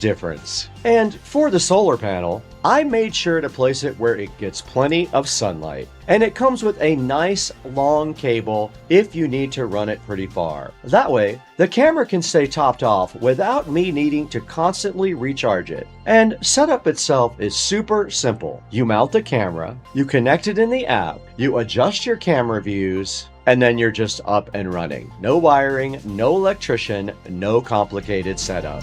difference. And for the solar panel, I made sure to place it where it gets plenty of sunlight. And it comes with a nice long cable if you need to run it pretty far. That way, the camera can stay topped off without me needing to constantly recharge it. And setup itself is super simple. You mount the camera, you connect it in the app, you adjust your camera views, and then you're just up and running. No wiring, no electrician, no complicated setup.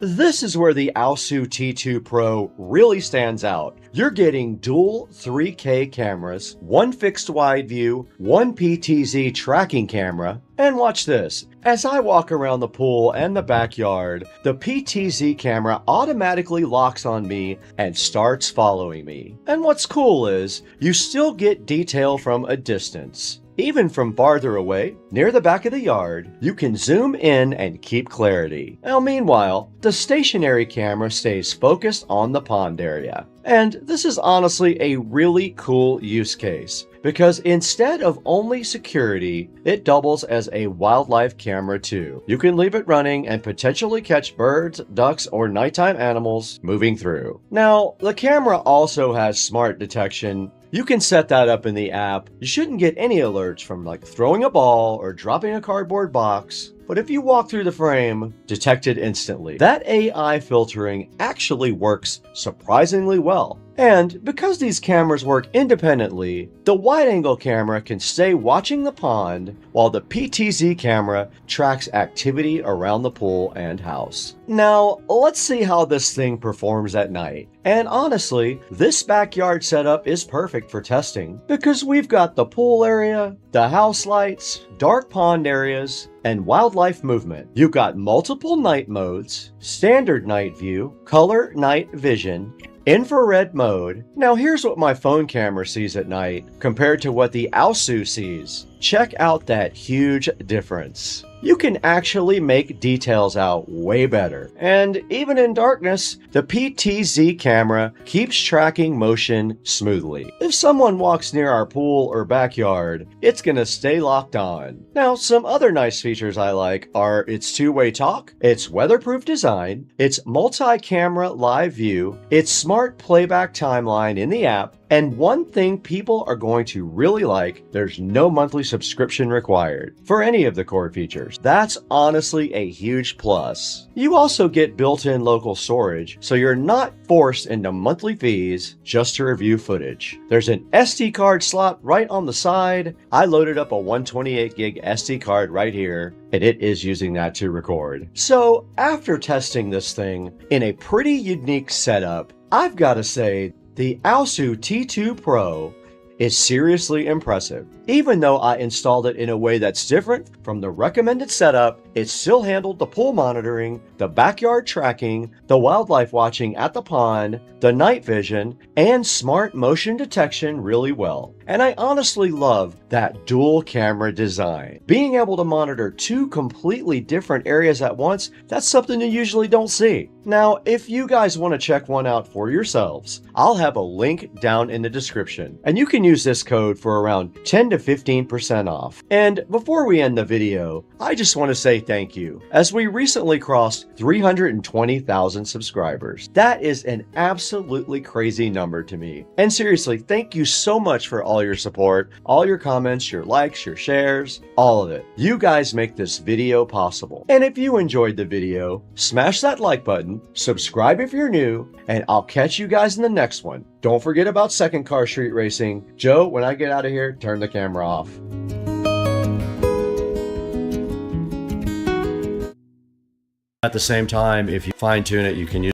This is where the ASUS T2 Pro really stands out. You're getting dual 3K cameras, one fixed wide view, one PTZ tracking camera, and watch this. As I walk around the pool and the backyard, the PTZ camera automatically locks on me and starts following me. And what's cool is, you still get detail from a distance. Even from farther away, near the back of the yard, you can zoom in and keep clarity. Now meanwhile, the stationary camera stays focused on the pond area. And this is honestly a really cool use case, because instead of only security, it doubles as a wildlife camera too. You can leave it running and potentially catch birds, ducks, or nighttime animals moving through. Now, the camera also has smart detection. You can set that up in the app. You shouldn't get any alerts from like throwing a ball or dropping a cardboard box. But if you walk through the frame, detect it instantly. That AI filtering actually works surprisingly well. And because these cameras work independently, the wide-angle camera can stay watching the pond while the PTZ camera tracks activity around the pool and house. Now, let's see how this thing performs at night. And honestly, this backyard setup is perfect for testing because we've got the pool area, the house lights, dark pond areas, and wildlife movement. You've got multiple night modes, standard night view, color night vision, infrared mode. Now here's what my phone camera sees at night compared to what the ASUS sees. Check out that huge difference. You can actually make details out way better. And even in darkness, the PTZ camera keeps tracking motion smoothly. If someone walks near our pool or backyard, it's gonna stay locked on. Now, some other nice features I like are its two-way talk, its weatherproof design, its multi-camera live view, its smart playback timeline in the app, And one thing people are going to really like, there's no monthly subscription required for any of the core features. That's honestly a huge plus. You also get built-in local storage, so you're not forced into monthly fees just to review footage. There's an SD card slot right on the side. I loaded up a 128 gig SD card right here, and it is using that to record. So after testing this thing in a pretty unique setup, I've got to say the ASUS T2 Pro is seriously impressive. Even though I installed it in a way that's different from the recommended setup, it still handled the pool monitoring, the backyard tracking, the wildlife watching at the pond, the night vision, and smart motion detection really well. And I honestly love that dual camera design. Being able to monitor two completely different areas at once, that's something you usually don't see. Now, if you guys want to check one out for yourselves, I'll have a link down in the description, and you can use this code for around 10 to 15% off. And before we end the video, I just want to say thank you, as we recently crossed 320,000 subscribers. That is an absolutely crazy number to me. And seriously, thank you so much for all your support, all your comments, your likes, your shares, all of it. You guys make this video possible. And if you enjoyed the video, smash that like button, subscribe if you're new, and I'll catch you guys in the next one. Don't forget about second car street racing. Joe, when I get out of here, turn the camera off. At the same time, if you fine tune it, you can use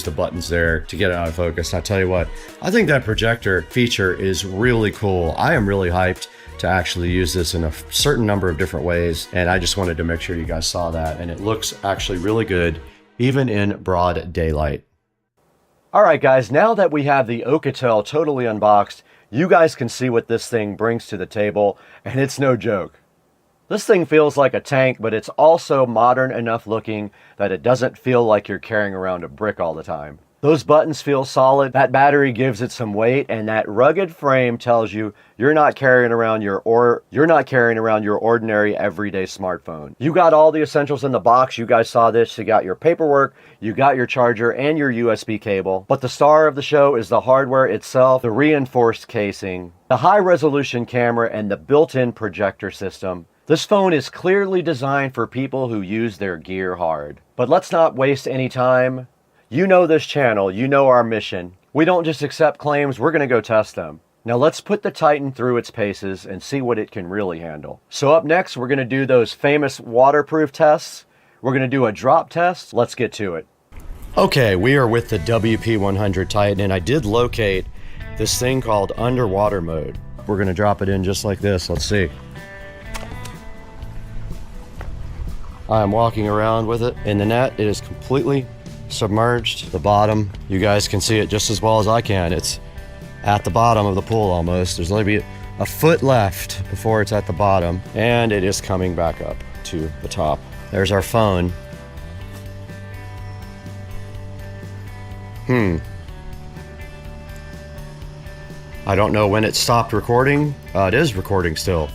the buttons there to get it out of focus. I tell you what, I think that projector feature is really cool. I am really hyped to actually use this in a certain number of different ways, and I just wanted to make sure you guys saw that, and it looks actually really good even in broad daylight. Alright guys, now that we have the Alcatel totally unboxed, you guys can see what this thing brings to the table, and it's no joke. This thing feels like a tank, but it's also modern enough looking that it doesn't feel like you're carrying around a brick all the time. Those buttons feel solid, that battery gives it some weight, and that rugged frame tells you you're not carrying around your ordinary everyday smartphone. You got all the essentials in the box. You guys saw this. You got your paperwork, you got your charger, and your USB cable. But the star of the show is the hardware itself, the reinforced casing, the high-resolution camera, and the built-in projector system. This phone is clearly designed for people who use their gear hard. But let's not waste any time. You know this channel, you know our mission. We don't just accept claims, we're gonna go test them. Now let's put the Titan through its paces and see what it can really handle. So up next, we're gonna do those famous waterproof tests. We're gonna do a drop test. Let's get to it. Okay, we are with the WP100 Titan, and I did locate this thing called underwater mode. We're gonna drop it in just like this, let's see. I'm walking around with it in the net. It is completely submerged. The bottom, you guys can see it just as well as I can. It's at the bottom of the pool almost. There's maybe a foot left before it's at the bottom, and it is coming back up to the top. There's our phone. I don't know when it stopped recording. It is recording still.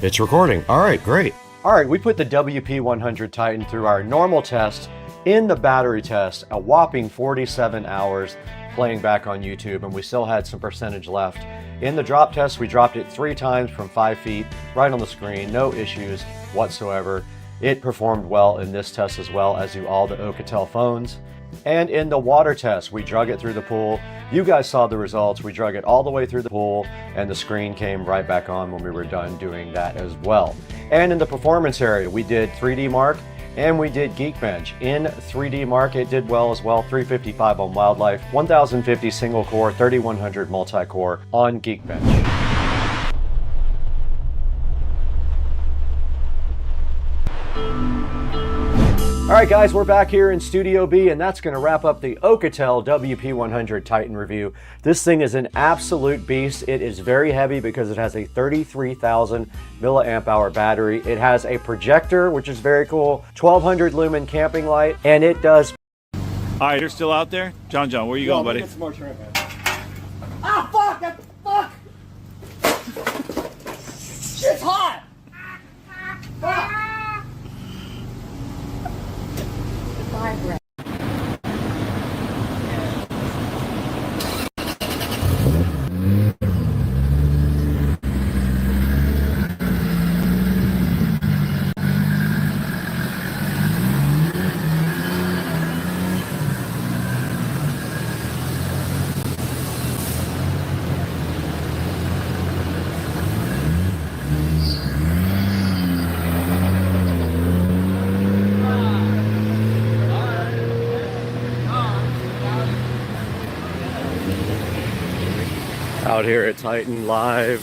It's recording. All right, great. All right, we put the WP100 Titan through our normal test in the battery test, a whopping 47 hours playing back on YouTube, and we still had some percentage left. In the drop test, we dropped it 3 times from 5 feet, right on the screen, no issues whatsoever. It performed well in this test as well, as do all the Alcatel phones. And in the water test, we drug it through the pool. You guys saw the results. We drug it all the way through the pool, and the screen came right back on when we were done doing that as well. And in the performance area, we did 3D Mark and we did Geekbench. In 3D Mark, it did well as well. 355 on Wildlife, 1050 single core, 3100 multi-core on Geekbench. All right, guys, we're back here in Studio B, and that's going to wrap up the Alcatel WP100 Titan review. This thing is an absolute beast. It is very heavy because it has a 33,000 milliamp hour battery. It has a projector, which is very cool, 1200 lumen camping light, and it does. All right, you're still out there? John, where are you going, buddy? Get some more shrimp, man. Ah, fuck! Fuck! Shit's hot! Fuck! Out here at Titan Live.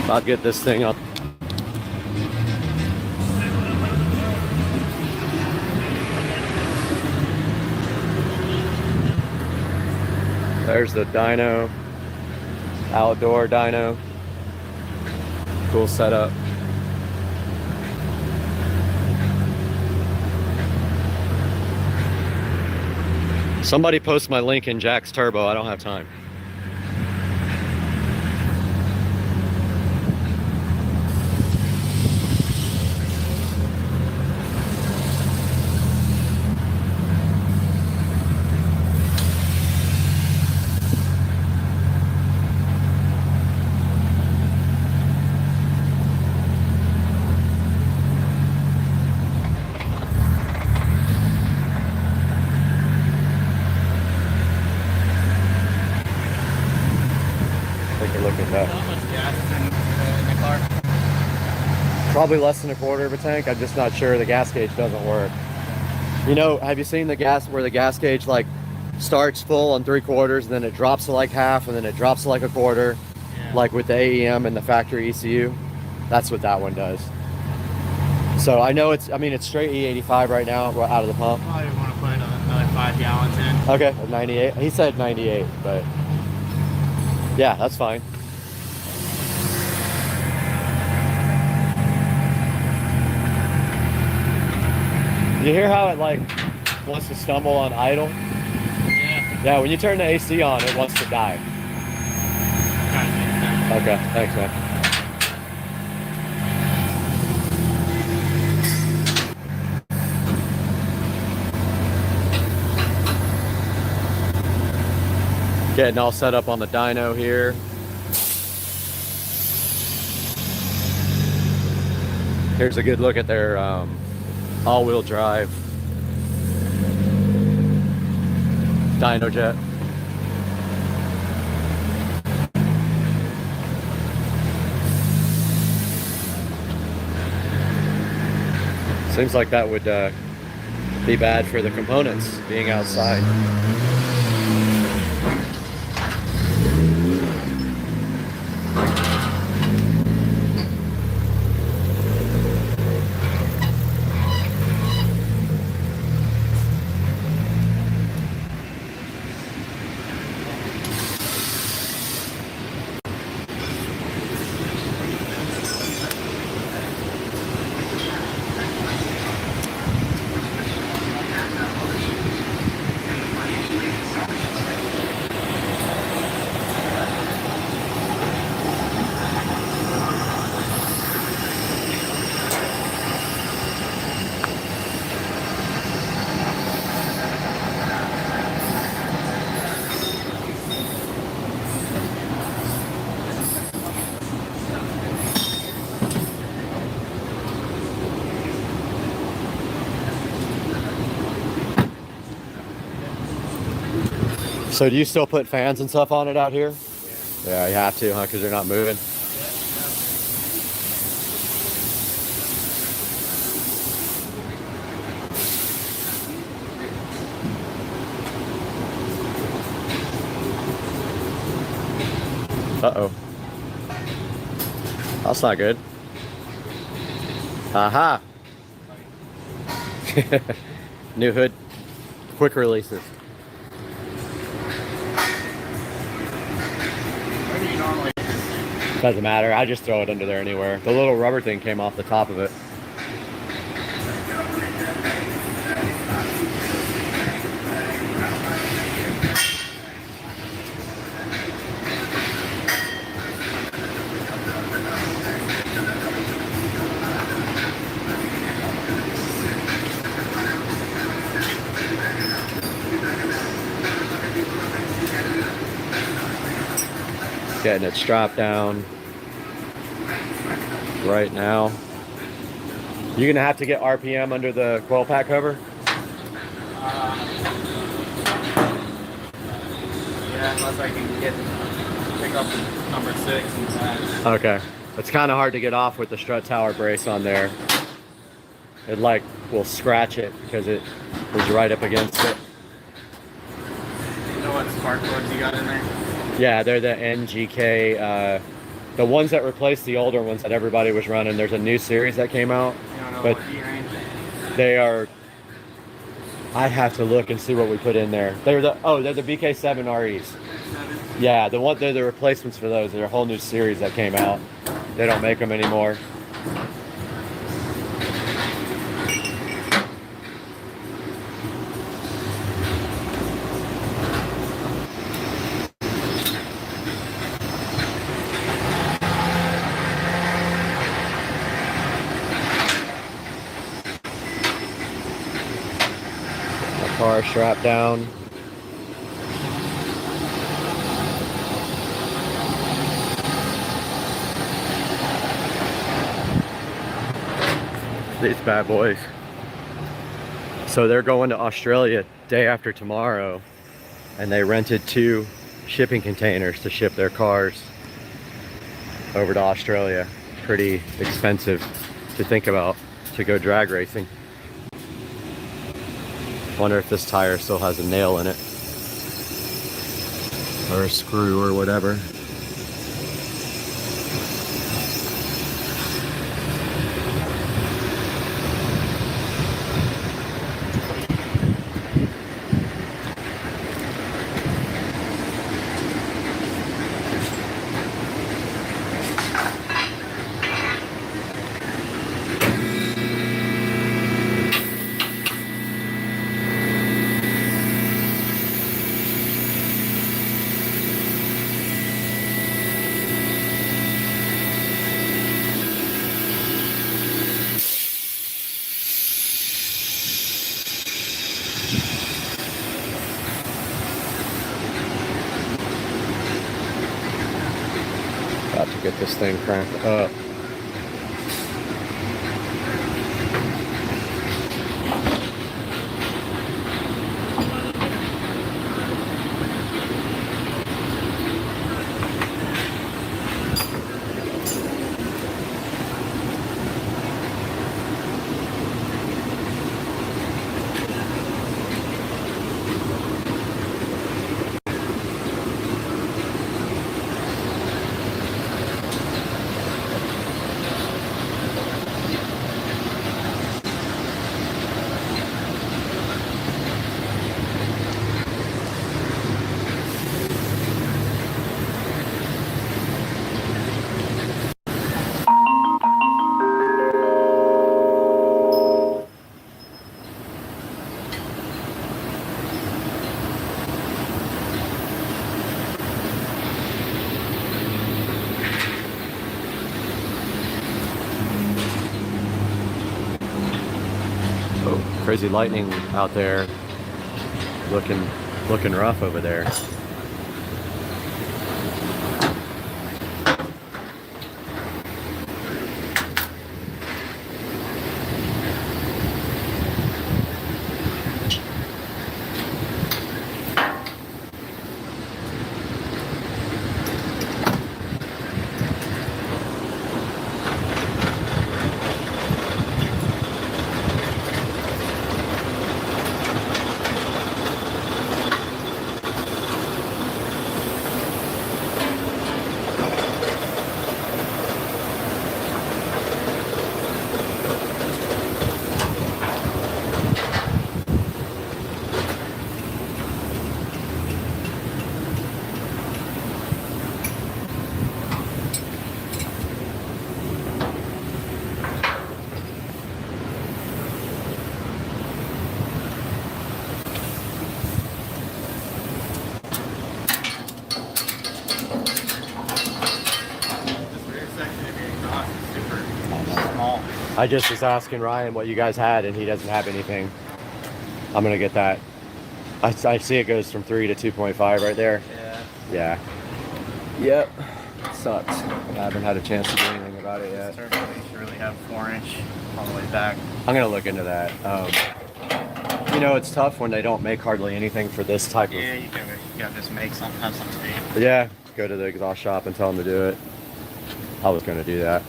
About to get this thing up. There's the dyno. Outdoor dyno. Cool setup. Somebody post my link in Jack's Turbo. I don't have time. Probably less than a quarter of a tank. I'm just not sure. The gas gauge doesn't work. You know, have you seen the gas where the gas gauge like starts full on 3/4 and then it drops to like half and then it drops to like a quarter, like with the AEM and the factory ECU? That's what that one does. So I know it's, I mean, it's straight E85 right now out of the pump. Probably want to put another 5 gallons in. Okay, 98. He said 98, but yeah, that's fine. You hear how it like wants to stumble on idle? Yeah. Yeah, when you turn the AC on, it wants to die. Okay, thanks, man. Getting all set up on the dyno here. Here's a good look at their all-wheel drive dyno jet. Seems like that would be bad for the components being outside. So do you still put fans and stuff on it out here? Yeah, you have to, huh? Because they're not moving. Uh-oh. That's not good. Aha! New hood. Quick releases. Doesn't matter. I just throw it under there anywhere. The little rubber thing came off the top of it. Getting it strapped down right now. You're gonna have to get RPM under the coil pack cover? Yeah, unless I can pick up the number 6 inside. Okay. It's kind of hard to get off with the strut tower brace on there. It like will scratch it because it is right up against it. You know what spark plugs you got in there? Yeah, they're the NGK, the ones that replaced the older ones that everybody was running. There's a new series that came out, You don't know but what heat range? they are, I'd have to look and see what we put in there. They're the BK7 REs. 7? Yeah, they're the replacements for those. They're a whole new series that came out. They don't make them anymore. Car strapped down. These bad boys. So they're going to Australia day after tomorrow, and they rented 2 shipping containers to ship their cars over to Australia. Pretty expensive to think about to go drag racing. Wonder if this tire still has a nail in it, or a screw or whatever. About to get this thing cranked up. Crazy lightning out there, looking rough over there. I just was asking Ryan what you guys had, and he doesn't have anything. I'm gonna get that. I see it goes from 3 to 2.5 right there. Yeah. Yeah. Yep. Sucks. I haven't had a chance to do anything about it yet. This turbo, you should really have 4-inch all the way back. I'm gonna look into that. You know, it's tough when they don't make hardly anything for this type of. Yeah, you gotta just make some, have some speed. Yeah. Go to the exhaust shop and tell them to do it. I was gonna do that.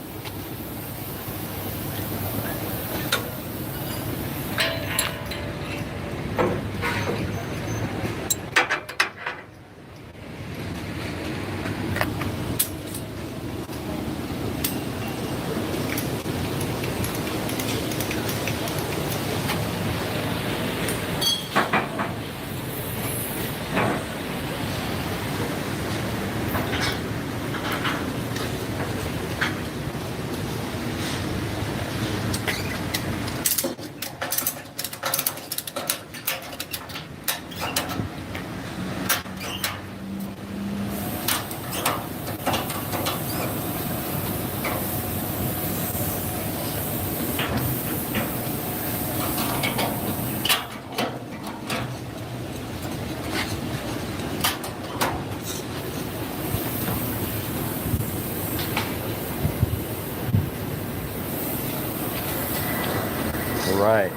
All right,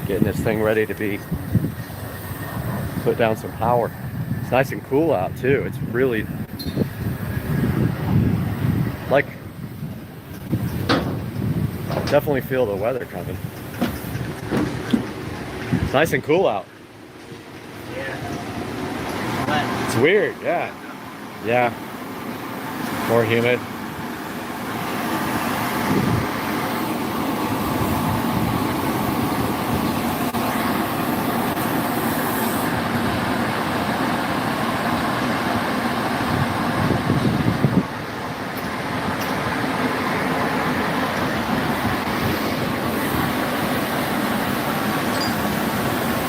getting this thing ready to be put down some power. It's nice and cool out too. It's really like, definitely feel the weather coming. It's nice and cool out. Yeah. It's weird, yeah. Yeah. More humid.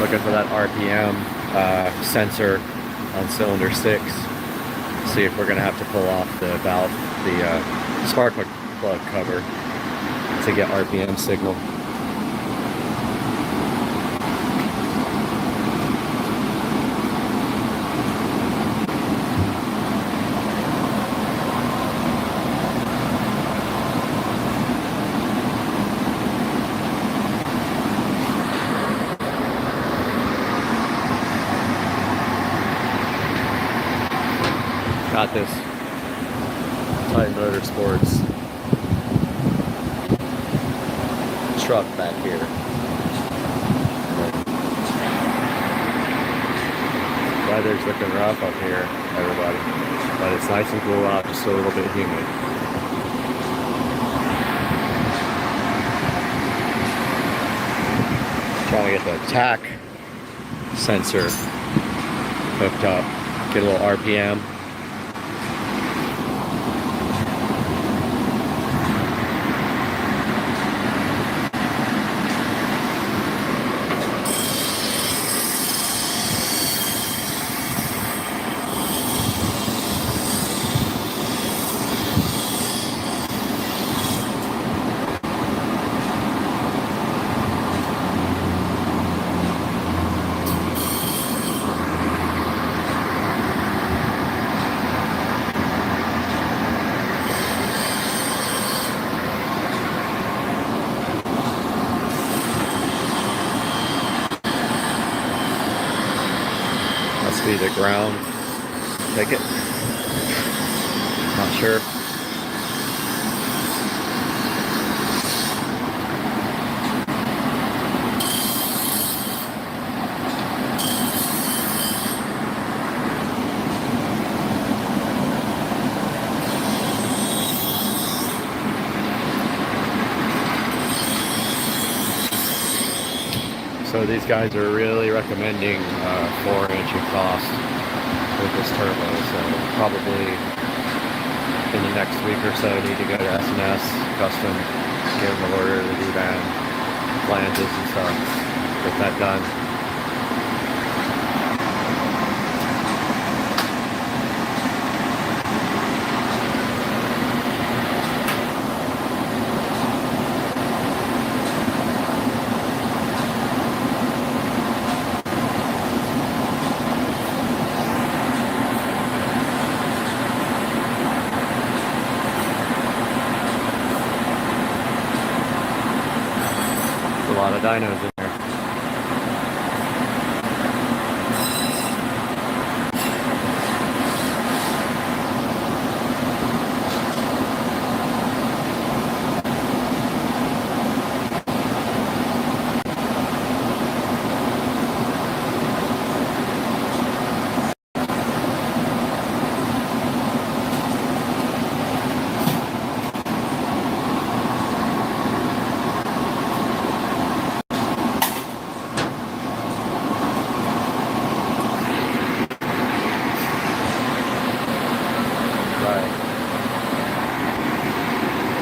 Looking for that RPM sensor on cylinder 6. See if we're gonna have to pull off the valve, the spark plug cover to get RPM signal. Got this Titan Motorsports truck back here. Weather's looking rough up here, everybody, but it's nice and cool out, just a little bit humid. Trying to get the tach sensor hooked up, get a little RPM. Must be the ground ticket. Not sure. So these guys are really recommending 4-inch exhaust with this turbo. So probably in the next week or so, need to go to S&S Custom, give them an order the D-band flanges and stuff. Get that done. A lot of dynos in there.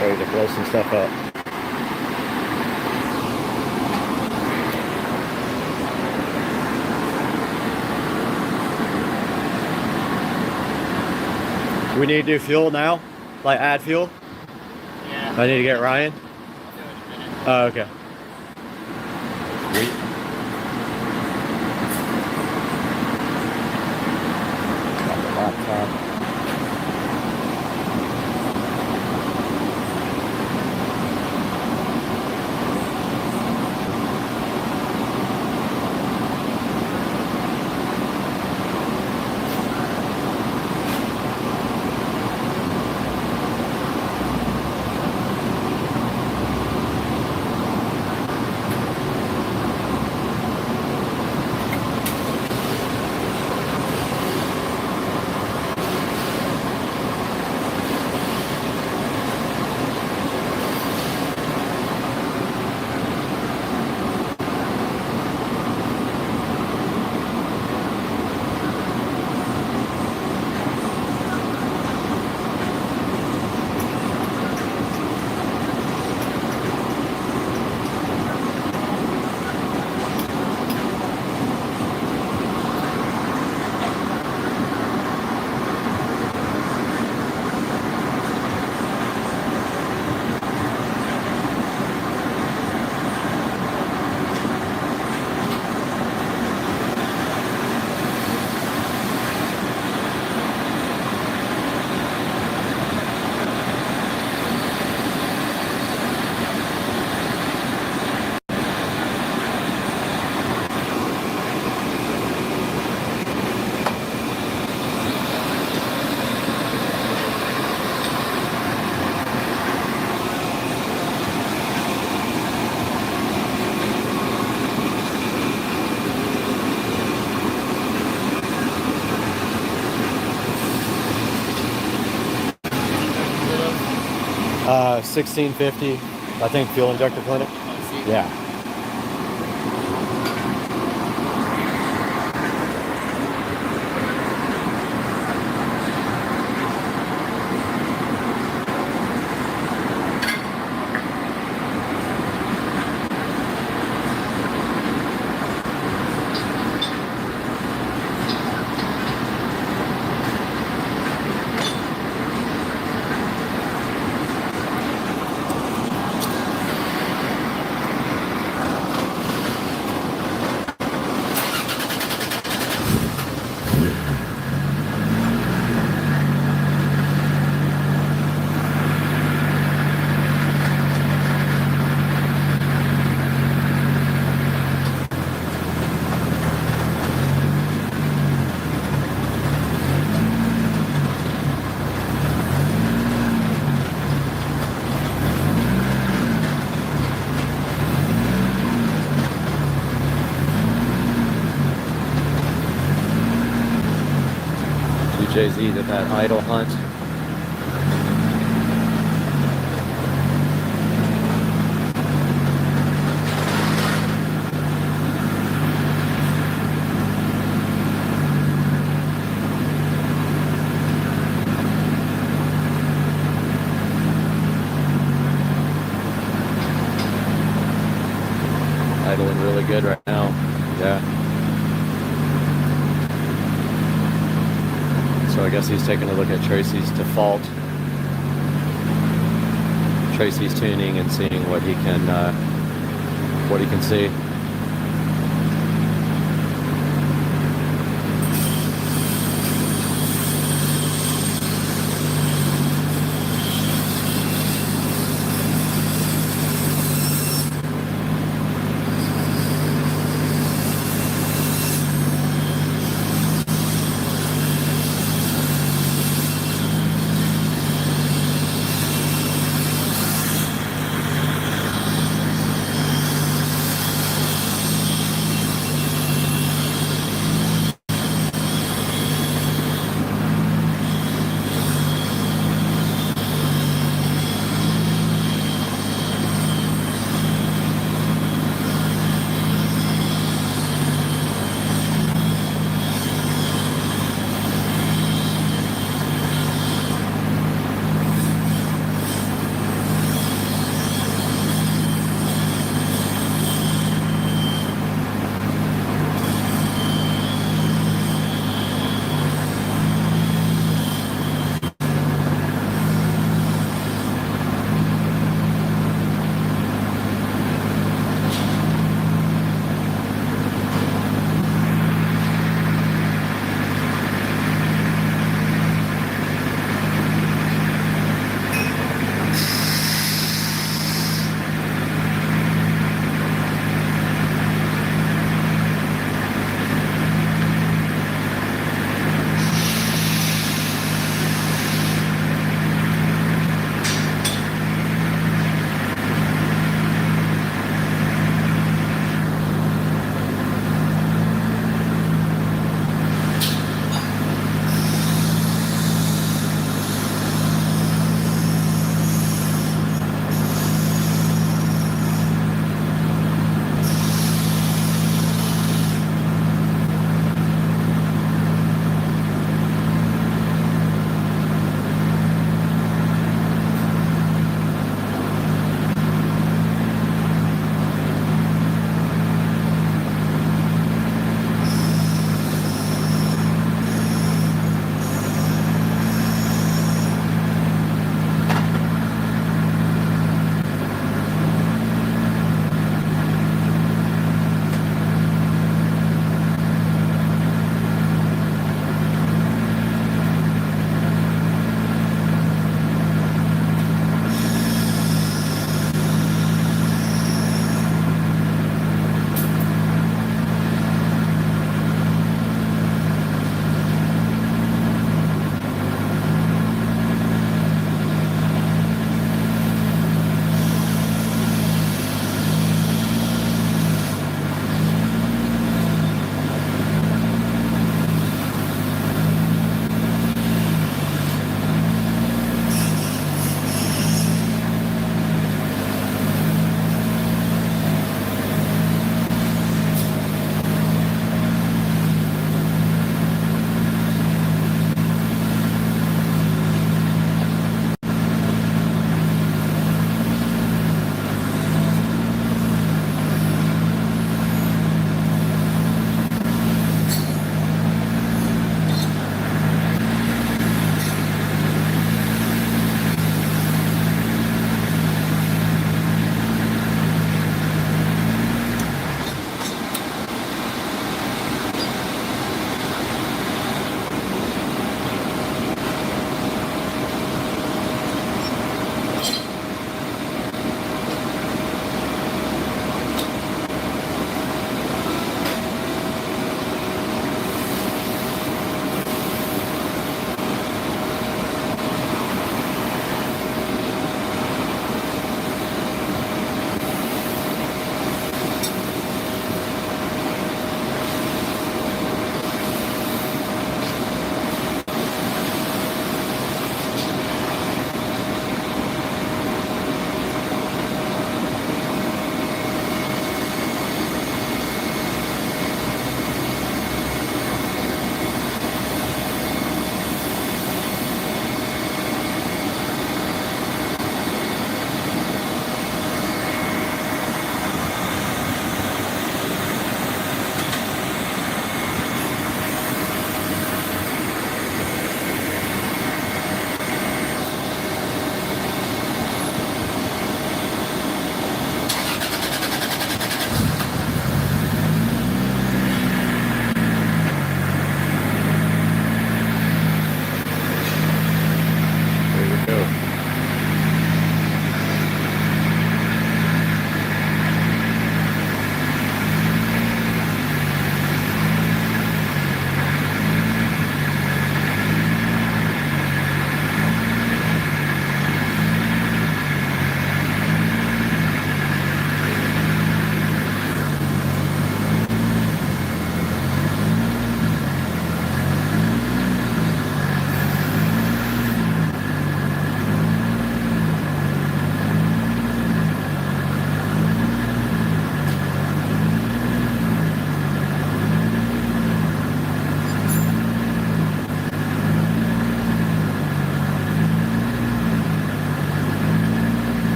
Ready to blow some stuff up. We need to do fuel now? Like add fuel? Yeah. I need to get Ryan? I'll do it in a minute. Oh, okay. Sweet. Got the laptop. $16.50, I think, fuel injector clinic. Yeah. Jay-Z did that idle hunt. Idling really good right now. Yeah. So I guess he's taking a look at Tracy's default, Tracy's tuning, and seeing what he can see.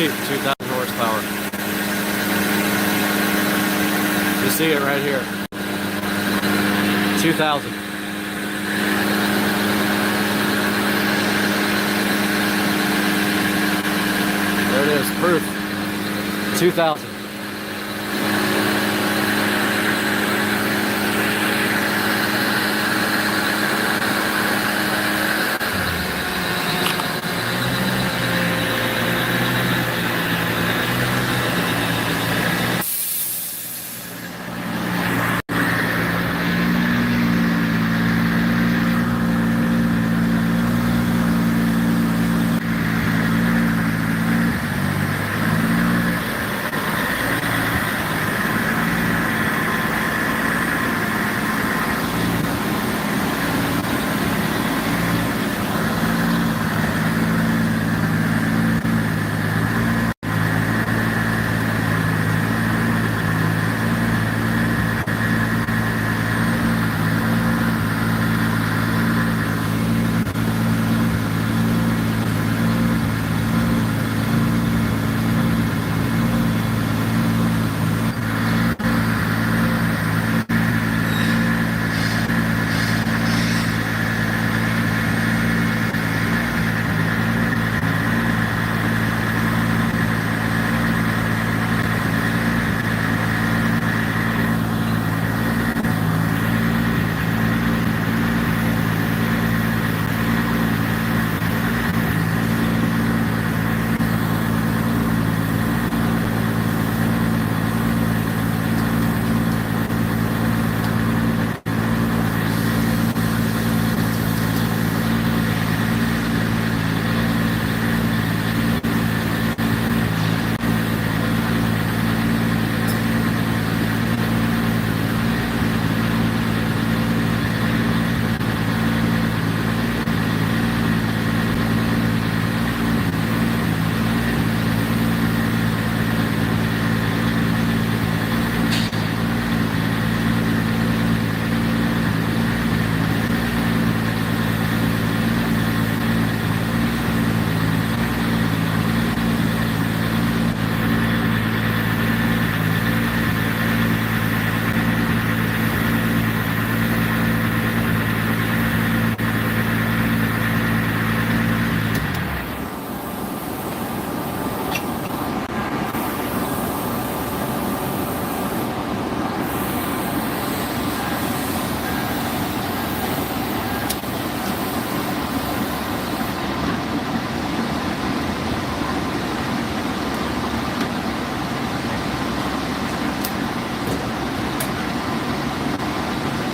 Sweet, 2,000 horsepower. You see it right here. 2,000. There it is, proof. 2,000.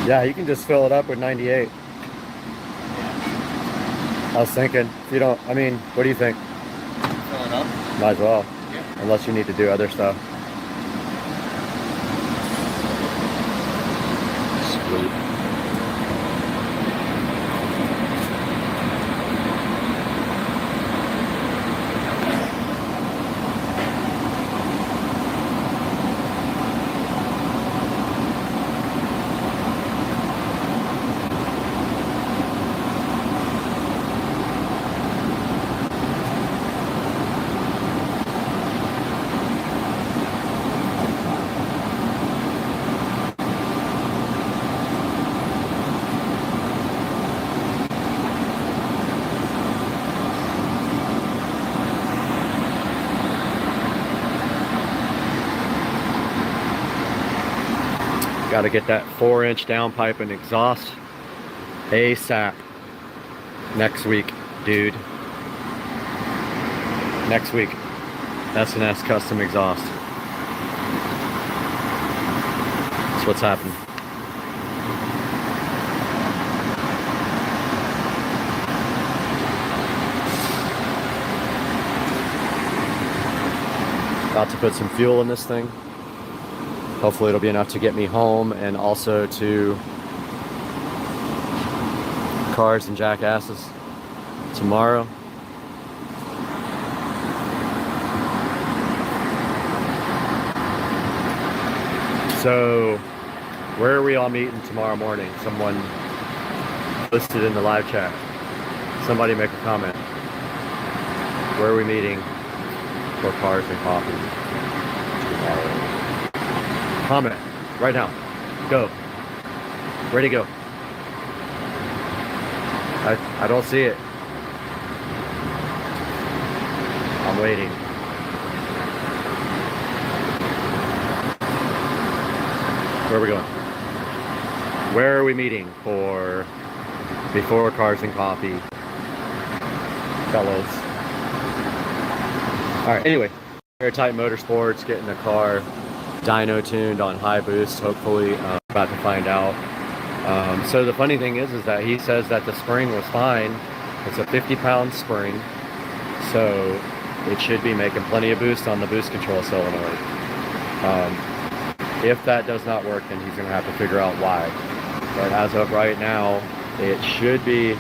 Yeah, you can just fill it up with 98. I was thinking, if you don't, I mean, what do you think? Fill it up? Might as well. Yeah. Unless you need to do other stuff. Sweet. Got to get that 4-inch downpipe and exhaust ASAP. Next week, dude. Next week. S&S custom exhaust. That's what's happening. About to put some fuel in this thing. Hopefully it'll be enough to get me home and also to Cars and Jackasses tomorrow. So, where are we all meeting tomorrow morning? Someone listed in the live chat. Somebody make a comment. Where are we meeting for cars and coffee. Comment right now. Go. Ready, go. I don't see it. I'm waiting. Where are we going? Where are we meeting for before cars and coffee, fellows? All right, anyway, Airtight Motorsports, getting the car dyno tuned on high boost, hopefully. About to find out. So the funny thing is that he says that the spring was fine. It's a 50-pound spring, so it should be making plenty of boost on the boost control solenoid. If that does not work, then he's going to have to figure out why. But as of right now, it should be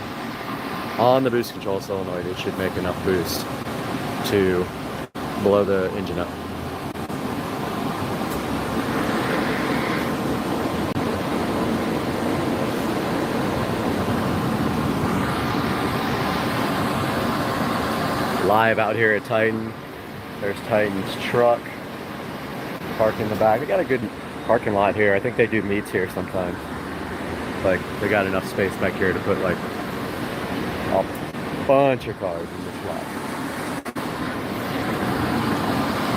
on the boost control solenoid. It should make enough boost to blow the engine up. Live out here at Titan. There's Titan's truck parked in the back. They got a good parking lot here. I think they do meets here sometimes. Like, they got enough space back here to put like a bunch of cars in this lot.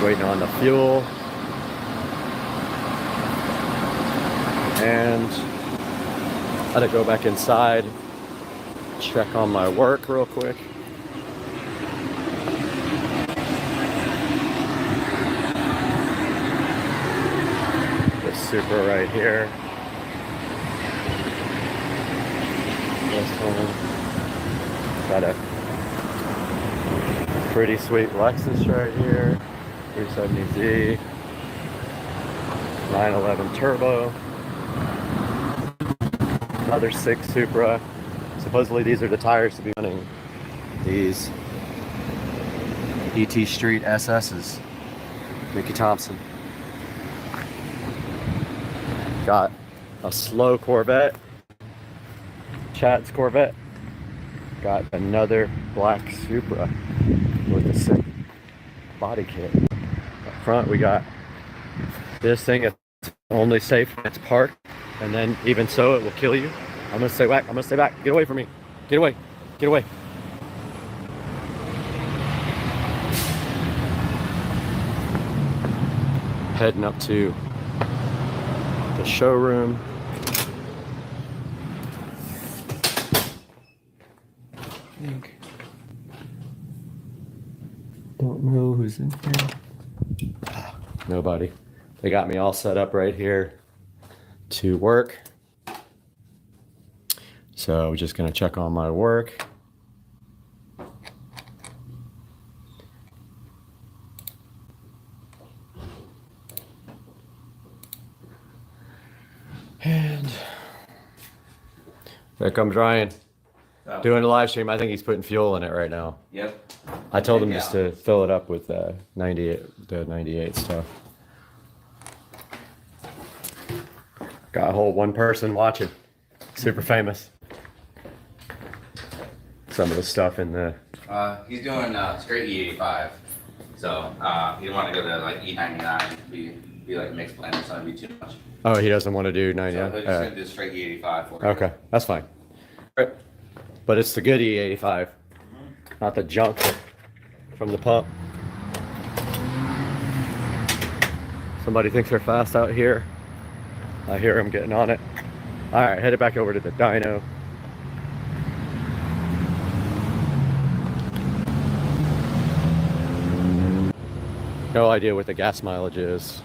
Waiting on the fuel. And I had to go back inside, check on my work real quick. Super right here. This one. Got a pretty sweet Lexus right here. 370Z. 911 Turbo. Another 6 Supra. Supposedly these are the tires to be running these ET Street SS's. Mickey Thompson. Got a slow Corvette, Chad's Corvette. Got another black Supra with a sick body kit. Up front we got this thing. It's only safe when it's parked, and then even so it will kill you. I'm gonna stay back. I'm gonna stay back. Get away from me. Get away. Get away. Heading up to the showroom. Don't know who's in here. Nobody. They got me all set up right here to work. So we're just gonna check on my work. And there comes Ryan, doing a live stream. I think he's putting fuel in it right now. Yep. I told him just to fill it up with the 98 stuff. Got a whole one person watching. Super famous. Some of the stuff in the... He's doing straight E85. So he didn't want to go to like E99. Be like mixed blend or something. Be too much. Oh, he doesn't want to do 99? So he's just going to do straight E85 for you. Okay, that's fine. Right. But it's the good E85, not the junk from the pump. Somebody thinks they're fast out here. I hear him getting on it. All right, headed back over to the dyno. No idea what the gas mileage is.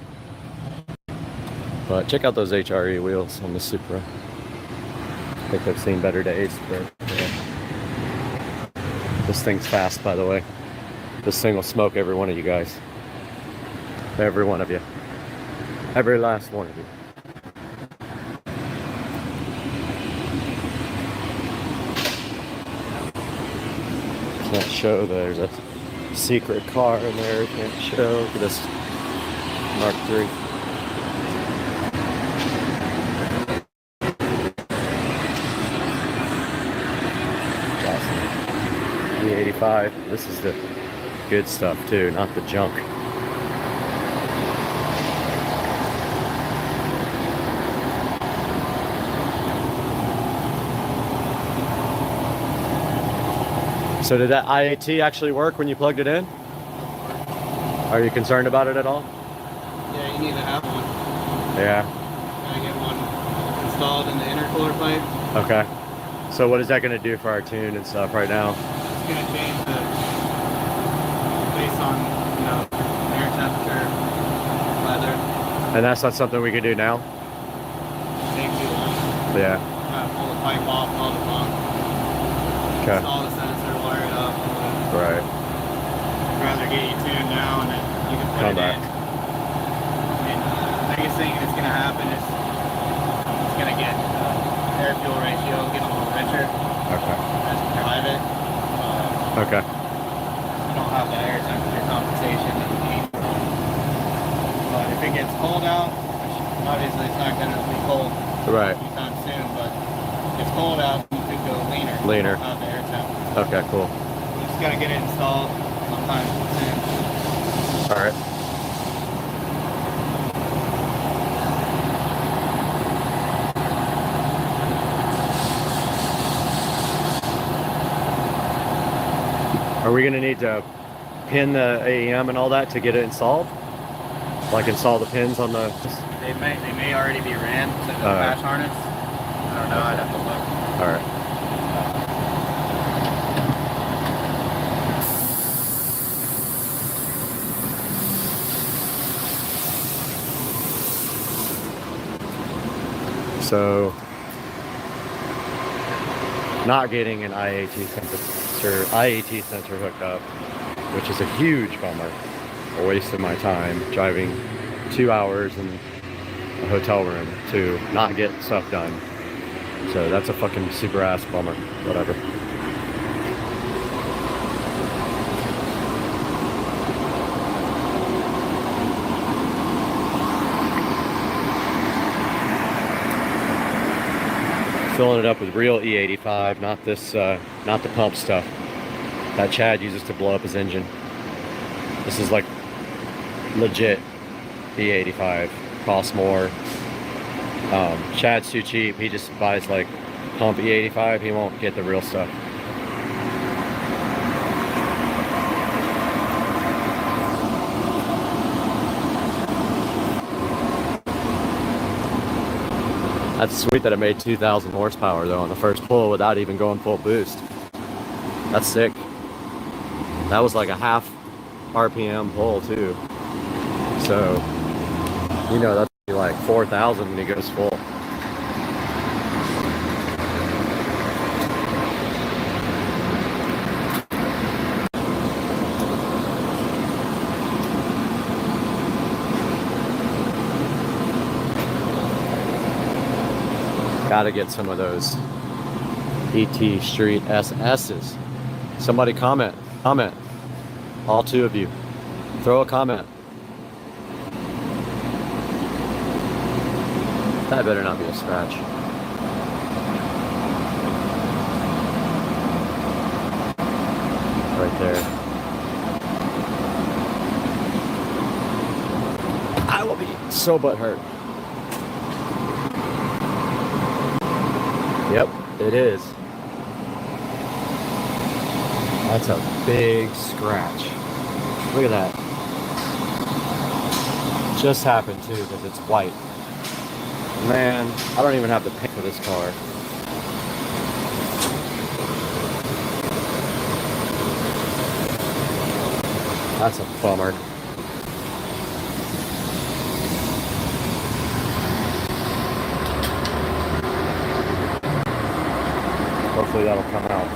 But check out those HRE wheels on the Supra. I think they've seen better days, but yeah. This thing's fast, by the way. This thing will smoke every one of you guys. Every one of you. Every last one of you. Can't show, there's a secret car in there. Can't show. Look at this Mark III. E85. This is the good stuff too, not the junk. So did that IAT actually work when you plugged it in? Are you concerned about it at all? Yeah, you need to have one. Yeah. Gotta get one installed in the intercooler pipe. Okay. So what is that going to do for our tune and stuff right now? It's gonna change the based on, you know, air temperature, weather. And that's not something we can do now? Take too long. Yeah. Gotta pull the pipe off all the pump. Okay. Install the sensor, wire it up. Right. I'd rather get you tuned now and then you can put Come it back. in. And the biggest thing that's gonna happen is it's gonna get air fuel ratio get a little richer Okay. as you drive it. Okay. You don't have the air temperature compensation that you need. But if it gets cold out, which obviously it's not gonna be cold Right. anytime soon, but if it's cold out, you could go leaner. Leaner. You don't have the air temperature. Okay, cool. You just gotta get it installed sometime soon. All right. Are we gonna need to pin the AEM and all that to get it installed? Like install the pins on the... They may already be ran to the patch harness. I don't know, I'd have to look. All right. So, not getting an IAT sensor hooked up, which is a huge bummer. A waste of my time driving 2 hours in a hotel room to not get stuff done. So that's a fucking super ass bummer. Whatever. Filling it up with real E85, not this, not the pump stuff that Chad uses to blow up his engine. This is like legit E85, costs more. Chad's too cheap. He just buys like pump E85. He won't get the real stuff. That's sweet that it made 2,000 horsepower though on the first pull without even going full boost. That's sick. That was like a half RPM pull too. So, you know, that's like 4,000 when it goes full. Gotta get some of those ET Street SS's. Somebody comment. All two of you. Throw a comment. That better not be a scratch. Right there. I will be so butthurt. Yep, it is. That's a big scratch. Look at that. Just happened too because it's white. Man, I don't even have the paint for this car. That's a bummer. Hopefully that'll come out.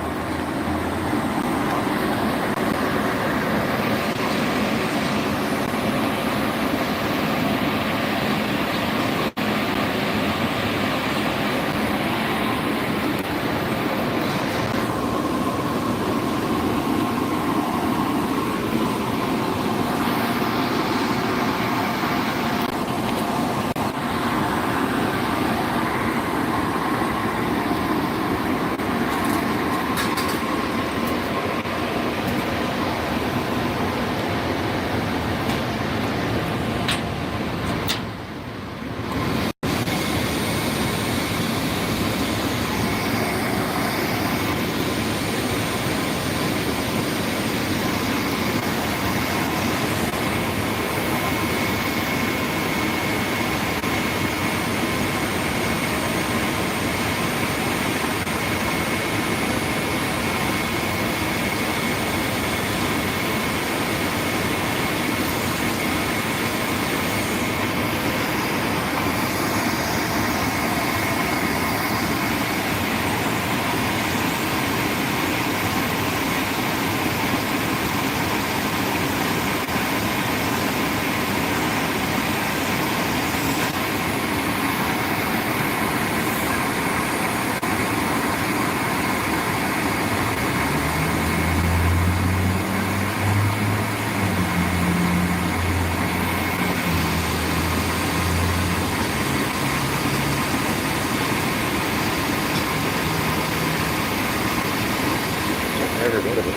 every bit of it.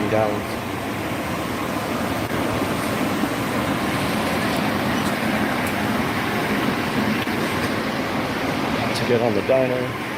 Gallons. To get on the diner.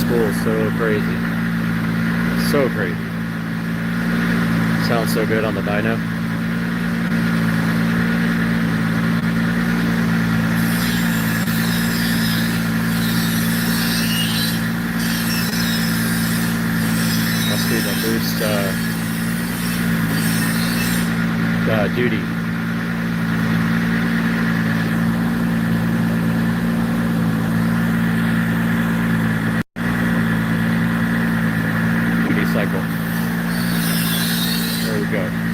spool so crazy. So crazy. Sounds so good on the dyno. Must be the boost duty. Duty cycle. There we go.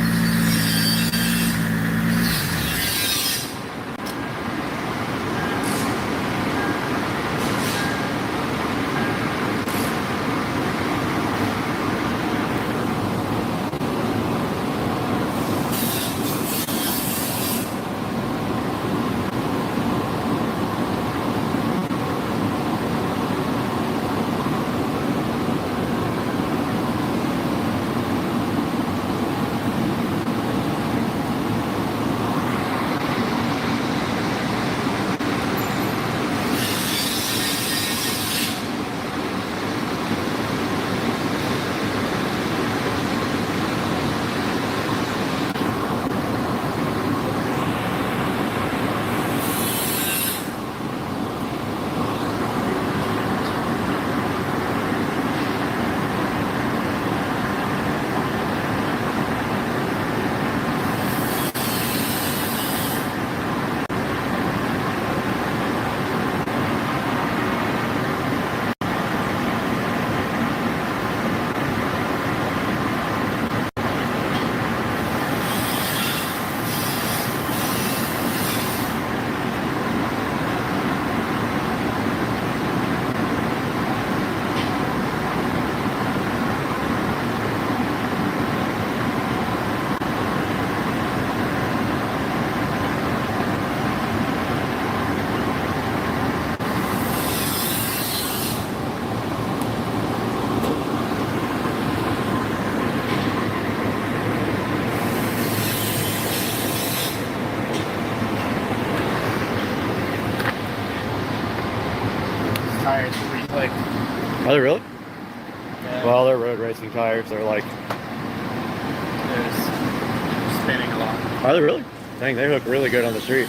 Tires pretty quick. Are they really? Yeah. Well, they're road racing tires. They're like, They're spinning a lot. are they really? Dang, they hook really good on the street.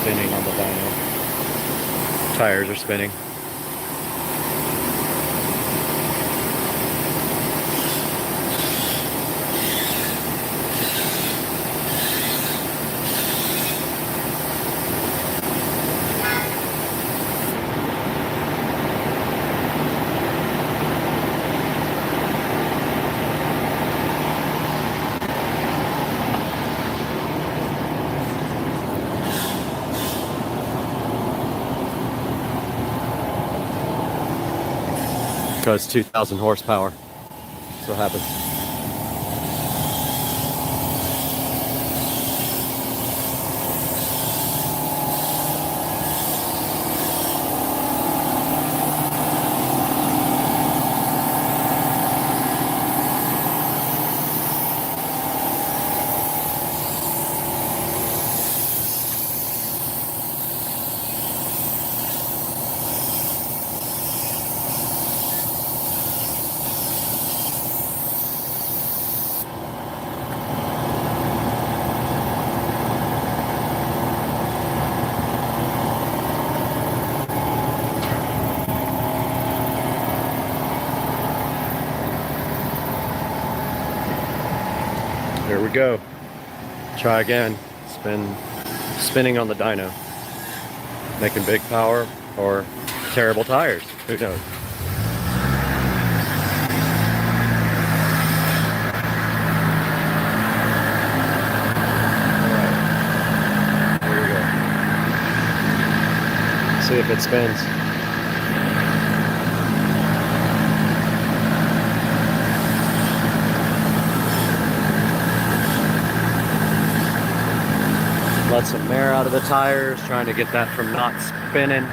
Spinning on the dyno. Tires are spinning. Because 2,000 horsepower. That's what happens. Here we go. Try again. Spinning on the dyno. Making big power or terrible tires. Who knows? Here we go. See if it spins. Let some air out of the tires, trying to get that from not spinning.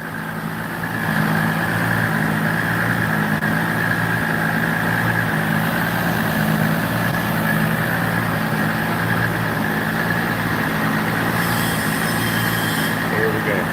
Here we go.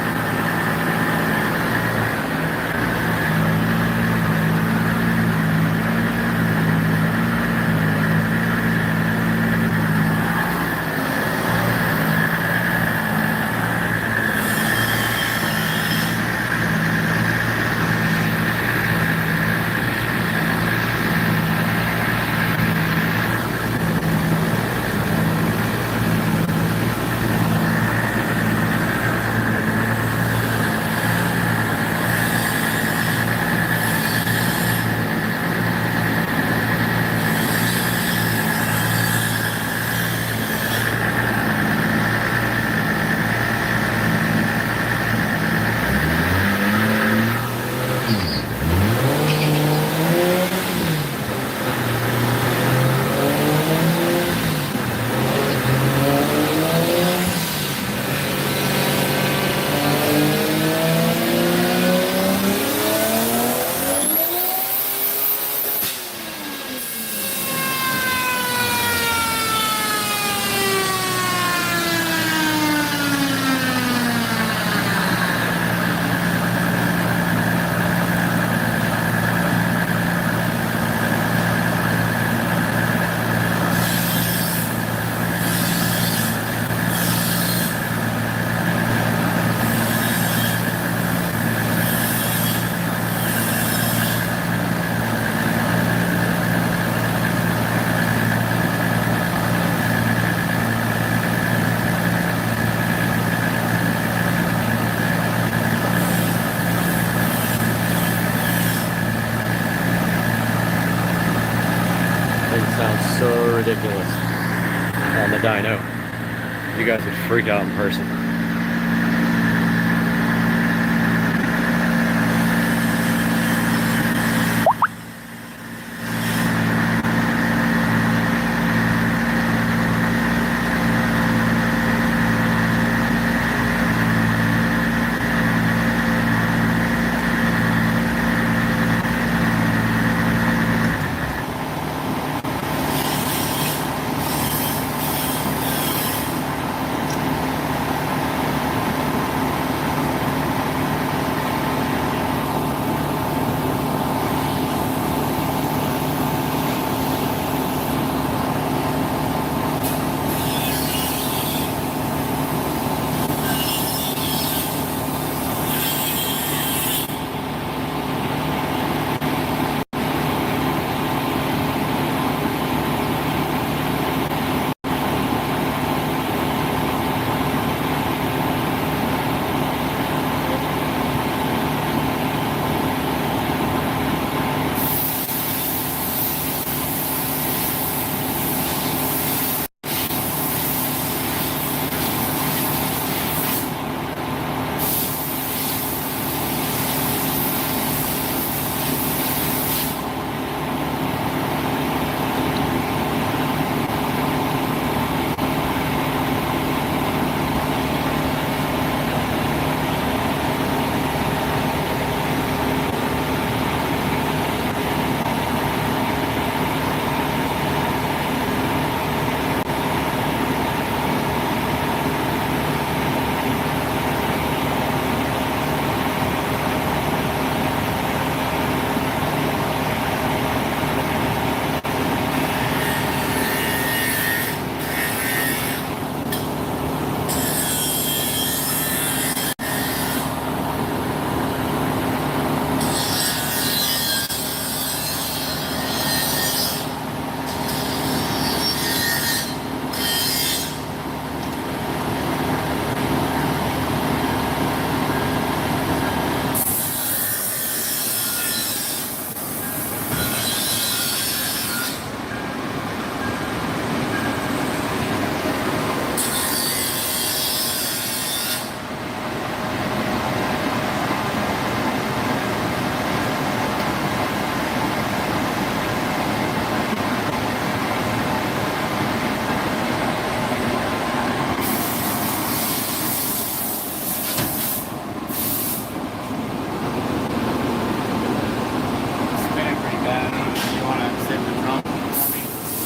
Sounds so ridiculous on the dyno. You guys would freak out in person.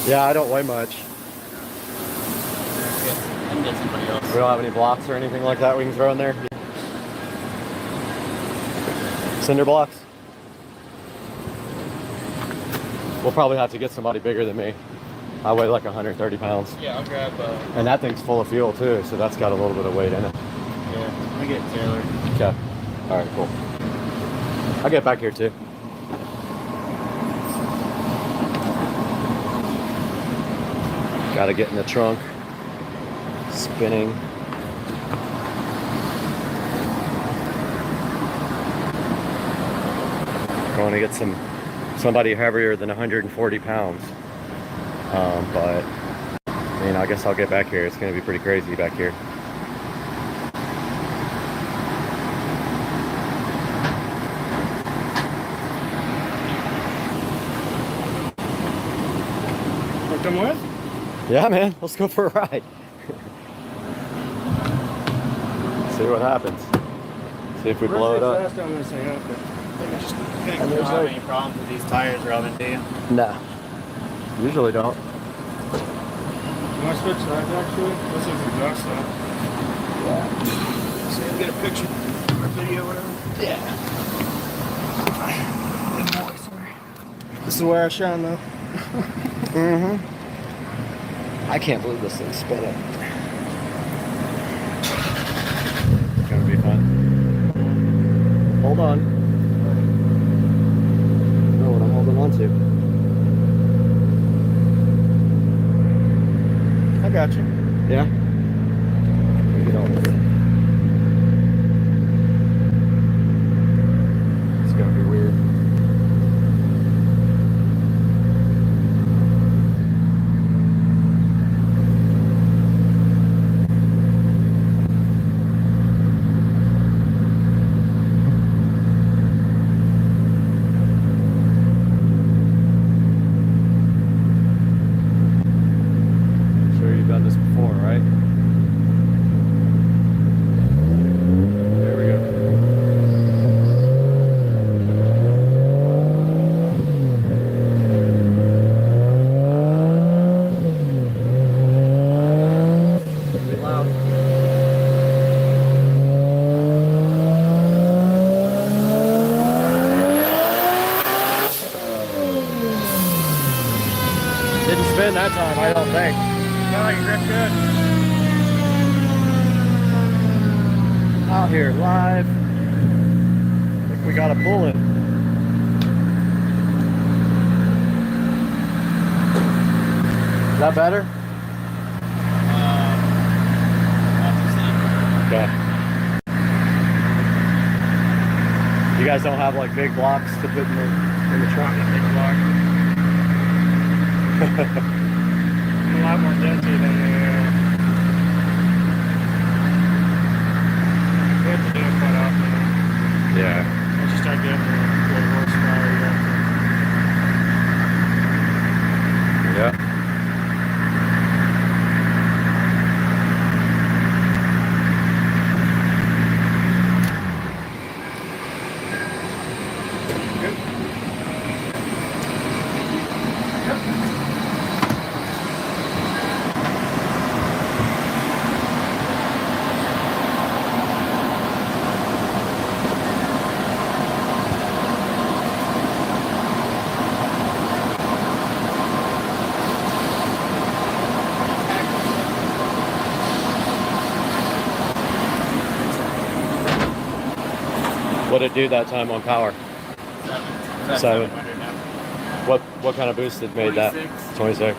Yeah, I don't weigh much. And get somebody else. We don't have any blocks or anything like that we can throw in there. Cinder blocks? We'll probably have to get somebody bigger than me. I weigh like 130 pounds. Yeah, I'll grab. And that thing's full of fuel too, so that's got a little bit of weight in it. Yeah, let me get Taylor. Okay. All right, cool. I'll get back here too. Gotta get in the trunk. Spinning. Going to get somebody heavier than 140 pounds. But I mean, I guess I'll get back here. It's going to be pretty crazy back here. Want to come with? Yeah, man. Let's go for a ride. See what happens. See if we blow it up. Last time I was saying, okay. I just think you don't have any problems with these tires rubbing, do you? No. Usually don't. You want to switch sides actually? This is exhaust stuff. Yeah. So you get a picture or video or whatever? Yeah. This is where I shine though. Mm-hmm. I can't believe this thing's spinning. It's gonna be fun. Hold on. Know what I'm holding on to. I got you. Yeah? Get on with it. It's gonna be weird. Sure you've done this before, right? There we go. Be loud. Didn't spin that time, I don't think. Got like a grip good. Out here live. I think we got a bullet. Is that better? Okay. You guys don't have like big blocks to put in the trunk? A lot more denty than we have to do it quite often. Yeah. Once you start getting good horsepower, Yeah. What did it do that time on power? 7. What kind of boost made that? 26.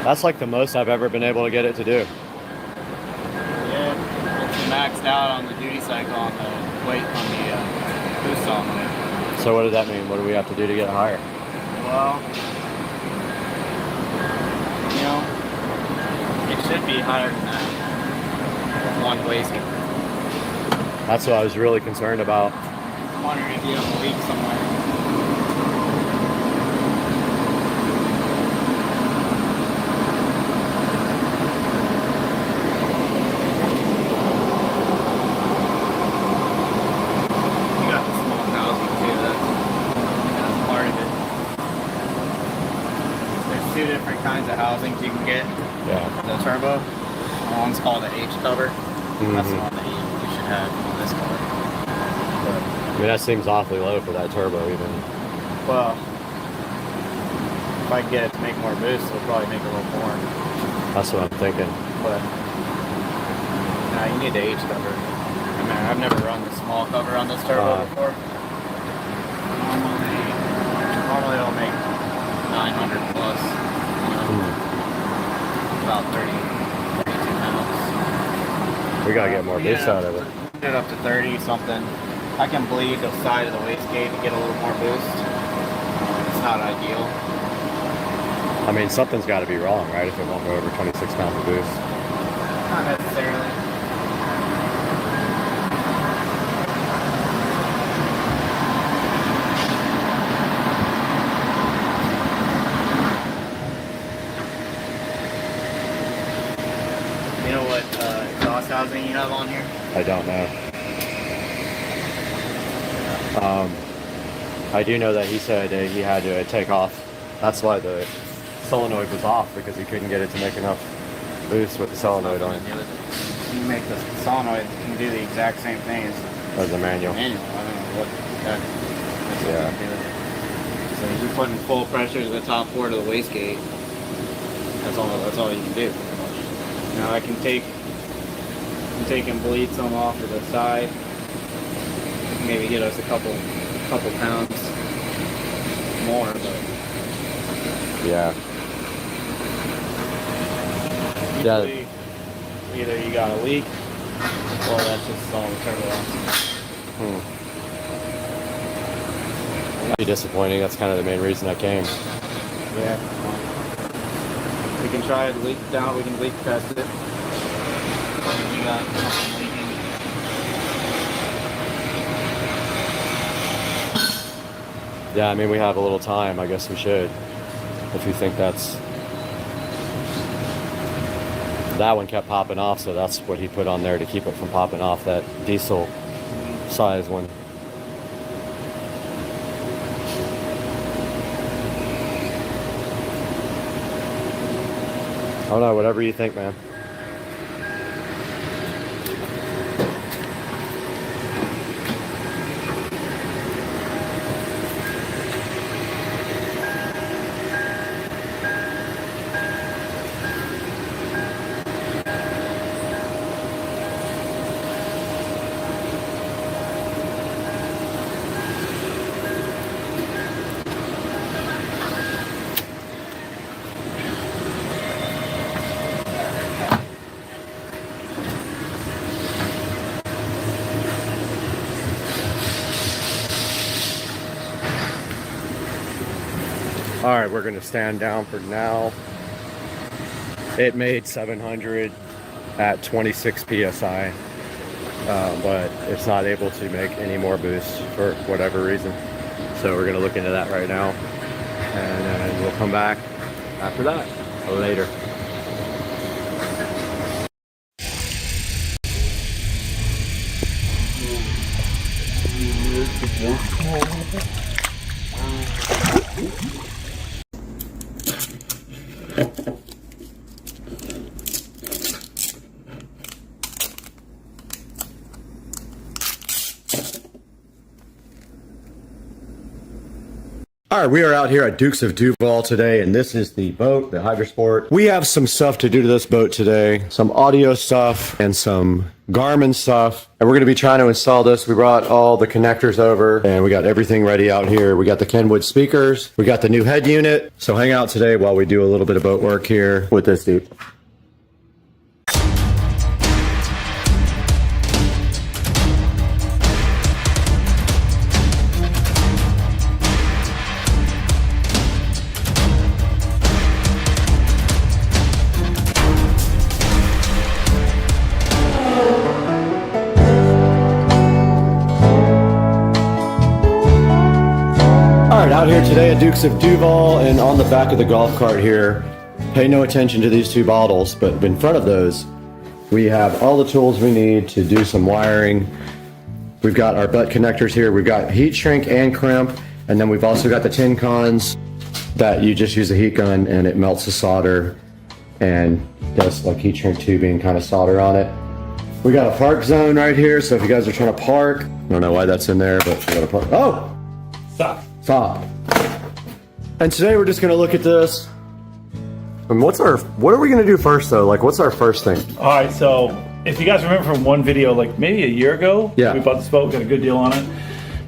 That's like the most I've ever been able to get it to do. Yeah, it's maxed out on the duty cycle on the weight on the boost element. So what does that mean? What do we have to do to get higher? Well, you know, it should be higher than that. One wasting. That's what I was really concerned about. I'm wondering if you have a leak somewhere. You got the small housing too, that's part of it. They're suited things you can get. Yeah. The turbo. One's called an H cover. That's the Mhm. one that you should have on this car. But, I mean, that seems awfully low for that turbo even. well, if I can get it to make more boost, it'll probably make a little more. That's what I'm thinking. But nah, you need the H cover. I mean, I've never run the small cover on this turbo before. Normally it'll make 900 plus. You know, about 32 pounds. We gotta get more boost out of it. Get it up to 30 something. I can bleed the side of the wastegate to get a little more boost. It's not ideal. I mean, something's got to be wrong, right? If it won't go over 26 pounds of boost. Not necessarily. You know what exhaust housing you have on here? I don't know. I do know that he said he had to take off. That's why the solenoid was off, because he couldn't get it to make enough boost with the solenoid on. You make the solenoid can do the exact same thing As the manual. manual. I don't know what that Yeah. So you're putting full pressure to the top port of the wastegate. That's all you can do. Now I can take and bleed some off to the side. Maybe get us a couple pounds more, but Yeah. usually either you got a leak or that's just all the turbo. Be disappointing. That's kind of the main reason I came. Yeah. We can try to leak down. We can leak test it. You got something leaking. Yeah, I mean, we have a little time. I guess we should. If you think that's... That one kept popping off, so that's what he put on there to keep it from popping off, that diesel size one. I don't know, whatever you think, man. All right, we're gonna stand down for now. It made 700 at 26 PSI, but it's not able to make any more boost for whatever reason. So we're gonna look into that right now, and then we'll come back after that later. All right, we are out here at Dukes of Duval today, and this is the boat, the Hydrosport. We have some stuff to do to this boat today, some audio stuff and some Garmin stuff, and we're going to be trying to install this. We brought all the connectors over, and we got everything ready out here. We got the Kenwood speakers, we got the new head unit, so hang out today while we do a little bit of boat work here with this dude. Out here today at Dukes of Duval, and on the back of the golf cart here, pay no attention to these two bottles, but in front of those we have all the tools we need to do some wiring. We've got our butt connectors here, we've got heat shrink and crimp, and then we've also got the tin cons that you just use a heat gun and it melts the solder and does like heat shrink tubing, kind of solder on it. We got a park zone right here, so if you guys are trying to park, I don't know why that's in there, but we got a park. Oh! Stop. And today we're just gonna look at this. And what are we gonna do first though? Like, what's our first thing? All right, so if you guys remember from one video, like maybe a year ago, yeah, we bought this boat, got a good deal on it.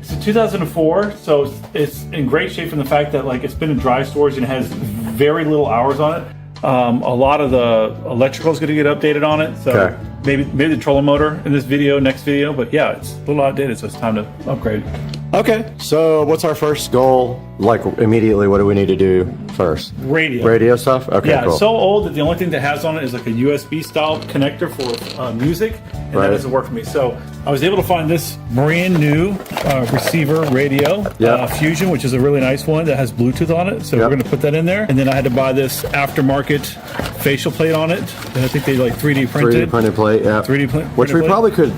It's a 2004, so it's in great shape from the fact that like it's been in dry storage and it has very little hours on it. A lot of the electrical is going to get updated on it, so okay, maybe the trolling motor in this video, next video, but yeah, it's a little outdated, so it's time to upgrade. Okay, so what's our first goal? Like immediately, what do we need to do first? Radio stuff? Okay, yeah, cool. it's so old that the only thing that has on it is like a USB style connector for music, and that doesn't work for me. So I was able to find this brand new receiver radio, Fusion, which is a really nice one that has Bluetooth on it. So we're going to put that in there. And then I had to buy this aftermarket facial plate on it. And I think they like 3D printed. 3D printed plate, yeah. 3D printed Which we plate. probably could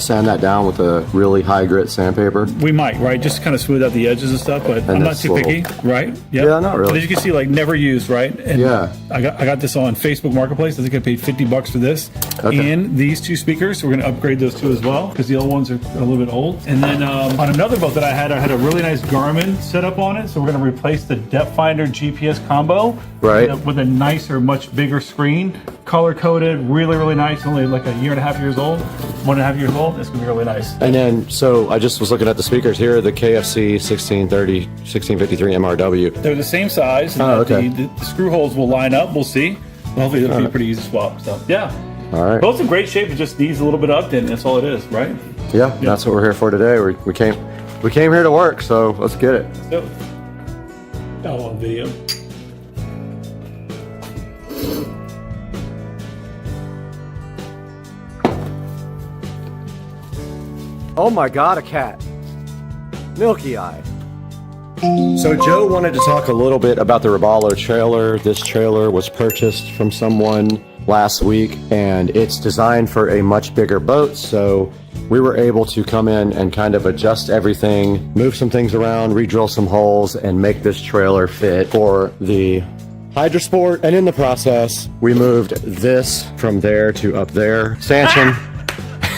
sand that down with a really high grit sandpaper. We might, right? Just kind of smooth out the edges and stuff, but I'm not too picky, right? Yep. Yeah, not really. But as you can see, like never used, right? And yeah. I got this on Facebook Marketplace. I think I paid $50 for this. Okay. And these two speakers, we're going to upgrade those two as well because the old ones are a little bit old. And then on another boat that I had a really nice Garmin setup on it. So we're going to replace the depth finder GPS combo with a nicer, much bigger screen, color coded, really nice. Only like a year and a half years old, 1.5 years old. It's going to be really nice. And then, so I just was looking at the speakers here, the KFC 1630, 1653 MRW. They're the same size. And okay. The screw holes will line up. We'll see. Hopefully it'll be pretty easy to swap. So yeah. All right. Both in great shape. It just needs a little bit of updating. That's all it is, right? Yeah, that's what we're here for today. We came here to work, so let's get it. So, got one video. Oh my God, a cat. Milky Eye. So Joe wanted to talk a little bit about the Robalo trailer. This trailer was purchased from someone last week, and it's designed for a much bigger boat, so we were able to come in and kind of adjust everything, move some things around, re-drill some holes, and make this trailer fit for the Hydrosport. And in the process, we moved this from there to up there. Stanchion.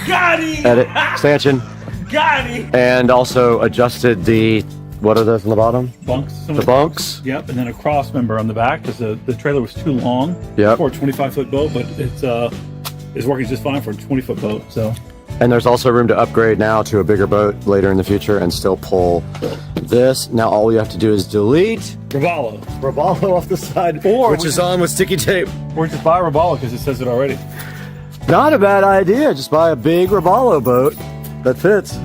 Got it! Edit. Stanchion. Got it! And also adjusted the, what are those on the bottom? Bunks. The bunks. Yep, and then a cross member on the back because the trailer was too long for a 25-foot boat, but it's working just fine for a 20-foot boat. So. And there's also room to upgrade now to a bigger boat later in the future and still pull this. Now all we have to do is delete Robalo off the side, which is on with sticky tape. Or just buy Robalo because it says it already. Not a bad idea. Just buy a big Robalo boat that fits.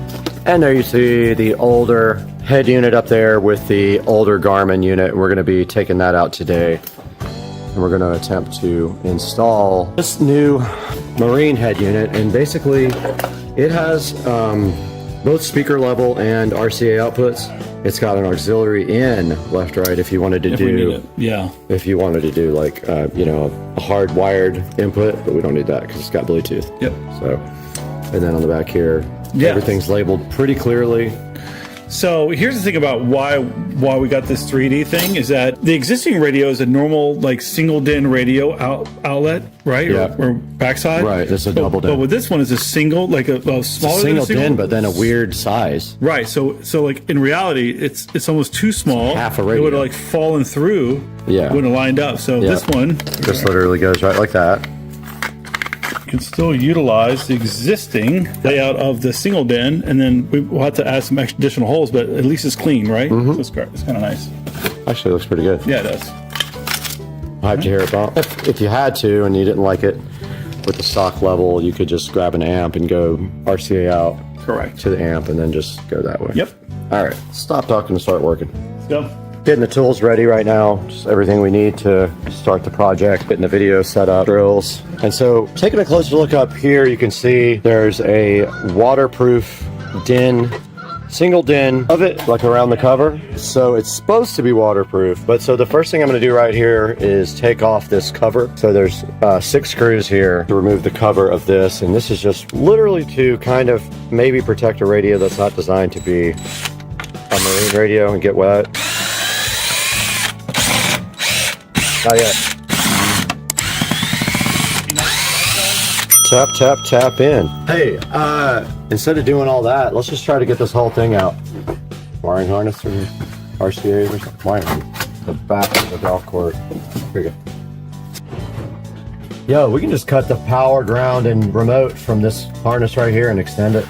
And there you see the older head unit up there with the older Garmin unit. We're going to be taking that out today. And we're going to attempt to install this new marine head unit. And basically it has both speaker level and RCA outputs. It's got an auxiliary in left, right, if you wanted to if you wanted to do like, you know, a hardwired input, but we don't need that because it's got Bluetooth. Yep. So, and then on the back here, everything's labeled pretty clearly. So here's the thing about why we got this 3D thing is that the existing radio is a normal like single DIN radio outlet, right? Yeah. Or backside. Right. It's a double DIN. But with this one, it's a single, like a smaller single DIN, but then a weird size. Right. So like in reality, it's almost too small. It's half a radio. It would have like fallen through. Yeah. When it lined up. So this one just literally goes right like that. Can still utilize the existing layout of the single DIN, and then we'll have to add some additional holes, but at least it's clean, right? So it's kind of nice. Actually, it looks pretty good. Yeah, it does. I'll have to hear it bump. If you had to and you didn't like it with the stock level, you could just grab an amp and go RCA out. Correct. To the amp and then just go that way. Yep. All right, stop talking and start working. Let's go. Getting the tools ready right now, just everything we need to start the project, getting the video set up, drills. And so taking a closer look up here, you can see there's a waterproof DIN, single DIN of it, like around the cover. So it's supposed to be waterproof. But so the first thing I'm gonna do right here is take off this cover. So there's 6 screws here to remove the cover of this. And this is just literally to kind of maybe protect a radio that's not designed to be a marine radio and get wet. Not yet. Tap, tap, tap in. Hey, instead of doing all that, let's just try to get this whole thing out. Wiring harness or RCA or something. Wiring. The back of the golf court. Here we go. Yo, we can just cut the power, ground, and remote from this harness right here and extend it.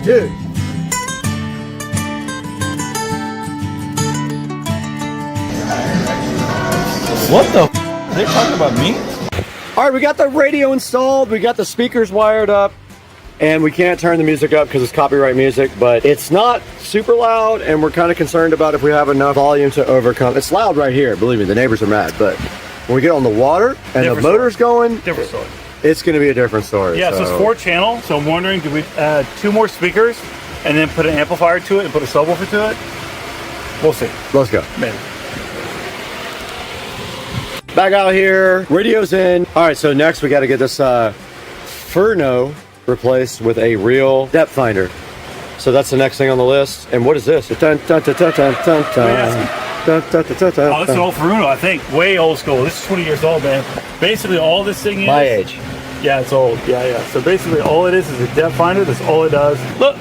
Dude. What the f? Are they talking about me? All right, we got the radio installed, we got the speakers wired up, and we can't turn the music up because it's copyright music, but it's not super loud, and we're kind of concerned about if we have enough volume to overcome. It's loud right here, believe me, the neighbors are mad, but when we get on the water and the motor's going, Different story. it's going to be a different story. Yeah, so it's 4-channel, so I'm wondering, do we add 2 more speakers and then put an amplifier to it and put a subwoofer to it? We'll see. Let's go. Maybe. Back out here, radio's in. All right, so next we got to get this Furno replaced with a real depth finder. So that's the next thing on the list. And what is this? Dun, dun, dun, dun, dun, dun, dun. Dun, dun, dun, dun, dun, Oh, this is old Furno, I think. Way old school. This is 20 years old, man. Basically, all this thing is... my age. Yeah, it's old. Yeah. So basically, all it is a depth finder. That's all it does. Look.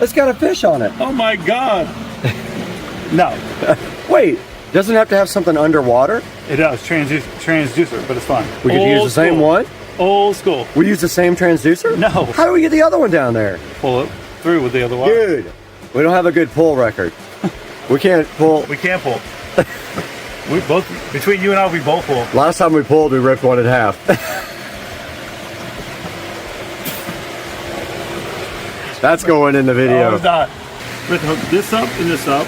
It's got a fish on it. Oh, my God. No. Wait, doesn't it have to have something underwater? It does. Transducer, but it's fine. We could use the same one? Old school. We use the same transducer? No. How do we get the other one down there? Pull it through with the other wire. Dude, we don't have a good pull record. We can't pull. We can't pull. We both, between you and I, we both pull. Last time we pulled, we ripped one in half. That's going in the video. Oh, it's not. We have to hook this up and this up,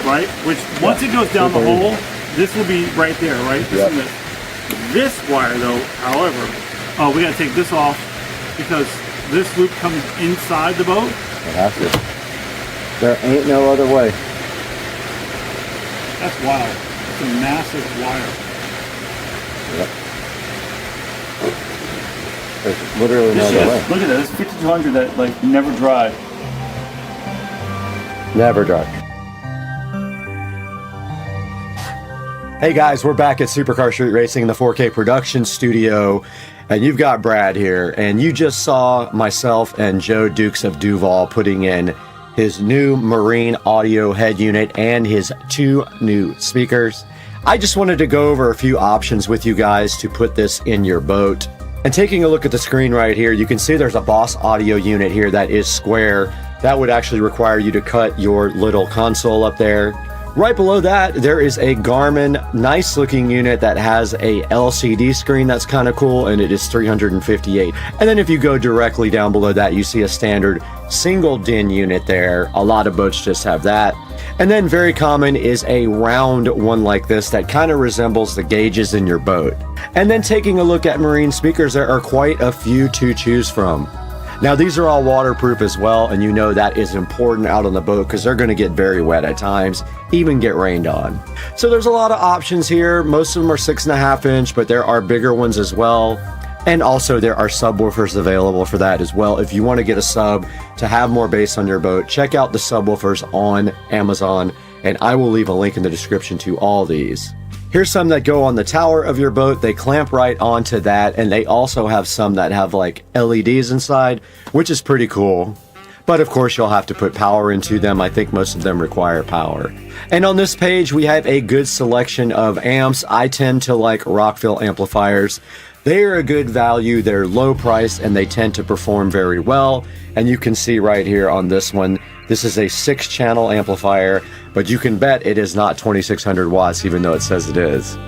right? Which, once it goes down the hole, this will be right there, right? This and this. This wire, though, however, we got to take this off because this loop comes inside the boat. It has to. There ain't no other way. That's wild. It's a massive wire. Yep. There's literally no This other way. is, look at that. This 5200 that like never dried. Never dry. Hey guys, we're back at Supercar Street Racing in the 4K production studio, and you've got Brad here, and you just saw myself and Joe Dukes of Duval putting in his new Marine audio head unit and his 2 new speakers. I just wanted to go over a few options with you guys to put this in your boat. And taking a look at the screen right here, you can see there's a Boss audio unit here that is square. That would actually require you to cut your little console up there. Right below that, there is a Garmin nice looking unit that has a LCD screen that's kind of cool, and it is $358. And then if you go directly down below that, you see a standard single DIN unit there. A lot of boats just have that. And then very common is a round one like this that kind of resembles the gauges in your boat. And then taking a look at Marine speakers, there are quite a few to choose from. Now these are all waterproof as well, and you know that is important out on the boat because they're going to get very wet at times, even get rained on. So there's a lot of options here. Most of them are 6.5 inch, but there are bigger ones as well. And also there are subwoofers available for that as well. If you want to get a sub to have more bass on your boat, check out the subwoofers on Amazon, and I will leave a link in the description to all these. Here's some that go on the tower of your boat. They clamp right onto that, and they also have some that have like LEDs inside, which is pretty cool. But of course you'll have to put power into them. I think most of them require power. And on this page we have a good selection of amps. I tend to like Rockville amplifiers. They are a good value, they're low price, and they tend to perform very well. And you can see right here on this one, this is a 6-channel amplifier, but you can bet it is not 2600 watts, even though it says it is.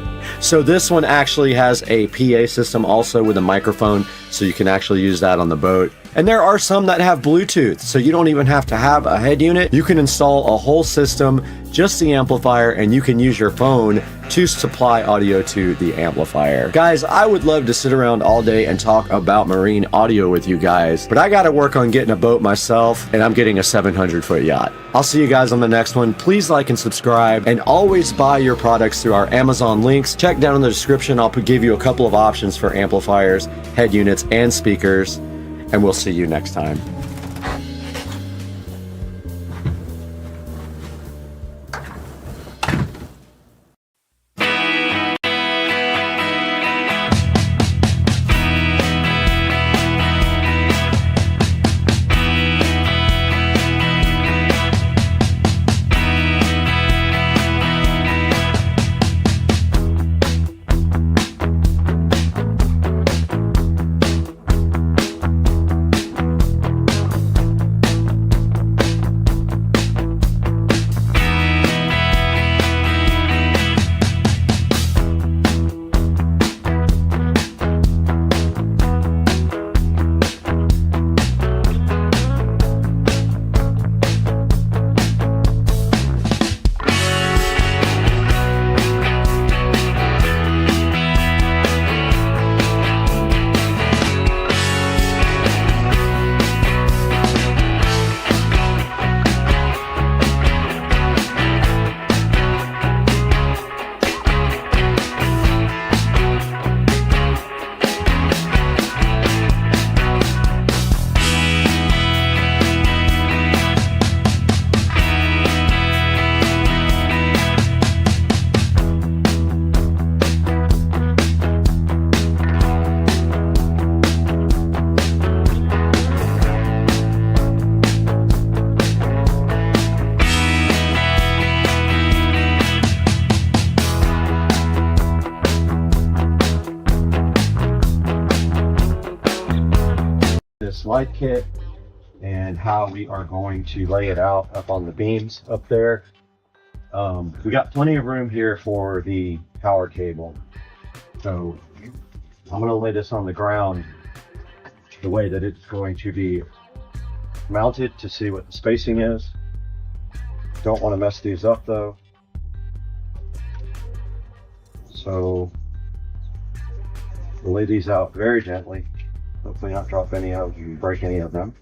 So this one actually has a PA system also with a microphone, so you can actually use that on the boat. And there are some that have Bluetooth, so you don't even have to have a head unit. You can install a whole system, just the amplifier, and you can use your phone to supply audio to the amplifier. Guys, I would love to sit around all day and talk about marine audio with you guys, but I gotta work on getting a boat myself, and I'm getting a 700-foot yacht. I'll see you guys on the next one. Please like and subscribe, and always buy your products through our Amazon links. Check down in the description. I'll give you a couple of options for amplifiers, head units, and speakers, and we'll see you next time. Slide kit and how we are going to lay it out up on the beams up there. We got plenty of room here for the power cable, so I'm going to lay this on the ground the way that it's going to be mounted to see what the spacing is. Don't want to mess these up though, so we'll lay these out very gently. Hopefully not drop any of you, break any of them.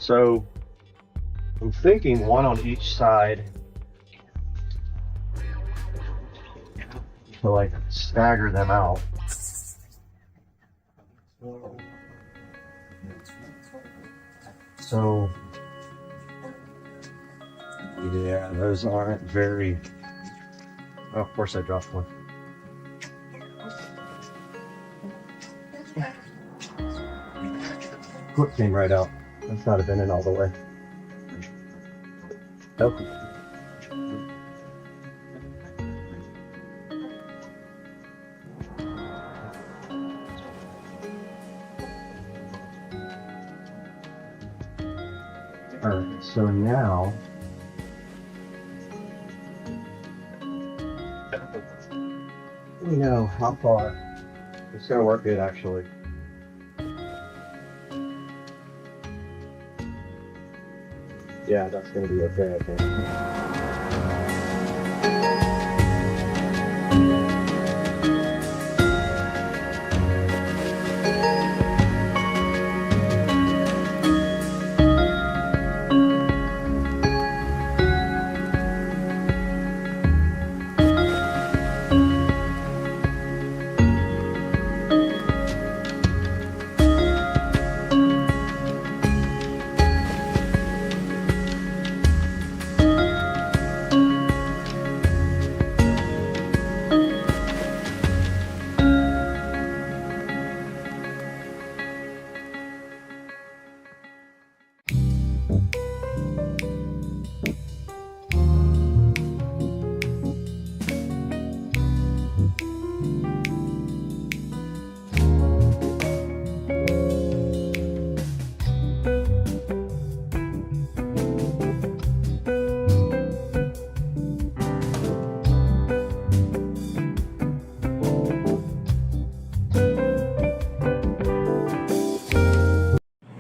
So I'm thinking one on each side to like stagger them out. So yeah, those aren't very. Oh, of course I dropped one. Clip came right out. That's not have been in all the way. Nope. Alright, so now we know how far it's gonna work good actually. Yeah, that's gonna be okay, I think.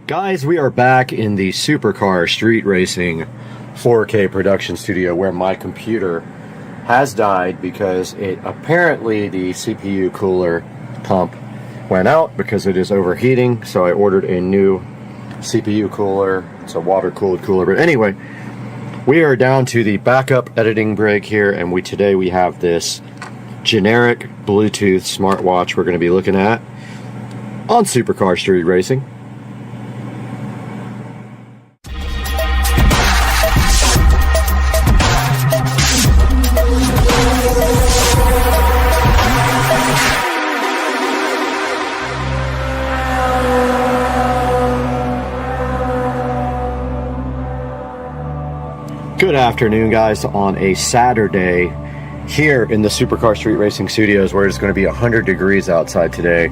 Guys, we are back in the Supercar Street Racing 4K production studio where my computer has died because apparently the CPU cooler pump went out because it is overheating. So I ordered a new CPU cooler. It's a water-cooled cooler. But anyway, we are down to the backup editing break here, and today we have this generic Bluetooth smartwatch we're going to be looking at on Supercar Street Racing. Good afternoon, guys, on a Saturday here in the Supercar Street Racing Studios where it's going to be 100 degrees outside today.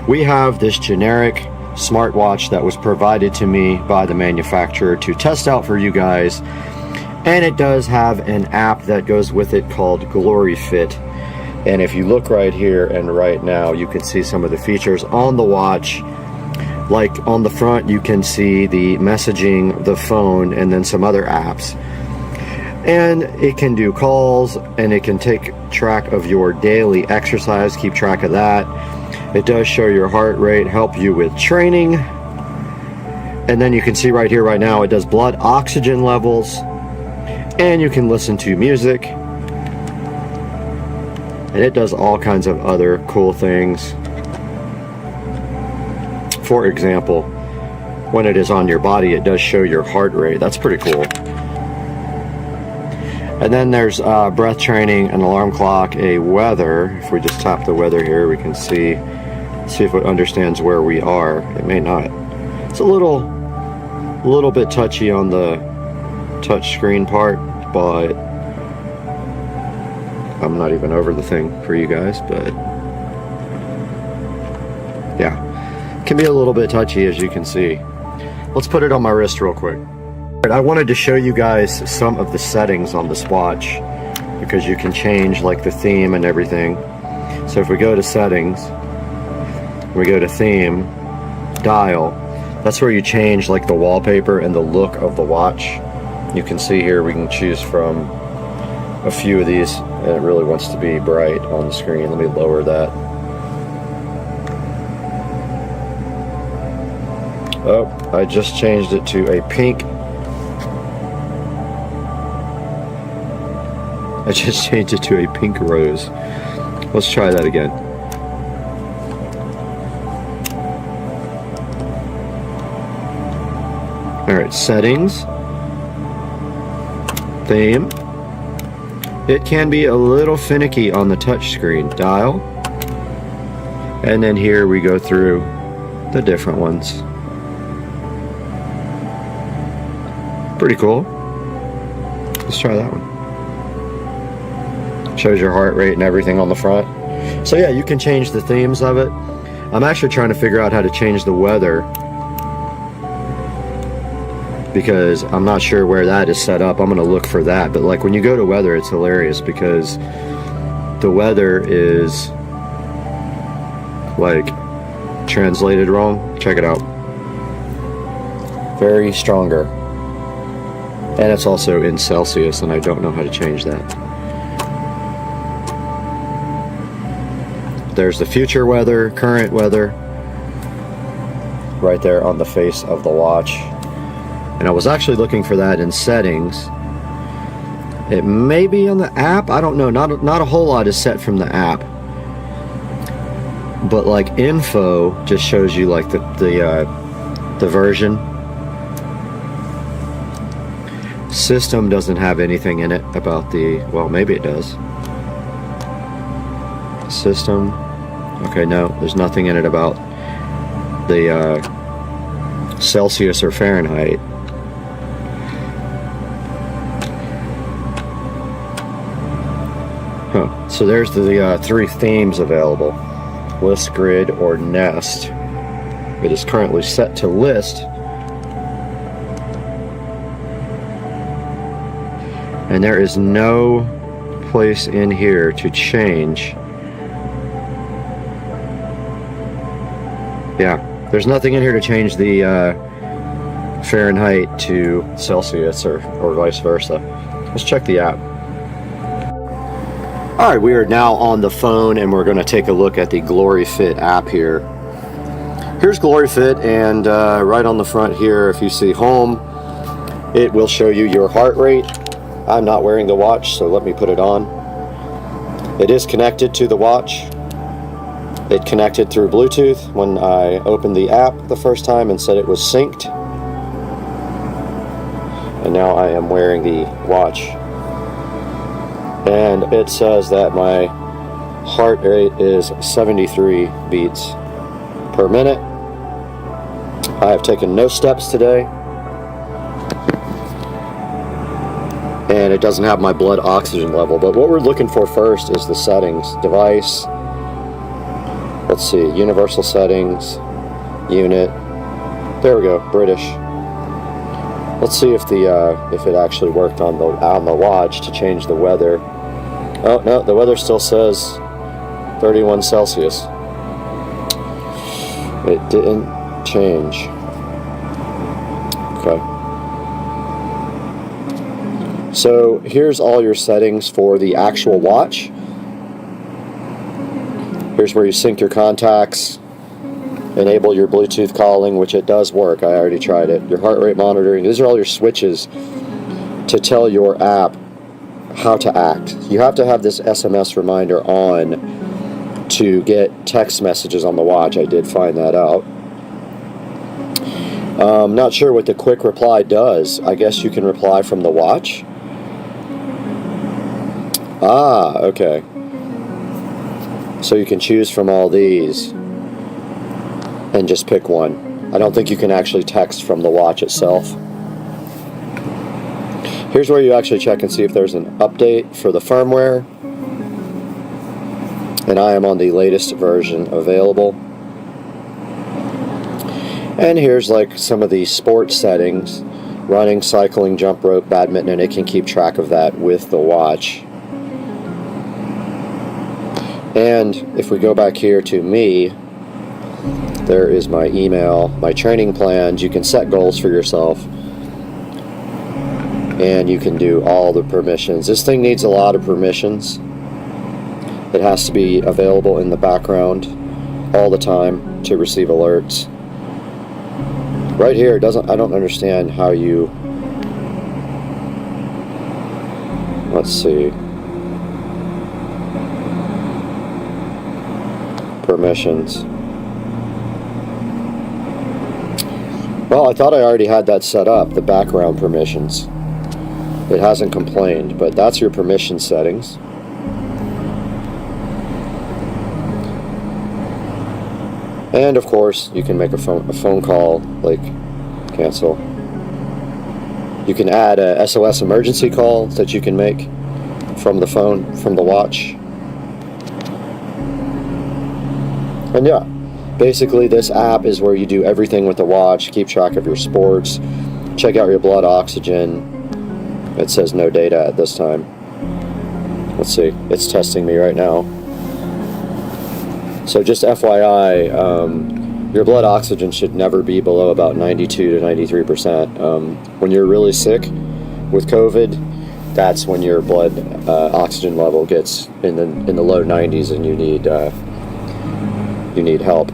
We have this generic smartwatch that was provided to me by the manufacturer to test out for you guys, and it does have an app that goes with it called Glory Fit. And if you look right here and right now, you can see some of the features on the watch. Like on the front, you can see the messaging, the phone, and then some other apps. And it can do calls, and it can take track of your daily exercise, keep track of that. It does show your heart rate, help you with training. And then you can see right here, right now, it does blood oxygen levels, and you can listen to music. And it does all kinds of other cool things. For example, when it is on your body, it does show your heart rate. That's pretty cool. And then there's breath training, an alarm clock, a weather. If we just tap the weather here, we can see if it understands where we are. It may not. It's a little bit touchy on the touch screen part, but I'm not even over the thing for you guys, but yeah, it can be a little bit touchy, as you can see. Let's put it on my wrist real quick. I wanted to show you guys some of the settings on this watch because you can change like the theme and everything. So if we go to settings, we go to theme, dial, that's where you change like the wallpaper and the look of the watch. You can see here we can choose from a few of these, and it really wants to be bright on the screen. Let me lower that. Oh, I just changed it to a pink. I just changed it to a pink rose. Let's try that again. Alright, settings. Theme. It can be a little finicky on the touch screen. Dial. And then here we go through the different ones. Pretty cool. Let's try that one. Shows your heart rate and everything on the front. So yeah, you can change the themes of it. I'm actually trying to figure out how to change the weather, because I'm not sure where that is set up. I'm gonna look for that. But like when you go to weather, it's hilarious because the weather is like translated wrong. Check it out. Very stronger. And it's also in Celsius, and I don't know how to change that. There's the future weather, current weather, right there on the face of the watch. And I was actually looking for that in settings. It may be on the app. I don't know. Not a whole lot is set from the app. But like info just shows you like the version. System doesn't have anything in it about the, well, maybe it does. System. Okay, no, there's nothing in it about the Celsius or Fahrenheit. Huh. So there's the 3 themes available. List, grid, or nest. It is currently set to list. And there is no place in here to change. Yeah, there's nothing in here to change the Fahrenheit to Celsius or vice versa. Let's check the app. Alright, we are now on the phone and we're going to take a look at the GloryFit app here. Here's GloryFit, and right on the front here, if you see home, it will show you your heart rate. I'm not wearing the watch, so let me put it on. It is connected to the watch. It connected through Bluetooth when I opened the app the first time and said it was synced. And now I am wearing the watch. And it says that my heart rate is 73 beats per minute. I have taken no steps today. And it doesn't have my blood oxygen level. But what we're looking for first is the settings. Device. Let's see, universal settings, unit. There we go, British. Let's see if it actually worked on the watch to change the weather. Oh no, the weather still says 31 Celsius. It didn't change. Okay. So here's all your settings for the actual watch. Here's where you sync your contacts, enable your Bluetooth calling, which it does work. I already tried it. Your heart rate monitoring. These are all your switches to tell your app how to act. You have to have this SMS reminder on to get text messages on the watch. I did find that out. I'm not sure what the quick reply does. I guess you can reply from the watch. Ah, okay. So you can choose from all these and just pick one. I don't think you can actually text from the watch itself. Here's where you actually check and see if there's an update for the firmware. And I am on the latest version available. And here's like some of the sports settings. Running, cycling, jump rope, badminton, and it can keep track of that with the watch. And if we go back here to me, there is my email, my training plans. You can set goals for yourself. And you can do all the permissions. This thing needs a lot of permissions. It has to be available in the background all the time to receive alerts. Right here, it doesn't, I don't understand how you, let's see, permissions. Well, I thought I already had that set up, the background permissions. It hasn't complained, but that's your permission settings. And of course, you can make a phone call, like cancel. You can add a SOS emergency call that you can make from the phone, from the watch. And yeah, basically this app is where you do everything with the watch, keep track of your sports, check out your blood oxygen. It says no data at this time. Let's see, it's testing me right now. So just FYI, your blood oxygen should never be below about 92 to 93%. When you're really sick with COVID, that's when your blood oxygen level gets in the low 90s and you need help.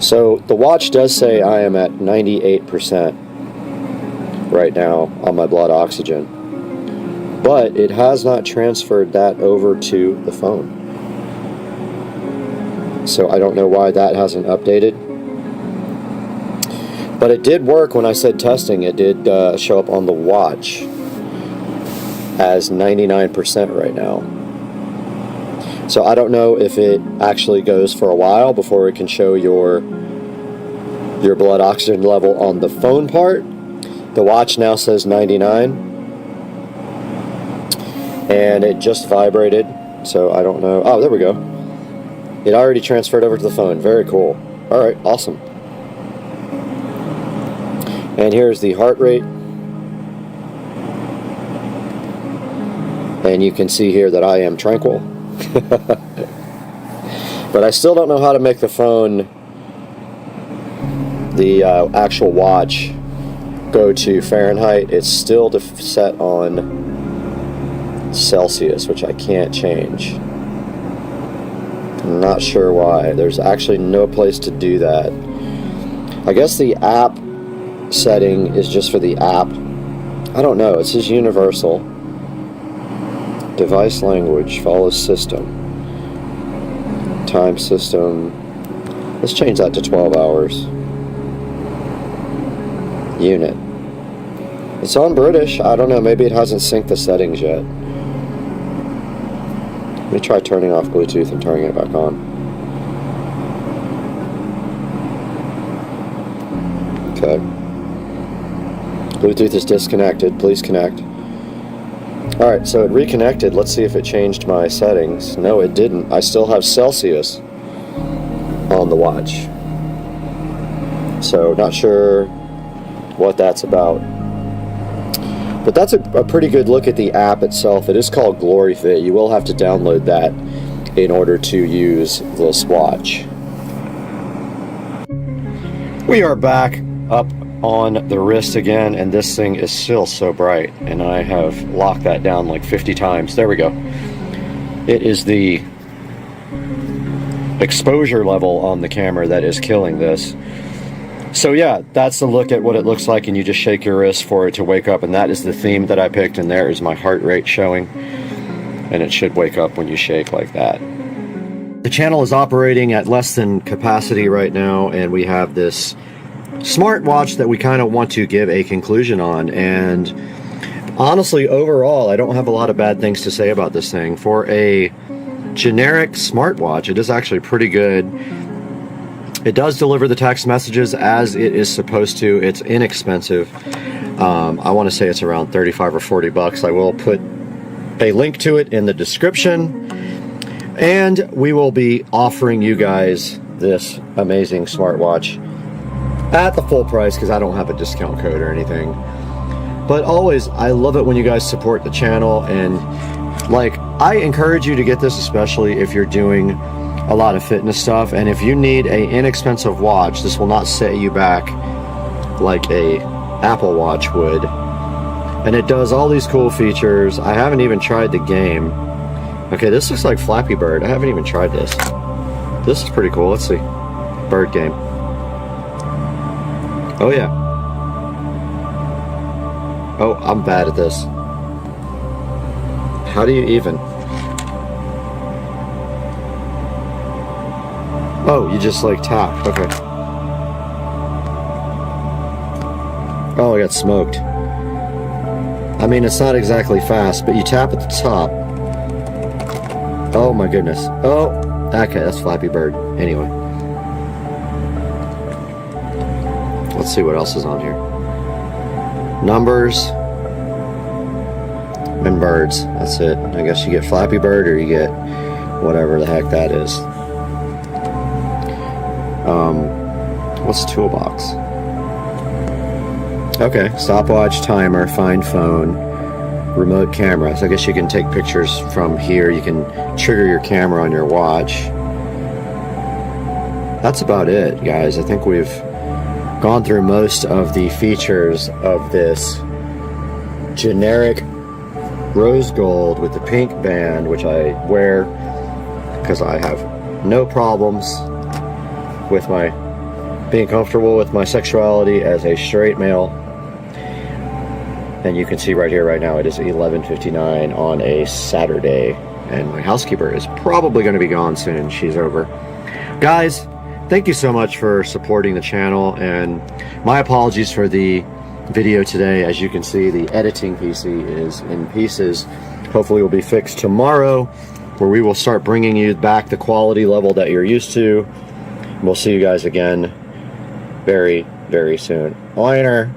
So the watch does say I am at 98% right now on my blood oxygen, but it has not transferred that over to the phone. So I don't know why that hasn't updated. But it did work when I said testing. It did show up on the watch as 99% right now. So I don't know if it actually goes for a while before it can show your blood oxygen level on the phone part. The watch now says 99. And it just vibrated. So I don't know. Oh, there we go. It already transferred over to the phone. Very cool. Alright, awesome. And here's the heart rate. And you can see here that I am tranquil. But I still don't know how to make the phone, the actual watch, go to Fahrenheit. It's still set on Celsius, which I can't change. I'm not sure why. There's actually no place to do that. I guess the app setting is just for the app. I don't know. It says universal. Device language follows system. Time system. Let's change that to 12 hours. Unit. It's on British. I don't know. Maybe it hasn't synced the settings yet. Let me try turning off Bluetooth and turning it back on. Okay. Bluetooth is disconnected. Please connect. Alright, so it reconnected. Let's see if it changed my settings. No, it didn't. I still have Celsius on the watch. So, not sure what that's about. But that's a pretty good look at the app itself. It is called GloryFit. You will have to download that in order to use this watch. We are back up on the wrist again, and this thing is still so bright, and I have locked that down like 50 times. There we go. It is the exposure level on the camera that is killing this. So yeah, that's the look at what it looks like, and you just shake your wrist for it to wake up, and that is the theme that I picked, and there is my heart rate showing, and it should wake up when you shake like that. The channel is operating at less than capacity right now, and we have this smartwatch that we kind of want to give a conclusion on, and honestly, overall, I don't have a lot of bad things to say about this thing. For a generic smartwatch, it is actually pretty good. It does deliver the text messages as it is supposed to. It's inexpensive. I want to say it's around 35 or 40 bucks. I will put a link to it in the description. And we will be offering you guys this amazing smartwatch at the full price because I don't have a discount code or anything. But always, I love it when you guys support the channel. And like, I encourage you to get this, especially if you're doing a lot of fitness stuff, and if you need a inexpensive watch, this will not set you back like a Apple Watch would. And it does all these cool features. I haven't even tried the game. Okay, this looks like Flappy Bird. I haven't even tried this. This is pretty cool. Let's see. Bird game. Oh yeah. Oh, I'm bad at this. How do you even? Oh, you just like tap. Okay. Oh, I got smoked. I mean, it's not exactly fast, but you tap at the top. Oh my goodness. Oh, okay, that's Flappy Bird. Anyway. Let's see what else is on here. Numbers and birds. That's it. I guess you get Flappy Bird or you get whatever the heck that is. What's Toolbox? Okay, stopwatch, timer, find phone, remote camera. So I guess you can take pictures from here. You can trigger your camera on your watch. That's about it, guys. I think we've gone through most of the features of this generic rose gold with the pink band, which I wear because I have no problems with my being comfortable with my sexuality as a straight male. And you can see right here, right now, it is 11:59 on a Saturday, and my housekeeper is probably going to be gone soon. She's over. Guys, thank you so much for supporting the channel, and my apologies for the video today. As you can see, the editing PC is in pieces. Hopefully it will be fixed tomorrow, where we will start bringing you back the quality level that you're used to. We'll see you guys again very, very soon. Later.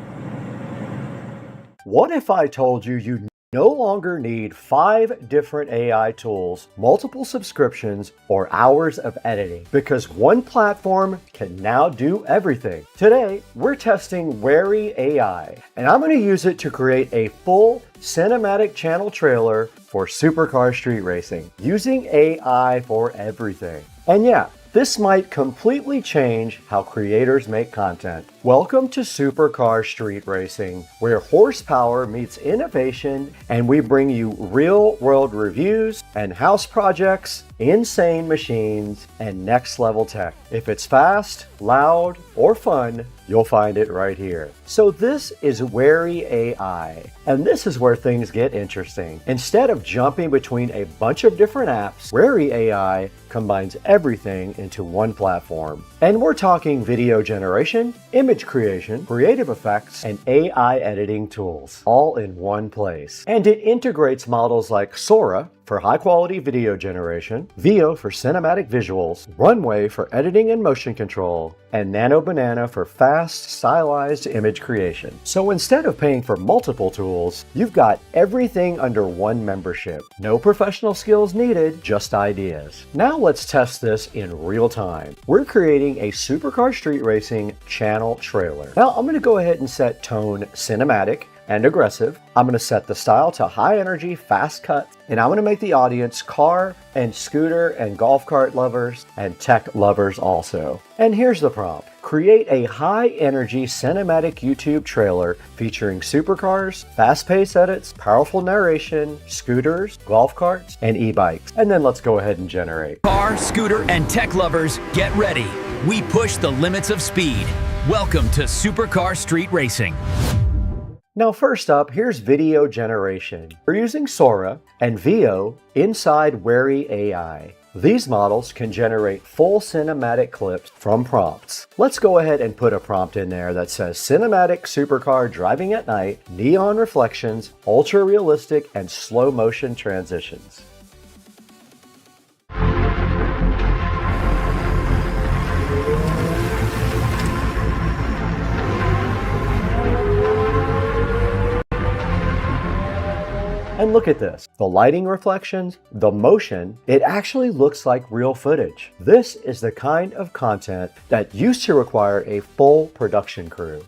What if I told you you no longer need 5 different AI tools, multiple subscriptions, or hours of editing, because one platform can now do everything? Today, we're testing Wary AI, and I'm going to use it to create a full cinematic channel trailer for Supercar Street Racing, using AI for everything. And yeah, this might completely change how creators make content. Welcome to Supercar Street Racing, where horsepower meets innovation, and we bring you real-world reviews and house projects, insane machines, and next-level tech. If it's fast, loud, or fun, you'll find it right here. So this is Wary AI, and this is where things get interesting. Instead of jumping between a bunch of different apps, Wary AI combines everything into one platform. And we're talking video generation, image creation, creative effects, and AI editing tools, all in one place. And it integrates models like Sora for high-quality video generation, Veo for cinematic visuals, Runway for editing and motion control, and Nano Banana for fast, stylized image creation. So instead of paying for multiple tools, you've got everything under one membership. No professional skills needed, just ideas. Now let's test this in real time. We're creating a Supercar Street Racing channel trailer. Now I'm going to go ahead and set tone cinematic and aggressive. I'm going to set the style to high energy, fast cut, and I'm going to make the audience car and scooter and golf cart lovers and tech lovers also. And here's the prompt. Create a high energy cinematic YouTube trailer featuring supercars, fast pace edits, powerful narration, scooters, golf carts, and e-bikes. And then let's go ahead and generate. Car, scooter, and tech lovers, get ready. We push the limits of speed. Welcome to Supercar Street Racing. Now first up, here's video generation. We're using Sora and Veo inside Wary AI. These models can generate full cinematic clips from prompts. Let's go ahead and put a prompt in there that says cinematic supercar driving at night, neon reflections, ultra realistic, and slow motion transitions. And look at this, the lighting reflections, the motion, it actually looks like real footage. This is the kind of content that used to require a full production crew.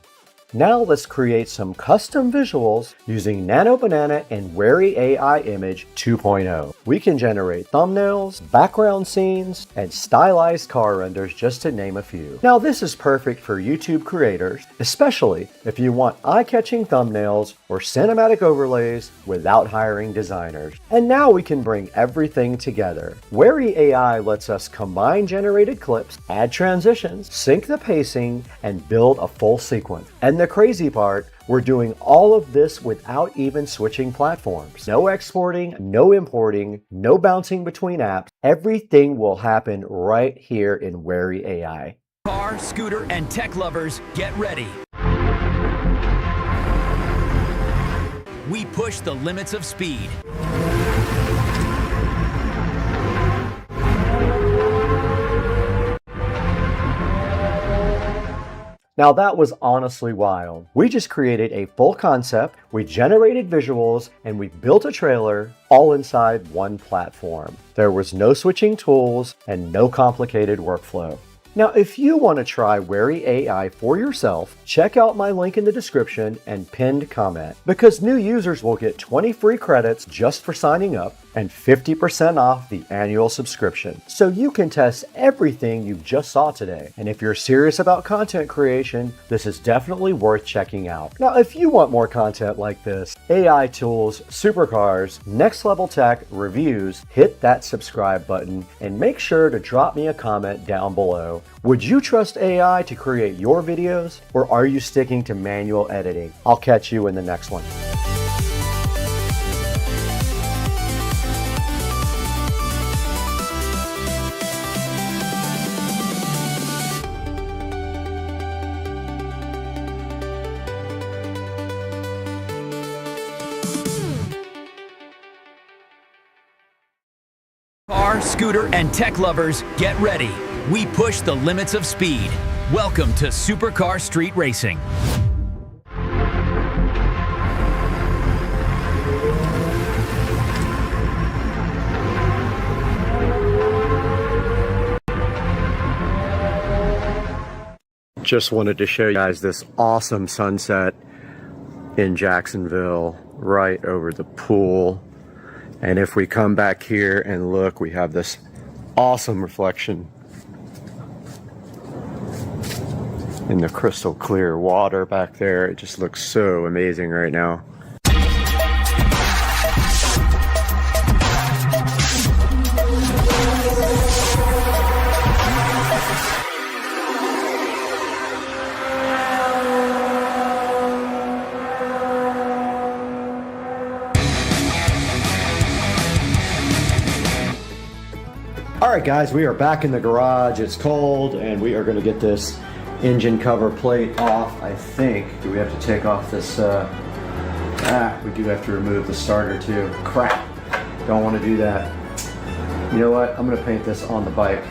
Now let's create some custom visuals using Nano Banana and Wary AI Image 2.0. We can generate thumbnails, background scenes, and stylized car renders, just to name a few. Now this is perfect for YouTube creators, especially if you want eye-catching thumbnails or cinematic overlays without hiring designers. And now we can bring everything together. Wary AI lets us combine generated clips, add transitions, sync the pacing, and build a full sequence. And the crazy part, we're doing all of this without even switching platforms. No exporting, no importing, no bouncing between apps. Everything will happen right here in Wary AI. Car, scooter, and tech lovers, get ready. We push the limits of speed. Now that was honestly wild. We just created a full concept, we generated visuals, and we built a trailer all inside one platform. There was no switching tools and no complicated workflow. Now, if you want to try Wary AI for yourself, check out my link in the description and pinned comment, because new users will get 20 free credits just for signing up and 50% off the annual subscription. So you can test everything you just saw today. And if you're serious about content creation, this is definitely worth checking out. Now, if you want more content like this, AI tools, supercars, next level tech, reviews, hit that subscribe button and make sure to drop me a comment down below. Would you trust AI to create your videos, or are you sticking to manual editing? I'll catch you in the next one. Car, scooter, and tech lovers, get ready. We push the limits of speed. Welcome to Supercar Street Racing. Just wanted to show you guys this awesome sunset in Jacksonville, right over the pool. And if we come back here and look, we have this awesome reflection in the crystal clear water back there. It just looks so amazing right now. All right, guys, we are back in the garage. It's cold, and we are going to get this engine cover plate off, I think. Do we have to take off this? We do have to remove the starter too. Crap. Don't want to do that. You know what? I'm going to paint this on the bike.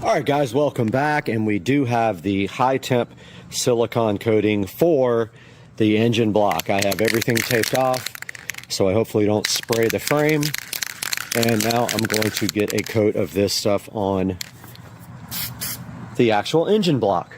All right, guys, welcome back. And we do have the high temp silicone coating for the engine block. I have everything taped off, so I hopefully don't spray the frame. And now I'm going to get a coat of this stuff on the actual engine block.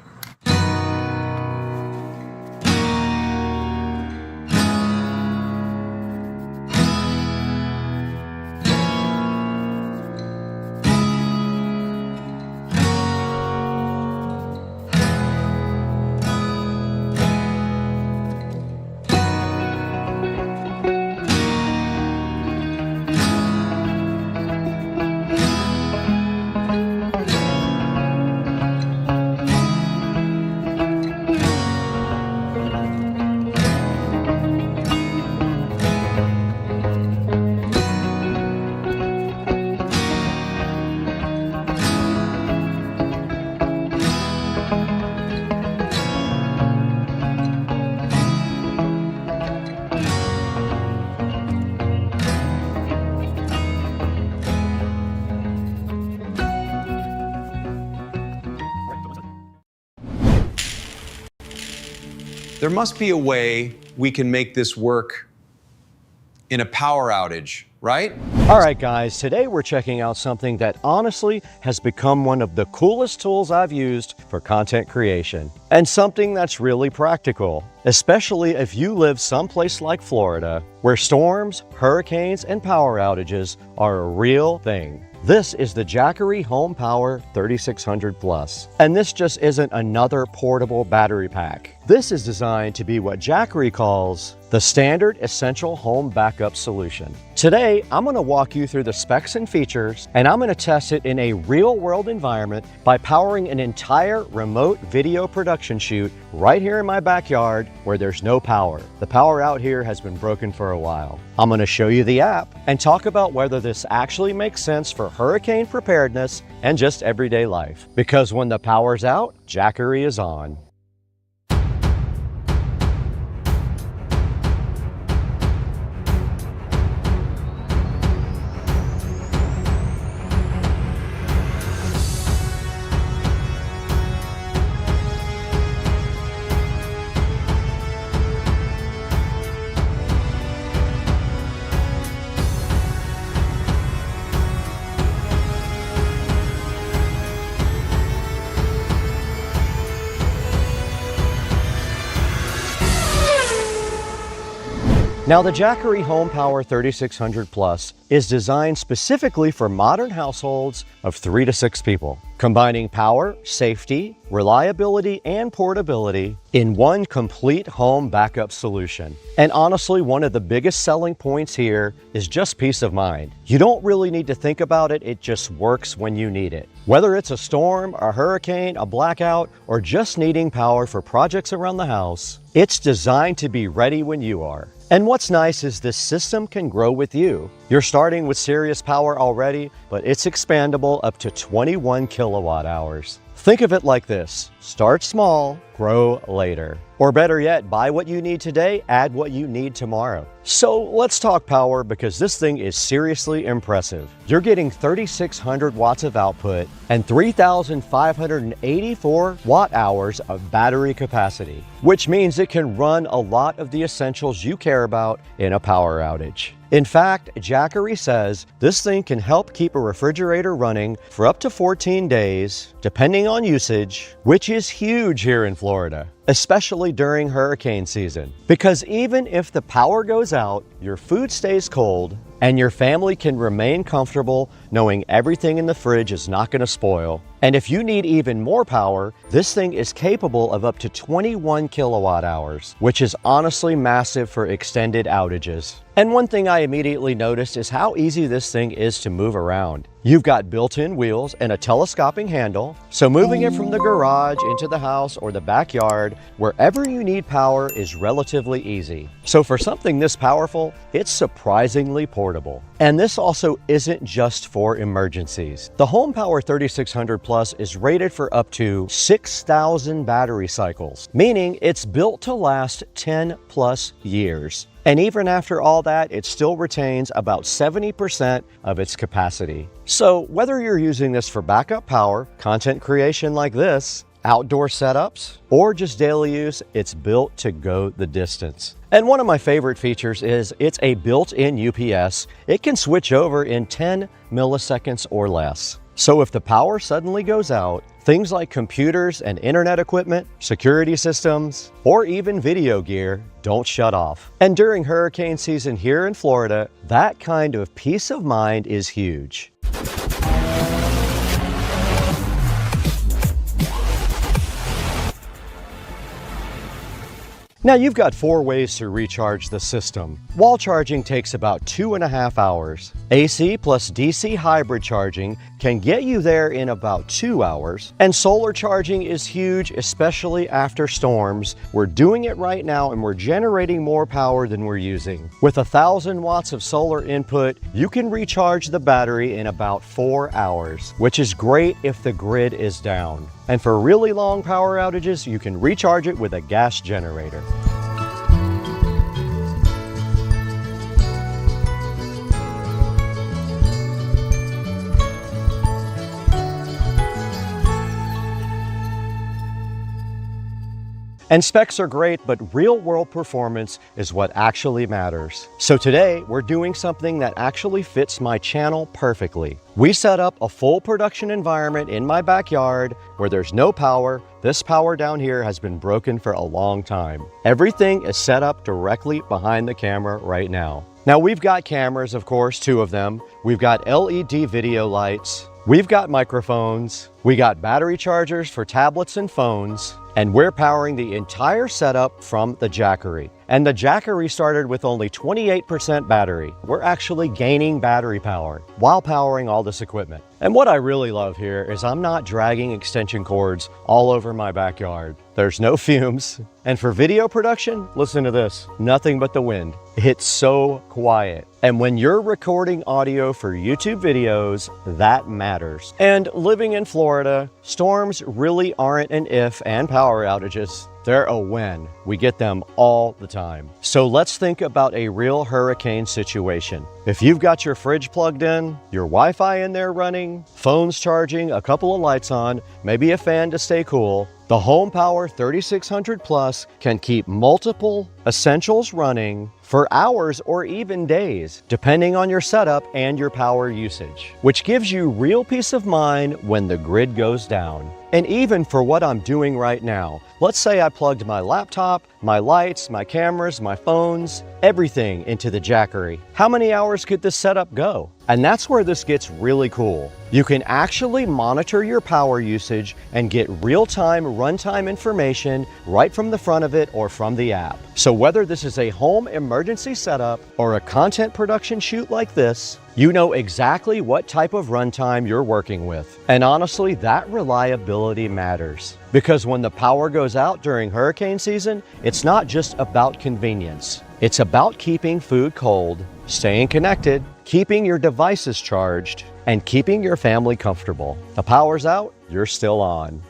There must be a way we can make this work in a power outage, right? All right, guys, today we're checking out something that honestly has become one of the coolest tools I've used for content creation, and something that's really practical, especially if you live someplace like Florida, where storms, hurricanes, and power outages are a real thing. This is the Jackery Home Power 3600 Plus, and this just isn't another portable battery pack. This is designed to be what Jackery calls the standard essential home backup solution. Today, I'm going to walk you through the specs and features, and I'm going to test it in a real-world environment by powering an entire remote video production shoot right here in my backyard where there's no power. The power out here has been broken for a while. I'm going to show you the app and talk about whether this actually makes sense for hurricane preparedness and just everyday life. Because when the power's out, Jackery is on. Now, the Jackery Home Power 3600 Plus is designed specifically for modern households of 3 to 6 people, combining power, safety, reliability, and portability in one complete home backup solution. And honestly, one of the biggest selling points here is just peace of mind. You don't really need to think about it, it just works when you need it. Whether it's a storm, a hurricane, a blackout, or just needing power for projects around the house, it's designed to be ready when you are. And what's nice is this system can grow with you. You're starting with serious power already, but it's expandable up to 21 kilowatt hours. Think of it like this: start small, grow later. Or better yet, buy what you need today, add what you need tomorrow. So let's talk power, because this thing is seriously impressive. You're getting 3,600 watts of output and 3,584 watt hours of battery capacity, which means it can run a lot of the essentials you care about in a power outage. In fact, Jackery says this thing can help keep a refrigerator running for up to 14 days, depending on usage, which is huge here in Florida, especially during hurricane season. Because even if the power goes out, your food stays cold, and your family can remain comfortable knowing everything in the fridge is not going to spoil. And if you need even more power, this thing is capable of up to 21 kilowatt hours, which is honestly massive for extended outages. And one thing I immediately noticed is how easy this thing is to move around. You've got built-in wheels and a telescoping handle, so moving it from the garage into the house or the backyard, wherever you need power, is relatively easy. So for something this powerful, it's surprisingly portable. And this also isn't just for emergencies. The Home Power 3600 Plus is rated for up to 6,000 battery cycles, meaning it's built to last 10 plus years. And even after all that, it still retains about 70% of its capacity. So whether you're using this for backup power, content creation like this, outdoor setups, or just daily use, it's built to go the distance. And one of my favorite features is it's a built-in UPS. It can switch over in 10 milliseconds or less. So if the power suddenly goes out, things like computers and internet equipment, security systems, or even video gear don't shut off. And during hurricane season here in Florida, that kind of peace of mind is huge. Now you've got 4 ways to recharge the system. Wall charging takes about 2.5 hours. AC plus DC hybrid charging can get you there in about 2 hours. And solar charging is huge, especially after storms. We're doing it right now and we're generating more power than we're using. With 1,000 watts of solar input, you can recharge the battery in about 4 hours, which is great if the grid is down. And for really long power outages, you can recharge it with a gas generator. And specs are great, but real-world performance is what actually matters. So today, we're doing something that actually fits my channel perfectly. We set up a full production environment in my backyard where there's no power. This power down here has been broken for a long time. Everything is set up directly behind the camera right now. Now we've got cameras, of course, 2 of them. We've got LED video lights. We've got microphones. We got battery chargers for tablets and phones. And we're powering the entire setup from the Jackery. And the Jackery started with only 28% battery. We're actually gaining battery power while powering all this equipment. And what I really love here is I'm not dragging extension cords all over my backyard. There's no fumes. And for video production, listen to this, nothing but the wind. It's so quiet. And when you're recording audio for YouTube videos, that matters. And living in Florida, storms really aren't an if and power outages. They're a when. We get them all the time. So let's think about a real hurricane situation. If you've got your fridge plugged in, your Wi-Fi in there running, phones charging, a couple of lights on, maybe a fan to stay cool, the Home Power 3600 Plus can keep multiple essentials running for hours or even days, depending on your setup and your power usage, which gives you real peace of mind when the grid goes down. And even for what I'm doing right now, let's say I plugged my laptop, my lights, my cameras, my phones, everything into the Jackery. How many hours could this setup go? And that's where this gets really cool. You can actually monitor your power usage and get real-time runtime information right from the front of it or from the app. So whether this is a home emergency setup or a content production shoot like this, you know exactly what type of runtime you're working with. And honestly, that reliability matters. Because when the power goes out during hurricane season, it's not just about convenience. It's about keeping food cold, staying connected, keeping your devices charged, and keeping your family comfortable. The power's out, you're still on.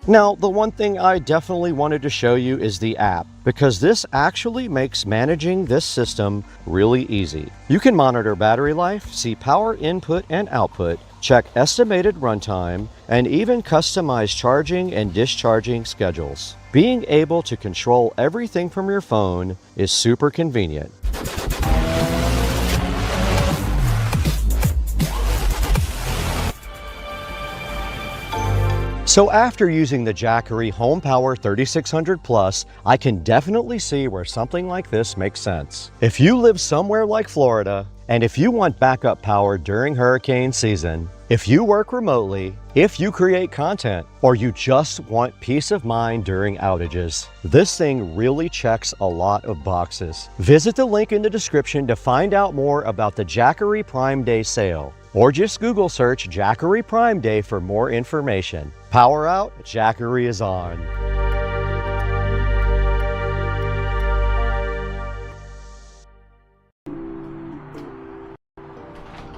Now, the one thing I definitely wanted to show you is the app, because this actually makes managing this system really easy. You can monitor battery life, see power input and output, check estimated runtime, and even customize charging and discharging schedules. Being able to control everything from your phone is super convenient. So after using the Jackery Home Power 3600 Plus, I can definitely see where something like this makes sense. If you live somewhere like Florida, and if you want backup power during hurricane season, if you work remotely, if you create content, or you just want peace of mind during outages, this thing really checks a lot of boxes. Visit the link in the description to find out more about the Jackery Prime Day sale, or just Google search Jackery Prime Day for more information. Power out, Jackery is on.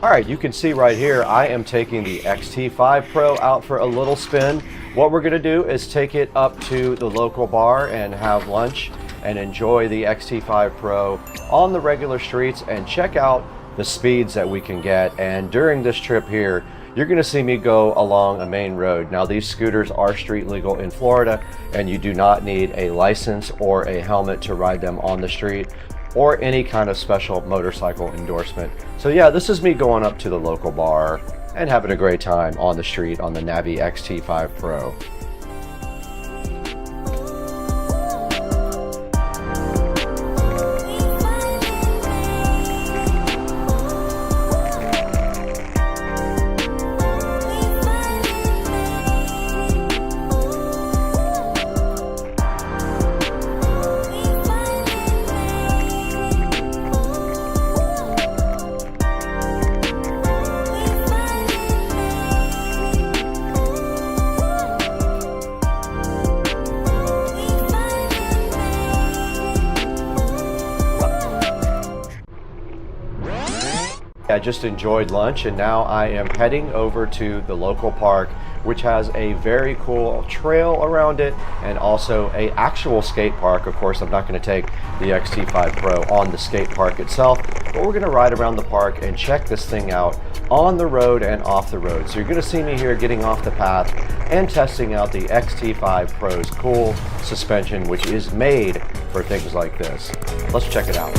All right, you can see right here, I am taking the XT5 Pro out for a little spin. What we're gonna do is take it up to the local bar and have lunch. and enjoy the XT5 Pro on the regular streets and check out the speeds that we can get. And during this trip here, you're going to see me go along a main road. Now, these scooters are street legal in Florida, and you do not need a license or a helmet to ride them on the street or any kind of special motorcycle endorsement. So yeah, this is me going up to the local bar and having a great time on the street on the Navi XT5 Pro. I just enjoyed lunch, and now I am heading over to the local park, which has a very cool trail around it and also a actual skate park. Of course, I'm not going to take the XT5 Pro on the skate park itself, but we're going to ride around the park and check this thing out on the road and off the road. So you're going to see me here getting off the path and testing out the XT5 Pro's cool suspension, which is made for things like this. Let's check it out.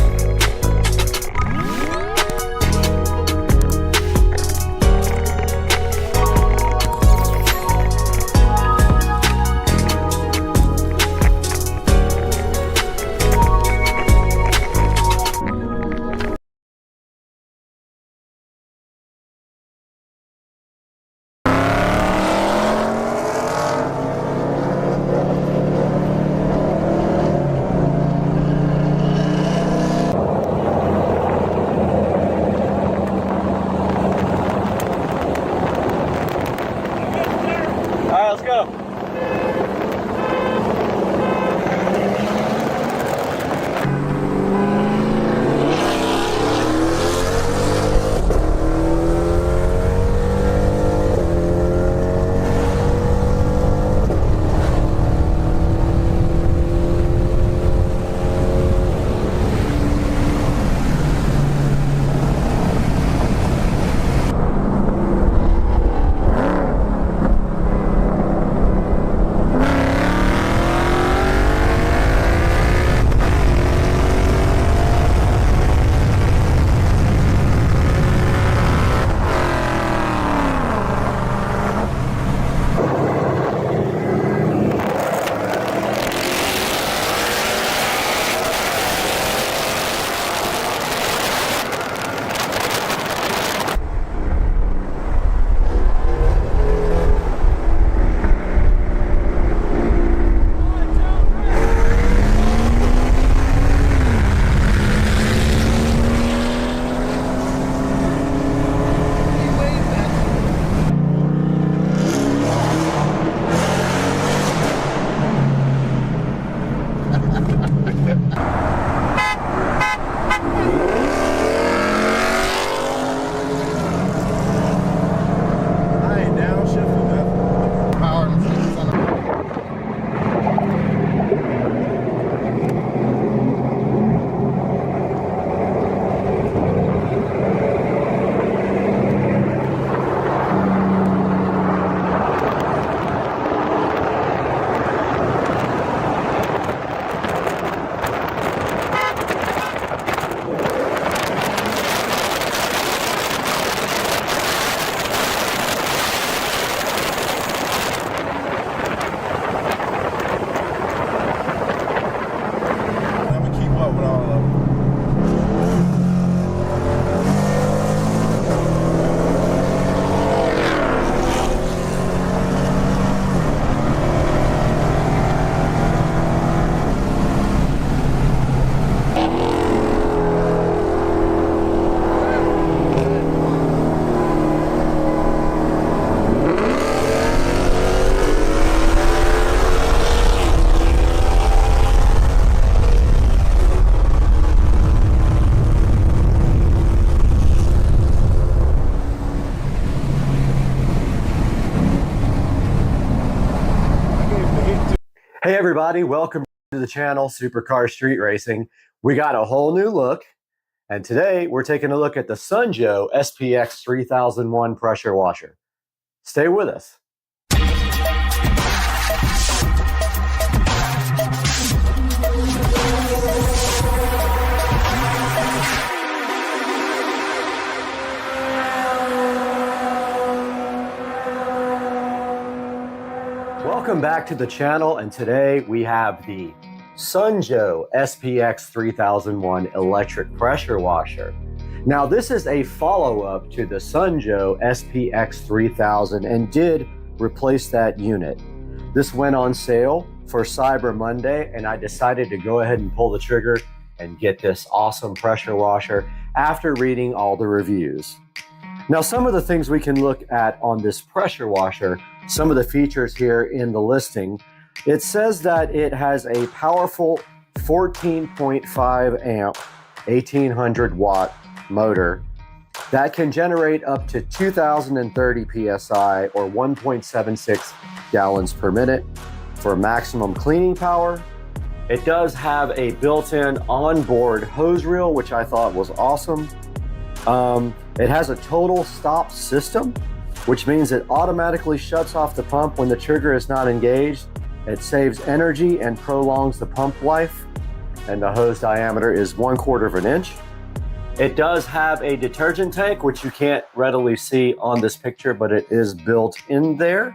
Hey everybody, welcome To the channel, Supercar Street Racing. We got a whole new look, and today we're taking a look at the Sunjo SPX 3001 pressure washer. Stay with us. Welcome back to the channel, and today we have the Sunjo SPX 3001 electric pressure washer. Now this is a follow-up to the Sunjo SPX 3000 and did replace that unit. This went on sale for Cyber Monday, and I decided to go ahead and pull the trigger and get this awesome pressure washer after reading all the reviews. Now, some of the things we can look at on this pressure washer, some of the features here in the listing, it says that it has a powerful 14.5 amp, 1800 watt motor that can generate up to 2030 PSI or 1.76 gallons per minute for maximum cleaning power. It does have a built-in onboard hose reel, which I thought was awesome. It has a total stop system, which means it automatically shuts off the pump when the trigger is not engaged. It saves energy and prolongs the pump life, and the hose diameter is 1/4 inch. It does have a detergent tank, which you can't readily see on this picture, but it is built in there.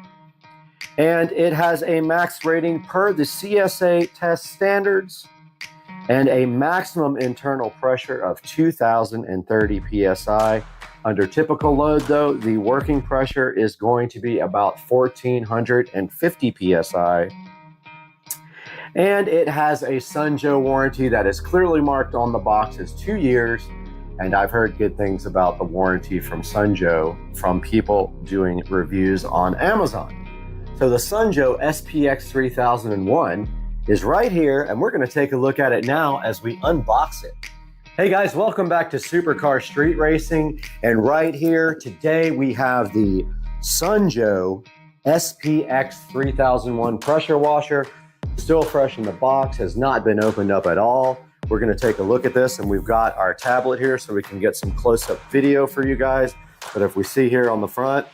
And it has a max rating per the CSA test standards, and a maximum internal pressure of 2030 PSI. Under typical load though, the working pressure is going to be about 1450 PSI. And it has a Sunjo warranty that is clearly marked on the box as 2 years. And I've heard good things about the warranty from Sunjo from people doing reviews on Amazon. So the Sunjo SPX 3001 is right here, and we're going to take a look at it now as we unbox it. Hey guys, welcome back to Supercar Street Racing, and right here today we have the Sunjo SPX 3001 pressure washer, still fresh in the box, has not been opened up at all. We're going to take a look at this, and we've got our tablet here so we can get some close-up video for you guys. But if we see here on the front,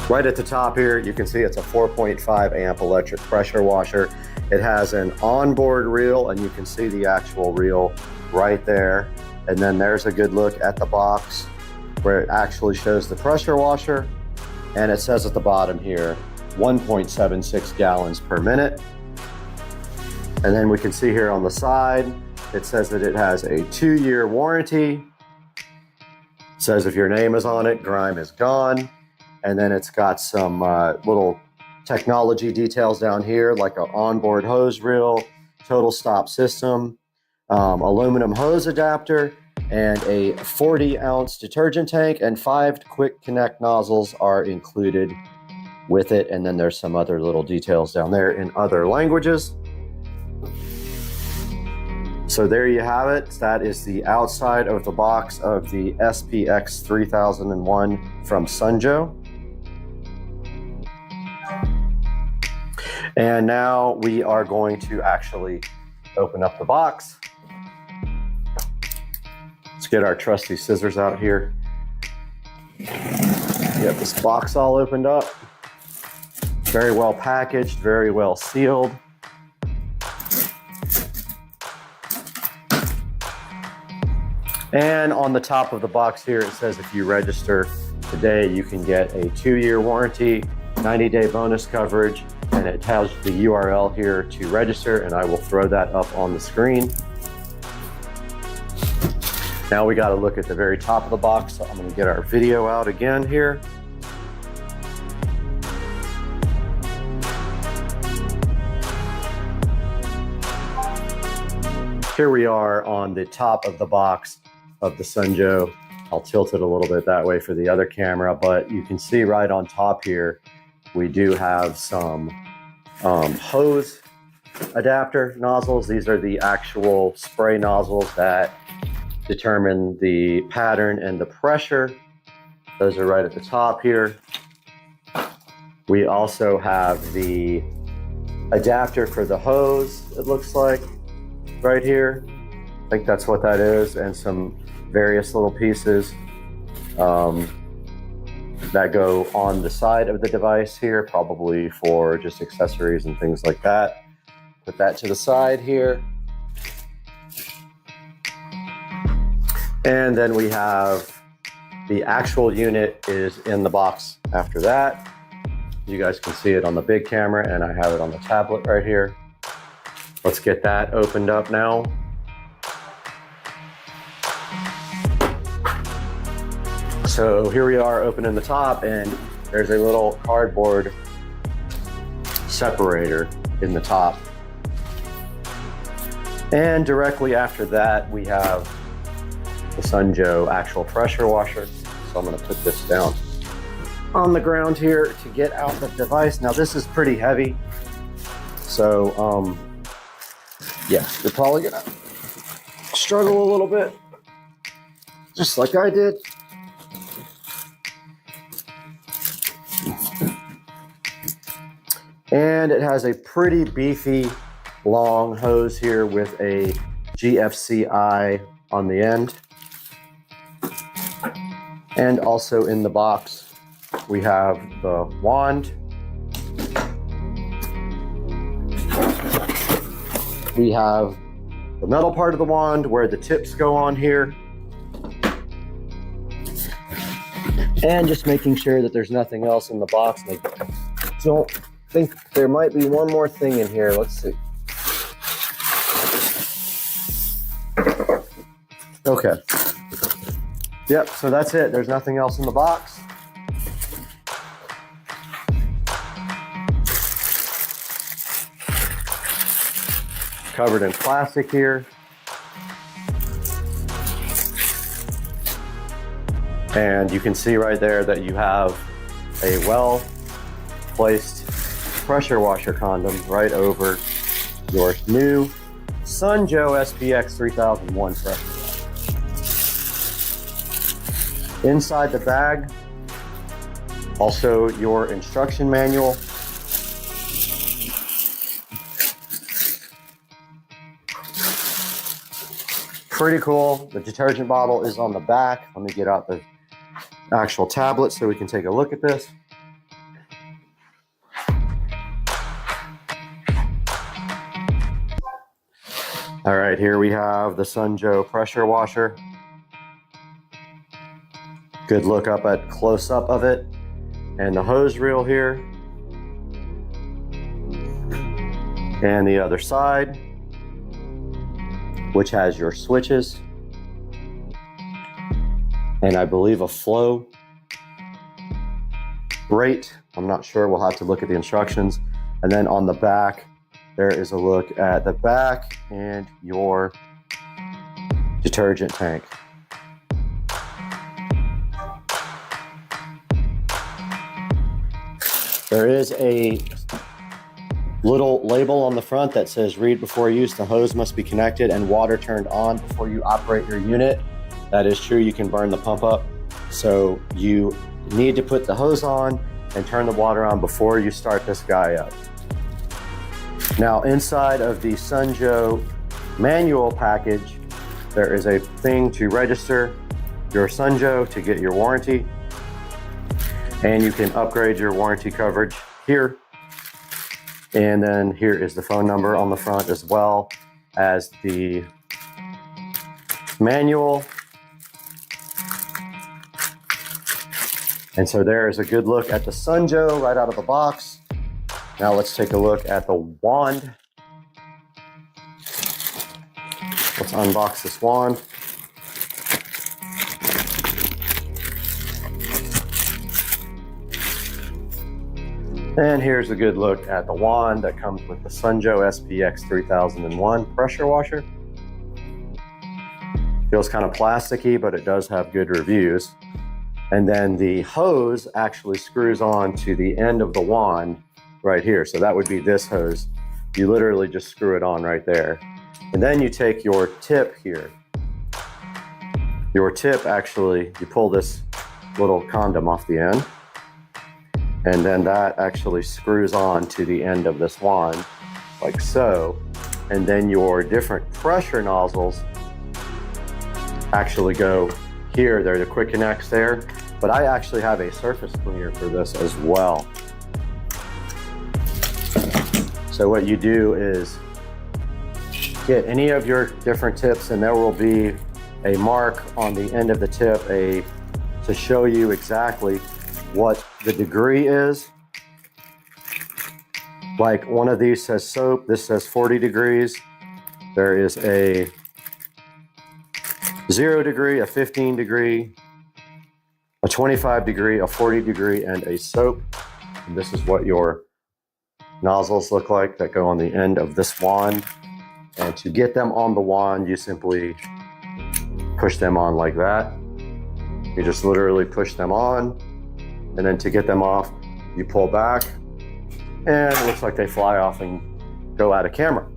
right at the top here, you can see it's a 4.5 amp electric pressure washer. It has an onboard reel, and you can see the actual reel right there. And then there's a good look at the box where it actually shows the pressure washer. And it says at the bottom here, 1.76 gallons per minute. And then we can see here on the side, it says that it has a 2-year warranty. It says if your name is on it, grime is gone. And then it's got some little technology details down here, like an onboard hose reel, total stop system, aluminum hose adapter, and a 40-ounce detergent tank, and 5 quick connect nozzles are included with it. And then there's some other little details down there in other languages. So there you have it. That is the outside of the box of the SPX 3001 from Sunjo. And now we are going to actually open up the box. Let's get our trusty scissors out here. Get this box all opened up. Very well packaged, very well sealed. And on the top of the box here, it says if you register today, you can get a 2-year warranty, 90-day bonus coverage, and it has the URL here to register, and I will throw that up on the screen. Now we got to look at the very top of the box, so I'm going to get our video out again here. Here we are on the top of the box of the Sunjo. I'll tilt it a little bit that way for the other camera, but you can see right on top here, we do have some hose adapter nozzles. These are the actual spray nozzles that determine the pattern and the pressure. Those are right at the top here. We also have the adapter for the hose, it looks like, right here. I think that's what that is, and some various little pieces that go on the side of the device here, probably for just accessories and things like that. Put that to the side here. And then we have the actual unit is in the box after that. You guys can see it on the big camera, and I have it on the tablet right here. Let's get that opened up now. So here we are opening the top, and there's a little cardboard separator in the top. And directly after that, we have the Sunjoe actual pressure washer. So I'm gonna put this down on the ground here to get out the device. Now this is pretty heavy. So yeah, you're probably gonna struggle a little bit, just like I did. And it has a pretty beefy long hose here with a GFCI on the end. And also in the box, we have the wand. We have the metal part of the wand where the tips go on here. And just making sure that there's nothing else in the box. I don't think there might be one more thing in here. Let's see. Okay. Yep, so that's it. There's nothing else in the box. Covered in plastic here. And you can see right there that you have a well-placed pressure washer condom right over your new Sunjoe SPX 3001 pressure washer. Inside the bag, also your instruction manual. Pretty cool. The detergent bottle is on the back. Let me get out the actual tablet so we can take a look at this. All right, here we have the Sunjoe pressure washer. Good look up at close up of it. And the hose reel here. And the other side, which has your switches. And I believe a flow rate. I'm not sure, we'll have to look at the instructions. And then on the back, there is a look at the back and your detergent tank. There is a little label on the front that says read before use, the hose must be connected and water turned on before you operate your unit. That is true, you can burn the pump up. So you need to put the hose on and turn the water on before you start this guy up. Now inside of the Sunjoe manual package, there is a thing to register your Sunjoe to get your warranty. And you can upgrade your warranty coverage here. And then here is the phone number on the front as well as the manual. And so there is a good look at the Sunjoe right out of the box. Now let's take a look at the wand. Let's unbox this wand. And here's a good look at the wand that comes with the Sunjoe SPX 3001 pressure washer. Feels kind of plasticky, but it does have good reviews. And then the hose actually screws on to the end of the wand right here. So that would be this hose. You literally just screw it on right there. And then you take your tip here. Your tip actually, you pull this little condom off the end. And then that actually screws on to the end of this wand. like so. And then your different pressure nozzles actually go here. They're the quick connects there. But I actually have a surface cleaner for this as well. So what you do is get any of your different tips, and there will be a mark on the end of the tip to show you exactly what the degree is. Like one of these says soap, this says 40 degrees. There is a 0 degree, a 15 degree, a 25 degree, a 40 degree, and a soap. And this is what your nozzles look like that go on the end of this wand. And to get them on the wand, you simply push them on like that. You just literally push them on. And then to get them off, you pull back. And it looks like they fly off and go out of camera.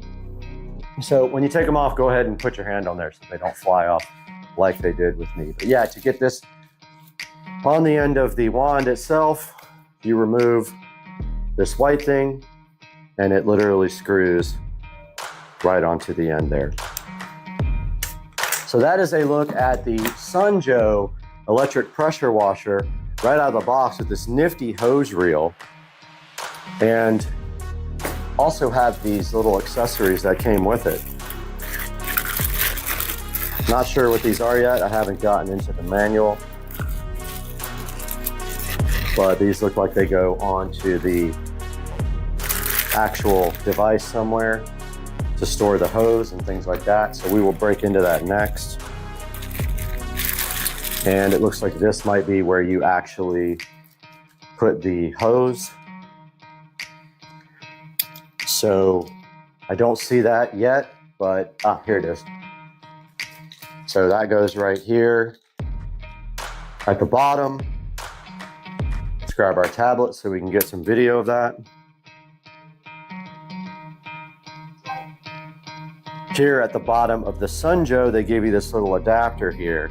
So when you take them off, go ahead and put your hand on there so they don't fly off like they did with me. But yeah, to get this on the end of the wand itself, you remove this white thing and it literally screws right onto the end there. So that is a look at the Sunjoe electric pressure washer right out of the box with this nifty hose reel. And also have these little accessories that came with it. Not sure what these are yet. I haven't gotten into the manual. But these look like they go onto the actual device somewhere to store the hose and things like that. So we will break into that next. And it looks like this might be where you actually put the hose. So I don't see that yet, but here it is. So that goes right here at the bottom. Let's grab our tablet so we can get some video of that. Here at the bottom of the Sunjoe, they give you this little adapter here.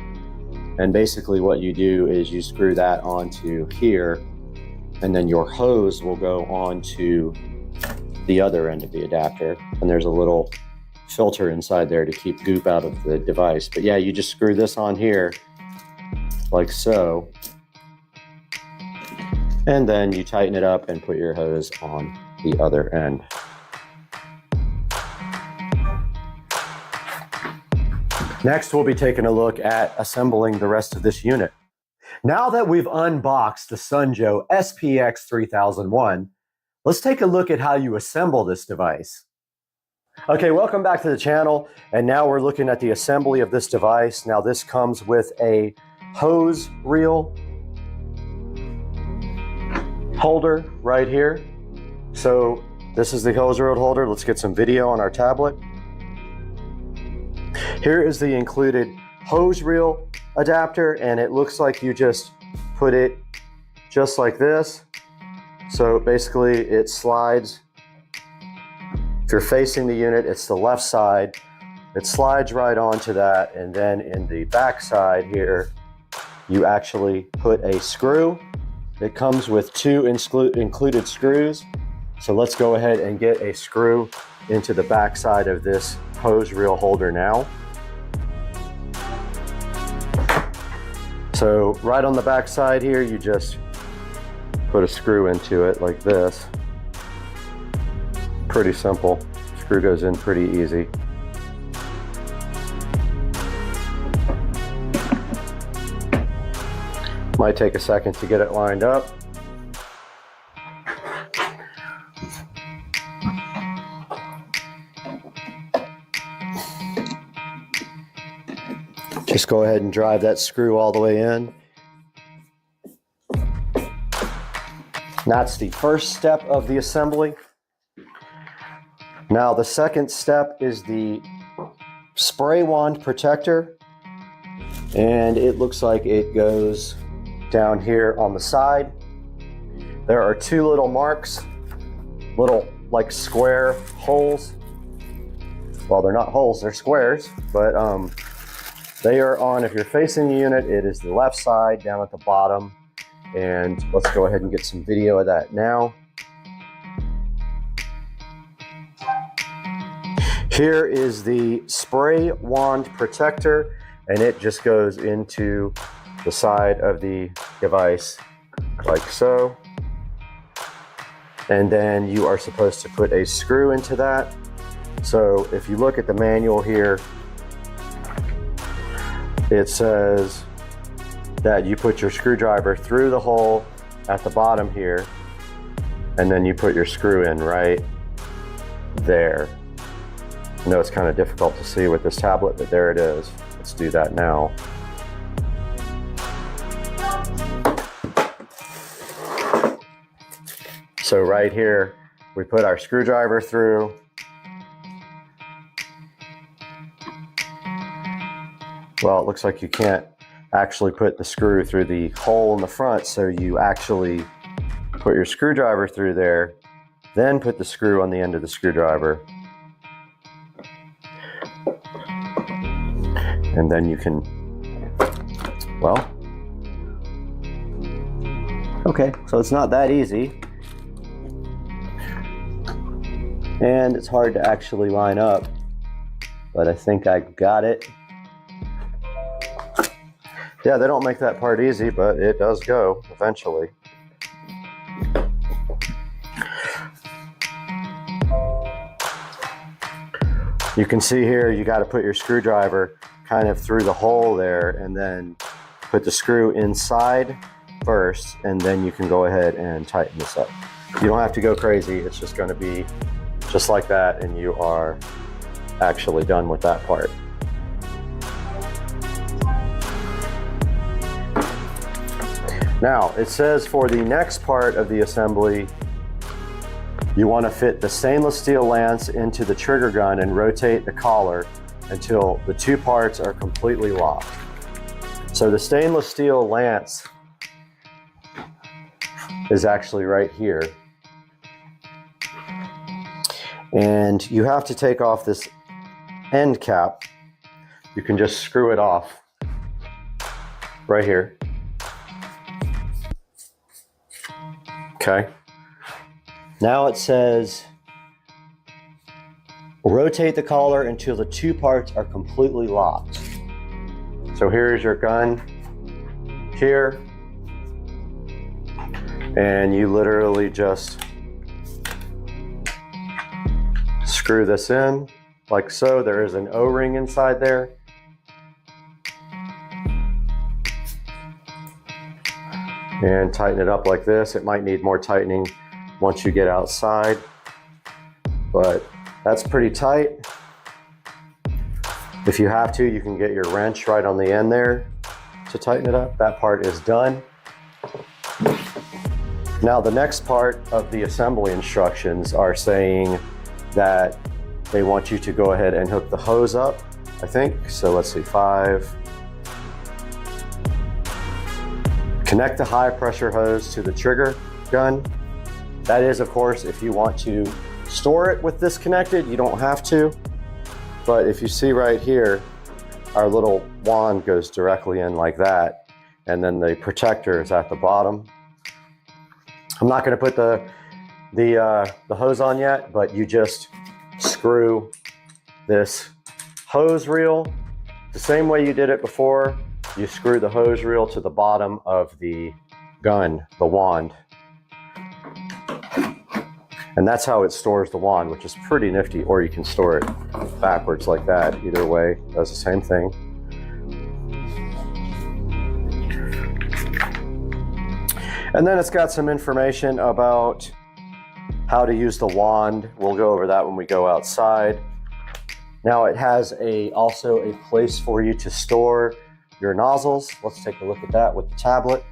And basically what you do is you screw that onto here, and then your hose will go onto the other end of the adapter. And there's a little filter inside there to keep goop out of the device. But yeah, you just screw this on here like so. And then you tighten it up and put your hose on the other end. Next, we'll be taking a look at assembling the rest of this unit. Now that we've unboxed the Sunjoe SPX 3001, let's take a look at how you assemble this device. Okay, welcome back to the channel. And now we're looking at the assembly of this device. Now this comes with a hose reel holder right here. So this is the hose reel holder. Let's get some video on our tablet. Here is the included hose reel adapter, and it looks like you just put it just like this. So basically it slides. If you're facing the unit, it's the left side. It slides right onto that, and then in the back side here, you actually put a screw. It comes with two included screws. So let's go ahead and get a screw into the back side of this hose reel holder now. So right on the back side here, you just put a screw into it like this. Pretty simple. Screw goes in pretty easy. Might take a second to get it lined up. Just go ahead and drive that screw all the way in. That's the first step of the assembly. Now the second step is the spray wand protector. And it looks like it goes down here on the side. There are two little marks, little like square holes. Well, they're not holes, they're squares, but they are on, if you're facing the unit, it is the left side down at the bottom. And let's go ahead and get some video of that now. Here is the spray wand protector, and it just goes into the side of the device like so. And then you are supposed to put a screw into that. So if you look at the manual here, it says that you put your screwdriver through the hole at the bottom here, and then you put your screw in right there. I know it's kind of difficult to see with this tablet, but there it is. Let's do that now. So right here, we put our screwdriver through. Well, it looks like you can't actually put the screw through the hole in the front, so you actually put your screwdriver through there, then put the screw on the end of the screwdriver. And then you can, well, okay, so it's not that easy. And it's hard to actually line up, but I think I got it. Yeah, they don't make that part easy, but it does go eventually. You can see here, you got to put your screwdriver kind of through the hole there, and then put the screw inside first, and then you can go ahead and tighten this up. You don't have to go crazy. It's just going to be just like that, and you are actually done with that part. Now, it says for the next part of the assembly, you want to fit the stainless steel lance into the trigger gun and rotate the collar until the two parts are completely locked. So the stainless steel lance is actually right here. And you have to take off this end cap. You can just screw it off right here. Okay. Now it says rotate the collar until the two parts are completely locked. So here's your gun here, and you literally just screw this in like so. There is an O-ring inside there. And tighten it up like this. It might need more tightening once you get outside, but that's pretty tight. If you have to, you can get your wrench right on the end there to tighten it up. That part is done. Now the next part of the assembly instructions are saying that they want you to go ahead and hook the hose up, I think. So let's see, 5. Connect the high pressure hose to the trigger gun. That is, of course, if you want to store it with this connected. You don't have to, but if you see right here, our little wand goes directly in like that, and then the protector is at the bottom. I'm not going to put the hose on yet, but you just screw this hose reel the same way you did it before. You screw the hose reel to the bottom of the gun, the wand. And that's how it stores the wand, which is pretty nifty, or you can store it backwards like that. Either way, does the same thing. And then it's got some information about how to use the wand. We'll go over that when we go outside. Now it has also a place for you to store your nozzles. Let's take a look at that with the tablet.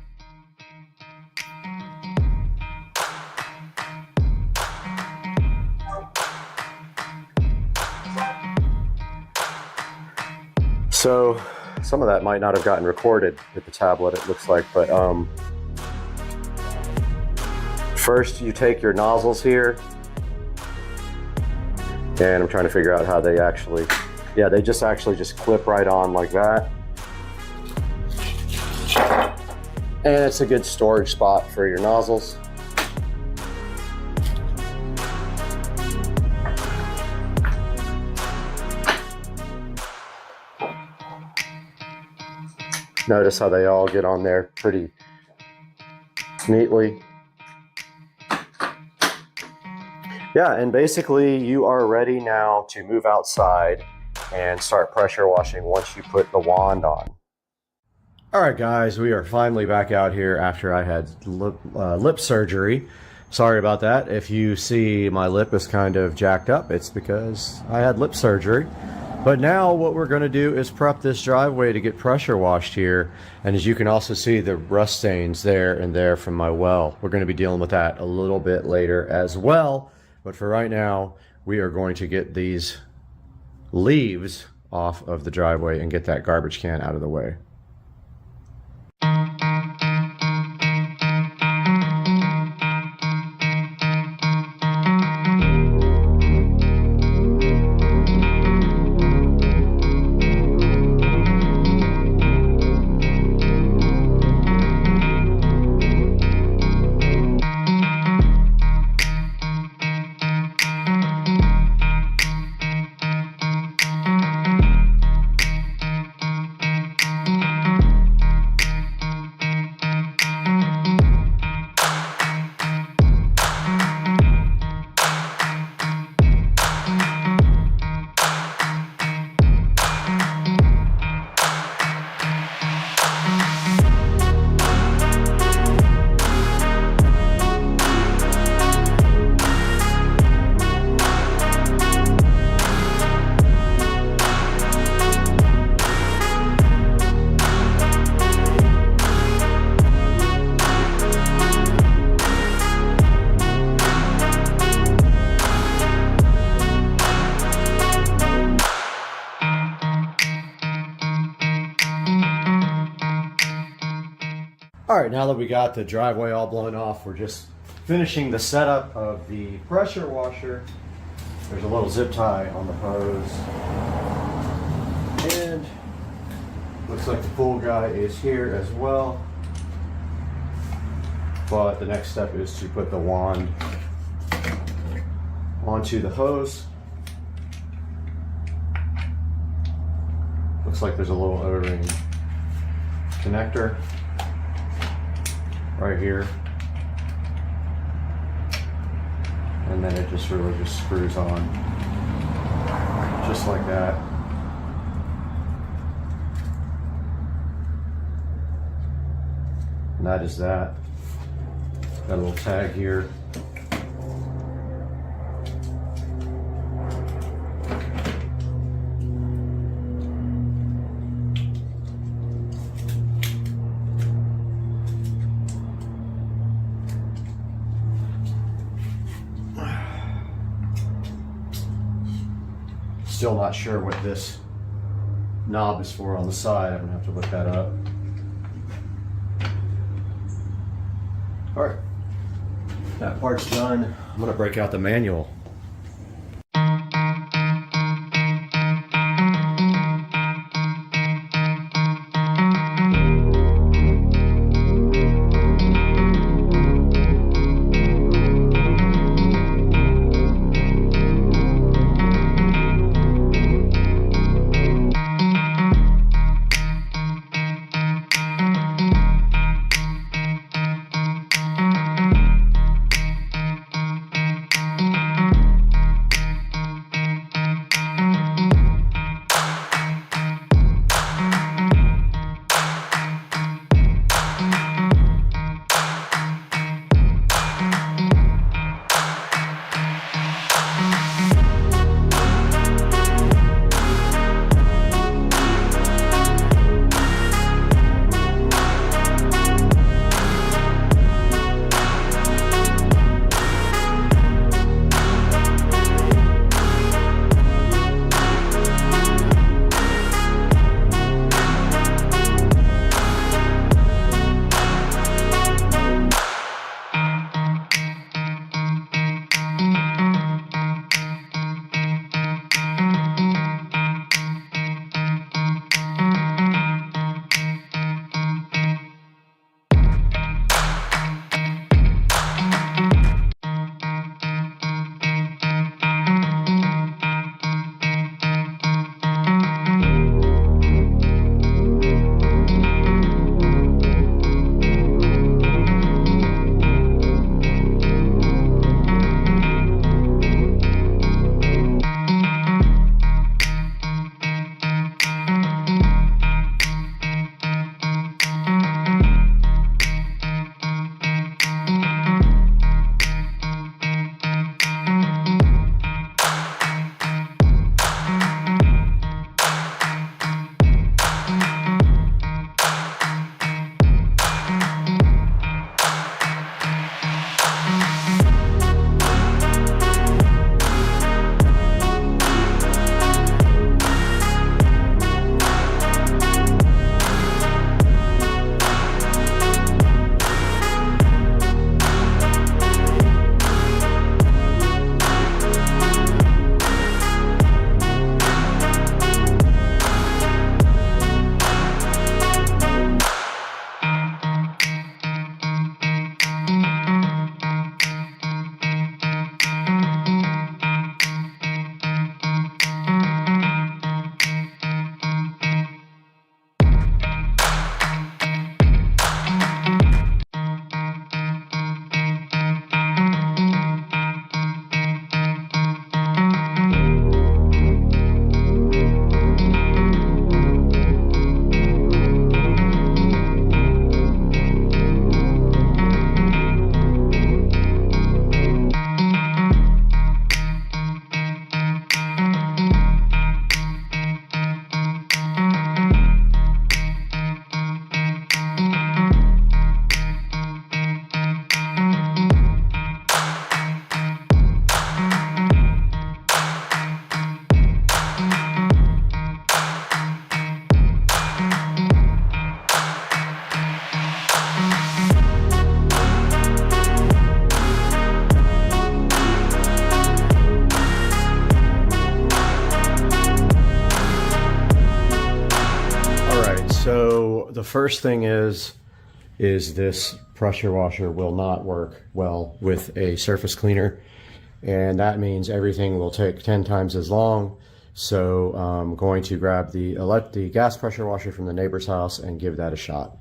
So some of that might not have gotten recorded with the tablet, it looks like, but first you take your nozzles here, and I'm trying to figure out how they actually, yeah, they just clip right on like that. And it's a good storage spot for your nozzles. Notice how they all get on there pretty neatly. Yeah, and basically you are ready now to move outside and start pressure washing once you put the wand on. All right, guys, we are finally back out here after I had lip surgery. Sorry about that. If you see my lip is kind of jacked up, it's because I had lip surgery. But now what we're going to do is prep this driveway to get pressure washed here. And as you can also see the rust stains there and there from my well. We're going to be dealing with that a little bit later as well. But for right now, we are going to get these leaves off of the driveway and get that garbage can out of the way. All right, now that we got the driveway all blown off, we're just finishing the setup of the pressure washer. There's a little zip tie on the hose. And looks like the pool guy is here as well. But the next step is to put the wand onto the hose. Looks like there's a little O-ring connector right here, and then it just really just screws on just like that. And that is that. Got a little tag here. Still not sure what this knob is for on the side. I'm gonna have to look that up. All right, that part's done. I'm gonna break out the manual. first thing is this pressure washer will not work well with a surface cleaner, and that means everything will take 10 times as long. So I'm going to grab the gas pressure washer from the neighbor's house and give that a shot.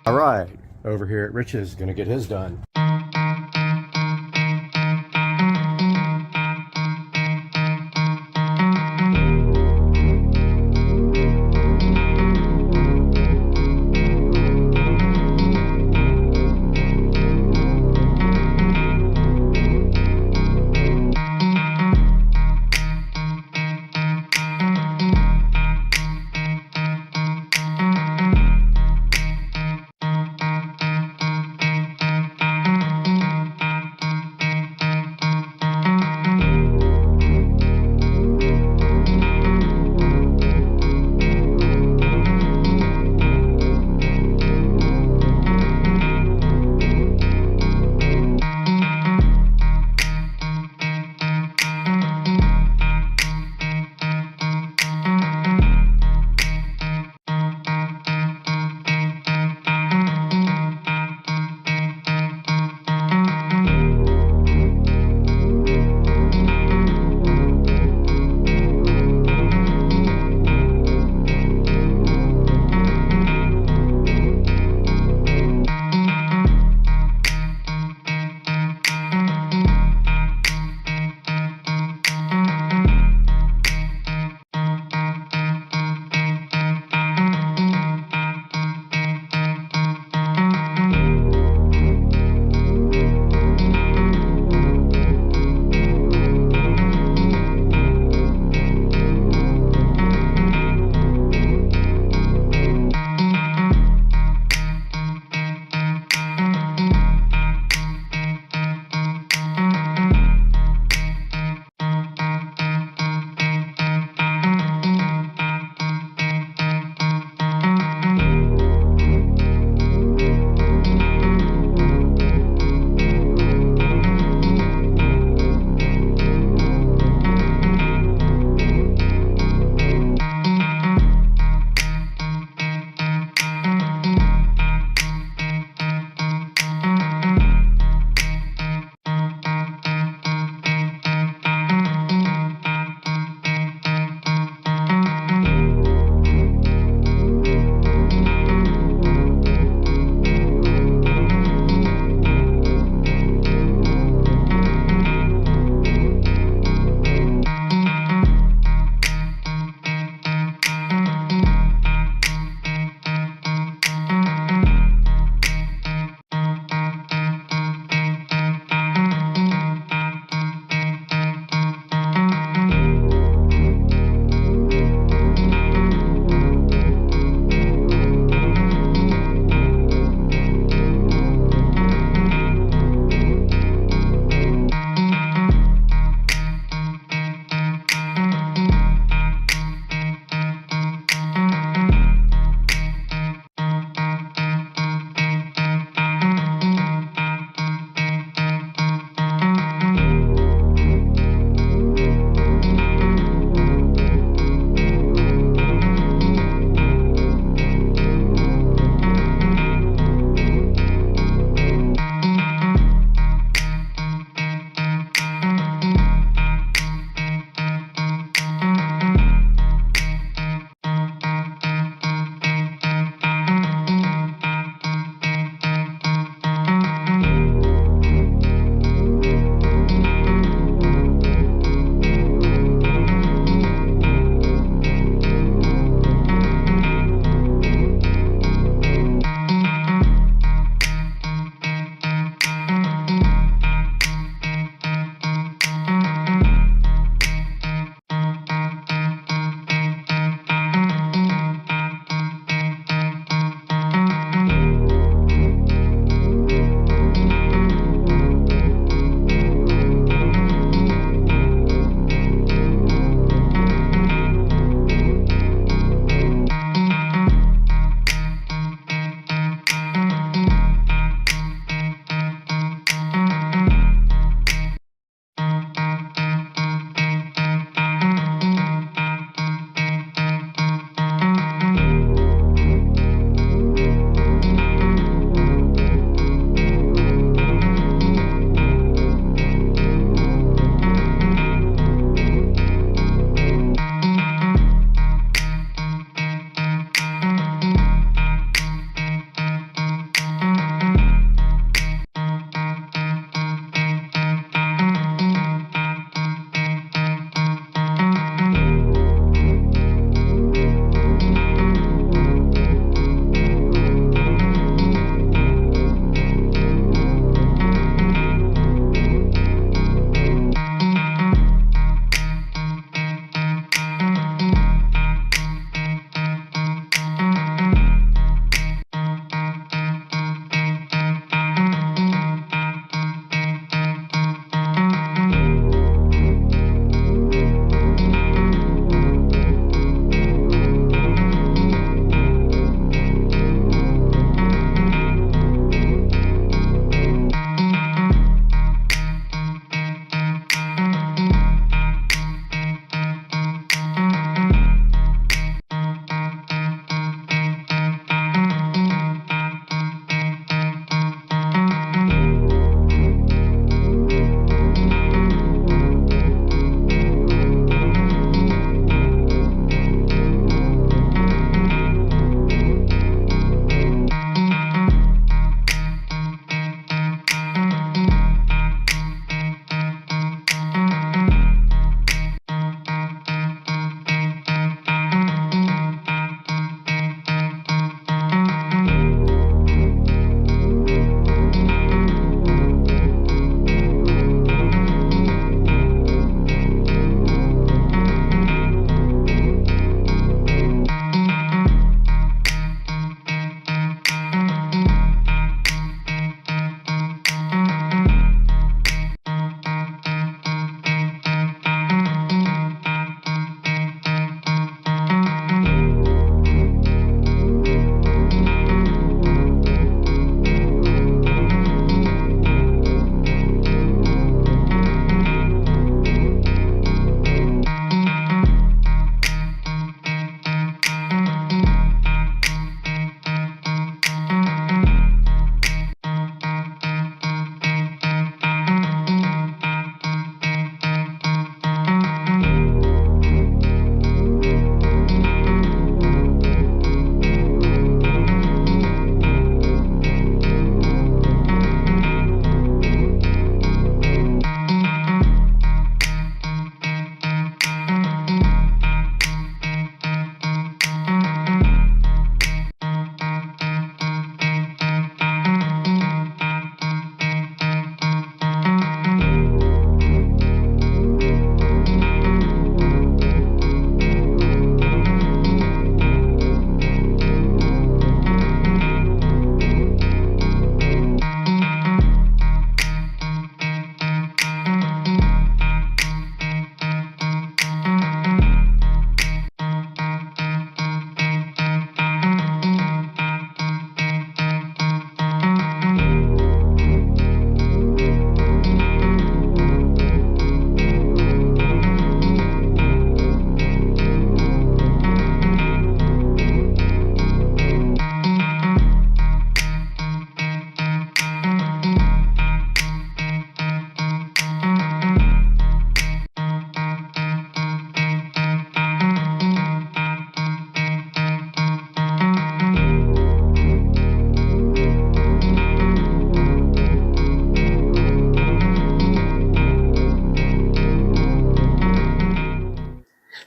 All right, over here at Rich's, gonna get his done.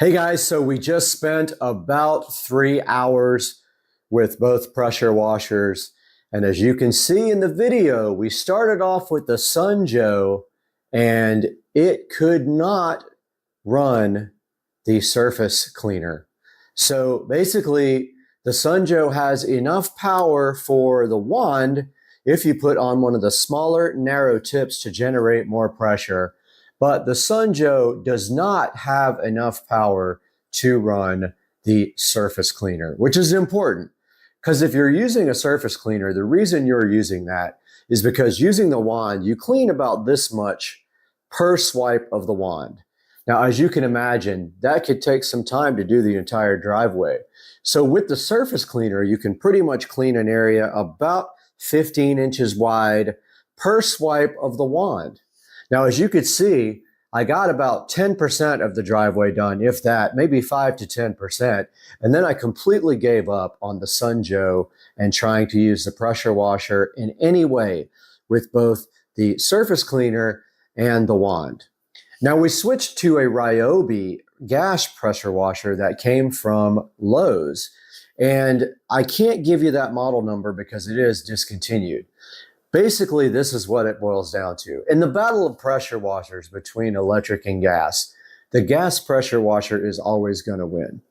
Hey guys, so we just spent about 3 hours with both pressure washers. And as you can see in the video, we started off with the Sunjoe and it could not run the surface cleaner. So basically, the Sunjoe has enough power for the wand if you put on one of the smaller, narrow tips to generate more pressure. But the Sunjoe does not have enough power to run the surface cleaner, which is important. Because if you're using a surface cleaner, the reason you're using that is because using the wand, you clean about this much per swipe of the wand. Now, as you can imagine, that could take some time to do the entire driveway. So with the surface cleaner, you can pretty much clean an area about 15 inches wide per swipe of the wand. Now, as you could see, I got about 10% of the driveway done, if that, maybe 5 to 10%. And then I completely gave up on the Sunjoe and trying to use the pressure washer in any way with both the surface cleaner and the wand. Now, we switched to a Ryobi gas pressure washer that came from Lowe's. And I can't give you that model number because it is discontinued. Basically, this is what it boils down to. In the battle of pressure washers between electric and gas, the gas pressure washer is always going to win.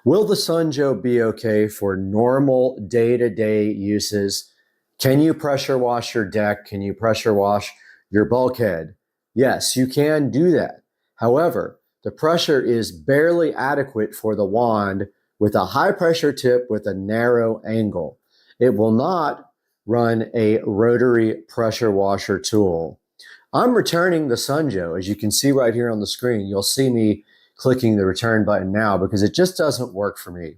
Will the Sunjoe be okay for normal day-to-day uses? Can you pressure wash your deck? Can you pressure wash your bulkhead? Yes, you can do that. However, the pressure is barely adequate for the wand with a high pressure tip with a narrow angle. It will not run a rotary pressure washer tool. I'm returning the Sunjoe. As you can see right here on the screen, you'll see me clicking the return button now because it just doesn't work for me.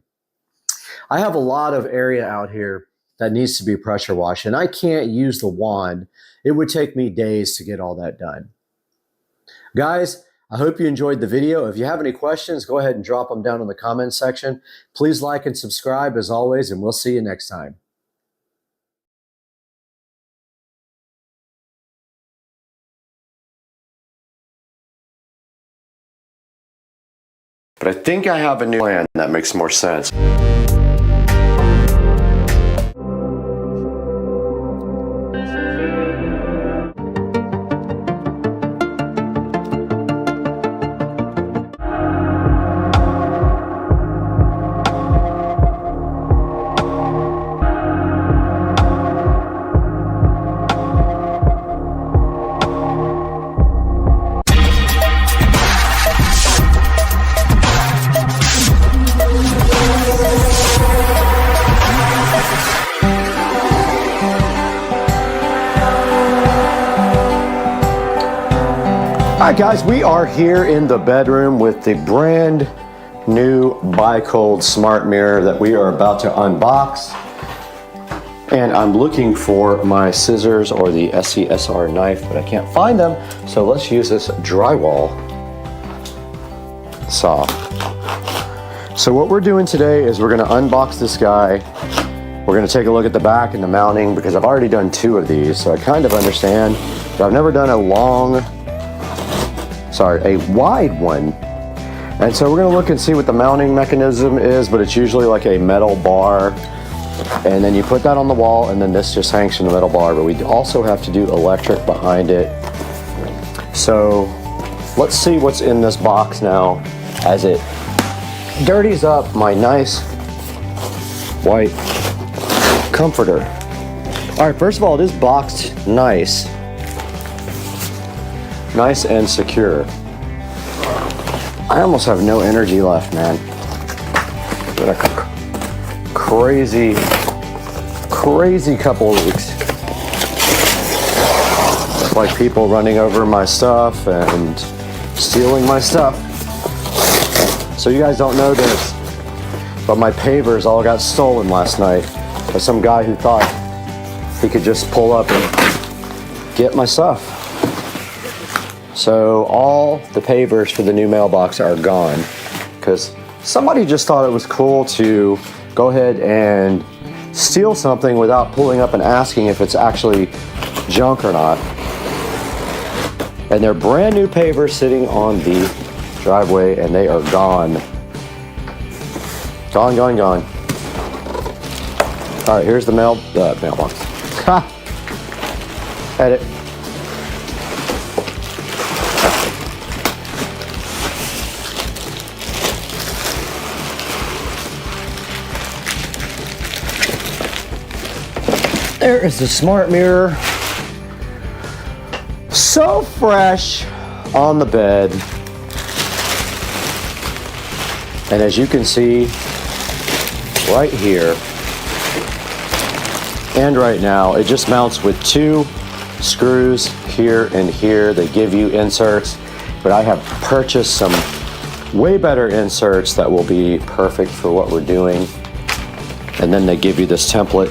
I have a lot of area out here that needs to be pressure washed, and I can't use the wand. It would take me days to get all that done. Guys, I hope you enjoyed the video. If you have any questions, go ahead and drop them down in the comments section. Please like and subscribe as always, and we'll see you next time. But I think I have a new plan that makes more sense. All right, guys, we are here in the bedroom with the brand new Bi-Cold smart mirror that we are about to unbox. And I'm looking for my scissors or the SCSR knife, but I can't find them. So let's use this drywall saw. So what we're doing today is we're going to unbox this guy. We're going to take a look at the back and the mounting because I've already done 2 of these, so I kind of understand. But I've never done a wide one. And so we're going to look and see what the mounting mechanism is, but it's usually like a metal bar. And then you put that on the wall, and then this just hangs from the metal bar. But we also have to do electric behind it. So let's see what's in this box now as it dirties up my nice white comforter. All right, first of all, it is boxed nice and secure. I almost have no energy left, man. Been a crazy couple of weeks. It's like people running over my stuff and stealing my stuff. So you guys don't know this, but my pavers all got stolen last night by some guy who thought he could just pull up and get my stuff. So all the pavers for the new mailbox are gone because somebody just thought it was cool to go ahead and steal something without pulling up and asking if it's actually junk or not. And they're brand new pavers sitting on the driveway, and they are gone. Gone, gone, gone. All right, here's the mailbox. Ha! Edit. There is the smart mirror. So fresh on the bed. And as you can see right here and right now, it just mounts with 2 screws here and here. They give you inserts, but I have purchased some way better inserts that will be perfect for what we're doing. And then they give you this template.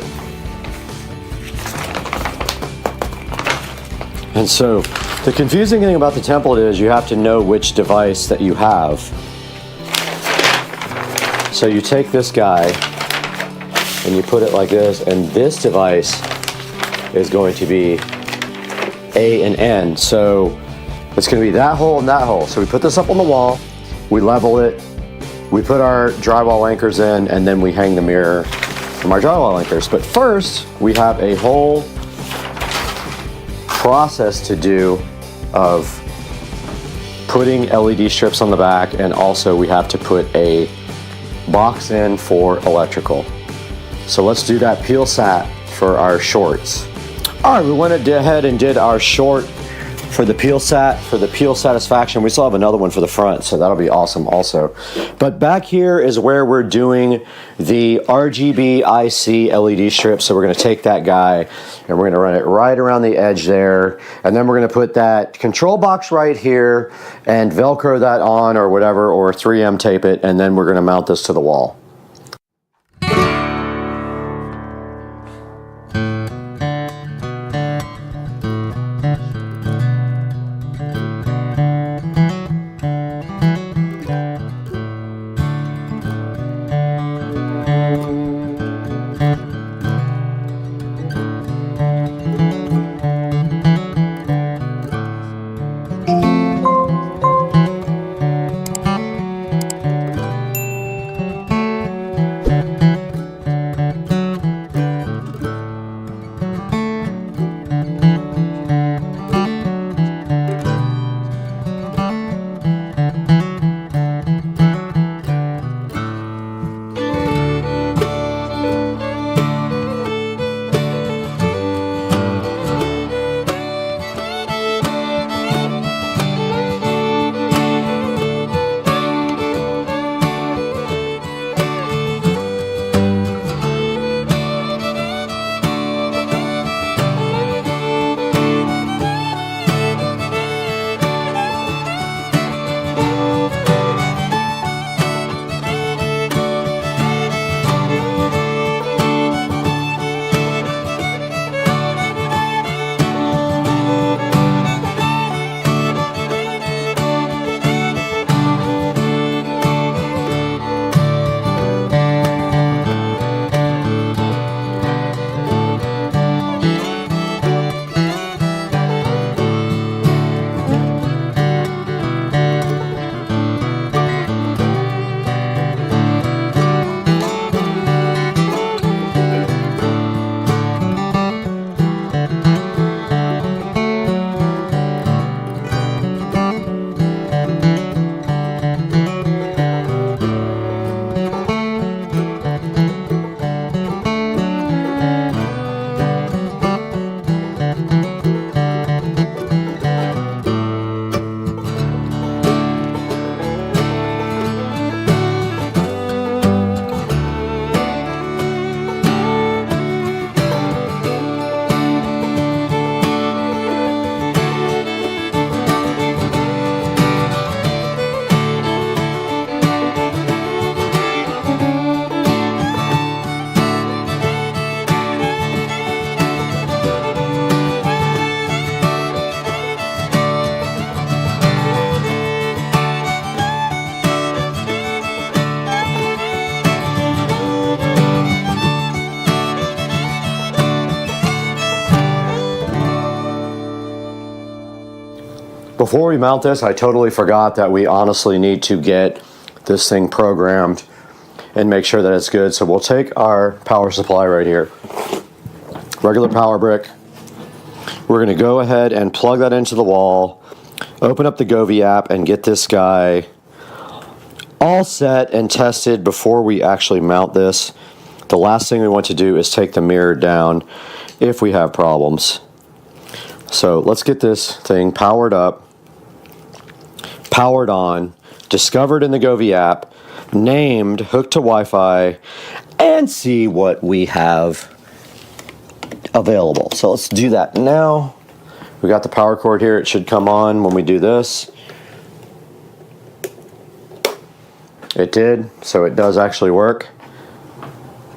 And so the confusing thing about the template is you have to know which device that you have. So you take this guy and you put it like this, and this device is going to be A and N. So it's going to be that hole and that hole. So we put this up on the wall, we level it, we put our drywall anchors in, and then we hang the mirror from our drywall anchors. But first, we have a whole process to do of putting LED strips on the back, and also we have to put a box in for electrical. So let's do that peel sat for our shorts. All right, we went ahead and did our short for the peel sat, for the peel satisfaction. We still have another one for the front, so that'll be awesome also. But back here is where we're doing the RGB IC LED strip. So we're gonna take that guy and we're gonna run it right around the edge there. And then we're gonna put that control box right here and Velcro that on or whatever, or 3M tape it, and then we're gonna mount this to the wall. Before we mount this, I totally forgot that we honestly need to get this thing programmed and make sure that it's good. So we'll take our power supply right here, regular power brick. We're going to go ahead and plug that into the wall, open up the Govee app, and get this guy all set and tested before we actually mount this. The last thing we want to do is take the mirror down if we have problems. So let's get this thing powered up, powered on, discovered in the Govee app, named, hooked to Wi-Fi, and see what we have available. So let's do that now. We got the power cord here. It should come on when we do this. It did, so it does actually work.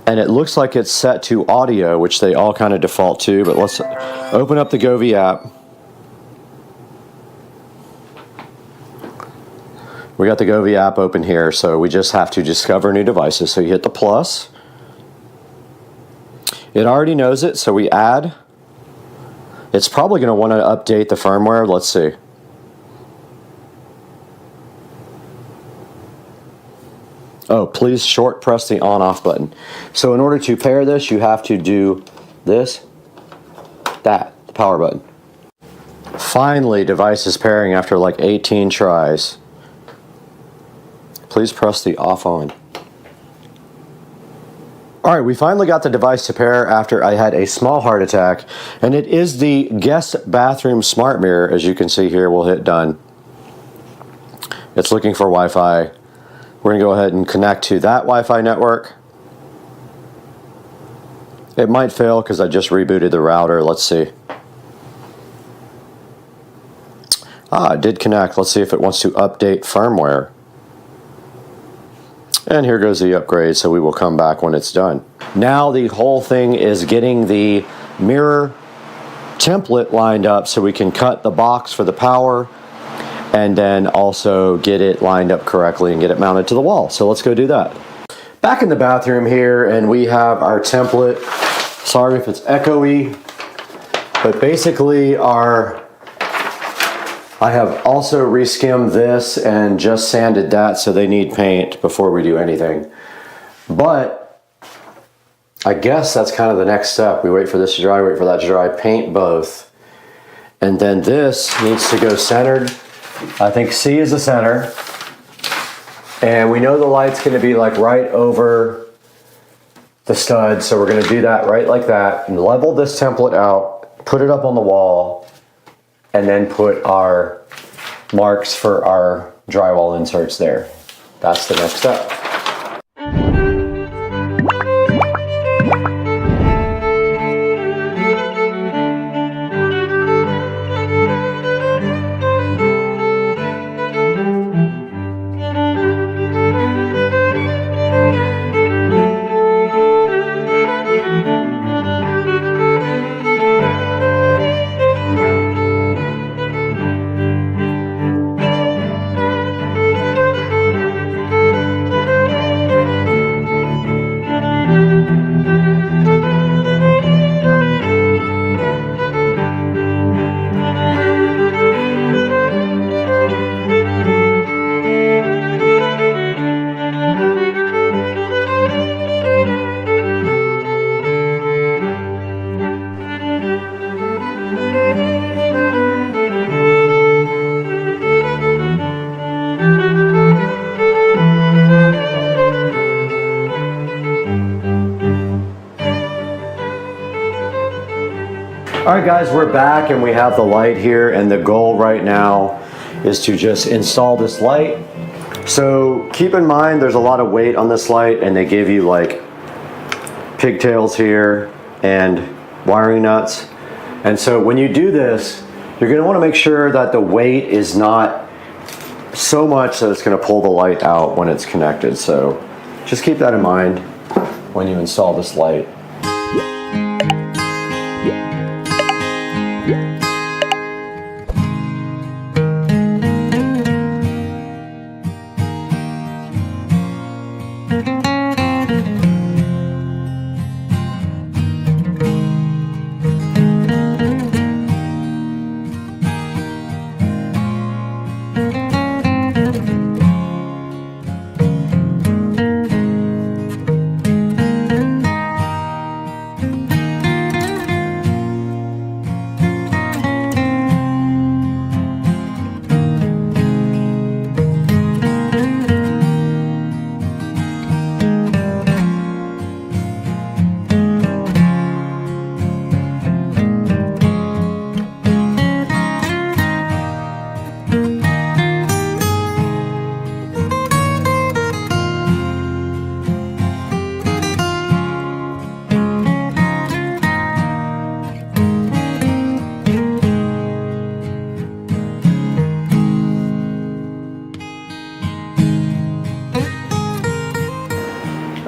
And it looks like it's set to audio, which they all kind of default to, but let's open up the Govee app. We got the Govee app open here, so we just have to discover new devices. So you hit the plus. It already knows it, so we add. It's probably going to want to update the firmware. Let's see. Oh, please short press the on-off button. So in order to pair this, you have to do this, the power button. Finally, device is pairing after like 18 tries. Please press the off on. All right, we finally got the device to pair after I had a small heart attack, and it is the guest bathroom smart mirror. As you can see here, we'll hit done. It's looking for Wi-Fi. We're going to go ahead and connect to that Wi-Fi network. It might fail because I just rebooted the router. Let's see. It did connect. Let's see if it wants to update firmware. And here goes the upgrade, so we will come back when it's done. Now the whole thing is getting the mirror template lined up so we can cut the box for the power, and then also get it lined up correctly and get it mounted to the wall. So let's go do that. Back in the bathroom here, and we have our template. Sorry if it's echoey, but basically I have also reskimmed this and just sanded that, so they need paint before we do anything. But I guess that's kind of the next step. We wait for this to dry, wait for that to dry, paint both. And then this needs to go centered. I think C is the center, and we know the light's going to be like right over the stud, so we're going to do that right like that and level this template out, put it up on the wall, and then put our marks for our drywall inserts there. That's the next step. All right guys, we're back and we have the light here, and the goal right now is to just install this light. So keep in mind there's a lot of weight on this light, and they give you like pigtails here and wiring nuts. And so when you do this, you're going to want to make sure that the weight is not so much that it's going to pull the light out when it's connected. So just keep that in mind when you install this light.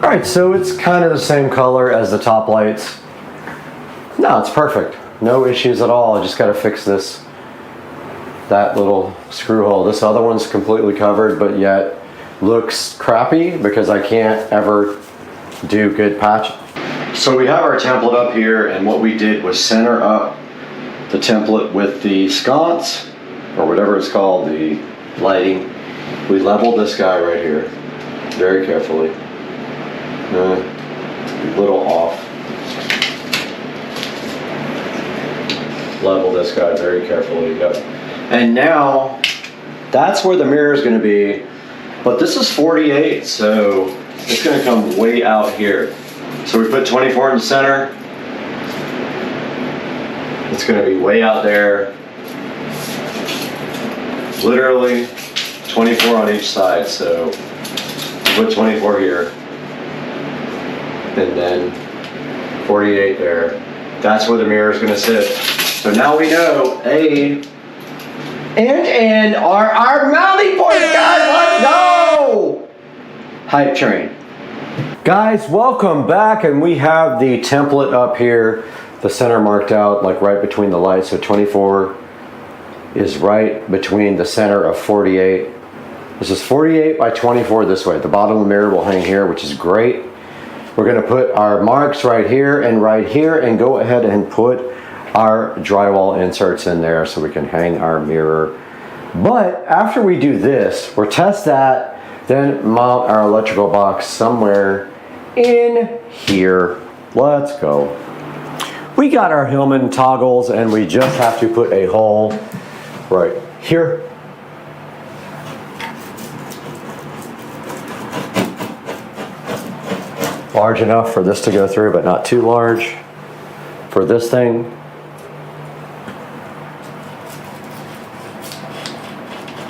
All right, so it's kind of the same color as the top lights. No, it's perfect. No issues at all. I just got to fix that little screw hole. This other one's completely covered, but yet looks crappy because I can't ever do good patch. So we have our template up here, and what we did was center up the template with the sconce, or whatever it's called, the lighting. We leveled this guy right here, very carefully. A little off. Level this guy very carefully. Yep. And now that's where the mirror is going to be, but this is 48, so it's going to come way out here. So we put 24 in the center. It's going to be way out there. Literally 24 on each side, so put 24 here. And then 48 there. That's where the mirror is going to sit. So now we know A and N are our mounting points, guys. Let's go! Hype train. Guys, welcome back, and we have the template up here, the center marked out like right between the lights. So 24 is right between the center of 48. This is 48 by 24 this way. The bottom of the mirror will hang here, which is great. We're going to put our marks right here, and go ahead and put our drywall inserts in there so we can hang our mirror. But after we do this, we'll test that, then mount our electrical box somewhere in here. Let's go. We got our Hillman toggles, and we just have to put a hole right here. Large enough for this to go through, but not too large for this thing.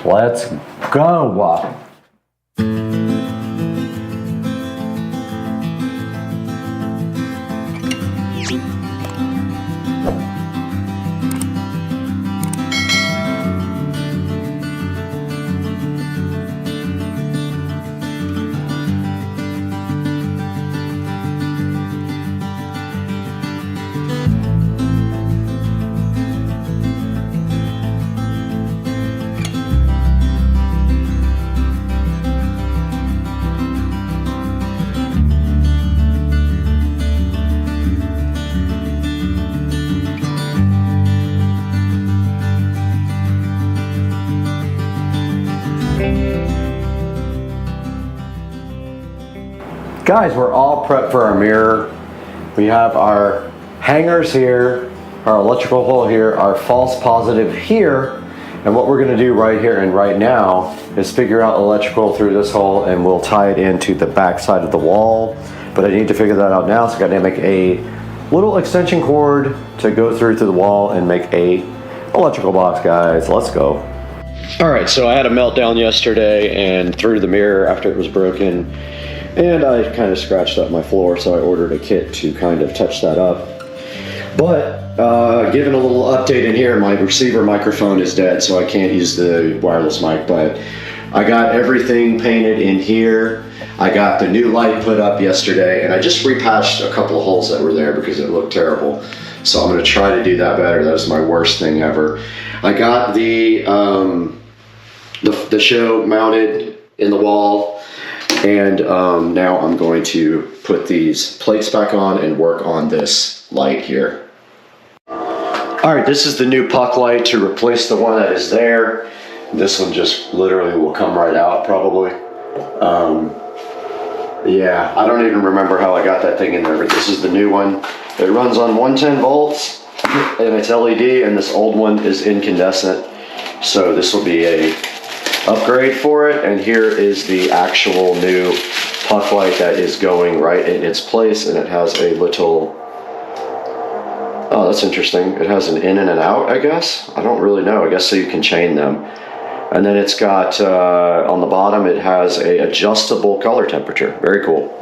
Let's go. Guys, we're all prepped for our mirror. We have our hangers here, our electrical hole here, our false positive here, and what we're going to do right here and right now is figure out electrical through this hole, and we'll tie it into the back side of the wall. But I need to figure that out now, so I got to make a little extension cord to go through to the wall and make a electrical box, guys. Let's go. All right, so I had a meltdown yesterday and threw the mirror after it was broken. And I kind of scratched up my floor, so I ordered a kit to kind of touch that up. But given a little update in here, my receiver microphone is dead, so I can't use the wireless mic, but I got everything painted in here. I got the new light put up yesterday, and I just repatched a couple of holes that were there because it looked terrible. So I'm going to try to do that better. That was my worst thing ever. I got the show mounted in the wall. And now I'm going to put these plates back on and work on this light here. All right, this is the new puck light to replace the one that is there. This one just literally will come right out probably. Yeah, I don't even remember how I got that thing in there, but this is the new one. It runs on 110 volts and it's LED, and this old one is incandescent. So this will be a upgrade for it, and here is the actual new puck light that is going right in its place, and it has a little, oh, that's interesting, it has an in and an out, I guess. I don't really know, I guess so you can chain them. And then it's got on the bottom it has a adjustable color temperature. Very cool.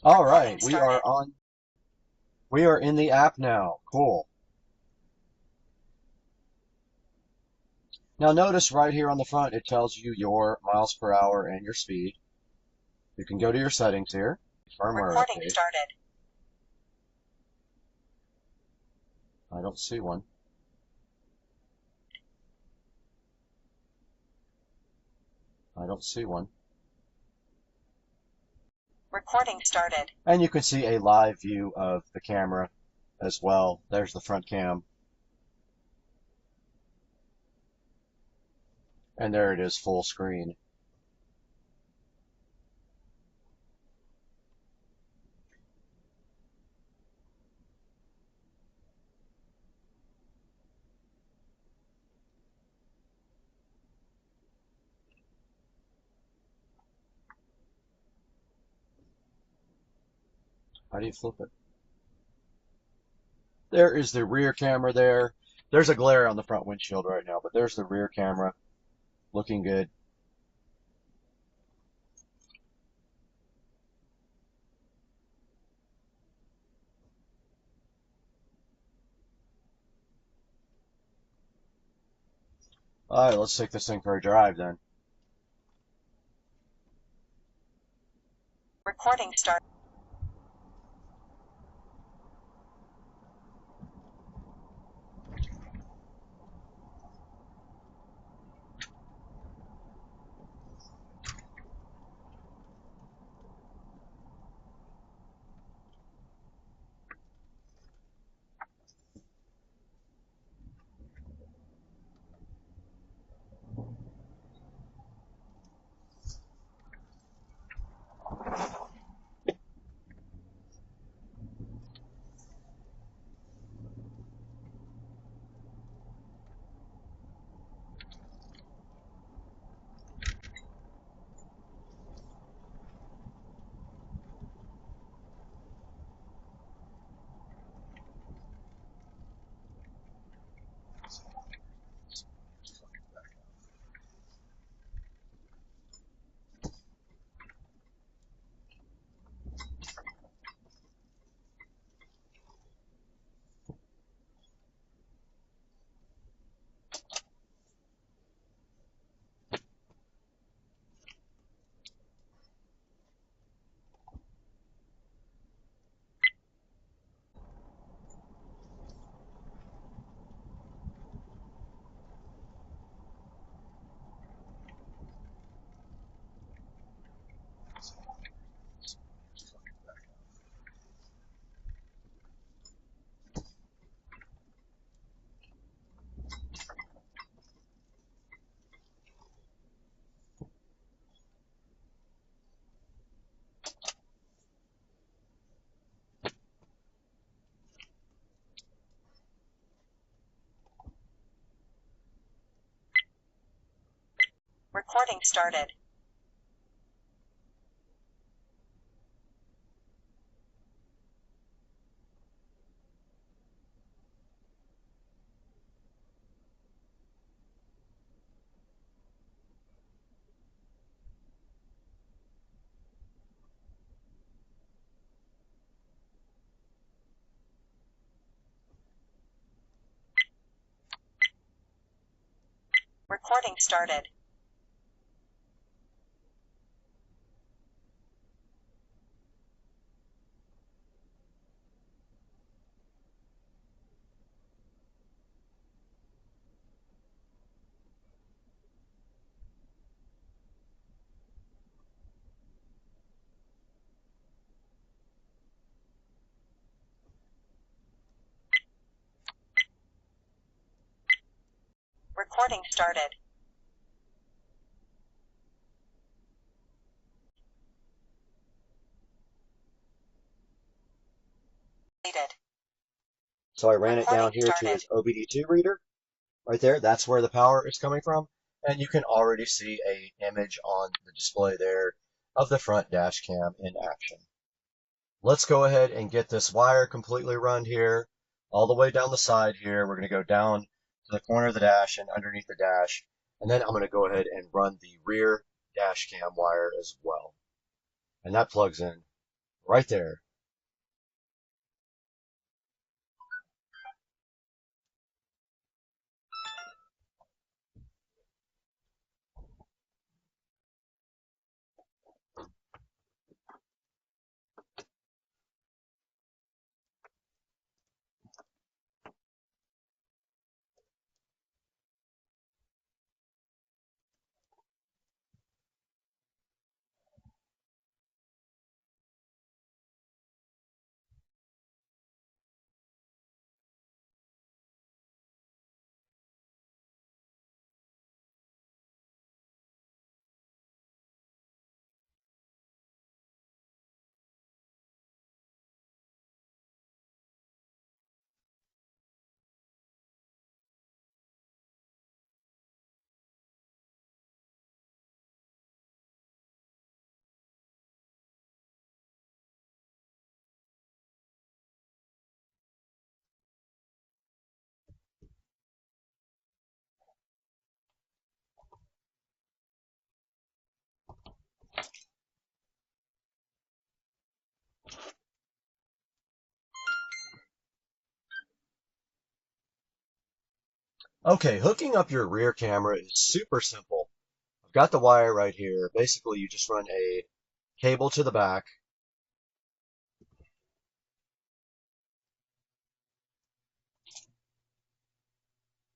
All right, we are on. We are in the app now. Cool. Now notice right here on the front, it tells you your miles per hour and your speed. You can go to your settings here. Firmware Recording update. started. I don't see one. I don't see one. Recording started. And you can see a live view of the camera as well. There's the front cam. And there it is, full screen. How do you flip it? There is the rear camera there. There's a glare on the front windshield right now, but there's the rear camera. Looking good. All right, let's take this thing for a drive then. Recording start. Recording started. Recording started. Recording started. So I ran it down here to his OBD2 reader. Right there, that's where the power is coming from. And you can already see an image on the display there of the front dash cam in action. Let's go ahead and get this wire completely run here, all the way down the side here. We're going to go down to the corner of the dash and underneath the dash. And then I'm going to go ahead and run the rear dash cam wire as well. And that plugs in right there. Okay, hooking up your rear camera is super simple. I've got the wire right here. Basically, you just run a cable to the back.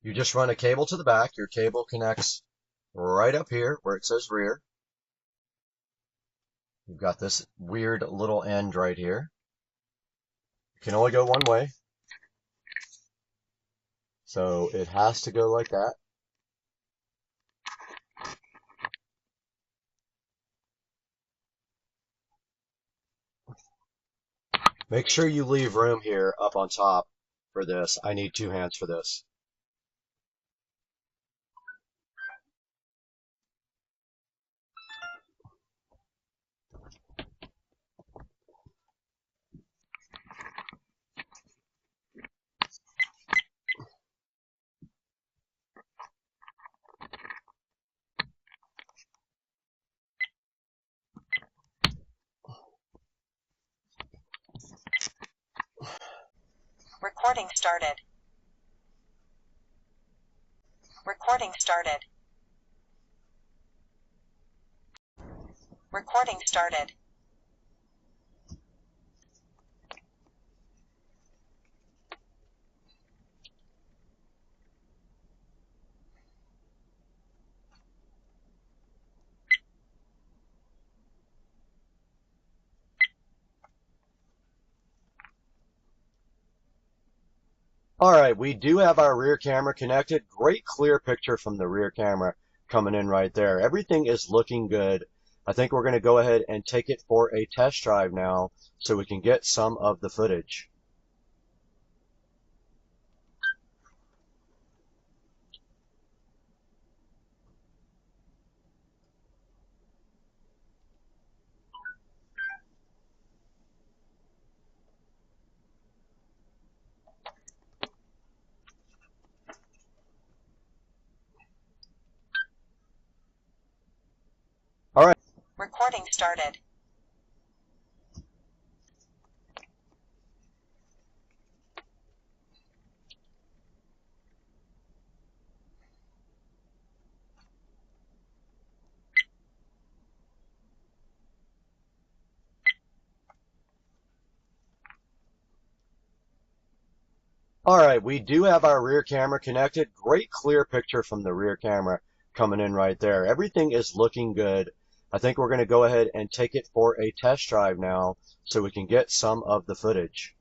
You just run a cable to the back. Your cable connects right up here where it says rear. You've got this weird little end right here. It can only go one way. So it has to go like that. Make sure you leave room here up on top for this. I need 2 hands for this. Recording started. Recording started. Recording started. All right, we do have our rear camera connected. Great clear picture from the rear camera coming in right there. Everything is looking good. I think we're going to go ahead and take it for a test drive now so we can get some of the footage. All right. Recording started. All right, we do have our rear camera connected. Great clear picture from the rear camera coming in right there. Everything is looking good. I think we're going to go ahead and take it for a test drive now so we can get some of the footage.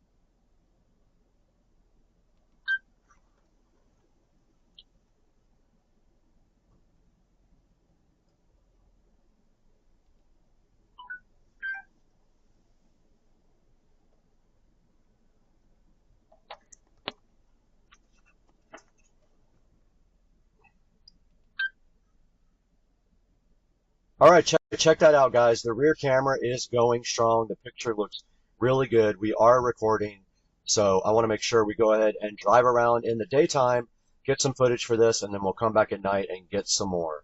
All right, check that out, guys. The rear camera is going strong. The picture looks really good. We are recording, so I want to make sure we go ahead and drive around in the daytime, get some footage for this, and then we'll come back at night and get some more.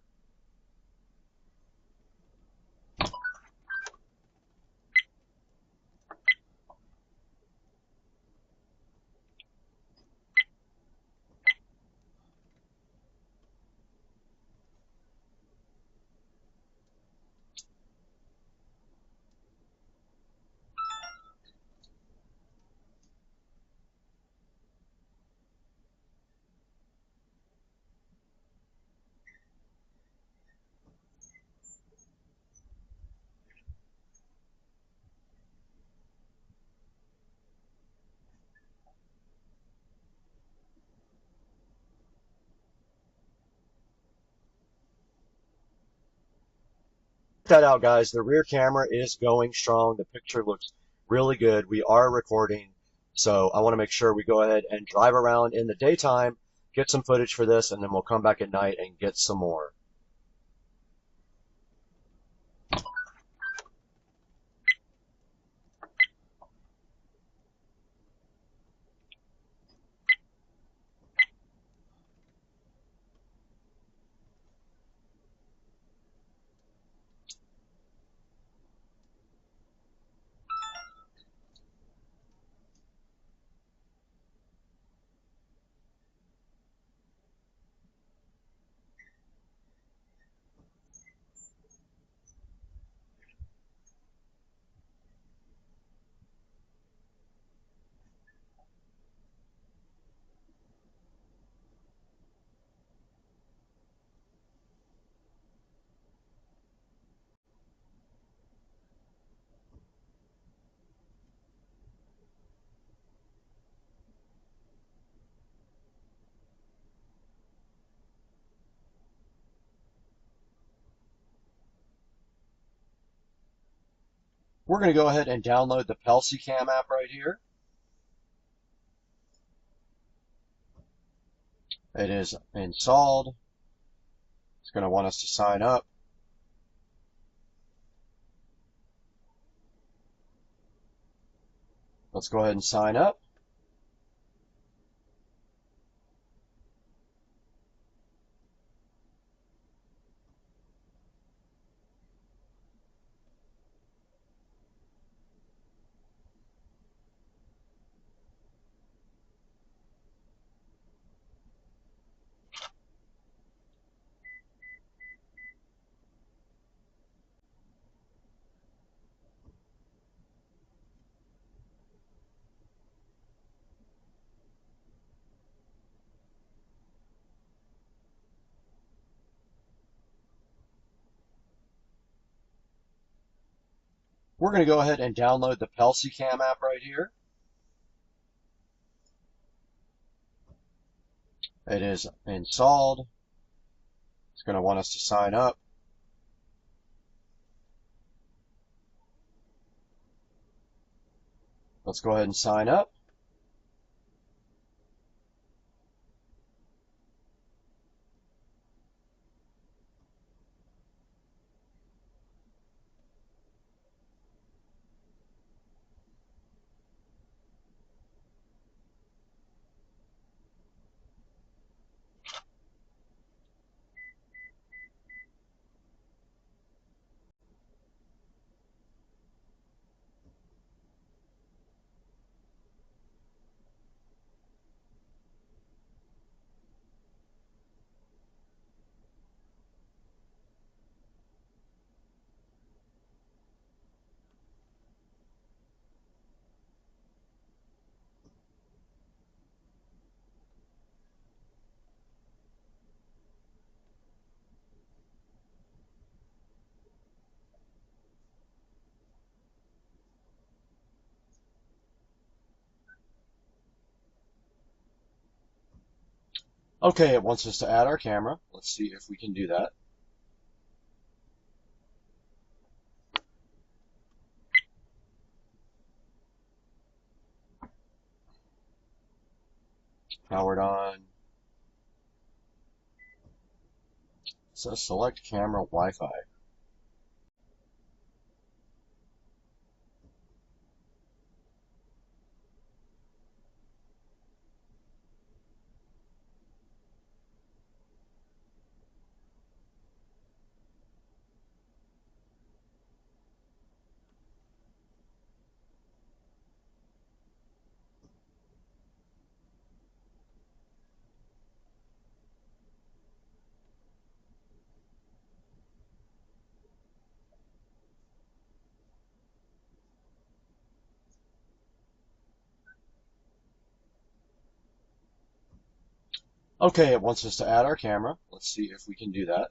That out, guys. The rear camera is going strong. The picture looks really good. We are recording, so I want to make sure we go ahead and drive around in the daytime, get some footage for this, and then we'll come back at night and get some more. We're going to go ahead and download the PelsiCam app right here. It is installed. It's going to want us to sign up. Let's go ahead and sign up. We're going to go ahead and download the PelsiCam app right here. It is installed. It's going to want us to sign up. Let's go ahead and sign up. Okay, it wants us to add our camera. Let's see if we can do that. Powered on. It says select camera Wi-Fi. Okay, it wants us to add our camera. Let's see if we can do that.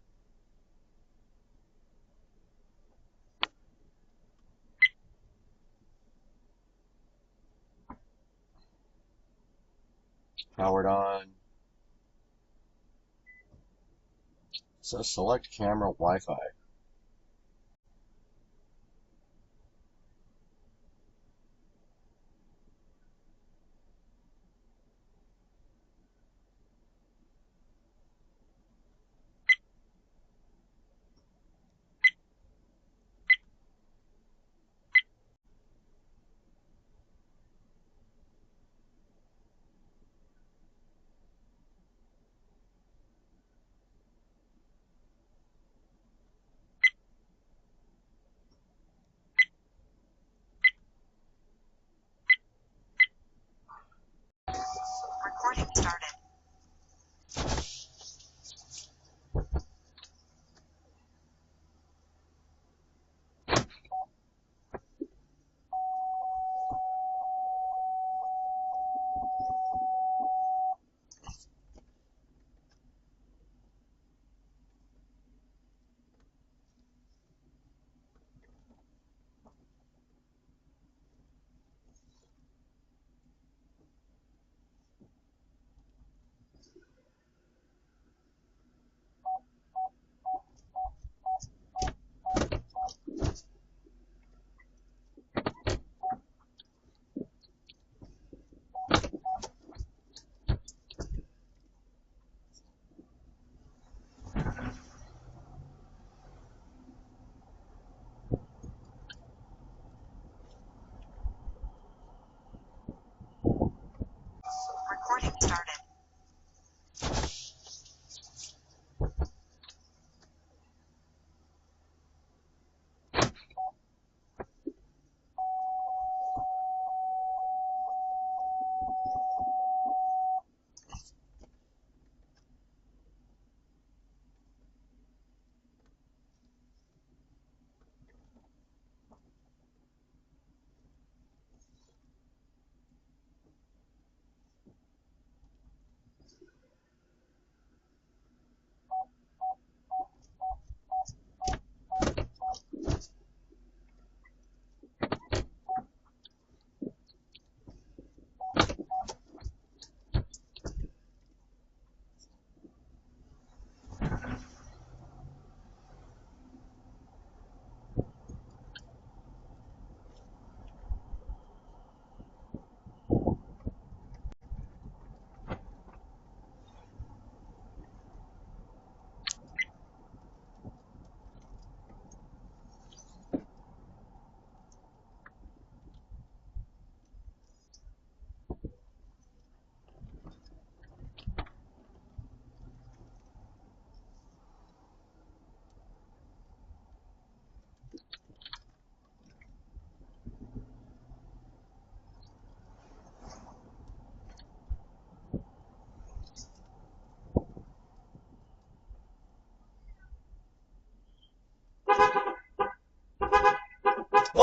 Powered on. It says select camera Wi-Fi.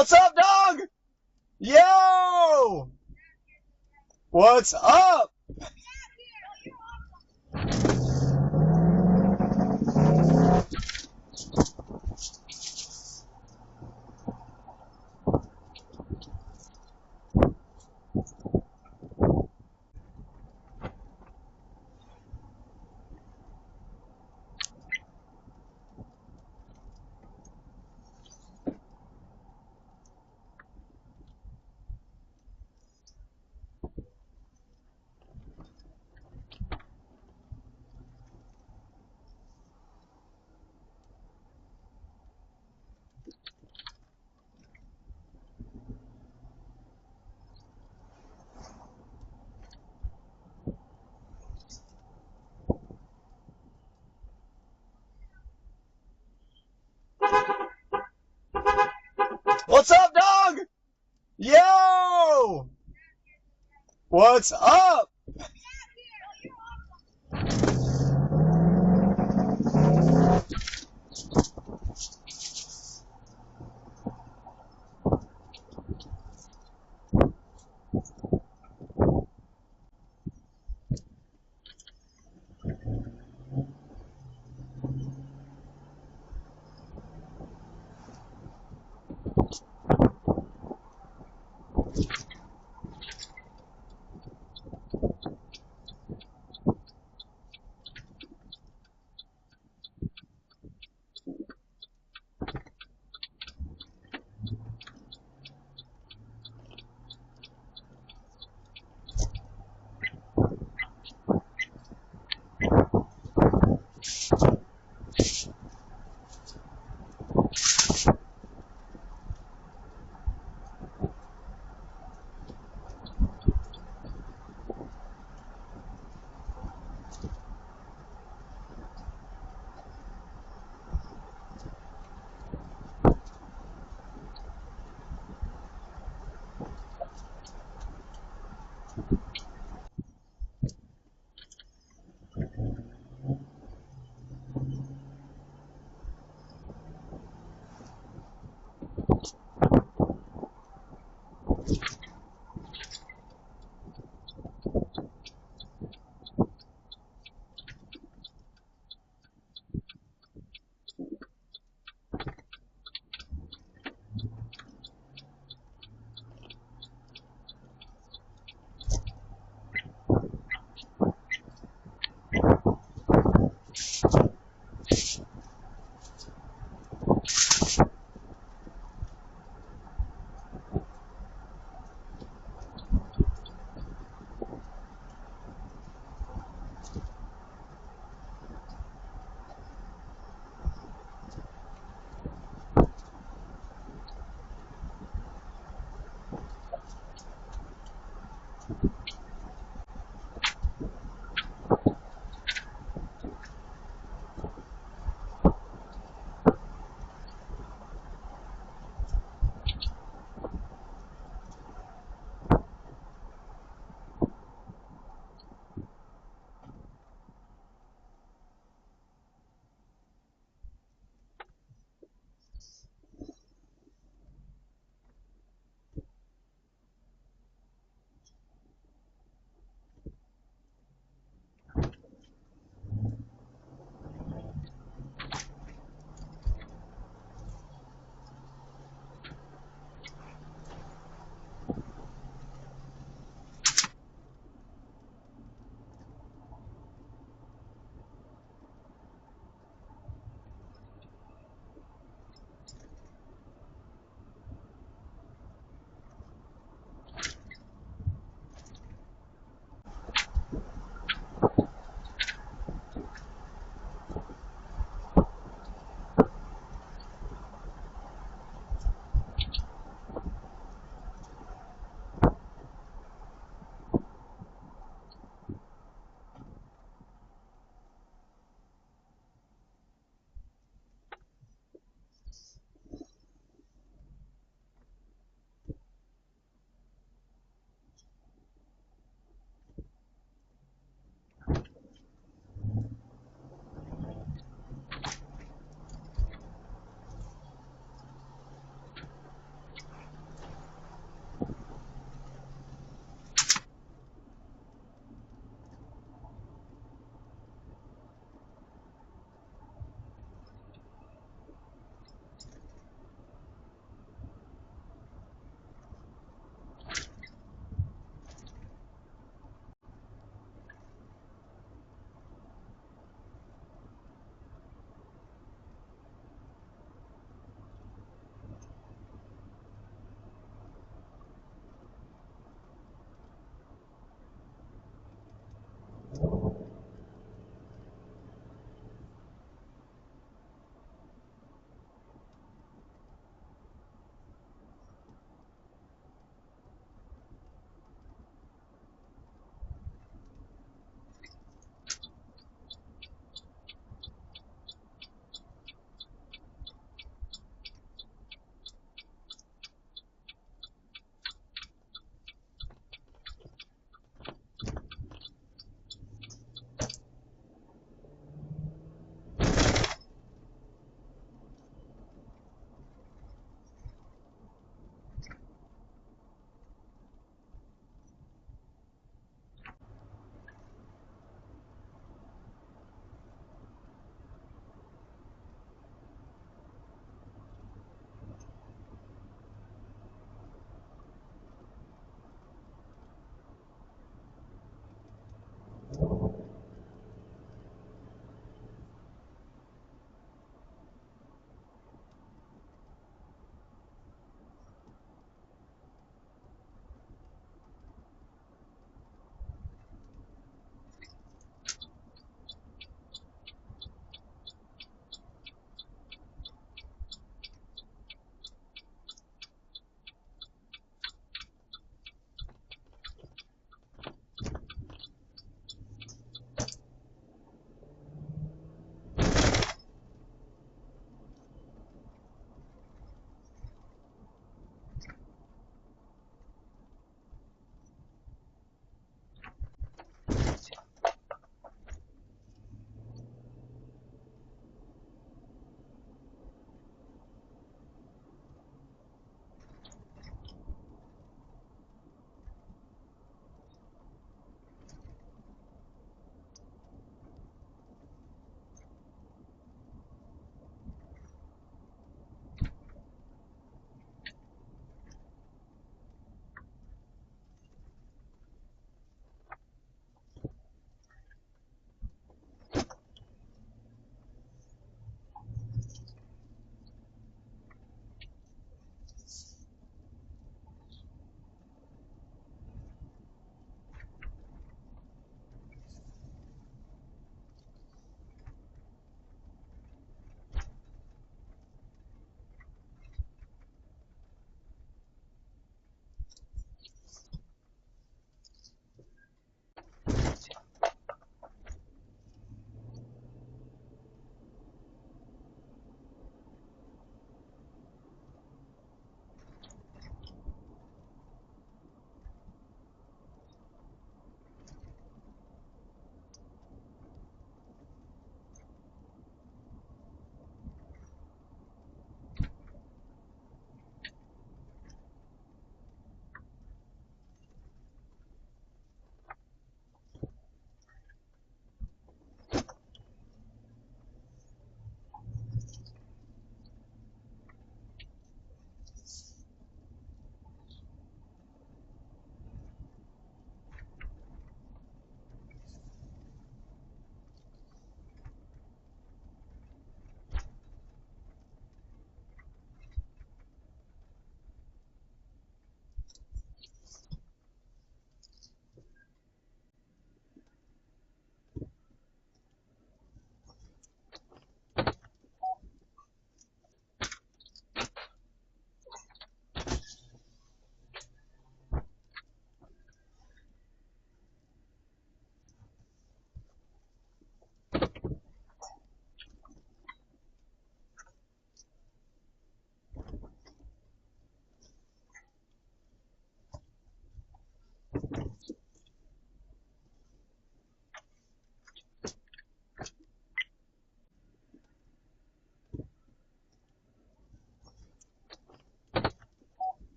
What's up, dog? Yo! What's up? What's up, dog? Yo! What's up?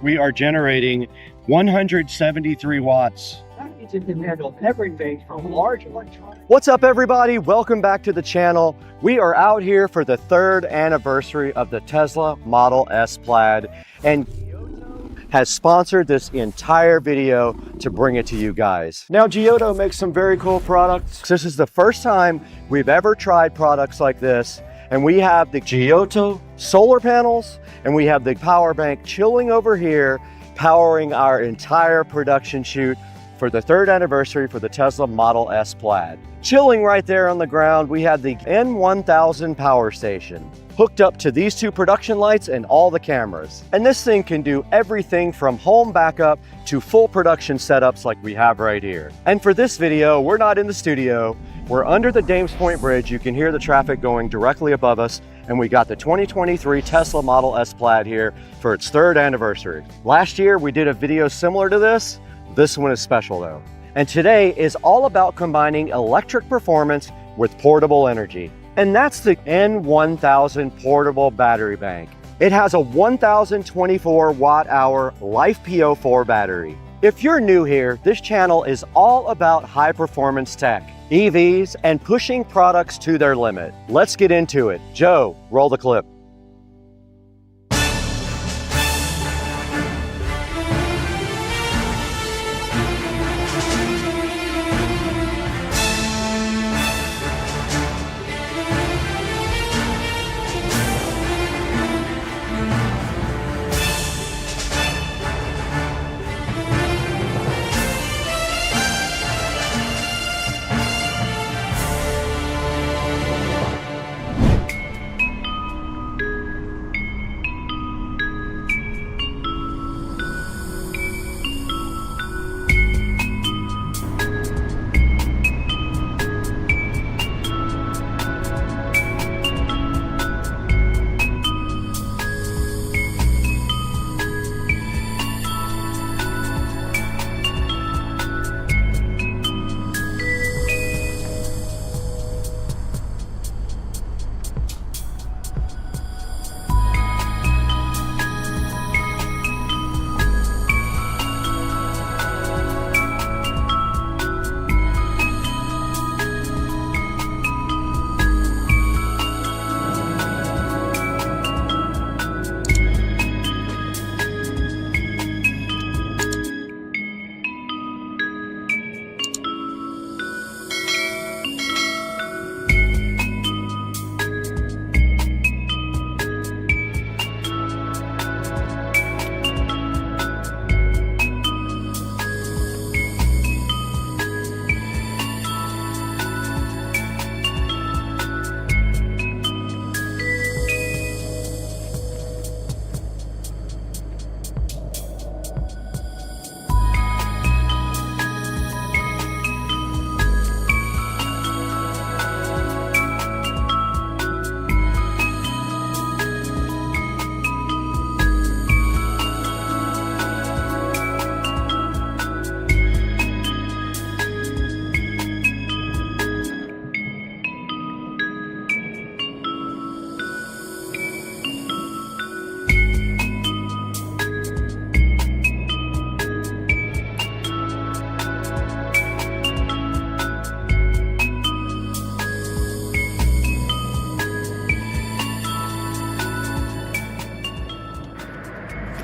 we are generating 173 watts. That means it can handle everything from large electronics. What's up, everybody? Welcome back to the channel. We are out here for the 3rd anniversary of the Tesla Model S Plaid, and has sponsored this entire video to bring it to you guys. Now, Giotto makes some very cool products. This is the first time we've ever tried products like this, and we have the Giotto solar panels, and we have the power bank chilling over here, powering our entire production shoot for the 3rd anniversary for the Tesla Model S Plaid. Chilling right there on the ground, we had the N1000 power station hooked up to these 2 production lights and all the cameras. And this thing can do everything from home backup to full production setups like we have right here. And for this video, we're not in the studio. We're under the Dames Point Bridge. You can hear the traffic going directly above us. And we got the 2023 Tesla Model S Plaid here for its 3rd anniversary. Last year, we did a video similar to this. This one is special though. And today is all about combining electric performance with portable energy. And that's the N1000 portable battery bank. It has a 1024 watt hour LiFePO4 battery. If you're new here, this channel is all about high performance tech, EVs, and pushing products to their limit. Let's get into it. Joe, roll the clip.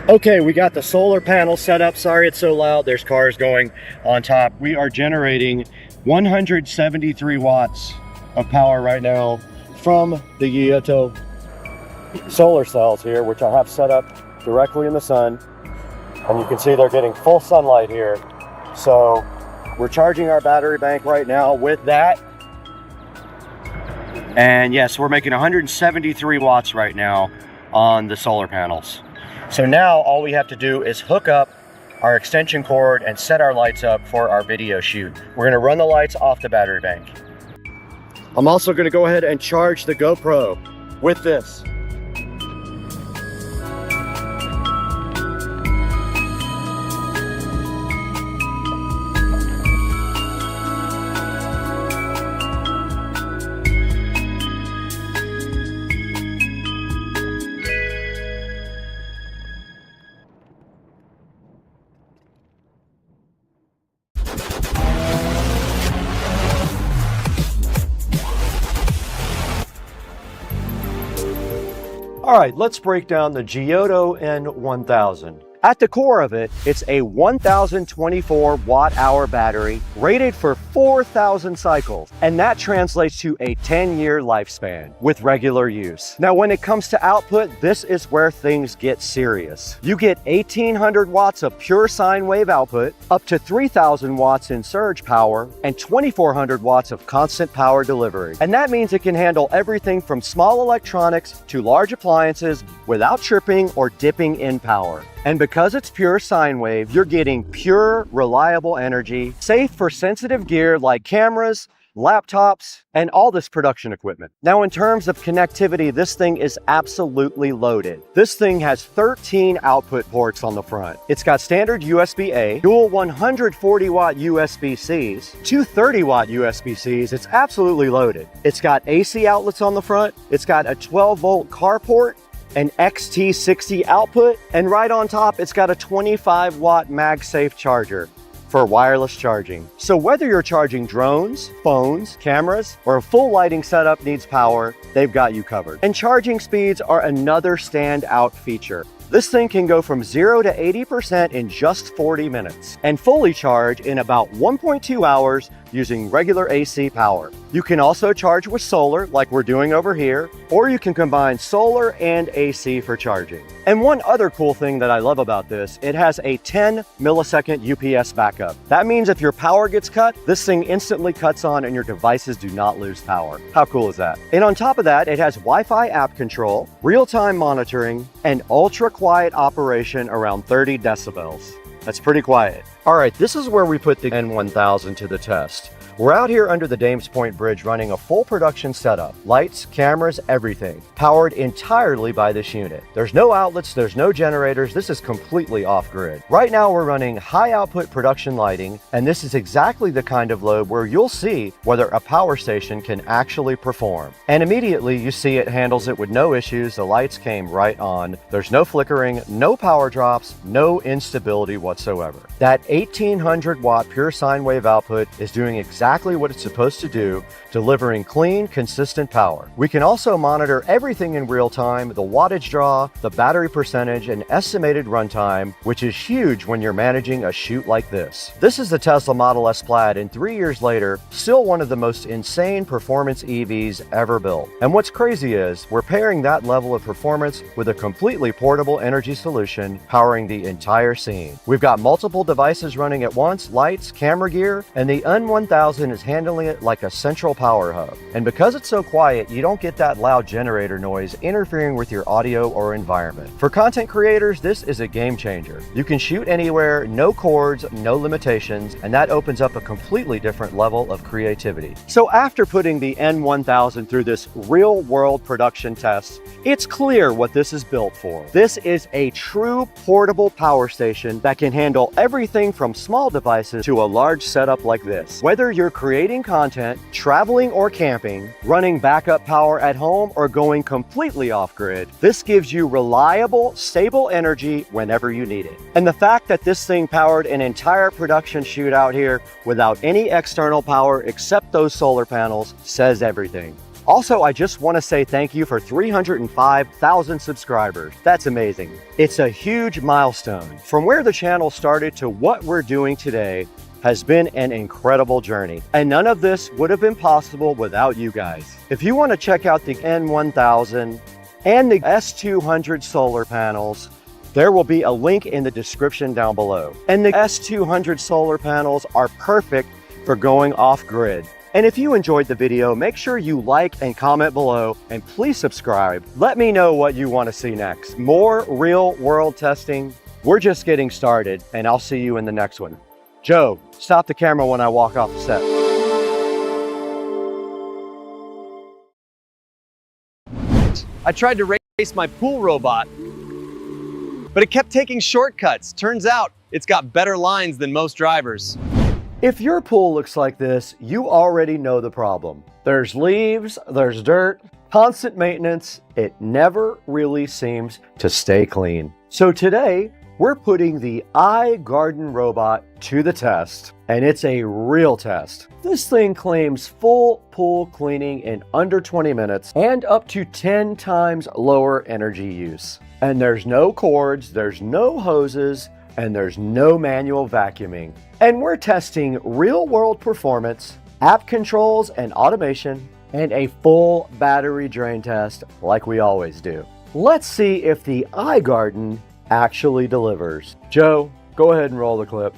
Okay, we got the solar panel set up. Sorry it's so loud, there's cars going on top. We are generating 173 watts of power right now from the Giotto solar cells here, which I have set up directly in the sun. And you can see they're getting full sunlight here. So we're charging our battery bank right now with that. And yes, we're making 173 watts right now on the solar panels. So now all we have to do is hook up our extension cord and set our lights up for our video shoot. We're gonna run the lights off the battery bank. I'm also gonna go ahead and charge the GoPro with this. All right, let's break down the Giotto N1000. At the core of it, it's a 1024 watt-hour battery rated for 4,000 cycles, and that translates to a 10-year lifespan with regular use. Now, when it comes to output, this is where things get serious. You get 1,800 watts of pure sine wave output, up to 3,000 watts in surge power, and 2,400 watts of constant power delivery. And that means it can handle everything from small electronics to large appliances without tripping or dipping in power. And because it's pure sine wave, you're getting pure, reliable energy, safe for sensitive gear like cameras, laptops, and all this production equipment. Now, in terms of connectivity, this thing is absolutely loaded. This thing has 13 output ports on the front. It's got standard USB-A, dual 140 watt USB-Cs, two 30 watt USB-Cs. It's absolutely loaded. It's got AC outlets on the front. It's got a 12 volt car port, an XT60 output, and right on top, it's got a 25 watt MagSafe charger for wireless charging. So whether you're charging drones, phones, cameras, or a full lighting setup needs power, they've got you covered. And charging speeds are another standout feature. This thing can go from 0 to 80% in just 40 minutes and fully charge in about 1.2 hours using regular AC power. You can also charge with solar like we're doing over here, or you can combine solar and AC for charging. And one other cool thing that I love about this, it has a 10 millisecond UPS backup. That means if your power gets cut, this thing instantly cuts on and your devices do not lose power. How cool is that? And on top of that, it has Wi-Fi app control, real-time monitoring, and ultra quiet operation around 30 decibels. That's pretty quiet. All right, this is where we put the N1000 to the test. We're out here under the Dames Point Bridge running a full production setup. Lights, cameras, everything. Powered entirely by this unit. There's no outlets, there's no generators, this is completely off-grid. Right now we're running high output production lighting, and this is exactly the kind of load where you'll see whether a power station can actually perform. And immediately you see it handles it with no issues, the lights came right on. There's no flickering, no power drops, no instability whatsoever. That 1,800 watt pure sine wave output is doing exactly what it's supposed to do, delivering clean, consistent power. We can also monitor everything in real time, the wattage draw, the battery percentage, and estimated runtime, which is huge when you're managing a shoot like this. This is the Tesla Model S Plaid, and 3 years later, still one of the most insane performance EVs ever built. And what's crazy is, we're pairing that level of performance with a completely portable energy solution powering the entire scene. We've got multiple devices running at once, lights, camera gear, and the N1000 is handling it like a central power hub. And because it's so quiet, you don't get that loud generator noise interfering with your audio or environment. For content creators, this is a game changer. You can shoot anywhere, no cords, no limitations, and that opens up a completely different level of creativity. So after putting the N1000 through this real-world production test, it's clear what this is built for. This is a true portable power station that can handle everything from small devices to a large setup like this. Whether you're creating content, traveling or camping, running backup power at home, or going completely off-grid, this gives you reliable, stable energy whenever you need it. And the fact that this thing powered an entire production shoot out here without any external power except those solar panels says everything. Also, I just want to say thank you for 305,000 subscribers. That's amazing. It's a huge milestone. From where the channel started to what we're doing today has been an incredible journey. And none of this would have been possible without you guys. If you want to check out the N1000 and the S200 solar panels, there will be a link in the description down below. And the S200 solar panels are perfect for going off-grid. And if you enjoyed the video, make sure you like and comment below, and please subscribe. Let me know what you want to see next. More real-world testing. We're just getting started, and I'll see you in the next one. Joe, stop the camera when I walk off the set. I tried to race my pool robot, but it kept taking shortcuts. Turns out it's got better lines than most drivers. If your pool looks like this, you already know the problem. There's leaves, there's dirt, constant maintenance. It never really seems to stay clean. So today, we're putting the iGarden robot to the test, and it's a real test. This thing claims full pool cleaning in under 20 minutes and up to 10 times lower energy use. And there's no cords, there's no hoses, and there's no manual vacuuming. And we're testing real-world performance, app controls and automation, and a full battery drain test like we always do. Let's see if the iGarden actually delivers. Joe, go ahead and roll the clip.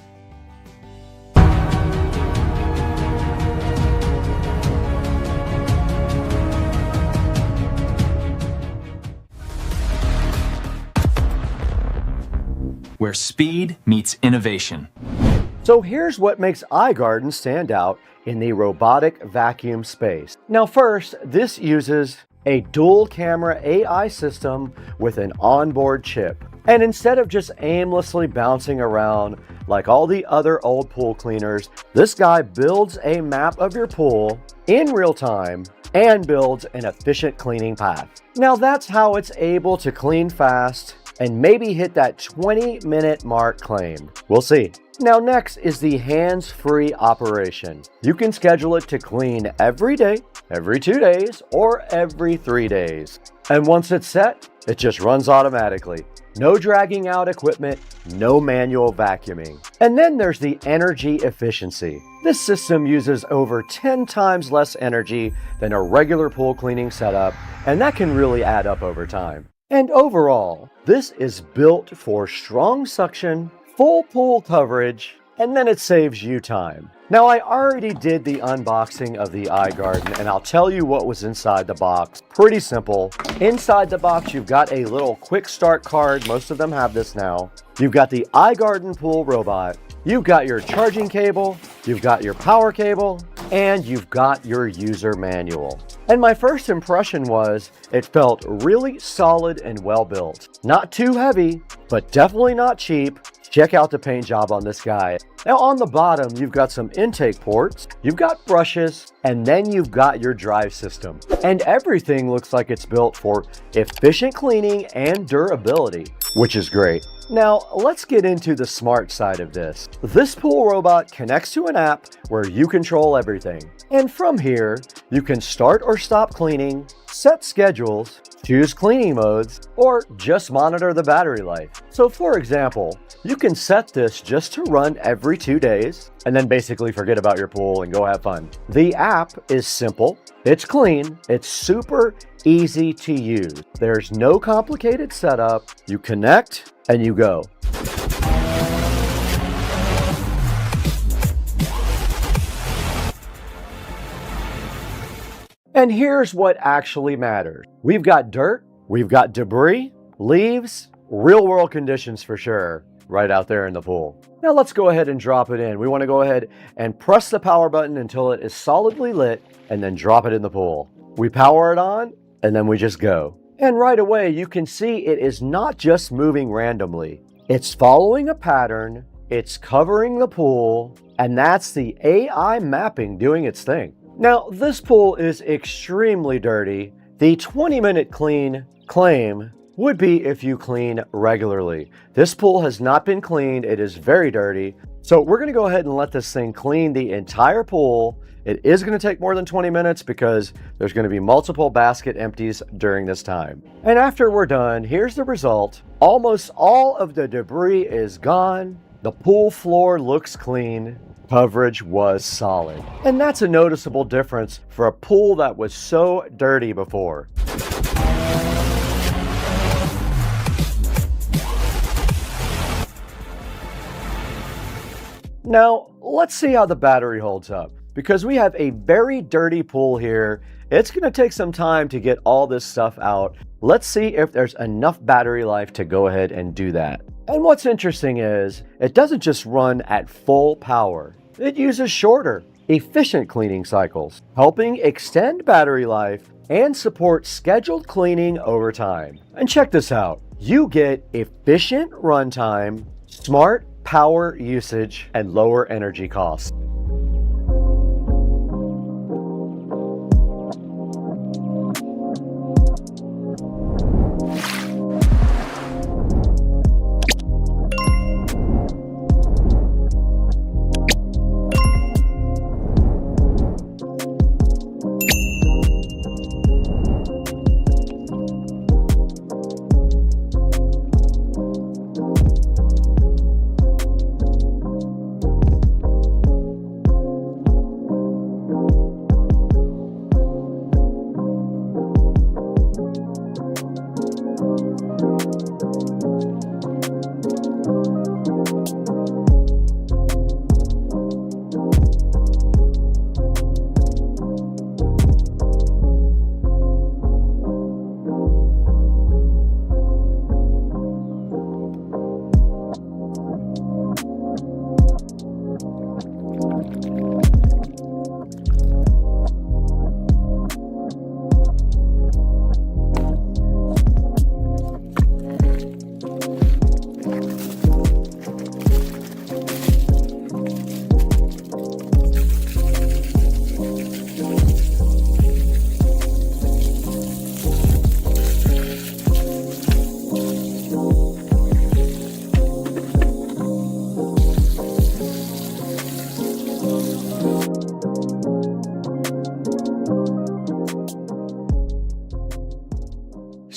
Where speed meets innovation. So here's what makes iGarden stand out in the robotic vacuum space. Now first, this uses a dual camera AI system with an onboard chip. And instead of just aimlessly bouncing around like all the other old pool cleaners, this guy builds a map of your pool in real time and builds an efficient cleaning path. Now that's how it's able to clean fast and maybe hit that 20-minute mark claim. We'll see. Now next is the hands-free operation. You can schedule it to clean every day, every 2 days, or every 3 days. And once it's set, it just runs automatically. No dragging out equipment, no manual vacuuming. And then there's the energy efficiency. This system uses over 10 times less energy than a regular pool cleaning setup, and that can really add up over time. And overall, this is built for strong suction, full pool coverage, and then it saves you time. Now, I already did the unboxing of the iGarden, and I'll tell you what was inside the box. Pretty simple. Inside the box, you've got a little quick start card. Most of them have this now. You've got the iGarden pool robot. You've got your charging cable. You've got your power cable, and you've got your user manual. And my first impression was it felt really solid and well built. Not too heavy, but definitely not cheap. Check out the paint job on this guy. Now on the bottom, you've got some intake ports, you've got brushes, and then you've got your drive system. And everything looks like it's built for efficient cleaning and durability, which is great. Now, let's get into the smart side of this. This pool robot connects to an app where you control everything. And from here, you can start or stop cleaning, set schedules, choose cleaning modes, or just monitor the battery life. So for example, you can set this just to run every 2 days and then basically forget about your pool and go have fun. The app is simple, it's clean, it's super easy to use. There's no complicated setup. You connect and you go. And here's what actually matters. We've got dirt, we've got debris, leaves, real world conditions for sure, right out there in the pool. Now let's go ahead and drop it in. We want to go ahead and press the power button until it is solidly lit and then drop it in the pool. We power it on and then we just go. And right away you can see it is not just moving randomly. It's following a pattern, it's covering the pool, and that's the AI mapping doing its thing. Now, this pool is extremely dirty. The 20-minute clean claim would be if you clean regularly. This pool has not been cleaned. It is very dirty. So we're going to go ahead and let this thing clean the entire pool. It is going to take more than 20 minutes because there's going to be multiple basket empties during this time. And after we're done, here's the result. Almost all of the debris is gone. The pool floor looks clean. Coverage was solid. And that's a noticeable difference for a pool that was so dirty before. Now, let's see how the battery holds up. Because we have a very dirty pool here, it's going to take some time to get all this stuff out. Let's see if there's enough battery life to go ahead and do that. And what's interesting is, it doesn't just run at full power. It uses shorter, efficient cleaning cycles, helping extend battery life and support scheduled cleaning over time. And check this out. You get efficient runtime, smart power usage, and lower energy costs.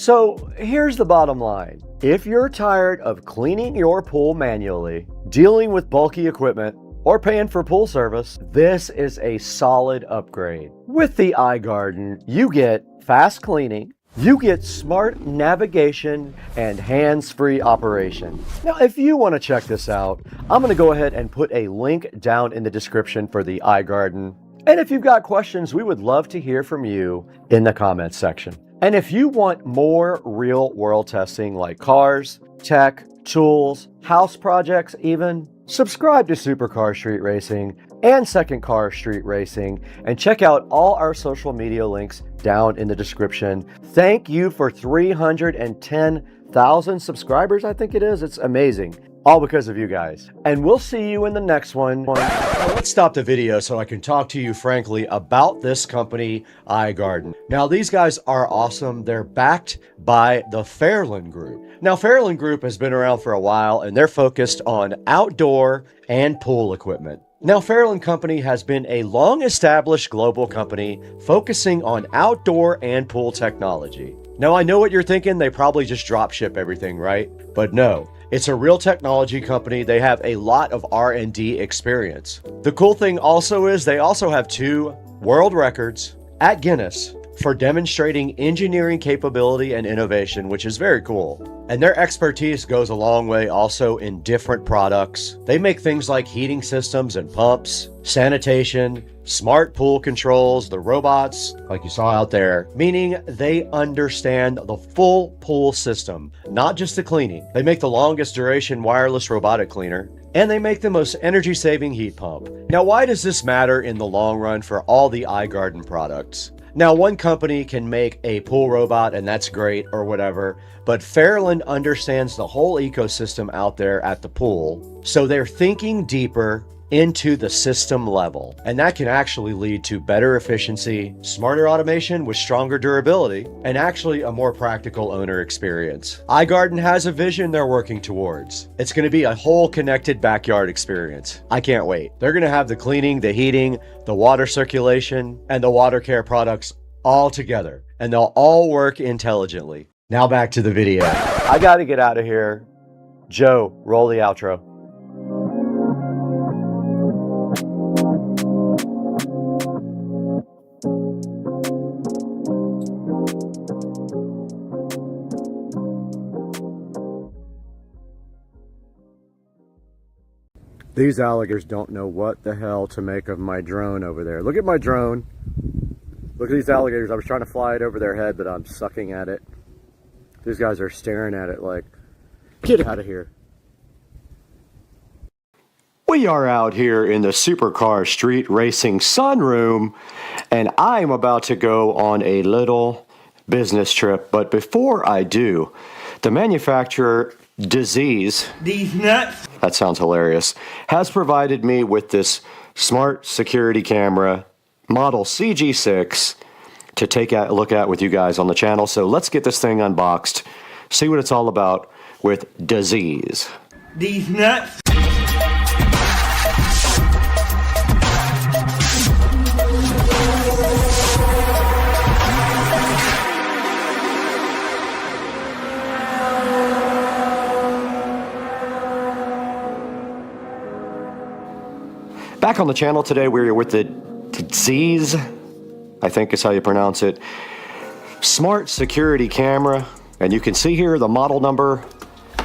So here's the bottom line. If you're tired of cleaning your pool manually, dealing with bulky equipment, or paying for pool service, this is a solid upgrade. With the iGarden, you get fast cleaning, you get smart navigation, and hands-free operation. Now, if you want to check this out, I'm going to go ahead and put a link down in the description for the iGarden. And if you've got questions, we would love to hear from you in the comments section. And if you want more real-world testing like cars, tech, tools, house projects even, subscribe to Supercar Street Racing and Second Car Street Racing and check out all our social media links down in the description. Thank you for 310,000 subscribers, I think it is. It's amazing. All because of you guys. And we'll see you in the next one. Now, let's stop the video so I can talk to you frankly about this company, iGarden. Now, these guys are awesome. They're backed by the Fairland Group. Now, Fairland Group has been around for a while and they're focused on outdoor and pool equipment. Now, Fairland Company has been a long-established global company focusing on outdoor and pool technology. Now, I know what you're thinking. They probably just drop ship everything, right? But no. It's a real technology company. They have a lot of R&D experience. The cool thing also is they also have 2 world records at Guinness for demonstrating engineering capability and innovation, which is very cool. And their expertise goes a long way also in different products. They make things like heating systems and pumps, sanitation, smart pool controls, the robots, like you saw out there, meaning they understand the full pool system, not just the cleaning. They make the longest duration wireless robotic cleaner, and they make the most energy-saving heat pump. Now, why does this matter in the long run for all the iGarden products? Now, one company can make a pool robot and that's great or whatever, but Fairland understands the whole ecosystem out there at the pool. So they're thinking deeper into the system level, and that can actually lead to better efficiency, smarter automation with stronger durability, and actually a more practical owner experience. iGarden has a vision they're working towards. It's going to be a whole connected backyard experience. I can't wait. They're going to have the cleaning, the heating, the water circulation, and the water care products all together, and they'll all work intelligently. Now back to the video. I got to get out of here. Joe, roll the outro. These alligators don't know what the hell to make of my drone over there. Look at my drone. Look at these alligators. I was trying to fly it over their head, but I'm sucking at it. These guys are staring at it like, get out of here. We are out here in the Supercar Street Racing sunroom, and I'm about to go on a little business trip. But before I do, the manufacturer Disease, these nuts, that sounds hilarious, has provided me with this smart security camera model CG6 to take a look at with you guys on the channel. So let's get this thing unboxed, see what it's all about with Disease. These nuts. Back on the channel today, we're with the Disease, I think is how you pronounce it, smart security camera. And you can see here the model number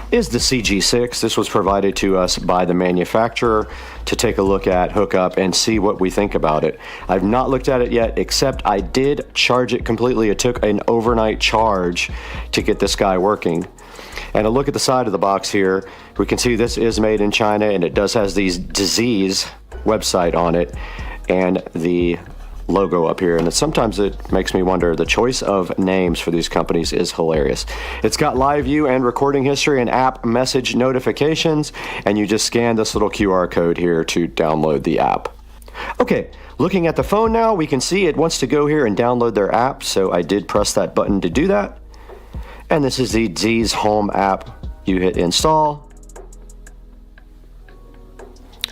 is the CG6. This was provided to us by the manufacturer to take a look at, hook up, and see what we think about it. I've not looked at it yet, except I did charge it completely. It took an overnight charge to get this guy working. And a look at the side of the box here, we can see this is made in China, and it does has these Disease website on it and the logo up here, and sometimes it makes me wonder. The choice of names for these companies is hilarious. It's got live view and recording history and app message notifications, and you just scan this little QR code here to download the app. Okay, looking at the phone now, we can see it wants to go here and download their app, so I did press that button to do that. And this is the Disease Home app. You hit install.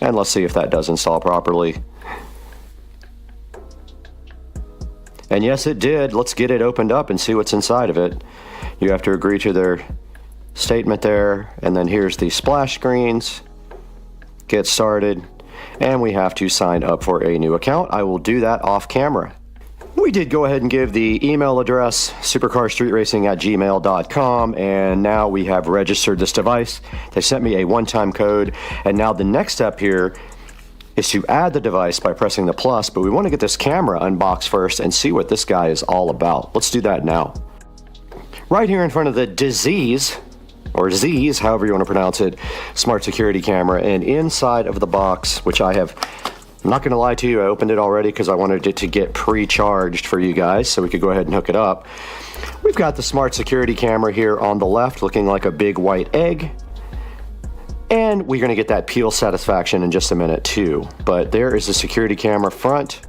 And let's see if that does install properly. And yes, it did. Let's get it opened up and see what's inside of it. You have to agree to their statement there, and then here's the splash screens. Get started, and we have to sign up for a new account. I will do that off camera. We did go ahead and give the email address, supercarstreetracing@gmail.com, and now we have registered this device. They sent me a one-time code, and now the next step here is to add the device by pressing the plus, but we want to get this camera unboxed first and see what this guy is all about. Let's do that now. Right here in front of the disease, or Z's, however you want to pronounce it, smart security camera, and inside of the box, which I'm not going to lie to you, I opened it already because I wanted it to get pre-charged for you guys so we could go ahead and hook it up. We've got the smart security camera here on the left looking like a big white egg. And we're going to get that peel satisfaction in just a minute too. But there is the security camera front.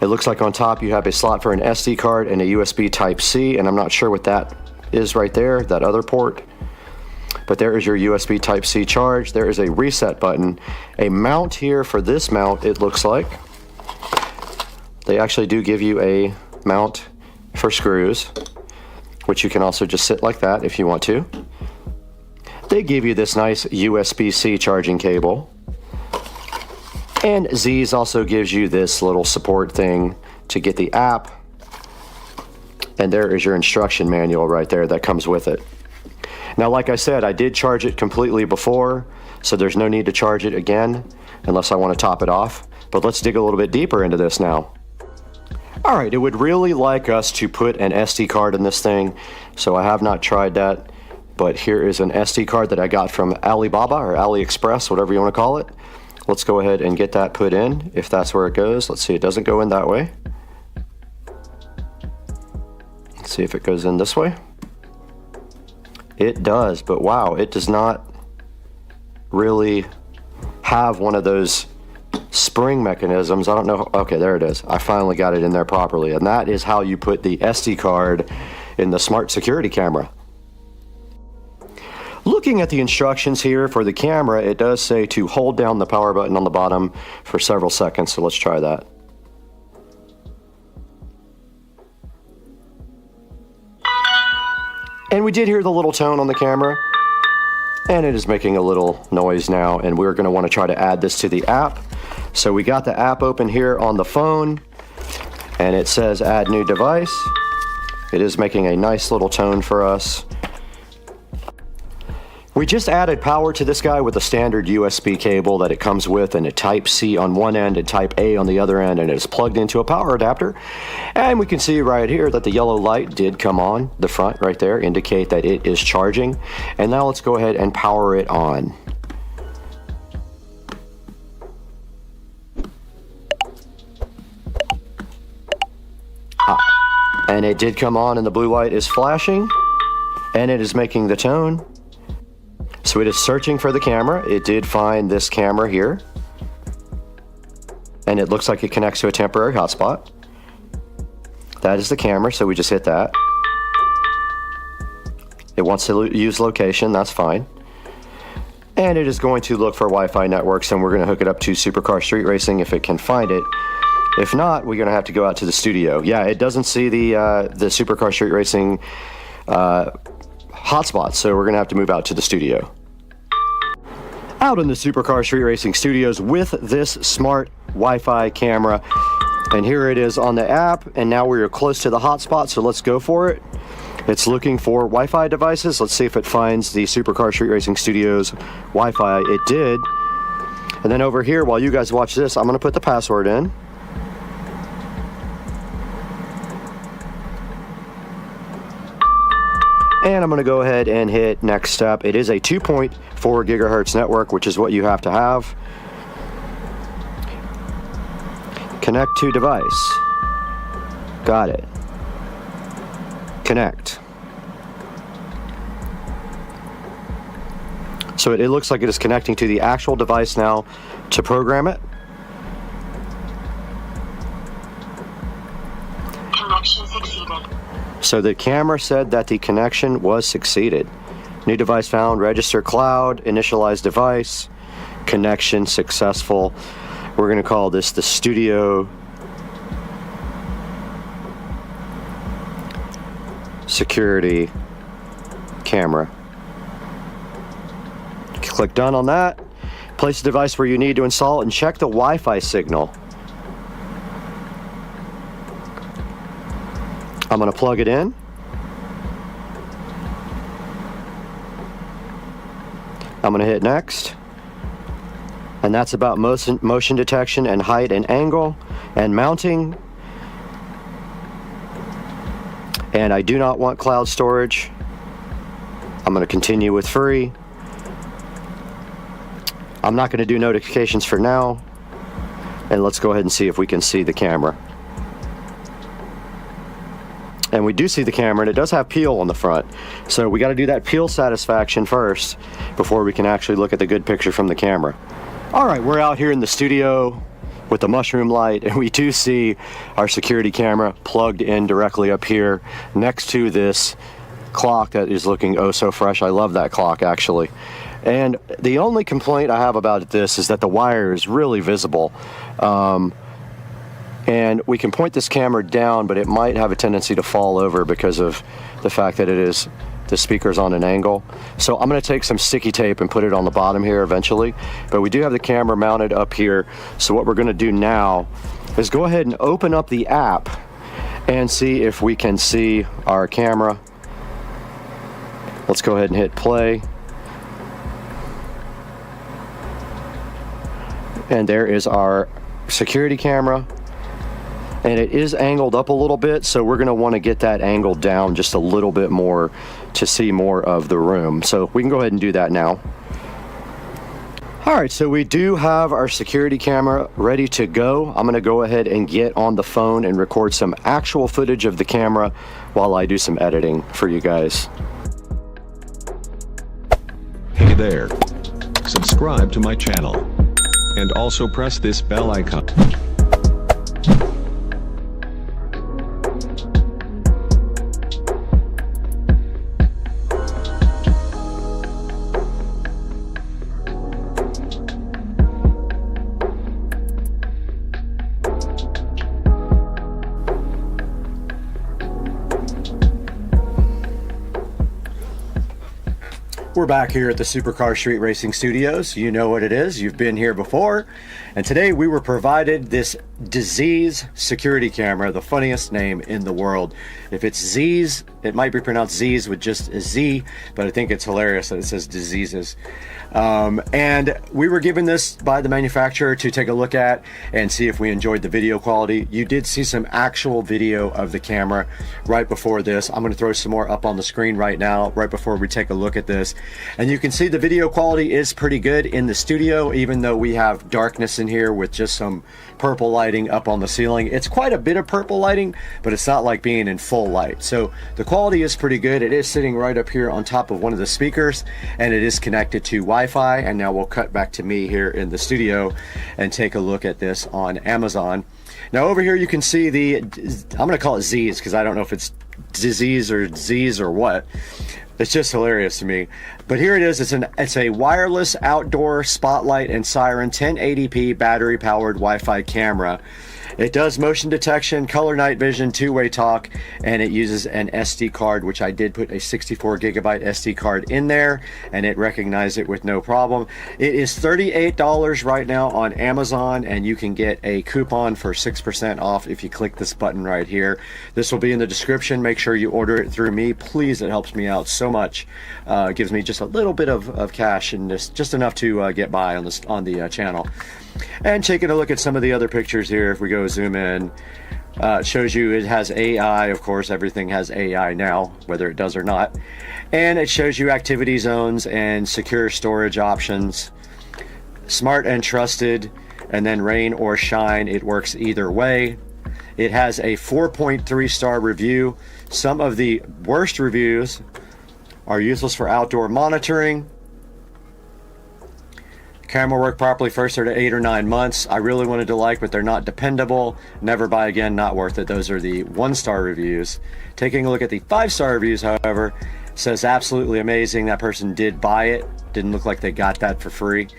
It looks like on top you have a slot for an SD card and a USB Type-C, and I'm not sure what that is right there, that other port. But there is your USB Type-C charge. There is a reset button. A mount here for this mount, it looks like. They actually do give you a mount for screws, which you can also just sit like that if you want to. They give you this nice USB-C charging cable. And Z's also gives you this little support thing to get the app. And there is your instruction manual right there that comes with it. Now, like I said, I did charge it completely before, so there's no need to charge it again unless I want to top it off. But let's dig a little bit deeper into this now. All right, it would really like us to put an SD card in this thing, so I have not tried that. But here is an SD card that I got from Alibaba or AliExpress, whatever you want to call it. Let's go ahead and get that put in, if that's where it goes. Let's see, it doesn't go in that way. Let's see if it goes in this way. It does, but wow, it does not really have one of those spring mechanisms. I don't know. Okay, there it is. I finally got it in there properly. And that is how you put the SD card in the smart security camera. Looking at the instructions here for the camera, it does say to hold down the power button on the bottom for several seconds. So let's try that. And we did hear the little tone on the camera, and it is making a little noise now, and we're going to want to try to add this to the app. So we got the app open here on the phone, and it says add new device. It is making a nice little tone for us. We just added power to this guy with a standard USB cable that it comes with, and a Type-C on one end and Type-A on the other end, and it is plugged into a power adapter. And we can see right here that the yellow light did come on the front right there, indicate that it is charging. And now let's go ahead and power it on. And it did come on, and the blue light is flashing, and it is making the tone. So it is searching for the camera. It did find this camera here, and it looks like it connects to a temporary hotspot. That is the camera, so we just hit that. It wants to use location, that's fine. And it is going to look for Wi-Fi networks, and we're going to hook it up to Supercar Street Racing if it can find it. If not, we're going to have to go out to the studio. Yeah, it doesn't see the Supercar Street Racing hotspot, so we're going to have to move out to the studio. Out in the Supercar Street Racing Studios with this smart Wi-Fi camera, and here it is on the app, and now we're close to the hotspot, so let's go for it. It's looking for Wi-Fi devices. Let's see if it finds the Supercar Street Racing Studios Wi-Fi. It did. And then over here, while you guys watch this, I'm going to put the password in. And I'm going to go ahead and hit next step. It is a 2.4 gigahertz network, which is what you have to have. Connect to device. Got it. Connect. So it looks like it is connecting to the actual device now to program it. Connection succeeded. So the camera said that the connection was succeeded. New device found, register cloud, initialize device, connection successful. We're going to call this the security camera. Click done on that. Place the device where you need to install it and check the Wi-Fi signal. I'm going to plug it in. I'm going to hit next. And that's about motion detection and height and angle and mounting. And I do not want cloud storage. I'm going to continue with free. I'm not going to do notifications for now. And let's go ahead and see if we can see the camera. And we do see the camera, and it does have peel on the front. So we got to do that peel satisfaction first before we can actually look at the good picture from the camera. All right, we're out here in the studio with the mushroom light, and we do see our security camera plugged in directly up here next to this clock that is looking oh so fresh. I love that clock, actually. And the only complaint I have about this is that the wire is really visible. And we can point this camera down, but it might have a tendency to fall over because of the fact that the speaker's on an angle. So I'm going to take some sticky tape and put it on the bottom here eventually. But we do have the camera mounted up here. So what we're going to do now is go ahead and open up the app and see if we can see our camera. Let's go ahead and hit play. And there is our security camera. And it is angled up a little bit, so we're going to want to get that angle down just a little bit more to see more of the room. So we can go ahead and do that now. All right, so we do have our security camera ready to go. I'm going to go ahead and get on the phone and record some actual footage of the camera while I do some editing for you guys. Hey there. Subscribe to my channel. And also press this bell icon. We're back here at the Supercar Street Racing Studios. You know what it is. You've been here before. And today we were provided this Disease security camera, the funniest name in the world. If it's Z's, it might be pronounced Z's with just a Z, but I think it's hilarious that it says diseases. And we were given this by the manufacturer to take a look at and see if we enjoyed the video quality. You did see some actual video of the camera right before this. I'm going to throw some more up on the screen right now, right before we take a look at this. And you can see the video quality is pretty good in the studio, even though we have darkness in here with just some purple lighting up on the ceiling. It's quite a bit of purple lighting, but it's not like being in full light. So the quality is pretty good. It is sitting right up here on top of one of the speakers, and it is connected to Wi-Fi. And now we'll cut back to me here in the studio and take a look at this on Amazon. Now over here you can see the, I'm going to call it Z's because I don't know if it's disease or Z's or what. It's just hilarious to me. But here it is. It's a wireless outdoor spotlight and siren 1080p battery powered Wi-Fi camera. It does motion detection, color night vision, two-way talk, and it uses an SD card, which I did put a 64 gigabyte SD card in there, and it recognized it with no problem. It is $38 right now on Amazon, and you can get a coupon for 6% off if you click this button right here. This will be in the description. Make sure you order it through me. Please, it helps me out so much. It gives me just a little bit of cash, and just enough to get by on the channel. And taking a look at some of the other pictures here, if we go zoom in, it shows you it has AI. Of course, everything has AI now, whether it does or not. And it shows you activity zones and secure storage options, smart and trusted, and then rain or shine. It works either way. It has a 4.3 star review. Some of the worst reviews are useless for outdoor monitoring. Camera work properly first to 8 or 9 months. I really wanted to like, but they're not dependable. Never buy again, not worth it. Those are the 1-star reviews. Taking a look at the 5-star reviews, however, says absolutely amazing. That person did buy it. Didn't look like they got that for free.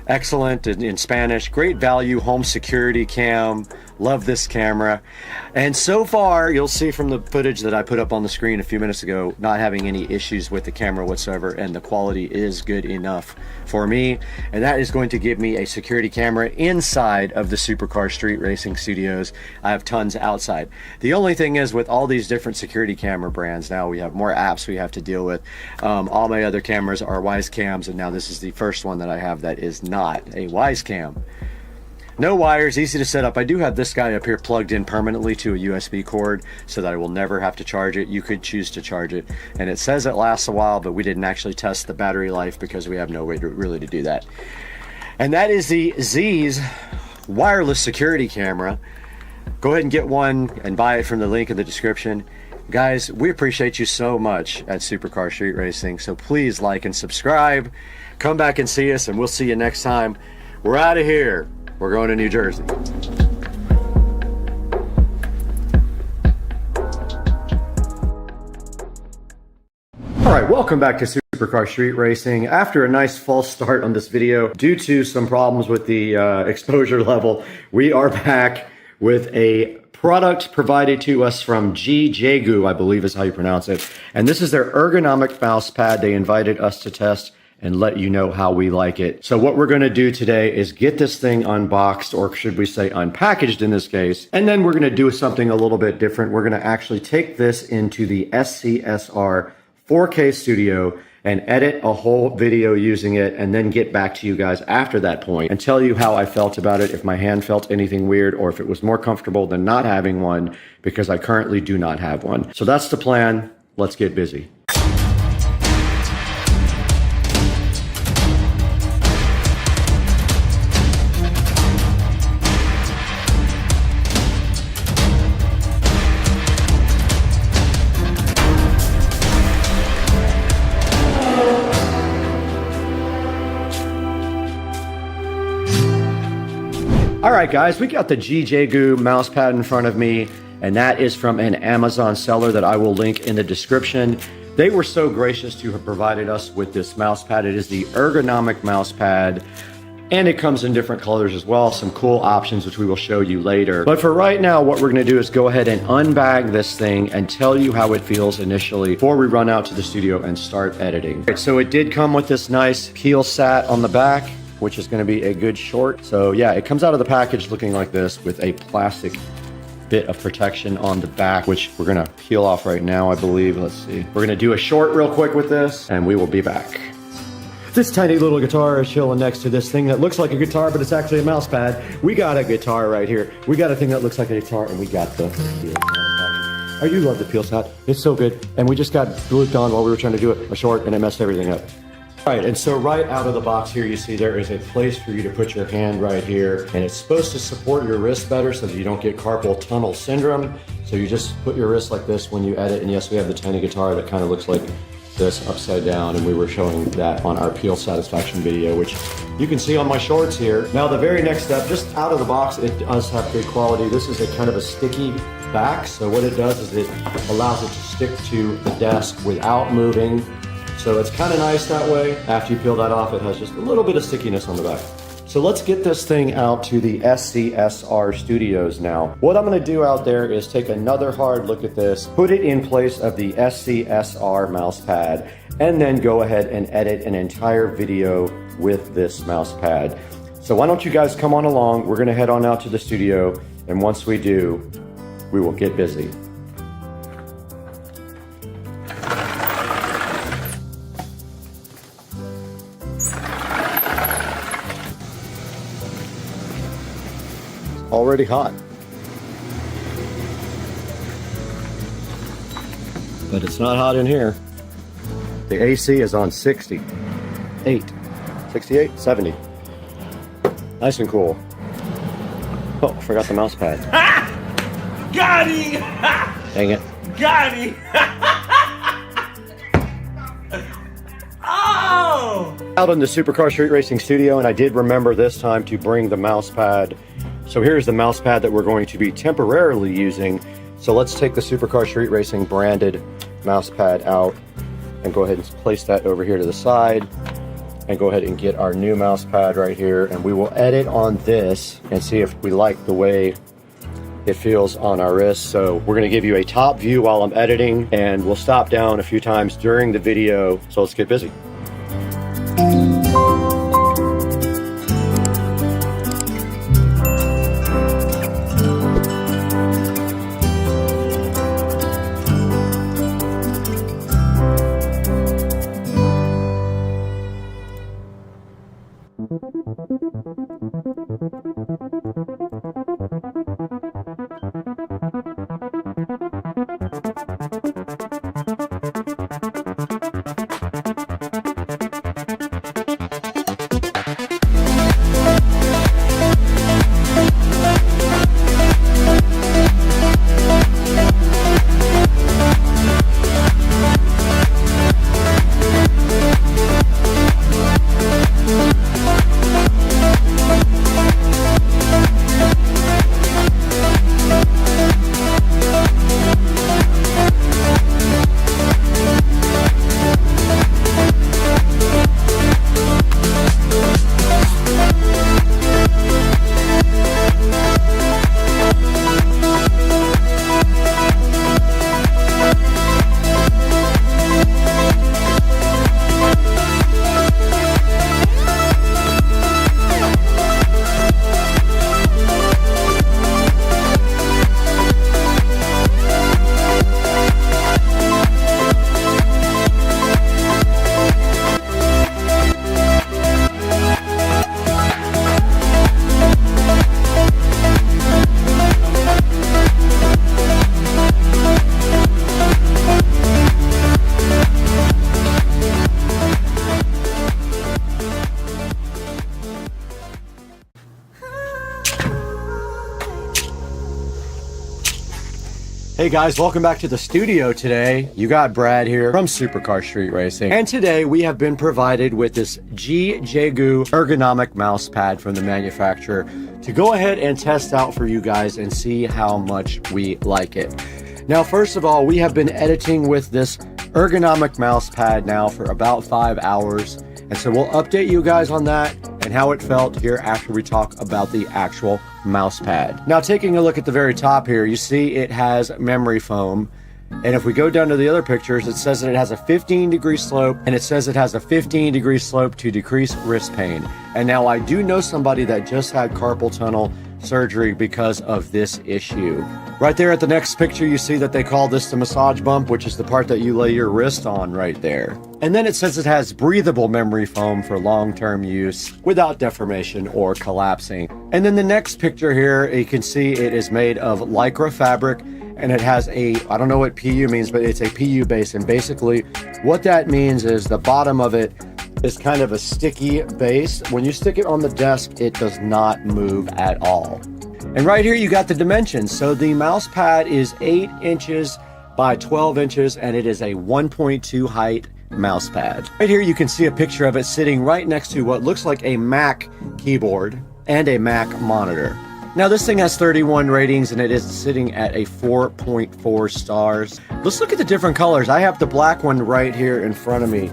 Excellent in Spanish. Great value home security cam. Love this camera. And so far, you'll see from the footage that I put up on the screen a few minutes ago, not having any issues with the camera whatsoever, and the quality is good enough for me. And that is going to give me a security camera inside of the Supercar Street Racing Studios. I have tons outside. The only thing is, with all these different security camera brands, now we have more apps we have to deal with. All my other cameras are Wise cams, and now this is the first one that I have that is not a Wise cam. No wires, easy to set up. I do have this guy up here plugged in permanently to a USB cord so that I will never have to charge it. You could choose to charge it. And it says it lasts a while, but we didn't actually test the battery life because we have no way to really do that. And that is the Z's wireless security camera. Go ahead and get one and buy it from the link in the description. Guys, we appreciate you so much at Supercar Street Racing, so please like and subscribe. Come back and see us, and we'll see you next time. We're out of here. We're going to New Jersey. All right, welcome back to Supercar Street Racing. After a nice false start on this video, due to some problems with the exposure level, we are back with a product provided to us from Jukebox, I believe is how you pronounce it. And this is their ergonomic mouse pad. They invited us to test and let you know how we like it. So what we're gonna do today is get this thing unboxed, or should we say unpackaged in this case, and then we're gonna do something a little bit different. We're gonna actually take this into the SCSR 4K studio and edit a whole video using it, and then get back to you guys after that point and tell you how I felt about it, if my hand felt anything weird, or if it was more comfortable than not having one, because I currently do not have one. So that's the plan. Let's get busy. All right, guys, we got the Jukebox mouse pad in front of me, and that is from an Amazon seller that I will link in the description. They were so gracious to have provided us with this mouse pad. It is the ergonomic mouse pad, and it comes in different colors as well, some cool options which we will show you later. But for right now, what we're gonna do is go ahead and unbag this thing and tell you how it feels initially before we run out to the studio and start editing. Right, so it did come with this nice peel sat on the back, which is going to be a good short. So yeah, it comes out of the package looking like this with a plastic bit of protection on the back, which we're going to peel off right now, I believe. Let's see. We're going to do a short real quick with this, and we will be back. This tiny little guitar is chilling next to this thing that looks like a guitar, but it's actually a mouse pad. We got a guitar right here. We got a thing that looks like a guitar, and we got the peel sat. I do love the peel sat. It's so good. And we just got glued on while we were trying to do it, a short, and it messed everything up. All right, and so right out of the box here, you see there is a place for you to put your hand right here, and it's supposed to support your wrist better so that you don't get carpal tunnel syndrome. So you just put your wrist like this when you edit, and yes, we have the tiny guitar that kind of looks like this upside down, and we were showing that on our peel satisfaction video, which you can see on my shorts here. Now the very next step, just out of the box, it does have good quality. This is a kind of a sticky back, so what it does is it allows it to stick to the desk without moving. So it's kind of nice that way. After you peel that off, it has just a little bit of stickiness on the back. So let's get this thing out to the SCSR Studios now. What I'm gonna do out there is take another hard look at this, put it in place of the SCSR mouse pad, and then go ahead and edit an entire video with this mouse pad. So why don't you guys come on along? We're gonna head on out to the studio, and once we do, we will get busy. Already hot. But it's not hot in here. The AC is on 68, 70. Nice and cool. Oh, I forgot the mouse pad. Got him! Dang it. Got him! Oh! Out in the Supercar Street Racing studio, and I did remember this time to bring the mouse pad. So here's the mouse pad that we're going to be temporarily using. So let's take the Supercar Street Racing branded mouse pad out and go ahead and place that over here to the side, and go ahead and get our new mouse pad right here, and we will edit on this and see if we like the way it feels on our wrist. So we're gonna give you a top view while I'm editing, and we'll stop down a few times during the video. So let's get busy. Hey guys, welcome back to the studio today. You got Brad here from Supercar Street Racing. And today we have been provided with this Jigegu ergonomic mouse pad from the manufacturer to go ahead and test out for you guys and see how much we like it. Now, first of all, we have been editing with this ergonomic mouse pad now for about 5 hours. And so we'll update you guys on that and how it felt here after we talk about the actual mouse pad. Now, taking a look at the very top here, you see it has memory foam. And if we go down to the other pictures, it says that it has a 15-degree slope, and it says it has a 15-degree slope to decrease wrist pain. And now I do know somebody that just had carpal tunnel surgery because of this issue. Right there at the next picture, you see that they call this the massage bump, which is the part that you lay your wrist on right there. And then it says it has breathable memory foam for long-term use without deformation or collapsing. And then the next picture here, you can see it is made of Lycra fabric, and it has a, I don't know what PU means, but it's a PU base. And basically what that means is the bottom of it is kind of a sticky base. When you stick it on the desk, it does not move at all. And right here you got the dimensions. So the mouse pad is 8 inches by 12 inches, and it is a 1.2 height mouse pad. Right here you can see a picture of it sitting right next to what looks like a Mac keyboard and a Mac monitor. Now this thing has 31 ratings, and it is sitting at a 4.4 stars. Let's look at the different colors. I have the black one right here in front of me,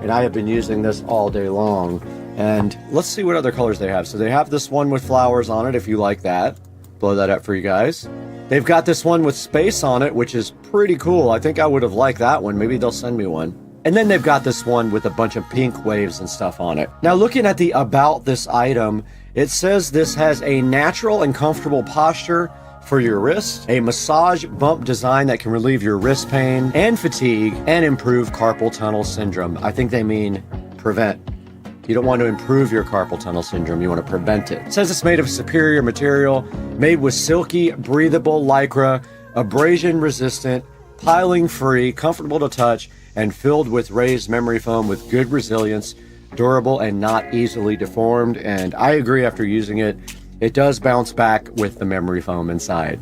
and I have been using this all day long. And let's see what other colors they have. So they have this one with flowers on it, if you like that. Blow that up for you guys. They've got this one with space on it, which is pretty cool. I think I would have liked that one. Maybe they'll send me one. And then they've got this one with a bunch of pink waves and stuff on it. Now looking at the about this item, it says this has a natural and comfortable posture for your wrist, a massage bump design that can relieve your wrist pain and fatigue and improve carpal tunnel syndrome. I think they mean prevent. You don't want to improve your carpal tunnel syndrome, you want to prevent it. It says it's made of superior material, made with silky, breathable Lycra, abrasion resistant, piling free, comfortable to touch, and filled with raised memory foam with good resilience, durable and not easily deformed. And I agree, after using it, it does bounce back with the memory foam inside.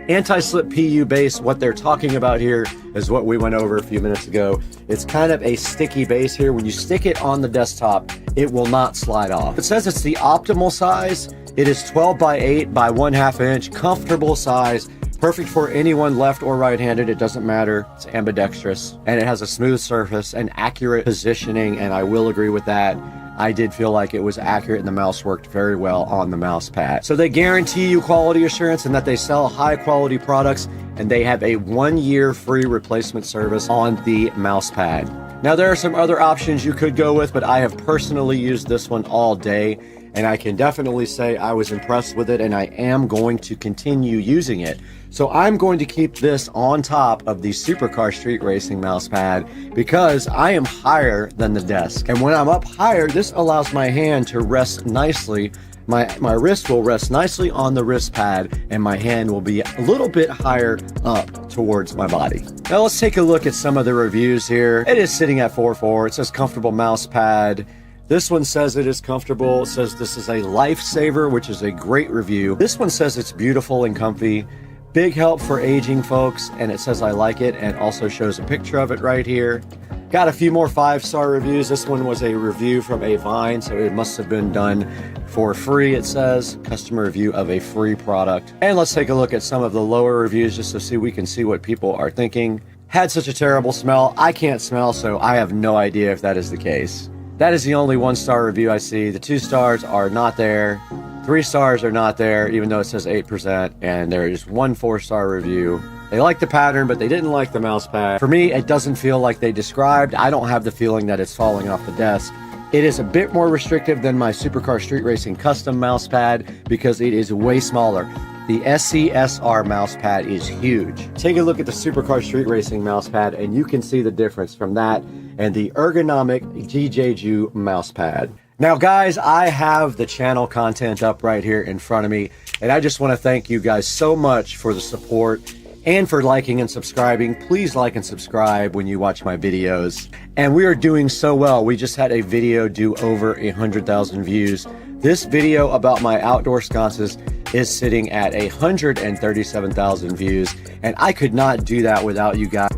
Anti-slip PU base, what they're talking about here is what we went over a few minutes ago. It's kind of a sticky base here. When you stick it on the desktop, it will not slide off. It says it's the optimal size. It is 12 by 8 by 1/2 inch, comfortable size Perfect for anyone left or right-handed, it doesn't matter. It's ambidextrous, and it has a smooth surface and accurate positioning, and I will agree with that. I did feel like it was accurate and the mouse worked very well on the mouse pad. So they guarantee you quality assurance and that they sell high quality products, and they have a 1-year free replacement service on the mouse pad. Now there are some other options you could go with, but I have personally used this one all day, and I can definitely say I was impressed with it, and I am going to continue using it. So I'm going to keep this on top of the Supercar Street Racing mouse pad because I am higher than the desk. And when I'm up higher, this allows my hand to rest nicely. My wrist will rest nicely on the wrist pad, and my hand will be a little bit higher up towards my body. Now let's take a look at some of the reviews here. It is sitting at 4.4. It says comfortable mouse pad. This one says it is comfortable. It says this is a lifesaver, which is a great review. This one says it's beautiful and comfy. Big help for aging folks, and it says I like it, and also shows a picture of it right here. Got a few more 5-star reviews. This one was a review from a Vine, so it must have been done for free, it says. Customer review of a free product. And let's take a look at some of the lower reviews just to see we can see what people are thinking. Had such a terrible smell. I can't smell, so I have no idea if that is the case. That is the only 1-star review I see. The 2 stars are not there. 3 stars are not there, even though it says 8%, and there is 1 4-star review. They like the pattern, but they didn't like the mouse pad. For me, it doesn't feel like they described. I don't have the feeling that it's falling off the desk. It is a bit more restrictive than my Supercar Street Racing custom mouse pad because it is way smaller. The SCSR mouse pad is huge. Take a look at the Supercar Street Racing mouse pad, and you can see the difference from that and the ergonomic GJju mouse pad. Now guys, I have the channel content up right here in front of me, and I just want to thank you guys so much for the support and for liking and subscribing. Please like and subscribe when you watch my videos. And we are doing so well. We just had a video do over 100,000 views. This video about my outdoor sconces is sitting at 137,000 views, and I could not do that without you guys.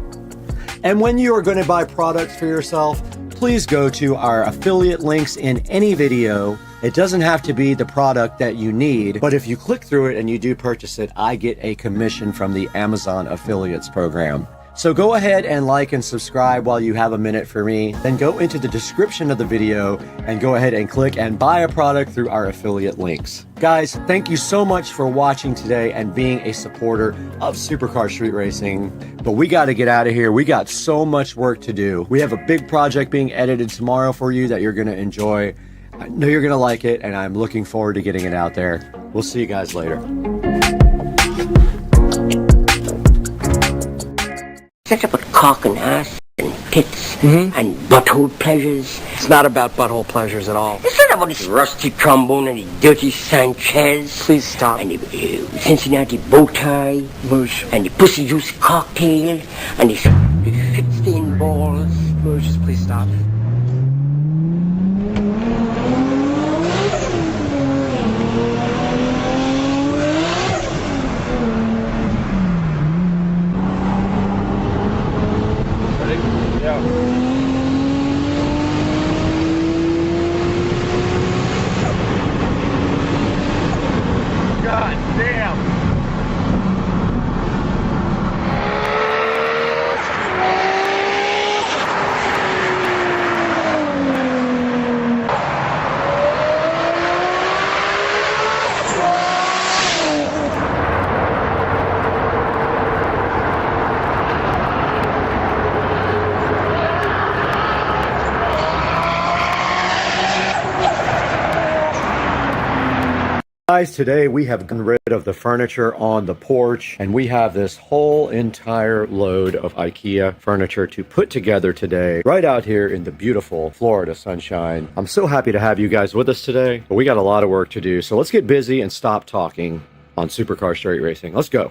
And when you are going to buy products for yourself, please go to our affiliate links in any video. It doesn't have to be the product that you need, but if you click through it and you do purchase it, I get a commission from the Amazon affiliates program. So go ahead and like and subscribe while you have a minute for me. Then go into the description of the video and go ahead and click and buy a product through our affiliate links. Guys, thank you so much for watching today and being a supporter of Supercar Street Racing. But we got to get out of here. We got so much work to do. We have a big project being edited tomorrow for you that you're going to enjoy. I know you're going to like it, and I'm looking forward to getting it out there. We'll see you guys later. That's about cock and ass and tits and butthole pleasures. It's not about butthole pleasures at all. It's not about this rusty trombone and the dirty Sanchez. Please stop. And the Cincinnati bow tie. Moosh. And the pussy juice cocktail. And the shit-stained balls. Moosh, just please stop. God damn! Guys, today we have gotten rid of the furniture on the porch, and we have this whole entire load of IKEA furniture to put together today, right out here in the beautiful Florida sunshine. I'm so happy to have you guys with us today, but we got a lot of work to do. So let's get busy and stop talking on Supercar Street Racing. Let's go.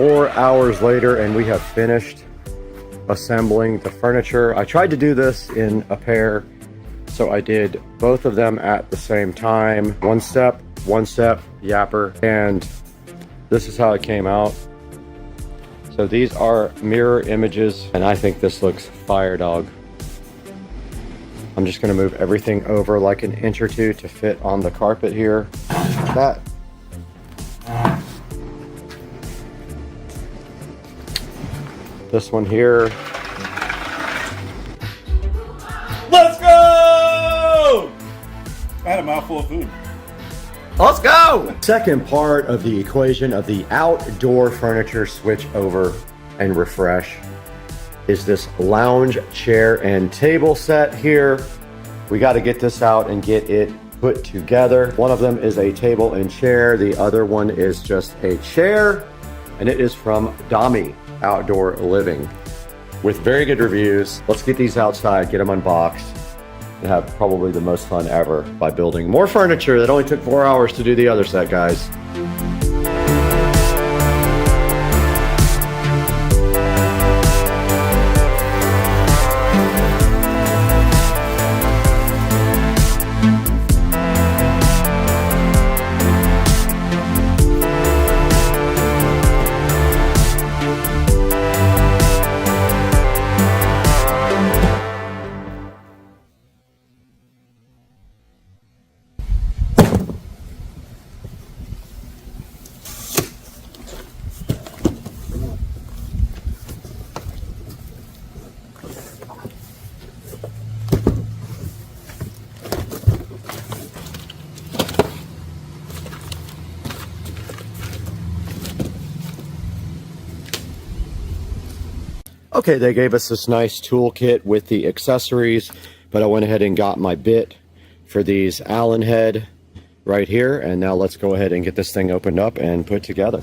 4 hours later and we have finished assembling the furniture. I tried to do this in a pair, so I did both of them at the same time. One step, yapper, and this is how it came out. So these are mirror images, and I think this looks fire, dog. I'm just gonna move everything over like an inch or two to fit on the carpet here. That. This one here. Let's go! I had a mouthful of food. Let's go! Second part of the equation of the outdoor furniture switch over and refresh is this lounge chair and table set here. We got to get this out and get it put together. One of them is a table and chair. The other one is just a chair, and it is from Hdmi Outdoor Living with very good reviews. Let's get these outside, get them unboxed, and have probably the most fun ever by building more furniture that only took 4 hours to do the other set, guys. Okay, they gave us this nice toolkit with the accessories, but I went ahead and got my bit for these Allen head right here, and now let's go ahead and get this thing opened up and put together.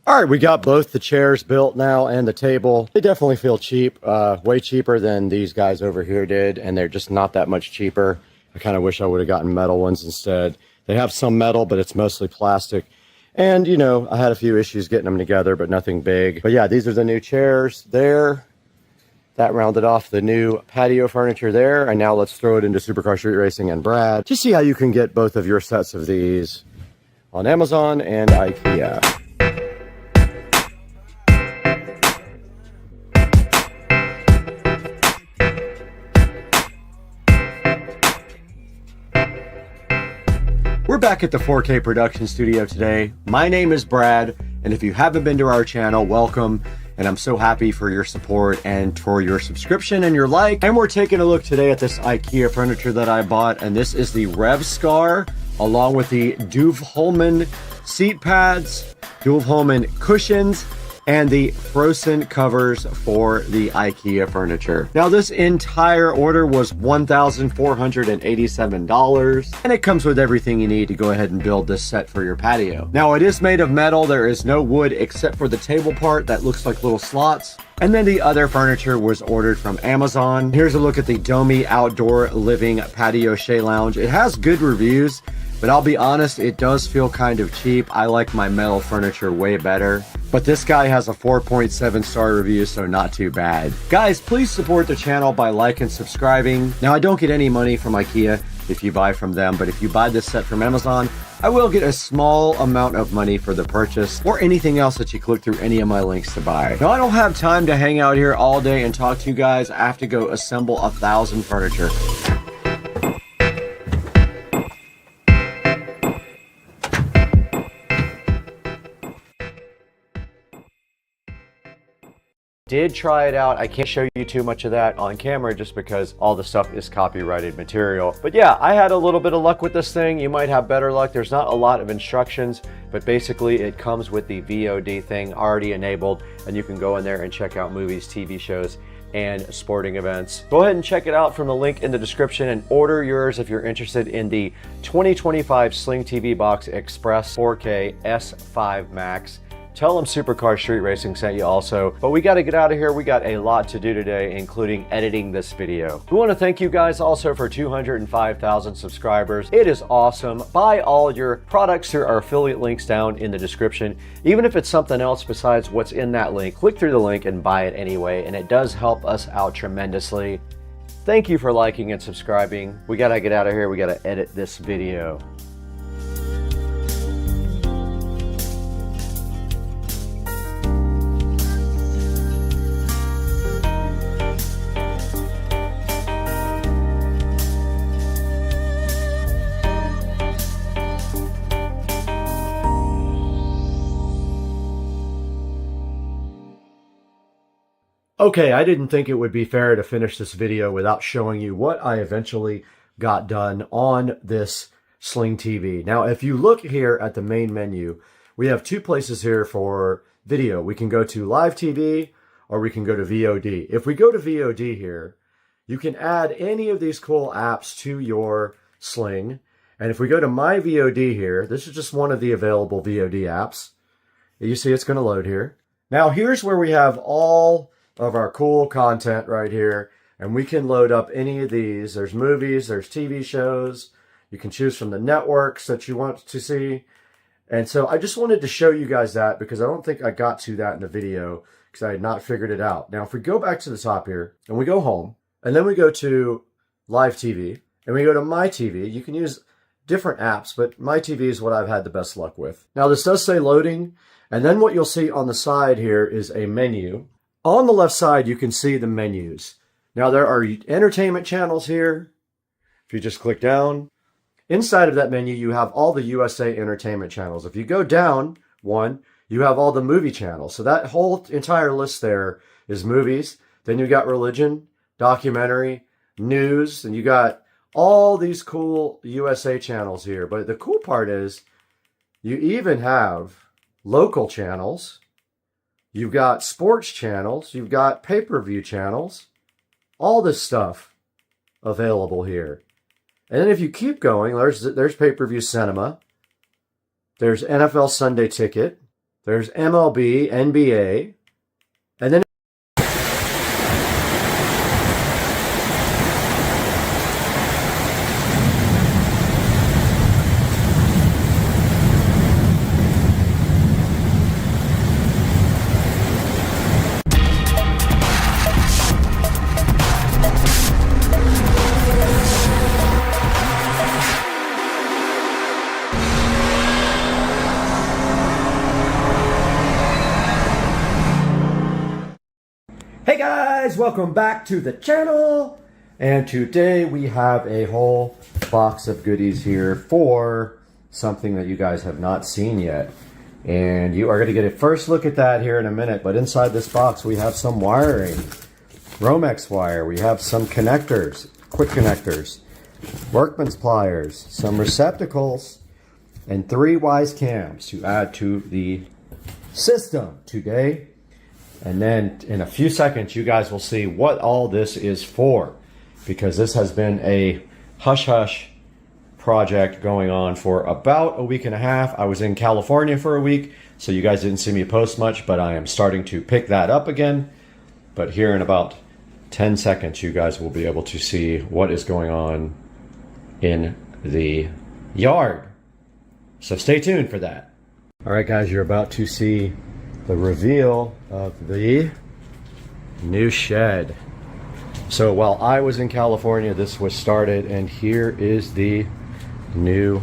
All right, we got both the chairs built now and the table. They definitely feel cheap, way cheaper than these guys over here did, and they're just not that much cheaper. I kind of wish I would have gotten metal ones instead. They have some metal, but it's mostly plastic. And, you know, I had a few issues getting them together, but nothing big. But yeah, these are the new chairs there. That rounded off the new patio furniture there. And now let's throw it into Supercar Street Racing and Brad to see how you can get both of your sets of these on Amazon and IKEA. We're back at the 4K production studio today. My name is Brad, and if you haven't been to our channel, welcome. And I'm so happy for your support and for your subscription and your like. And we're taking a look today at this IKEA furniture that I bought, and this is the Revscar, along with the Duveholmen seat pads, Duveholmen cushions, and the Frozen covers for the IKEA furniture. Now, this entire order was $1,487, and it comes with everything you need to go ahead and build this set for your patio. Now, it is made of metal. There is no wood except for the table part that looks like little slots. And then the other furniture was ordered from Amazon. Here's a look at the Hdmi Outdoor Living Patio Shea Lounge. It has good reviews, but I'll be honest, it does feel kind of cheap. I like my metal furniture way better. But this guy has a 4.7 star review, so not too bad. Guys, please support the channel by liking and subscribing. Now, I don't get any money from IKEA if you buy from them, but if you buy this set from Amazon, I will get a small amount of money for the purchase or anything else that you click through any of my links to buy. Now, I don't have time to hang out here all day and talk to you guys. I have to go assemble 1,000 furniture. Did try it out. I can't show you too much of that on camera just because all the stuff is copyrighted material. But yeah, I had a little bit of luck with this thing. You might have better luck. There's not a lot of instructions, but basically it comes with the VOD thing already enabled, and you can go in there and check out movies, TV shows, and sporting events. Go ahead and check it out from the link in the description and order yours if you're interested in the 2025 Sling TV Box Express 4K S5 Max. Tell them Supercar Street Racing sent you also. But we got to get out of here. We got a lot to do today, including editing this video. We want to thank you guys also for 205,000 subscribers. It is awesome. Buy all your products through our affiliate links down in the description. Even if it's something else besides what's in that link, click through the link and buy it anyway. And it does help us out tremendously. Thank you for liking and subscribing. We got to get out of here. We got to edit this video. Okay, I didn't think it would be fair to finish this video without showing you what I eventually got done on this Sling TV. Now, if you look here at the main menu, we have two places here for video. We can go to live TV or we can go to VOD. If we go to VOD here, you can add any of these cool apps to your Sling. And if we go to my VOD here, this is just one of the available VOD apps. You see it's going to load here. Now, here's where we have all of our cool content right here, and we can load up any of these. There's movies, there's TV shows. You can choose from the networks that you want to see. And so I just wanted to show you guys that because I don't think I got to that in the video because I had not figured it out. Now, if we go back to the top here and we go home, and then we go to live TV and we go to my TV, you can use different apps, but my TV is what I've had the best luck with. Now, this does say loading, and then what you'll see on the side here is a menu. On the left side, you can see the menus. Now, there are entertainment channels here. If you just click down, inside of that menu, you have all the USA entertainment channels. If you go down one, you have all the movie channels. So that whole entire list there is movies. Then you got religion, documentary, news, and you got all these cool USA channels here. But the cool part is you even have local channels. You've got sports channels, you've got pay-per-view channels, all this stuff available here. And then if you keep going, there's pay-per-view cinema, there's NFL Sunday Ticket, there's MLB, NBA, and then guys, welcome back to the channel. And today we have a whole box of goodies here for something that you guys have not seen yet. And you are going to get a first look at that here in a minute. But inside this box we have some wiring. Romex wire, we have some connectors, quick connectors, workman's pliers, some receptacles, and 3 wise cams to add to the system today. And then in a few seconds you guys will see what all this is for, because this has been a hush-hush project going on for about a week and a half. I was in California for a week, so you guys didn't see me post much, but I am starting to pick that up again. But here in about 10 seconds you guys will be able to see what is going on in the yard. So stay tuned for that. All right guys, you're about to see the reveal of the new shed. So while I was in California, this was started, and here is the new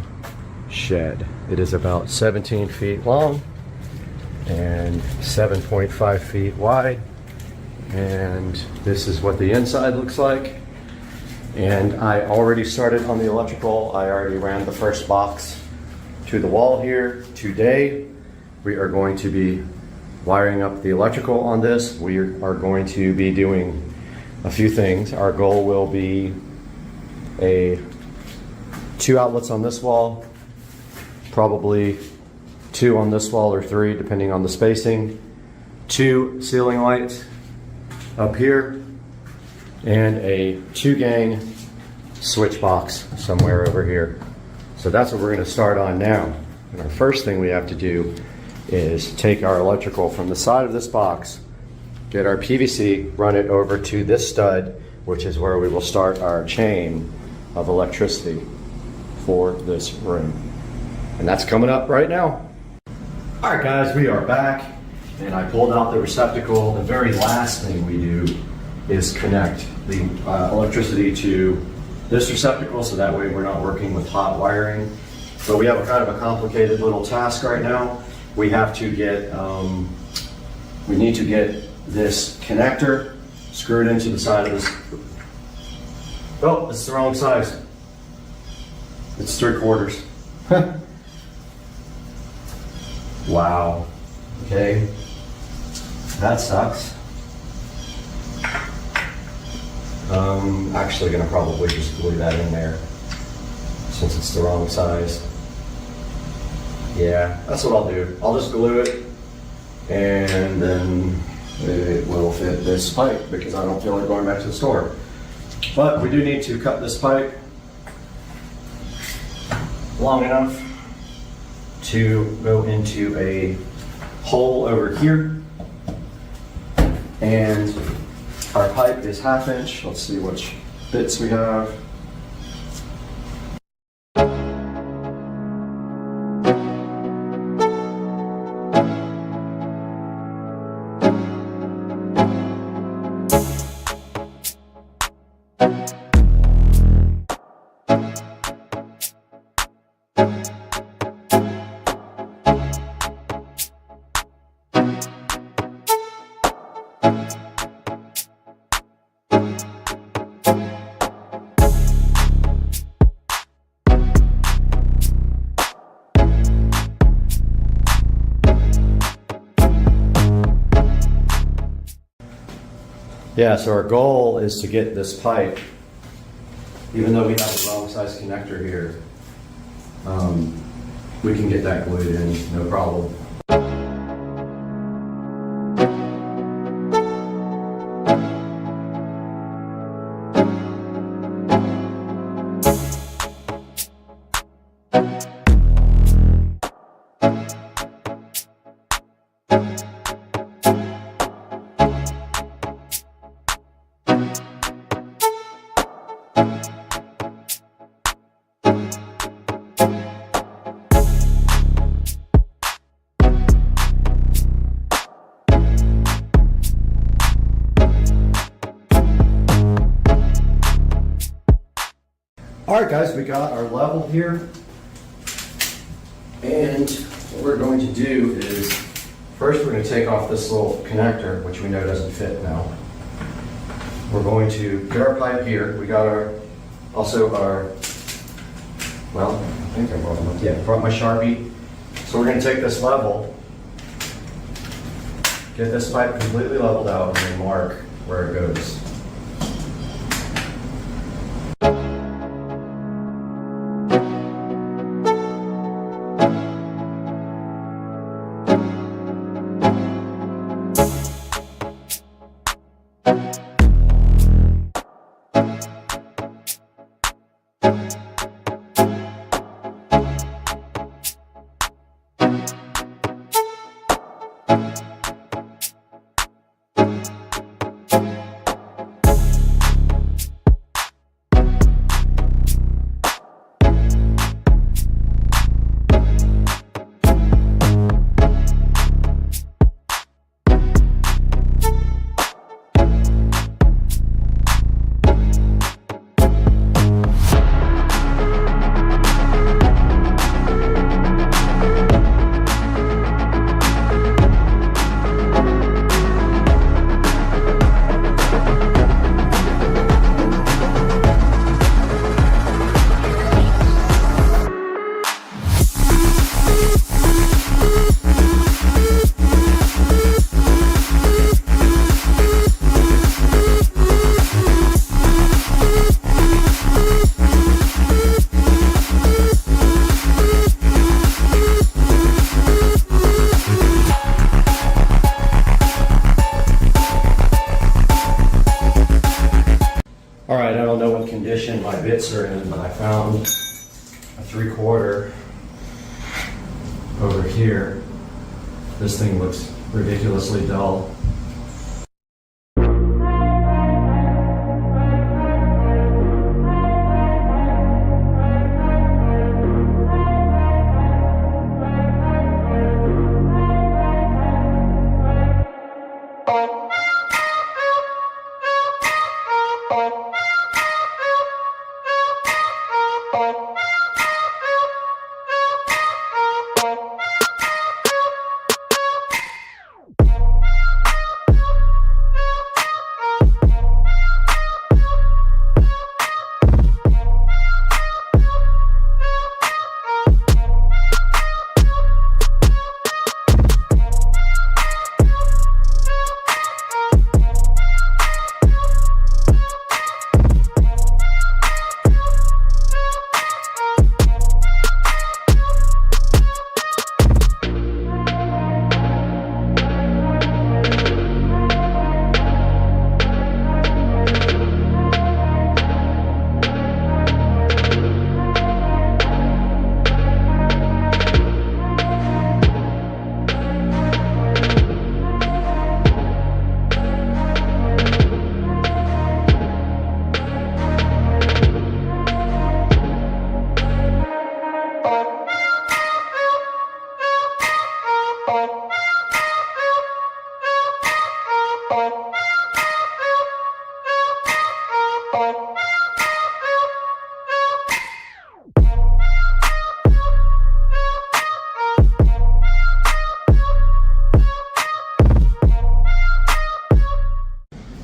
shed. It is about 17 feet long and 7.5 feet wide. And this is what the inside looks like. And I already started on the electrical. I already ran the first box to the wall here. Today, we are going to be wiring up the electrical on this. We are going to be doing a few things. Our goal will be 2 outlets on this wall, probably 2 on this wall or 3 depending on the spacing, 2 ceiling lights up here, and a 2-gang switch box somewhere over here. So that's what we're going to start on now. And our first thing we have to do is take our electrical from the side of this box, get our PVC, run it over to this stud, which is where we will start our chain of electricity for this room. And that's coming up right now. All right guys, we are back, and I pulled out the receptacle. The very last thing we do is connect the electricity to this receptacle, so that way we're not working with hot wiring. But we have a kind of a complicated little task right now. We have to get, we need to get this connector screwed into the side of this. Oh, it's the wrong size. It's 3/4. Wow. Okay. That sucks. Actually gonna probably just glue that in there since it's the wrong size. Yeah, that's what I'll do. I'll just glue it, and then it will fit this pipe because I don't feel like going back to the store. But we do need to cut this pipe long enough to go into a hole over here. And our pipe is 1/2 inch. Let's see which bits we have. Yeah, so our goal is to get this pipe, even though we have the wrong size connector here, we can get that glued in, no problem. Alright guys, we got our level here, and what we're going to do is, first we're going to take off this little connector, which we know doesn't fit now. we're going to get our pipe here. We got our, also our, well, I think I brought them. Yeah, brought my Sharpie. So we're going to take this level, get this pipe completely leveled out, and then mark where it goes. Alright, I don't know what condition my bits are in, but I found a 3/4 over here. This thing looks ridiculously dull.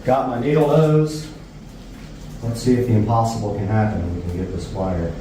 Got my needle nose. Let's see if the impossible can happen and we can get this wire.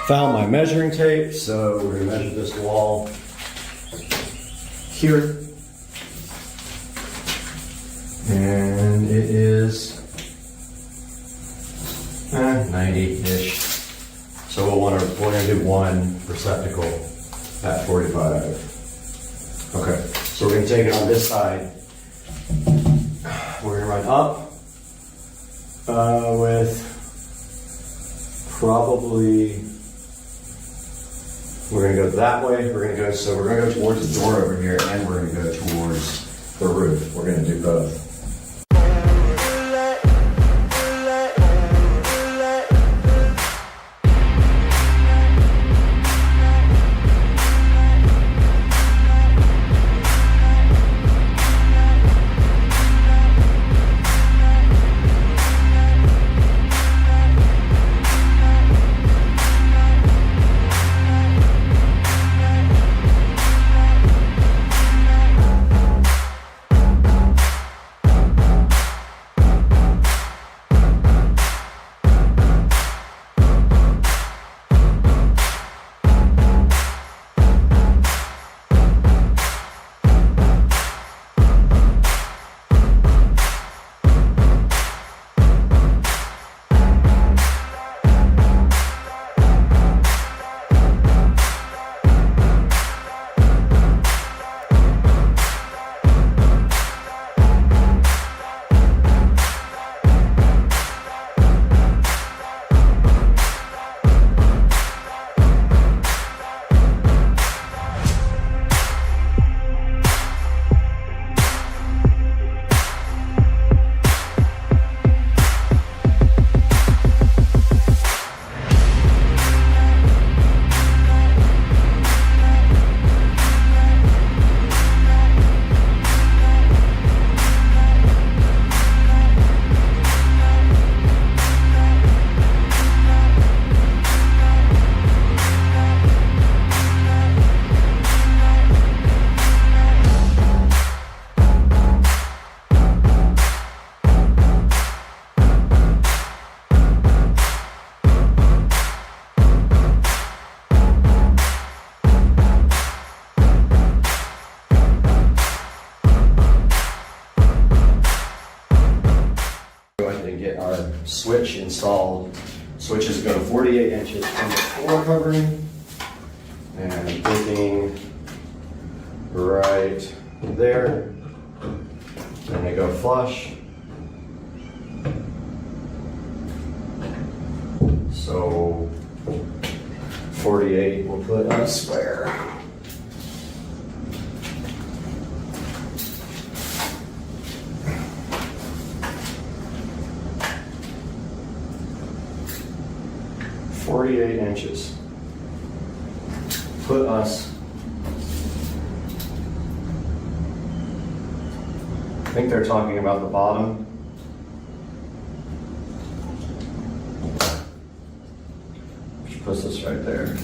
Found my measuring tape, so we're gonna measure this wall here. And it is 90-ish. So we're gonna do one receptacle at 45. Okay, so we're gonna take it on this side. We're gonna run up with probably, we're gonna go that way. We're gonna go towards the door over here, and we're gonna go towards the roof. We're gonna do both. Switch installed. Switch is going to 48 inches from the floor covering, and I'm thinking right there. Then they go flush. So 48 we'll put on a square. Inches. Put us, I think they're talking about the bottom. Which puts us right there.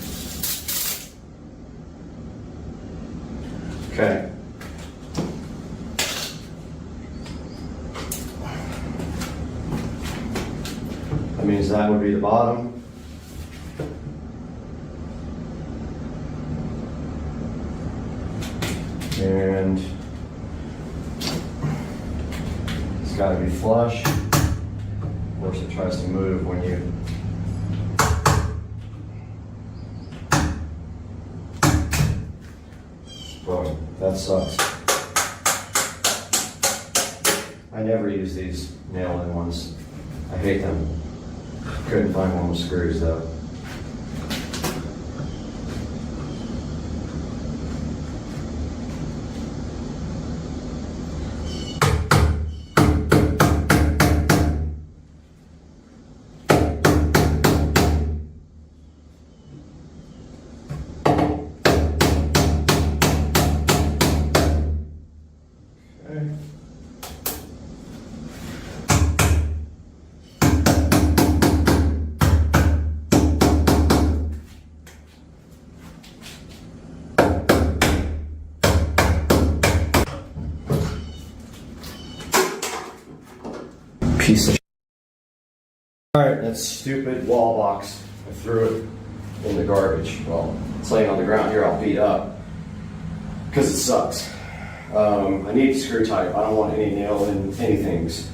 Okay. That means that would be the bottom. And it's got to be flush. Of course, it tries to move when you. Boy, that sucks. I never use these nail-in ones. I hate them. Couldn't find one with screws though. Alright, that stupid wall box, I threw it in the garbage. Well, it's laying on the ground here all beat up because it sucks. I need screw type. I don't want any nail in anythings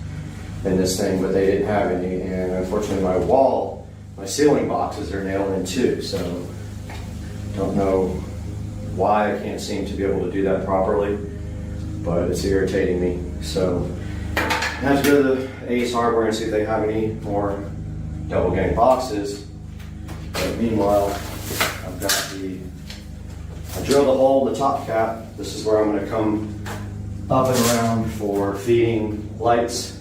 in this thing, but they didn't have any, and unfortunately my ceiling boxes are nailed in too, so don't know why I can't seem to be able to do that properly, but it's irritating me. So I have to go to the ASUS Hardware and see if they have any more double gang boxes. But meanwhile, I drilled a hole in the top cap. This is where I'm going to come up and around for feeding lights.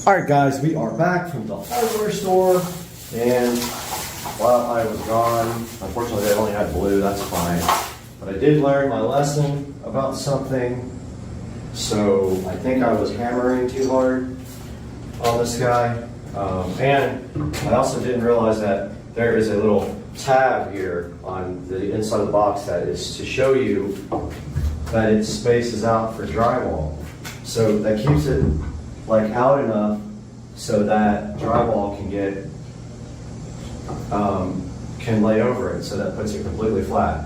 Alright guys, we are back from the hardware store, and while I was gone, unfortunately they only had blue, that's fine, but I did learn my lesson about something, so I think I was hammering too hard on this guy, and I also didn't realize that there is a little tab here on the inside of the box that is to show you that it spaces out for drywall, so that keeps it like out enough so that drywall can get can lay over it, so that puts it completely flat.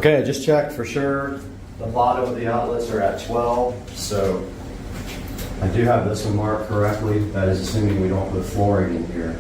Okay, I just checked for sure. The bottom of the outlets are at 12, so I do have this one marked correctly. That is assuming we don't put flooring in here.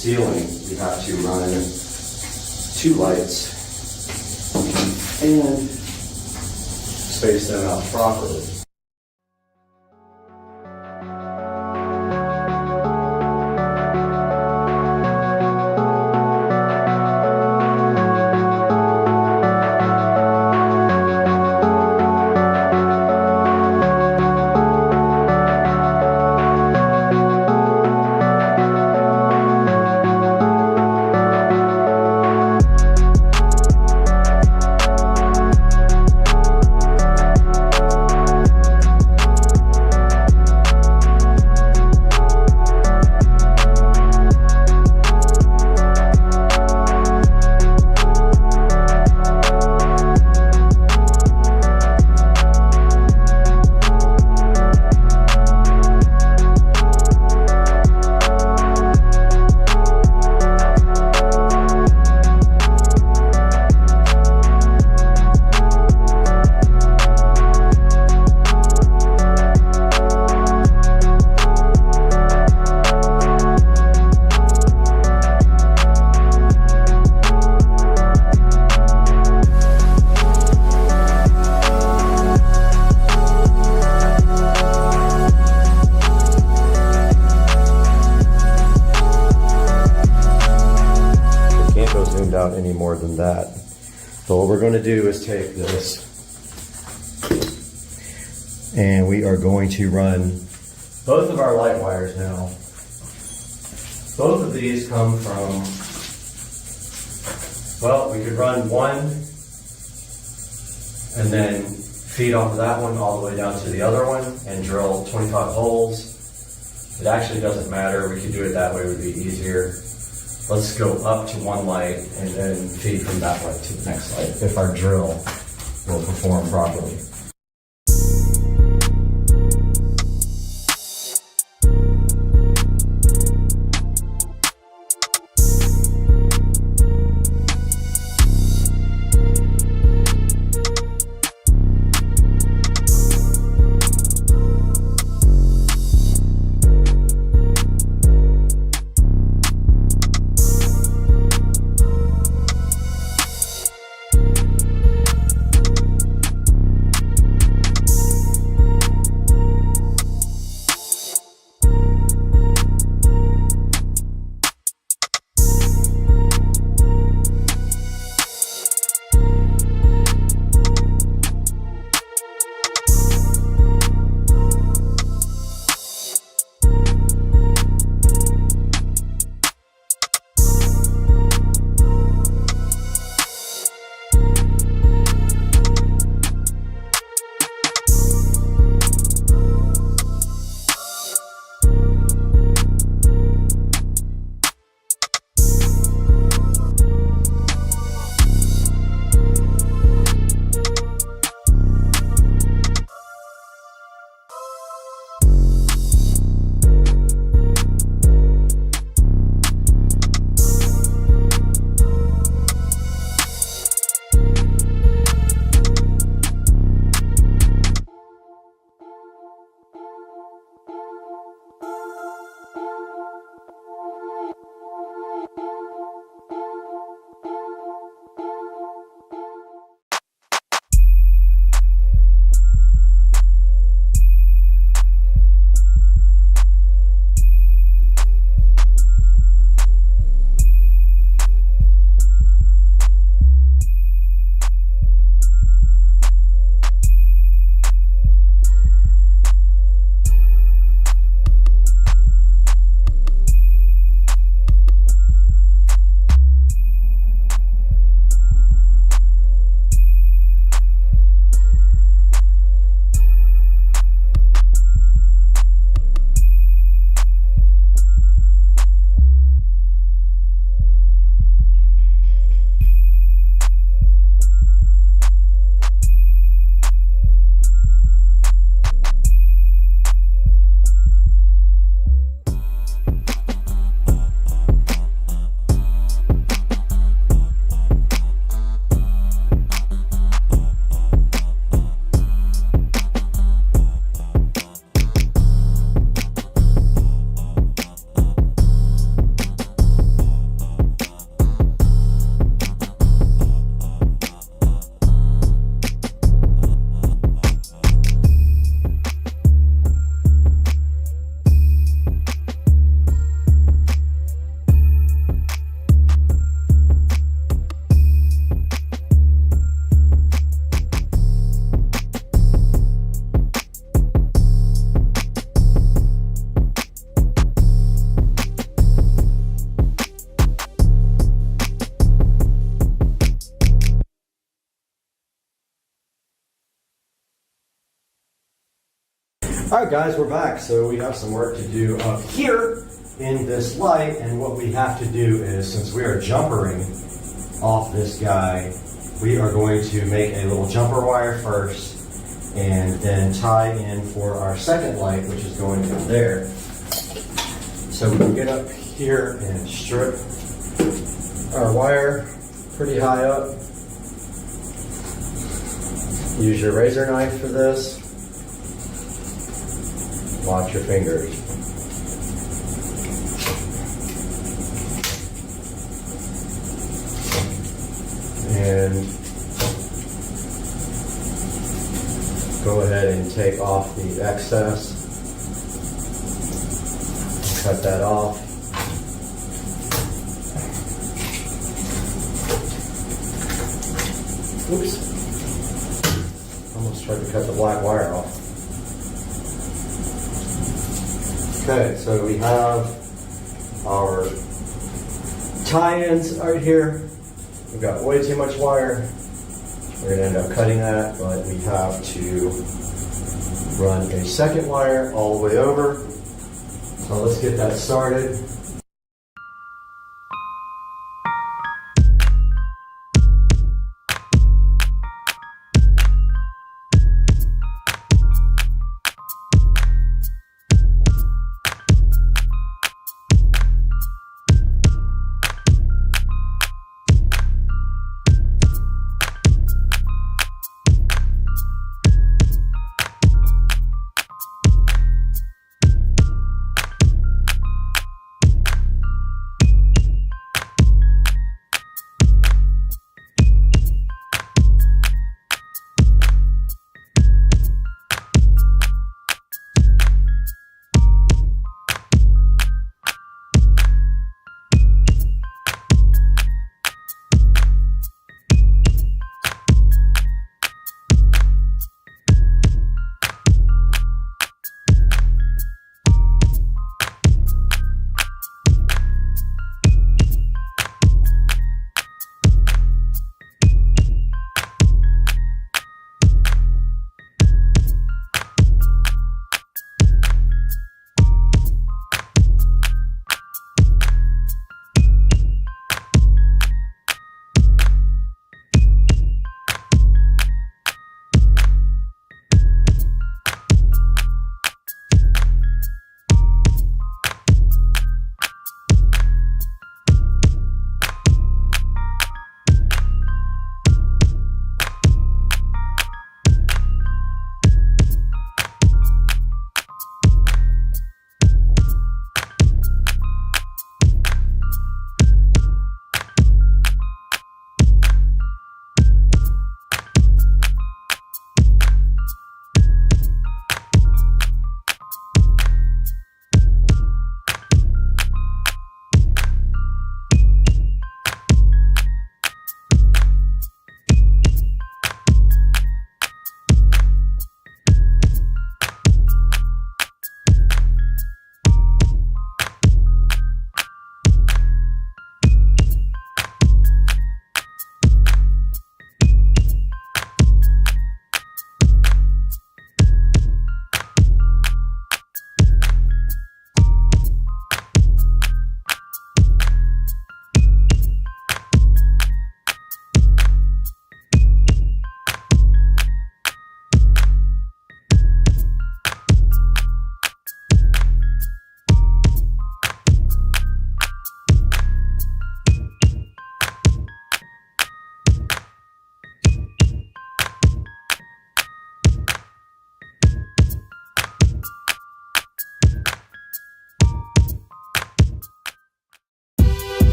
ceiling, you have to run 2 lights and space them out properly. Out any more than that. So what we're going to do is take this and we are going to run both of our light wires now. Both of these come from, well, we could run one and then feed off of that one all the way down to the other one and drill 25 holes. It actually doesn't matter. We could do it that way, it would be easier. Let's go up to one light and then feed from that light to the next light if our drill will perform properly. All right, guys, we're back. So we have some work to do up here in this light, and what we have to do is, since we are jumpering off this guy, we are going to make a little jumper wire first and then tie in for our second light, which is going in there. So we can get up here and strip our wire pretty high up. Use your razor knife for this. Watch your fingers. And go ahead and take off the excess. Cut that off. Oops. Almost tried to cut the black wire off. Okay, so we have our tie-ins right here. We've got way too much wire. We're gonna end up cutting that, but we have to run a second wire all the way over. So let's get that started.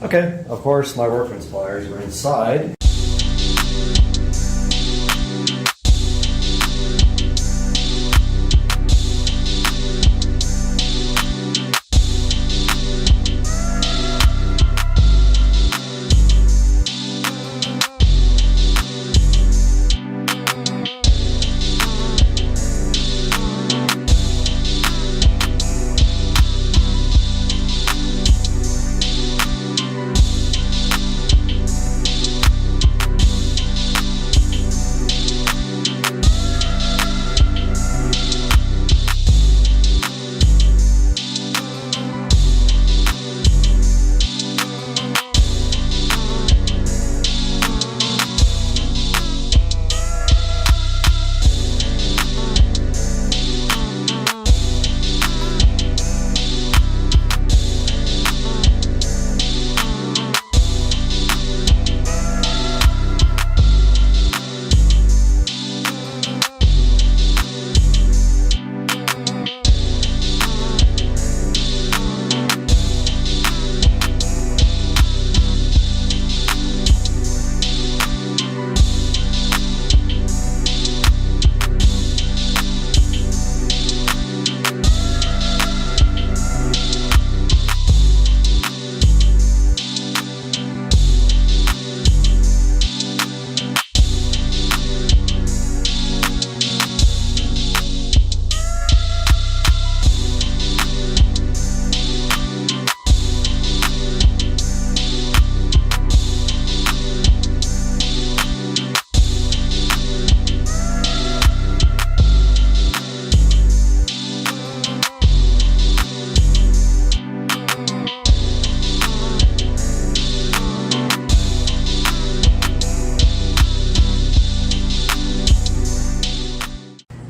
Okay, of course my workman's pliers are inside.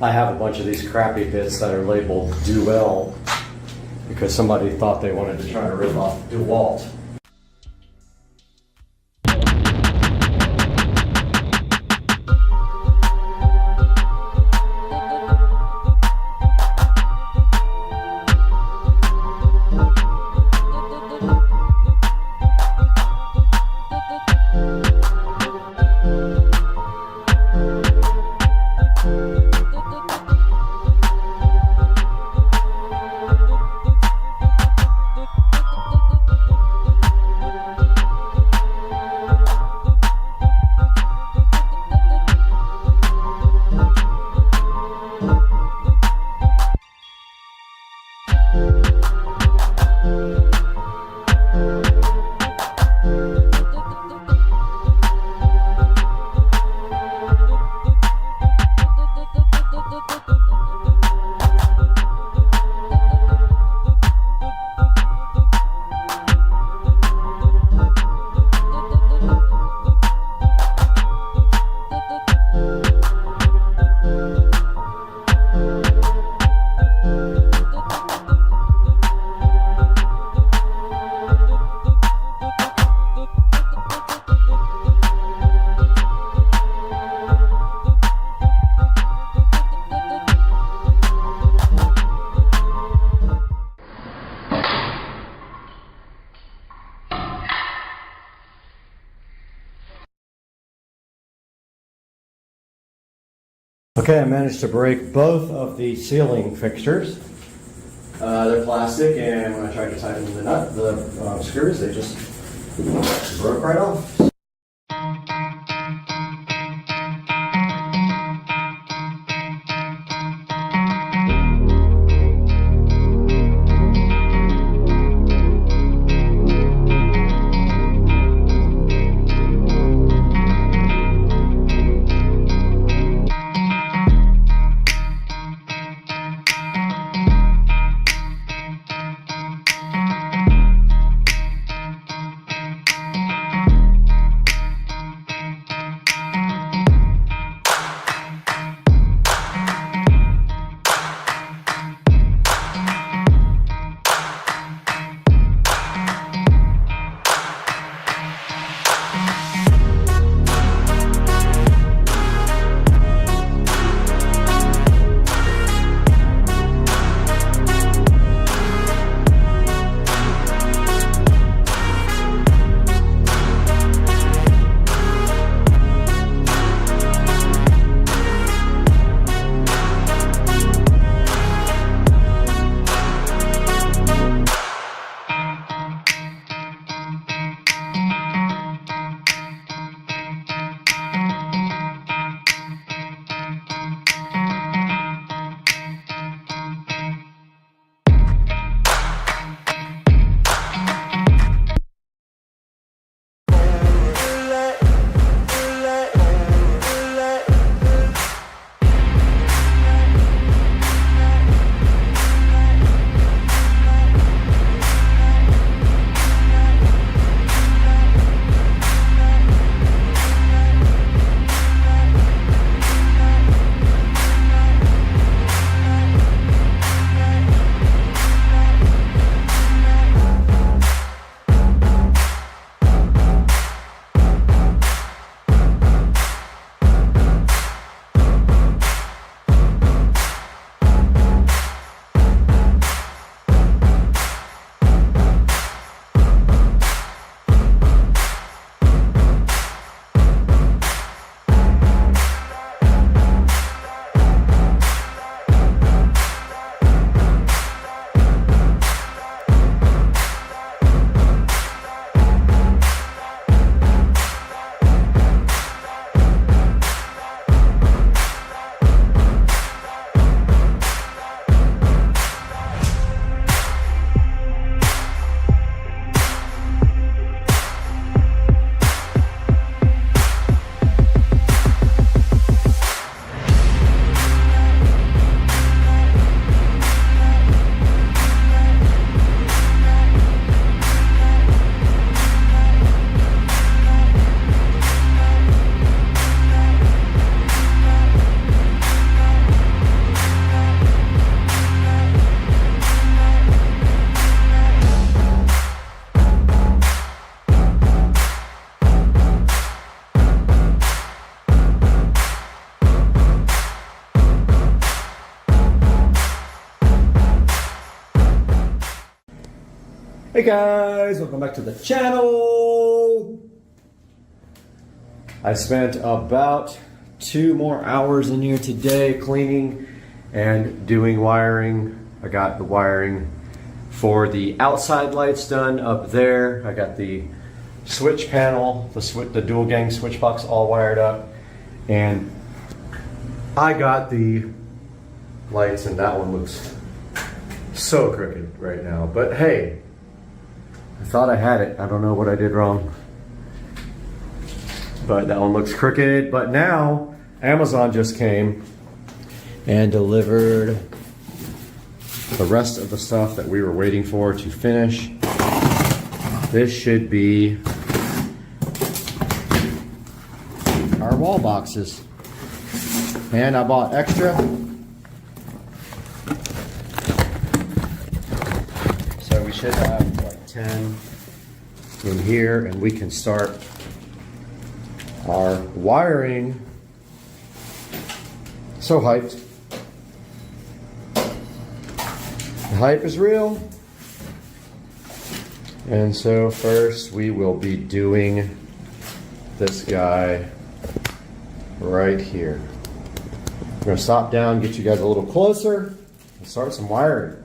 I have a bunch of these crappy bits that are labeled Duel because somebody thought they wanted to try to rip off DeWalt. Okay, I managed to break both of the ceiling fixtures. They're plastic, and when I tried to tighten the screws, they just broke right off. Hey guys, welcome back to the channel. I spent about 2 more hours in here today cleaning and doing wiring. I got the wiring for the outside lights done up there. I got the switch panel, the dual gang switch box all wired up, and I got the lights, and that one looks so crooked right now. But hey, I thought I had it. I don't know what I did wrong. But that one looks crooked. But now Amazon just came and delivered the rest of the stuff that we were waiting for to finish. This should be our wall boxes. And I bought extra. So we should have like 10 in here, and we can start our wiring. So hyped. The hype is real. And so first we will be doing this guy right here. I'm gonna stop down, get you guys a little closer, and start some wiring.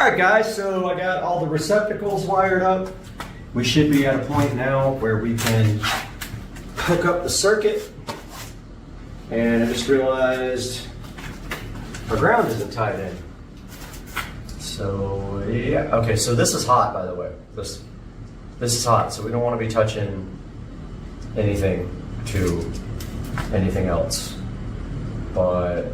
Alright guys, so I got all the receptacles wired up. We should be at a point now where we can hook up the circuit. And I just realized our ground isn't tied in. So yeah, okay, so this is hot, by the way. This is hot, so we don't want to be touching anything to anything else. But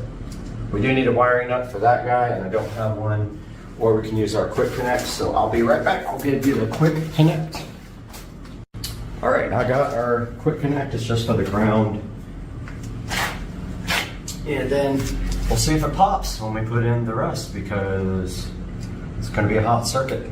we do need a wiring nut for that guy, and I don't have one. Or we can use our quick connect, so I'll be right back. I'll give you the quick connect. All right, I got our quick connect. It's just for the ground. And then we'll see if it pops when we put in the rest, because it's going to be a hot circuit.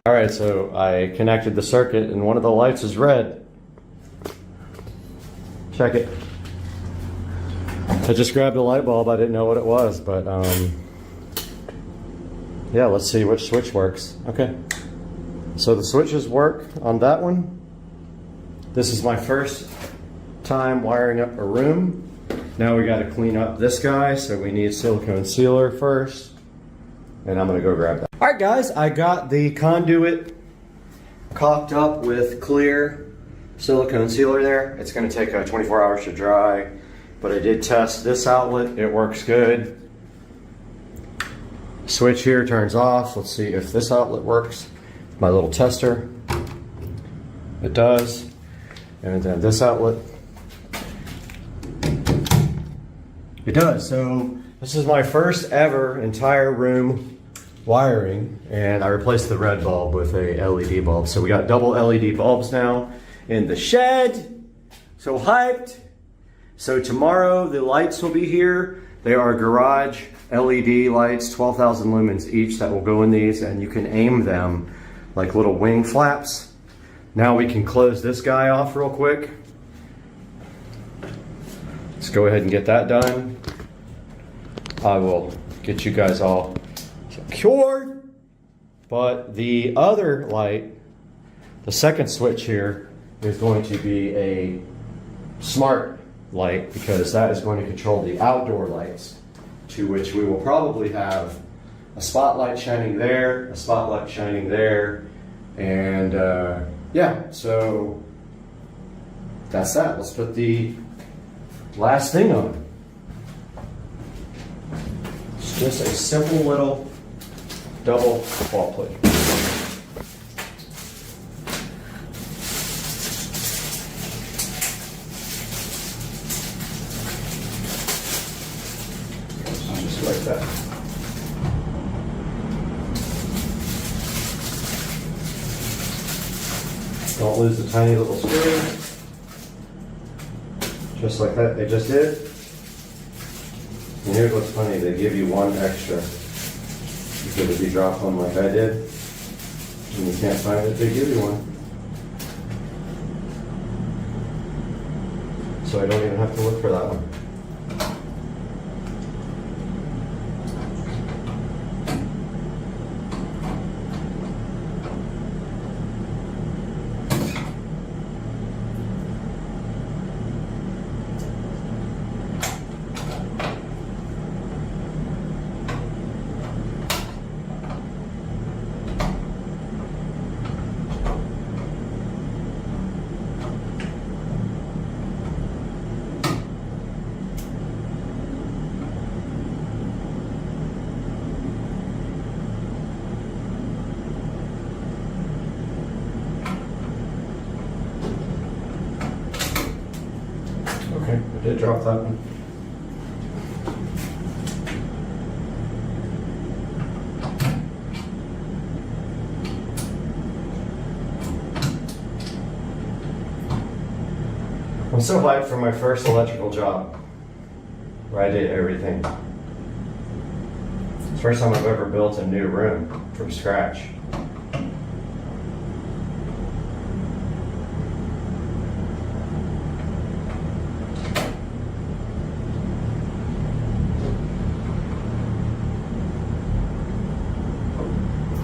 Alright, so I connected the circuit and one of the lights is red. Check it. I just grabbed a light bulb, I didn't know what it was, but yeah, let's see which switch works. Okay, so the switches work on that one. This is my first time wiring up a room. Now we got to clean up this guy, so we need silicone sealer first. And I'm gonna go grab that. All right guys, I got the conduit caulked up with clear silicone sealer there. It's gonna take 24 hours to dry, but I did test this outlet, it works good. Switch here turns off. Let's see if this outlet works. My little tester, it does. And then this outlet, it does. So this is my first ever entire room wiring, and I replaced the red bulb with a LED bulb. So we got double LED bulbs now in the shed. So hyped. So tomorrow the lights will be here. They are garage LED lights, 12,000 lumens each, that will go in these, and you can aim them like little wing flaps. Now we can close this guy off real quick. Let's go ahead and get that done. I will get you guys all secured. But the other light, the second switch here, is going to be a smart light, because that is going to control the outdoor lights, to which we will probably have a spotlight shining there, a spotlight shining there, and yeah, so that's that. Let's put the last thing on. It's just a simple little double wall plate. Just like that. Don't lose the tiny little screw. Just like that, they just did. And here's what's funny, they give you one extra. Because if you drop one like I did, and you can't find it, they give you one. So I don't even have to look for that one. Okay, I did drop that one. I'm so hyped for my first electrical job where I did everything. It's the first time I've ever built a new room from scratch.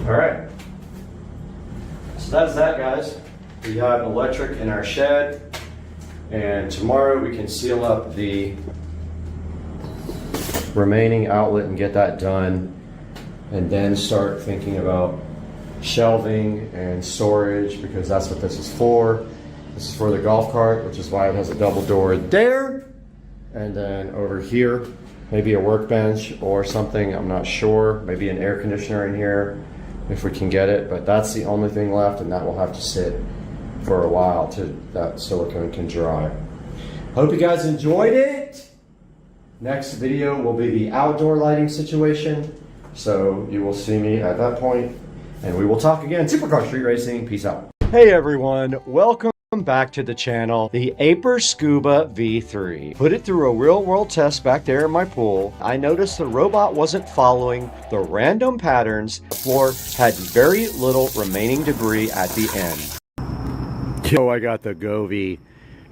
All right, so that's that, guys. We have electric in our shed, and tomorrow we can seal up the remaining outlet and get that done, and then start thinking about shelving and storage, because that's what this is for. This is for the golf cart, which is why it has a double door there. And then over here, maybe a workbench or something, I'm not sure. Maybe an air conditioner in here if we can get it, but that's the only thing left, and that will have to sit for a while till that silicone can dry. Hope you guys enjoyed it. Next video will be the outdoor lighting situation, so you will see me at that point, and we will talk again. Supercar Street Racing, peace out. Hey everyone, welcome back to the channel. The Aper Scuba V3. Put it through a real-world test back there in my pool. I noticed the robot wasn't following the random patterns. The floor had very little remaining debris at the end. Yo, I got the Govee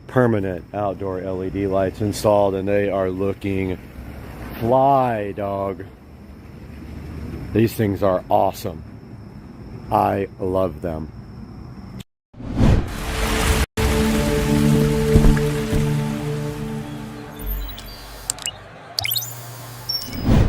permanent outdoor LED lights installed, and they are looking fly, dog. These things are awesome. I love them.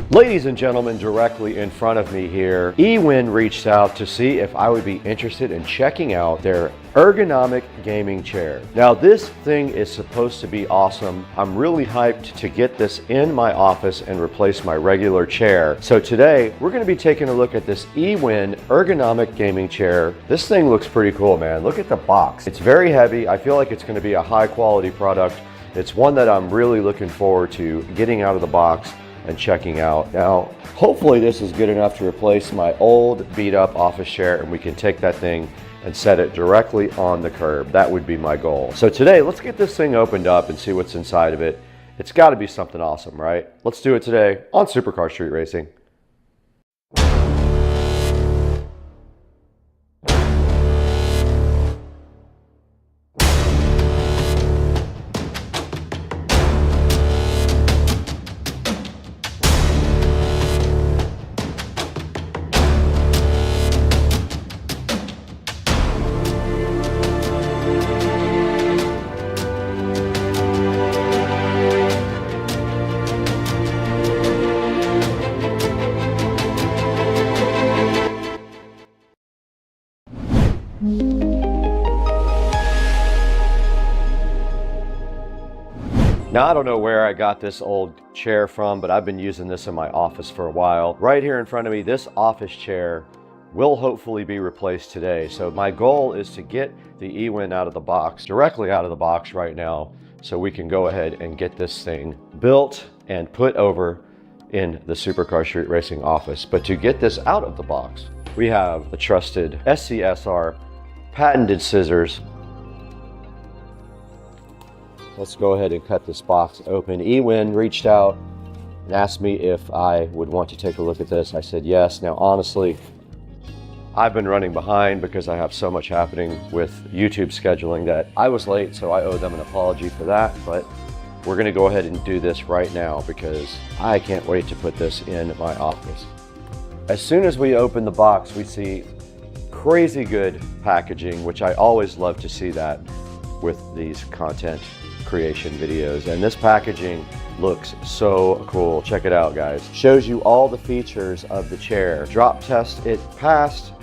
Ladies and gentlemen, directly in front of me here, eWin reached out to see if I would be interested in checking out their ergonomic gaming chair. Now this thing is supposed to be awesome. I'm really hyped to get this in my office and replace my regular chair. So today we're going to be taking a look at this eWin ergonomic gaming chair. This thing looks pretty cool, man. Look at the box. It's very heavy. I feel like it's going to be a high quality product. It's one that I'm really looking forward to getting out of the box and checking out. Now, hopefully this is good enough to replace my old beat up office chair, and we can take that thing and set it directly on the curb. That would be my goal. So today, let's get this thing opened up and see what's inside of it. It's gotta be something awesome, right? Let's do it today on Supercar Street Racing. Now, I don't know where I got this old chair from, but I've been using this in my office for a while. Right here in front of me, this office chair will hopefully be replaced today. So my goal is to get the eWin out of the box, directly out of the box right now, so we can go ahead and get this thing built and put over in the Supercar Street Racing office. But to get this out of the box, we have the trusted SCSR patented scissors. Let's go ahead and cut this box open. eWin reached out and asked me if I would want to take a look at this. I said yes. Now, honestly, I've been running behind because I have so much happening with YouTube scheduling that I was late, so I owe them an apology for that. But we're going to go ahead and do this right now because I can't wait to put this in my office. As soon as we open the box, we see crazy good packaging, which I always love to see that with these content creation videos. And this packaging looks so cool. Check it out, guys. Shows you all the features of the chair. Drop test, it passed.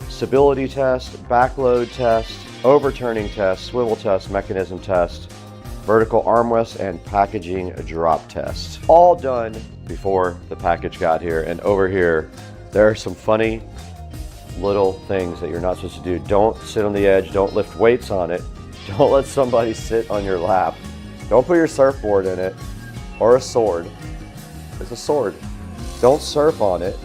Stability test, backload test, overturning test, swivel test, mechanism test, vertical armrest, and packaging drop test. All done before the package got here. And over here, there are some funny little things that you're not supposed to do. Don't sit on the edge. Don't lift weights on it. Don't let somebody sit on your lap. Don't put your surfboard in it or a sword. It's a sword. Don't surf on it,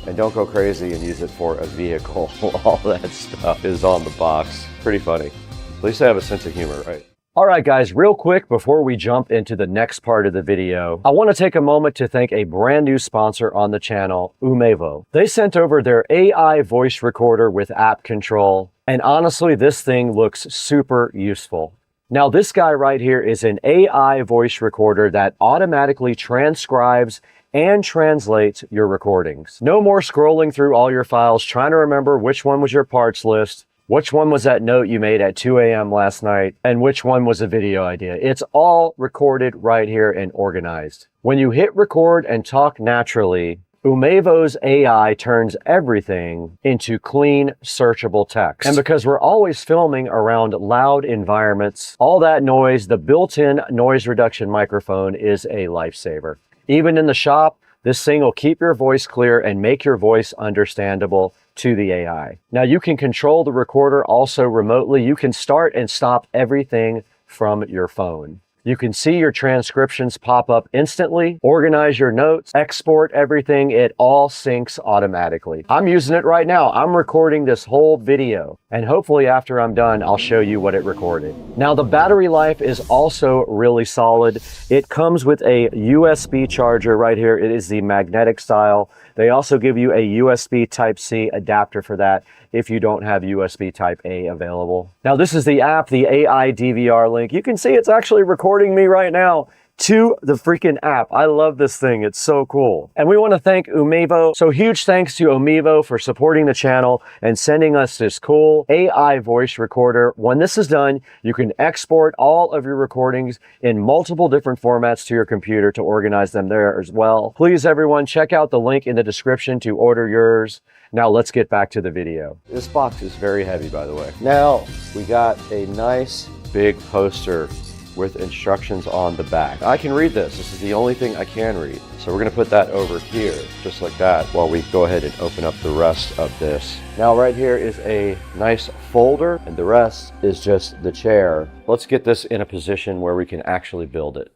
and don't go crazy and use it for a vehicle. All that stuff is on the box. Pretty funny. At least I have a sense of humor, right? All right, guys, real quick before we jump into the next part of the video, I want to take a moment to thank a brand new sponsor on the channel, Umevo. They sent over their AI voice recorder with app control, and honestly, this thing looks super useful. Now, this guy right here is an AI voice recorder that automatically transcribes and translates your recordings. No more scrolling through all your files, trying to remember which one was your parts list, which one was that note you made at 2 a.m. last night, and which one was a video idea. It's all recorded right here and organized. When you hit record and talk naturally, Umevo's AI turns everything into clean, searchable text. And because we're always filming around loud environments, all that noise, the built-in noise reduction microphone is a lifesaver. Even in the shop, this thing will keep your voice clear and make your voice understandable to the AI. Now, you can control the recorder also remotely. You can start and stop everything from your phone. You can see your transcriptions pop up instantly, organize your notes, export everything. It all syncs automatically. I'm using it right now. I'm recording this whole video, and hopefully after I'm done, I'll show you what it recorded. Now, the battery life is also really solid. It comes with a USB charger right here. It is the magnetic style. They also give you a USB Type-C adapter for that if you don't have USB Type-A available. Now, this is the app, the AI DVR link. You can see it's actually recording me right now to the freaking app. I love this thing. It's so cool. And we want to thank Umevo. So huge thanks to Umevo for supporting the channel and sending us this cool AI voice recorder. When this is done, you can export all of your recordings in multiple different formats to your computer to organize them there as well. Please, everyone, check out the link in the description to order yours. Now let's get back to the video. This box is very heavy, by the way. Now we got a nice big poster with instructions on the back. I can read this. This is the only thing I can read. So we're gonna put that over here, just like that, while we go ahead and open up the rest of this. Now right here is a nice folder, and the rest is just the chair. Let's get this in a position where we can actually build it.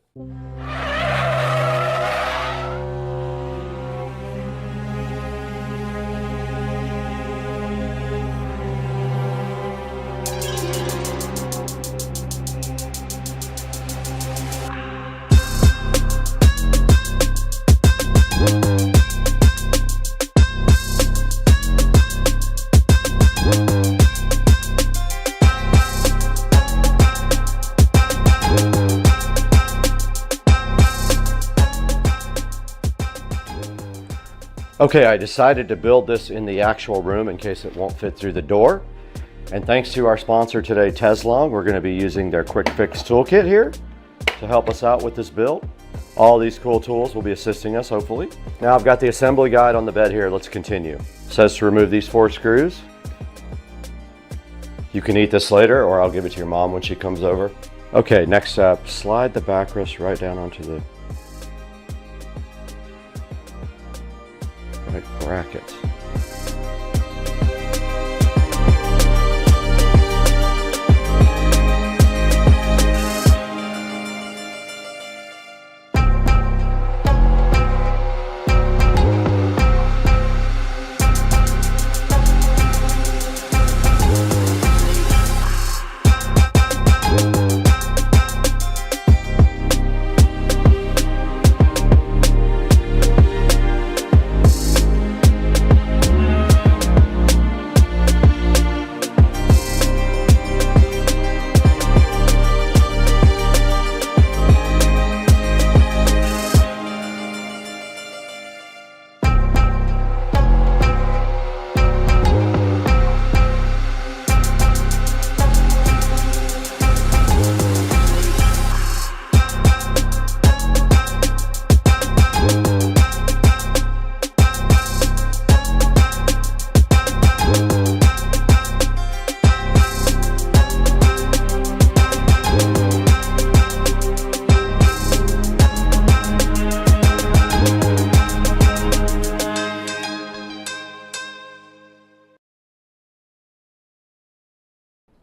Okay, I decided to build this in the actual room in case it won't fit through the door. And thanks to our sponsor today, Teslong, we're going to be using their quick fix toolkit here to help us out with this build. All these cool tools will be assisting us, hopefully. Now I've got the assembly guide on the bed here. Let's continue. It says to remove these 4 screws. You can eat this later, or I'll give it to your mom when she comes over. Okay, next up, slide the backrest right down onto the bracket.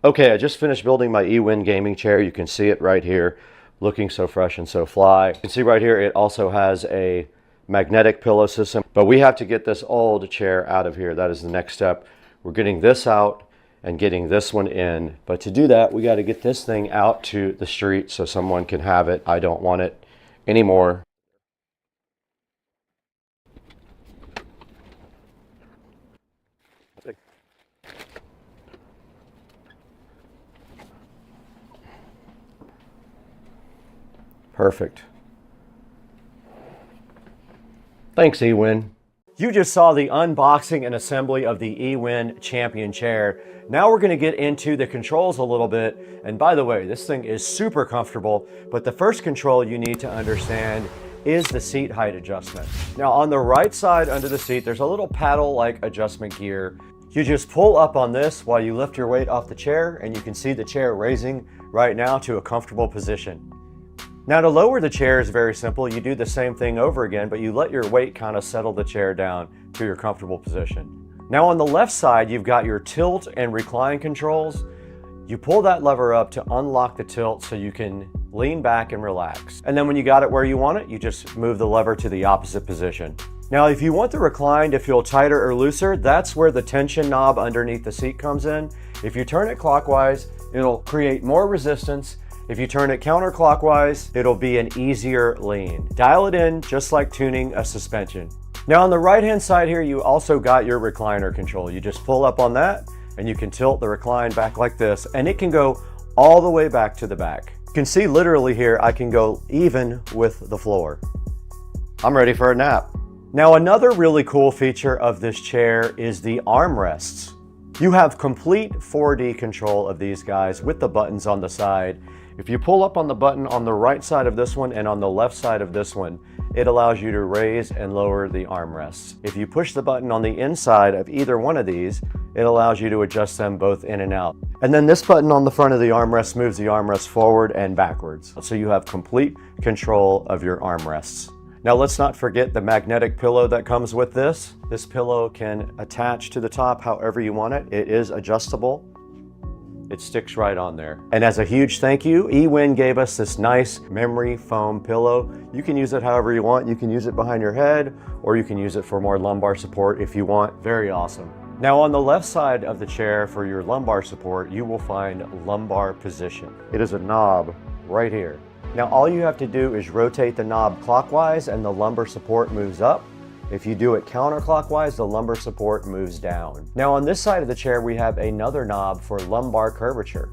Okay, I just finished building my eWin gaming chair. You can see it right here, looking so fresh and so fly. You can see right here, it also has a magnetic pillow system, but we have to get this old chair out of here. That is the next step. We're getting this out, and getting this one in. But to do that, we got to get this thing out to the street so someone can have it. I don't want it anymore. Perfect. Thanks, eWin. You just saw the unboxing and assembly of the eWin Champion chair. Now we're going to get into the controls a little bit. And by the way, this thing is super comfortable, but the first control you need to understand is the seat height adjustment. Now on the right side under the seat, there's a little paddle-like adjustment gear. You just pull up on this while you lift your weight off the chair, and you can see the chair raising right now to a comfortable position. Now to lower the chair is very simple. You do the same thing over again, but you let your weight kind of settle the chair down to your comfortable position. Now on the left side, you've got your tilt and recline controls. You pull that lever up to unlock the tilt so you can lean back and relax. And then when you got it where you want it, you just move the lever to the opposite position. Now if you want the recline to feel tighter or looser, that's where the tension knob underneath the seat comes in. If you turn it clockwise, it'll create more resistance. If you turn it counterclockwise, it'll be an easier lean. Dial it in just like tuning a suspension. Now on the right-hand side here, you also got your recliner control. You just pull up on that and you can tilt the recline back like this, and it can go all the way back to the back. You can see literally here, I can go even with the floor. I'm ready for a nap. Now another really cool feature of this chair is the armrests. You have complete 4D control of these guys with the buttons on the side. If you pull up on the button on the right side of this one and on the left side of this one, it allows you to raise and lower the armrests. If you push the button on the inside of either one of these, it allows you to adjust them both in and out. And then this button on the front of the armrest moves the armrest forward and backwards. So you have complete control of your armrests. Now let's not forget the magnetic pillow that comes with this. This pillow can attach to the top however you want it. It is adjustable. It sticks right on there. And as a huge thank you, eWin gave us this nice memory foam pillow. You can use it however you want. You can use it behind your head, or you can use it for more lumbar support if you want. Very awesome. Now on the left side of the chair for your lumbar support, you will find lumbar position. It is a knob right here. Now all you have to do is rotate the knob clockwise and the lumbar support moves up. If you do it counterclockwise, the lumbar support moves down. Now on this side of the chair, we have another knob for lumbar curvature.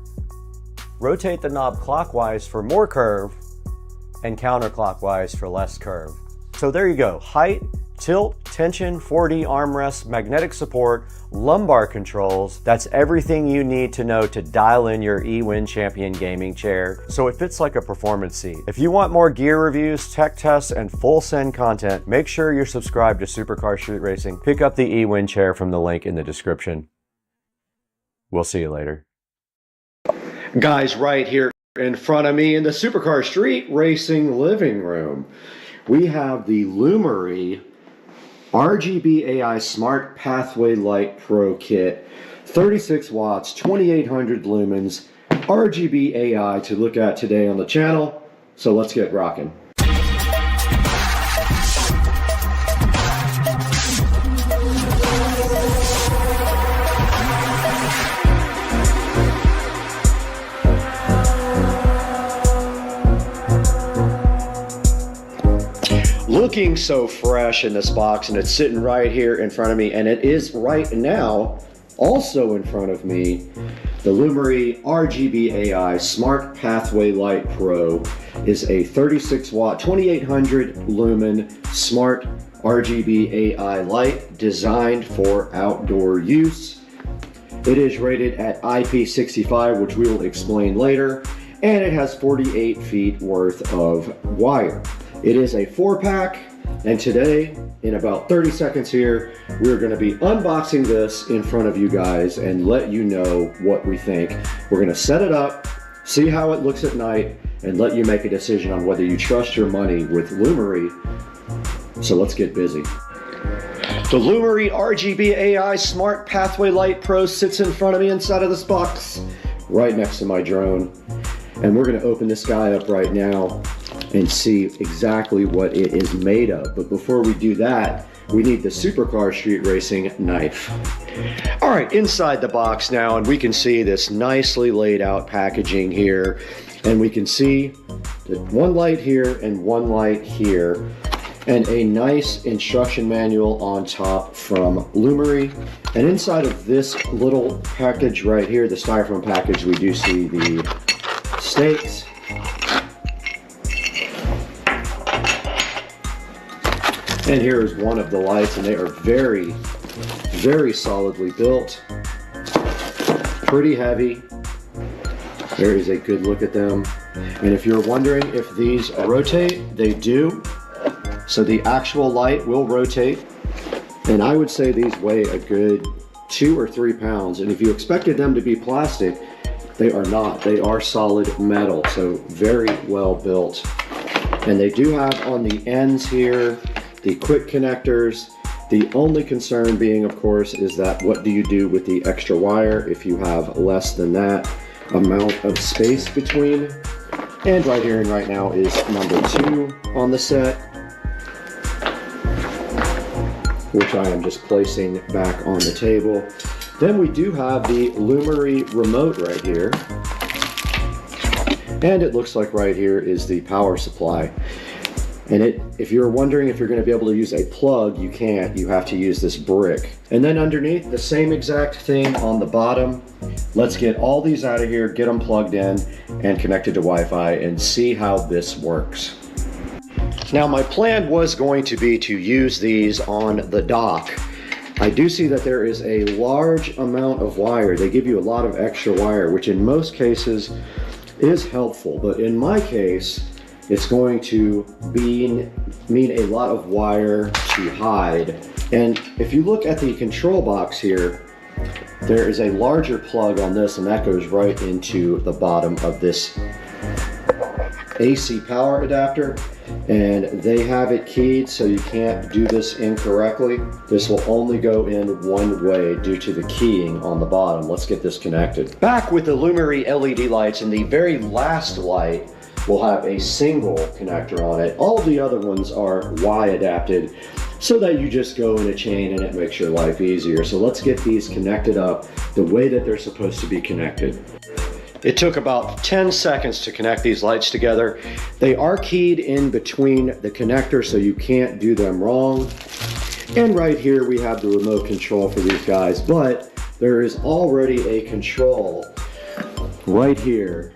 Rotate the knob clockwise for more curve and counterclockwise for less curve. So there you go, height, tilt, tension, 4D armrest, magnetic support, lumbar controls. That's everything you need to know to dial in your eWin Champion gaming chair so it fits like a performance seat. If you want more gear reviews, tech tests, and full send content, make sure you're subscribed to Supercar Street Racing. Pick up the eWin chair from the link in the description. We'll see you later. Guys, right here in front of me in the Supercar Street Racing living room, we have the Lumery RGB AI Smart Pathway Light Pro Kit, 36 watts, 2800 lumens, RGB AI to look at today on the channel. So let's get rocking. Looking so fresh in this box, and it's sitting right here in front of me, and it is right now also in front of me. The Lumery RGB AI Smart Pathway Light Pro is a 36 watt 2800 lumen smart RGB AI light designed for outdoor use. It is rated at IP65, which we will explain later, and it has 48 feet worth of wire. It is a 4-pack, and today, in about 30 seconds here, we're going to be unboxing this in front of you guys and let you know what we think. We're going to set it up, see how it looks at night, and let you make a decision on whether you trust your money with Lumery. So let's get busy. The Lumery RGB AI Smart Pathway Light Pro sits in front of me inside of this box, right next to my drone. And we're going to open this guy up right now and see exactly what it is made of. But before we do that, we need the Supercar Street Racing knife. All right, inside the box now, and we can see this nicely laid out packaging here. And we can see that one light here and one light here, and a nice instruction manual on top from Lumery. And inside of this little package right here, the styrofoam package, we do see the stakes. And here is one of the lights, and they are very, very solidly built. Pretty heavy. There is a good look at them. And if you're wondering if these rotate, they do. So the actual light will rotate. And I would say these weigh a good 2 or 3 pounds. And if you expected them to be plastic, they are not. They are solid metal, so very well built. And they do have on the ends here the quick connectors. The only concern being, of course, is that what do you do with the extra wire if you have less than that amount of space between? And right here and right now is number 2 on the set, which I am just placing back on the table. Then we do have the Lumery remote right here. And it looks like right here is the power supply. And if you're wondering if you're going to be able to use a plug, you can't. You have to use this brick. And then underneath, the same exact thing on the bottom. Let's get all these out of here, get them plugged in and connected to Wi-Fi, and see how this works. Now, my plan was going to be to use these on the dock. I do see that there is a large amount of wire. They give you a lot of extra wire, which in most cases is helpful. But in my case, it's going to mean a lot of wire to hide. And if you look at the control box here, there is a larger plug on this, and that goes right into the bottom of this AC power adapter. And they have it keyed, so you can't do this incorrectly. This will only go in one way due to the keying on the bottom. Let's get this connected. Back with the Lumery LED lights, and the very last light will have a single connector on it. All the other ones are Y adapted, so that you just go in a chain and it makes your life easier. So let's get these connected up the way that they're supposed to be connected. It took about 10 seconds to connect these lights together. They are keyed in between the connectors, so you can't do them wrong. And right here we have the remote control for these guys, but there is already a control right here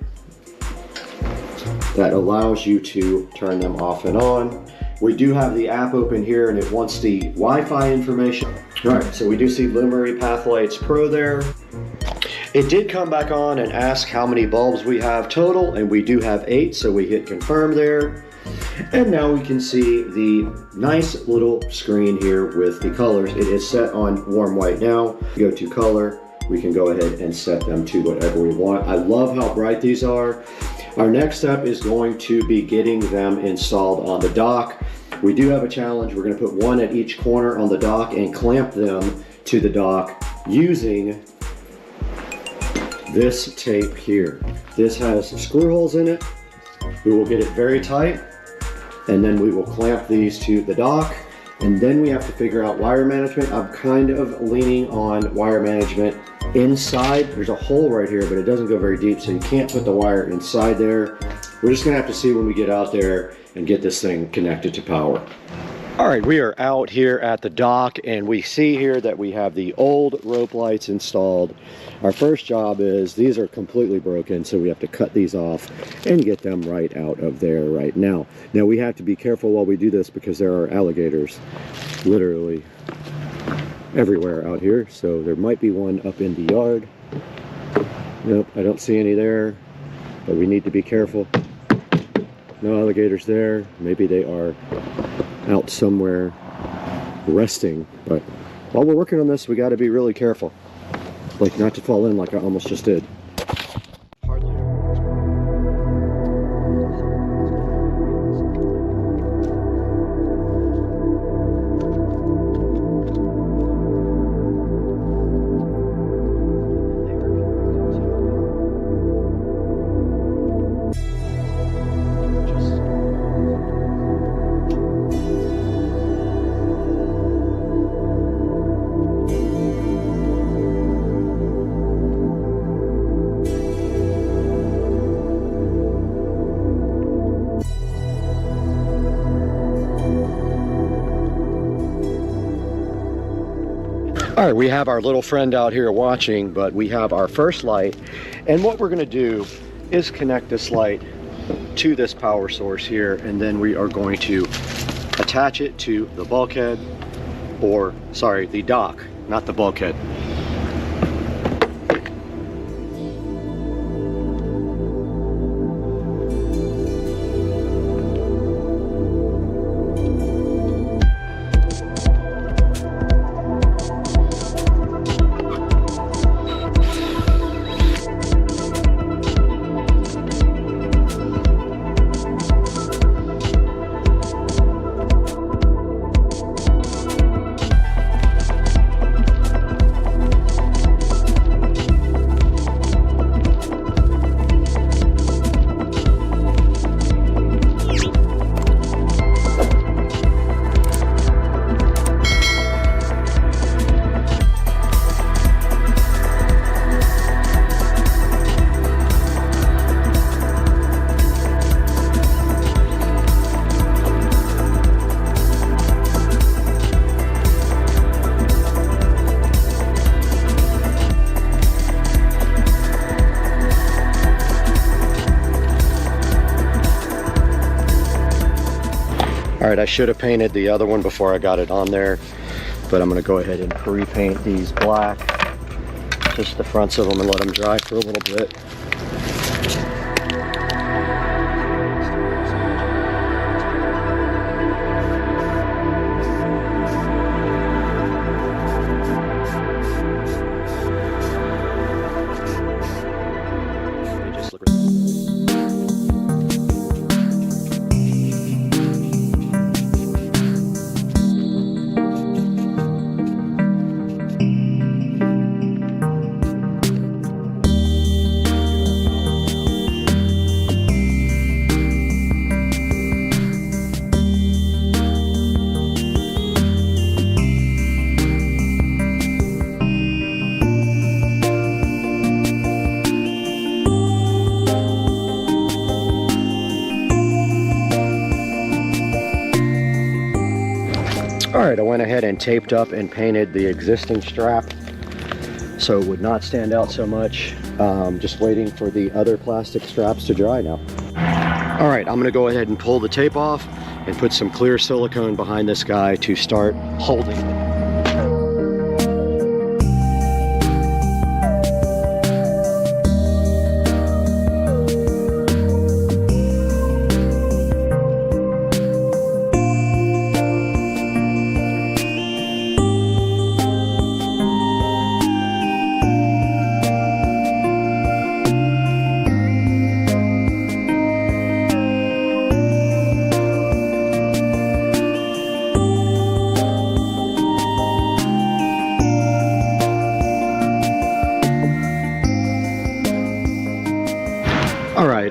that allows you to turn them off and on. We do have the app open here, and it wants the Wi-Fi information. All right, so we do see Lumery Pathlights Pro there. It did come back on and ask how many bulbs we have total, and we do have 8, so we hit confirm there. And now we can see the nice little screen here with the colors. It is set on warm white now. Go to color, we can go ahead and set them to whatever we want. I love how bright these are. Our next step is going to be getting them installed on the dock. We do have a challenge. We're going to put one at each corner on the dock and clamp them to the dock using this tape here. This has screw holes in it. We will get it very tight, and then we will clamp these to the dock, and then we have to figure out wire management. I'm kind of leaning on wire management inside. There's a hole right here, but it doesn't go very deep, so you can't put the wire inside there. We're just gonna have to see when we get out there and get this thing connected to power. All right, we are out here at the dock, and we see here that we have the old rope lights installed. Our first job is, these are completely broken, so we have to cut these off and get them right out of there right now. Now we have to be careful while we do this because there are alligators literally everywhere out here, so there might be one up in the yard. Nope, I don't see any there, but we need to be careful. No alligators there. Maybe they are out somewhere resting, but while we're working on this, we got to be really careful, like not to fall in like I almost just did. All right, we have our little friend out here watching, but we have our first light. And what we're gonna do is connect this light to this power source here, and then we are going to attach it to the bulkhead, or sorry, the dock, not the bulkhead. All right, I should have painted the other one before I got it on there, but I'm gonna go ahead and pre-paint these black, just the fronts of them, and let them dry for a little bit. Alright, I went ahead and taped up and painted the existing strap so it would not stand out so much. Just waiting for the other plastic straps to dry now. Alright, I'm going to go ahead and pull the tape off and put some clear silicone behind this guy to start holding it.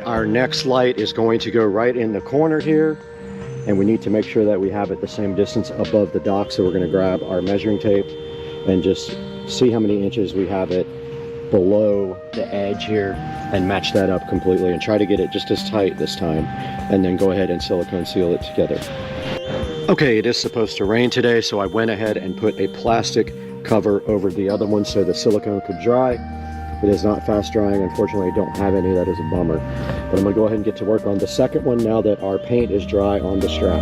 Our next light is going to go right in the corner here, and we need to make sure that we have it the same distance above the dock. So we're going to grab our measuring tape and just see how many inches we have it below the edge here and match that up completely and try to get it just as tight this time, and then go ahead and silicone seal it together. Okay, it is supposed to rain today, so I went ahead and put a plastic cover over the other one so the silicone could dry. It is not fast drying. Unfortunately, I don't have any. That is a bummer. But I'm going to go ahead and get to work on the second one now that our paint is dry on the strap.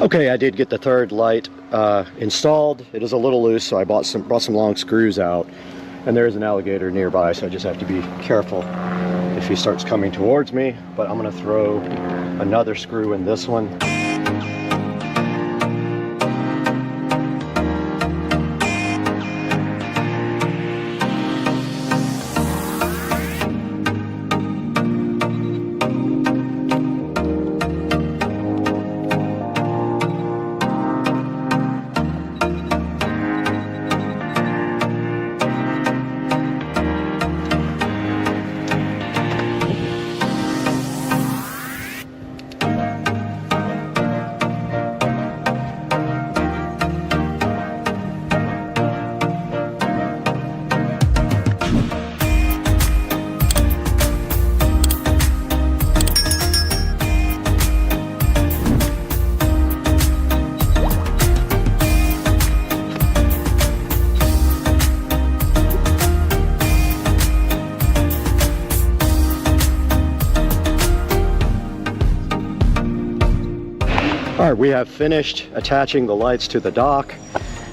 Okay, I did get the third light installed. It is a little loose, so I brought some long screws out, and there is an alligator nearby, so I just have to be careful if he starts coming towards me. But I'm going to throw another screw in this one. right, we have finished attaching the lights to the dock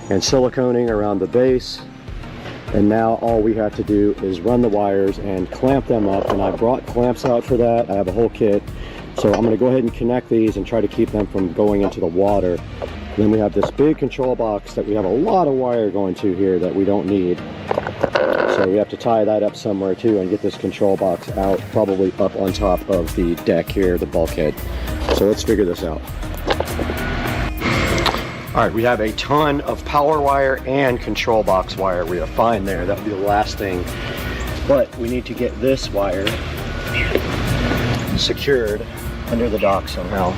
and siliconing around the base. And now all we have to do is run the wires and clamp them up. And I brought clamps out for that. I have a whole kit. So I'm gonna go ahead and connect these and try to keep them from going into the water. And then we have this big control box that we have a lot of wire going to here that we don't need. So we have to tie that up somewhere too and get this control box out, probably up on top of the deck here, the bulkhead. So let's figure this out. All right, we have a ton of power wire and control box wire. We have fine there, that would be the last thing. But we need to get this wire secured under the dock somehow.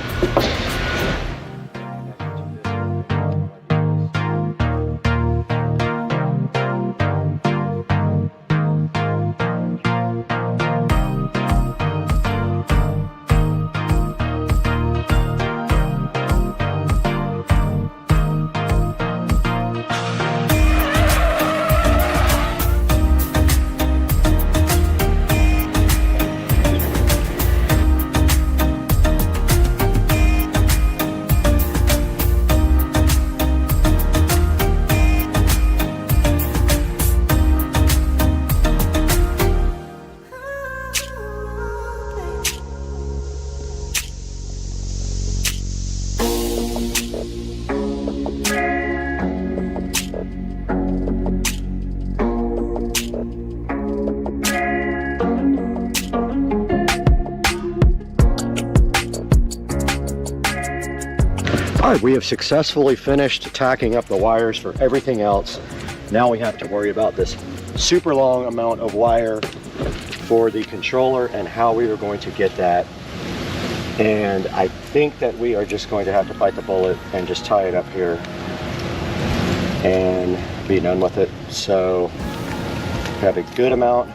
All right, we have successfully finished tacking up the wires for everything else. Now we have to worry about this super long amount of wire for the controller and how we are going to get that. And I think that we are just going to have to bite the bullet and just tie it up here and be done with it. So we have a good amount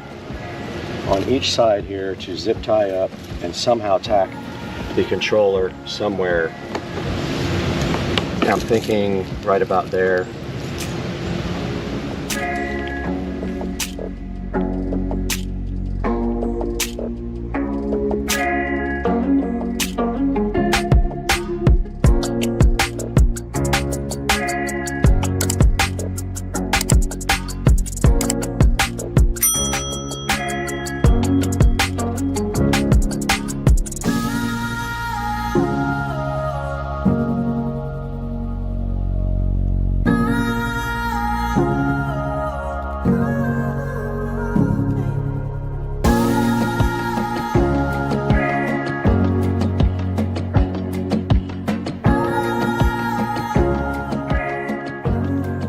on each side here to zip tie up and somehow tack the controller somewhere. I'm thinking right about there.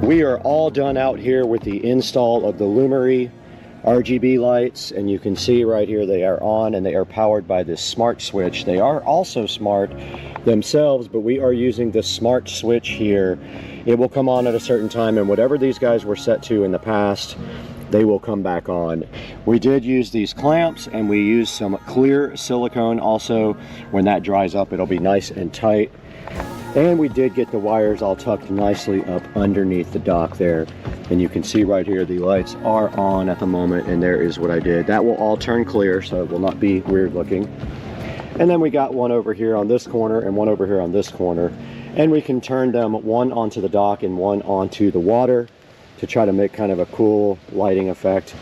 We are all done out here with the install of the Lumery RGB lights, and you can see right here they are on and they are powered by this smart switch. They are also smart themselves, but we are using the smart switch here. It will come on at a certain time, and whatever these guys were set to in the past, they will come back on. We did use these clamps, and we used some clear silicone also. When that dries up, it'll be nice and tight. And we did get the wires all tucked nicely up underneath the dock there. And you can see right here, the lights are on at the moment, and there is what I did. That will all turn clear, so it will not be weird looking. And then we got one over here on this corner and one over here on this corner. And we can turn them one onto the dock and one onto the water to try to make kind of a cool lighting effect.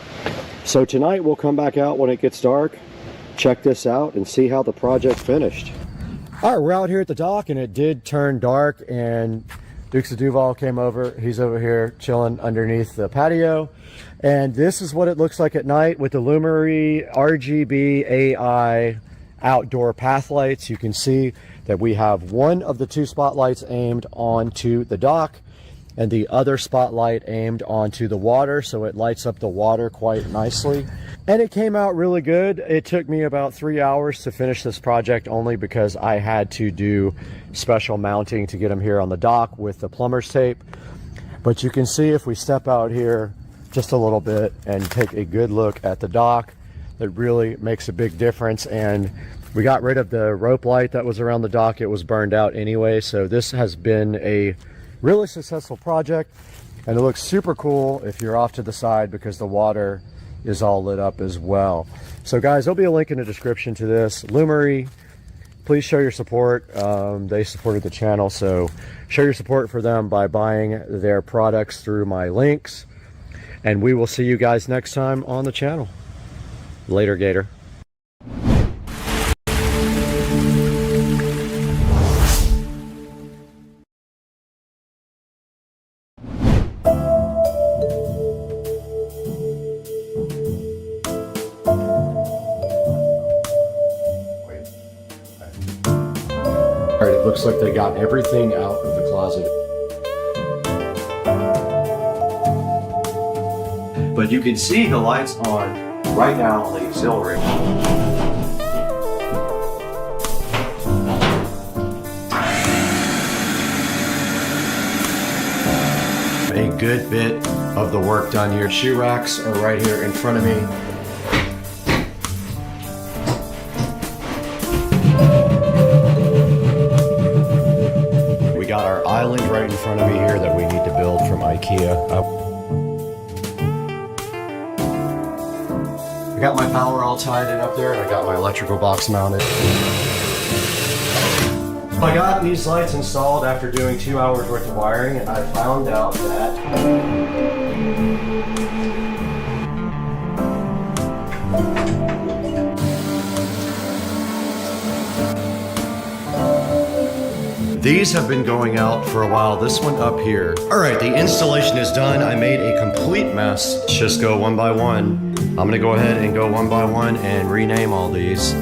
So tonight we'll come back out when it gets dark, check this out, and see how the project finished. All right, we're out here at the dock, and it did turn dark, and Dukes of Duval came over. He's over here chilling underneath the patio, and this is what it looks like at night with the Lumery RGB AI outdoor path lights. You can see that we have one of the two spotlights aimed onto the dock and the other spotlight aimed onto the water, so it lights up the water quite nicely. And it came out really good. It took me about 3 hours to finish this project, only because I had to do special mounting to get them here on the dock with the plumber's tape. But you can see if we step out here just a little bit and take a good look at the dock, that really makes a big difference. And we got rid of the rope light that was around the dock. It was burned out anyway, so this has been a really successful project, and it looks super cool if you're off to the side because the water is all lit up as well. So guys, there'll be a link in the description to this Lumery please show your support. They supported the channel, so show your support for them by buying their products through my links. And we will see you guys next time on the channel. Later, Gator. All right, it looks like they got everything out of the closet. But you can see the lights on right now on the auxiliary. A good bit of the work done here. Shoe racks are right here in front of me. We got our island right in front of me here that we need to build from IKEA. I got my power all tied in up there, and I got my electrical box mounted. I got these lights installed after doing 2 hours worth of wiring, and I found out that these have been going out for a while. This one up here. All right, the installation is done. I made a complete mess. Let's just go one by one. I'm gonna go ahead and go one by one and rename all these.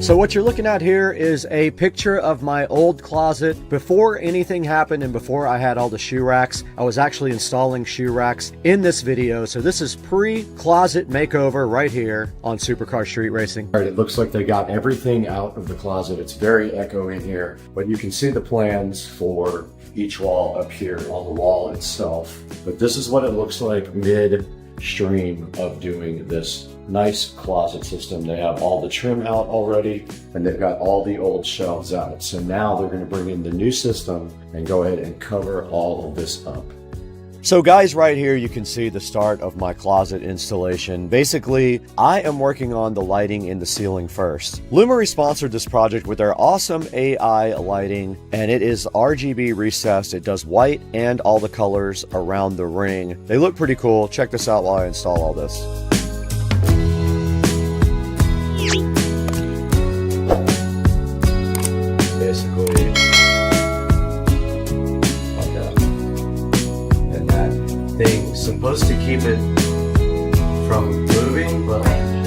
So what you're looking at here is a picture of my old closet. Before anything happened and before I had all the shoe racks, I was actually installing shoe racks in this video. So this is pre-closet makeover right here on Supercar Street Racing. All right, it looks like they got everything out of the closet. It's very echoey in here, but you can see the plans for each wall up here on the wall itself. But this is what it looks like mid-stream of doing this nice closet system. They have all the trim out already, and they've got all the old shelves out. So now they're going to bring in the new system and go ahead and cover all of this up. So guys, right here you can see the start of my closet installation. Basically, I am working on the lighting in the ceiling first. Lumery sponsored this project with their awesome AI lighting, and it is RGB recessed. It does white and all the colors around the ring. They look pretty cool. Check this out while I install all this. Basically, like that. And that thing's supposed to keep it from moving, but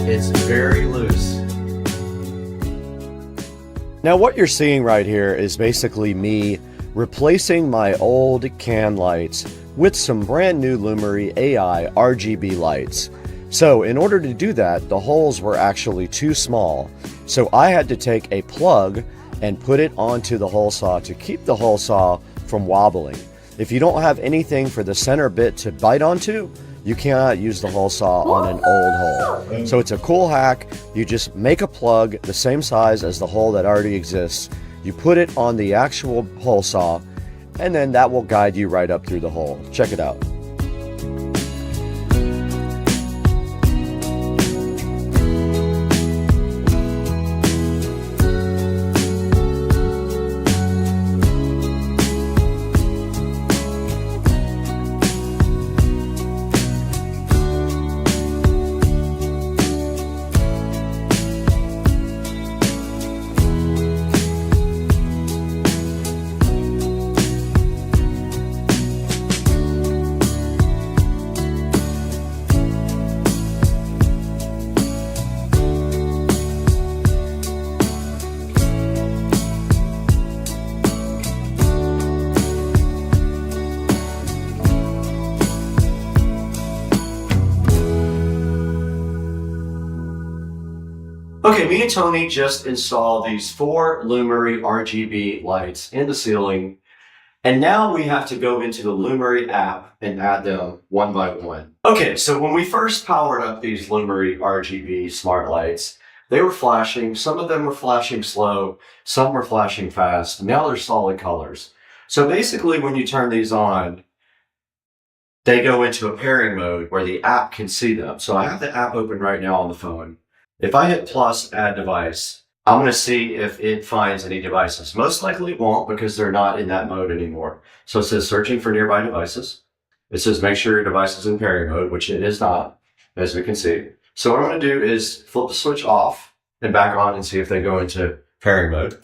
it's very loose. Now what you're seeing right here is basically me replacing my old can lights with some brand new Lumery AI RGB lights. So in order to do that, the holes were actually too small. So I had to take a plug and put it onto the hole saw to keep the hole saw from wobbling. If you don't have anything for the center bit to bite onto, you cannot use the hole saw on an old hole. So it's a cool hack. You just make a plug the same size as the hole that already exists. You put it on the actual hole saw, and then that will guide you right up through the hole. Check it out. Okay, me and Tony just installed these 4 Lumery RGB lights in the ceiling, and now we have to go into the Lumery app and add them one by one. Okay, so when we first powered up these Lumery RGB smart lights, they were flashing. Some of them were flashing slow, some were flashing fast. Now they're solid colors. So basically when you turn these on, they go into a pairing mode where the app can see them. So I have the app open right now on the phone. If I hit plus add device, I'm going to see if it finds any devices. Most likely it won't because they're not in that mode anymore. So it says searching for nearby devices. It says make sure your device is in pairing mode, which it is not, as we can see. So what I'm going to do is flip the switch off and back on and see if they go into pairing mode.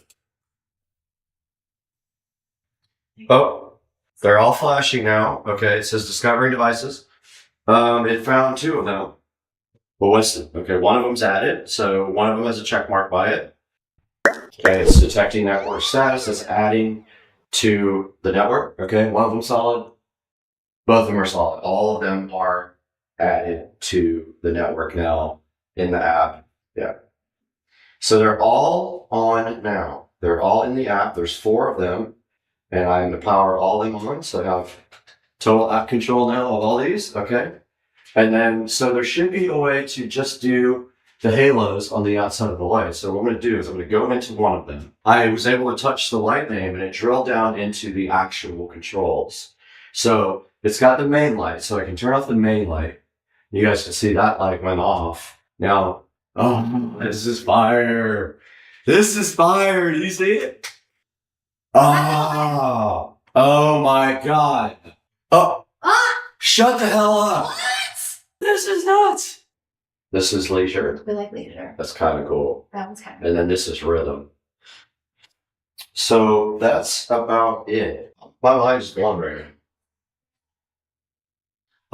Oh, they're all flashing now. Okay, it says discovering devices. It found 2 of them. Well, okay, one of them's added, so one of them has a check mark by it. Okay, it's detecting network status. It's adding to the network. Okay, one of them solid. Both of them are solid. All of them are added to the network now in the app. Yeah. So they're all on now. They're all in the app. There's 4 of them, and I'm going to power all of them on. So I have total app control now of all these. Okay. And then, so there should be a way to just do the halos on the outside of the light. So what I'm going to do is I'm going to go into one of them. I was able to touch the light name and it drilled down into the actual controls. So it's got the main light, so I can turn off the main light. You guys can see that light went off. Now, oh, this is fire. This is fire. Do you see it? Oh, oh my God. Oh, shut the hell up. This is nuts. This is leisure. We like leisure. That's kind of cool. That one's kind of And then this is rhythm. So that's about it. My mind's blown right now.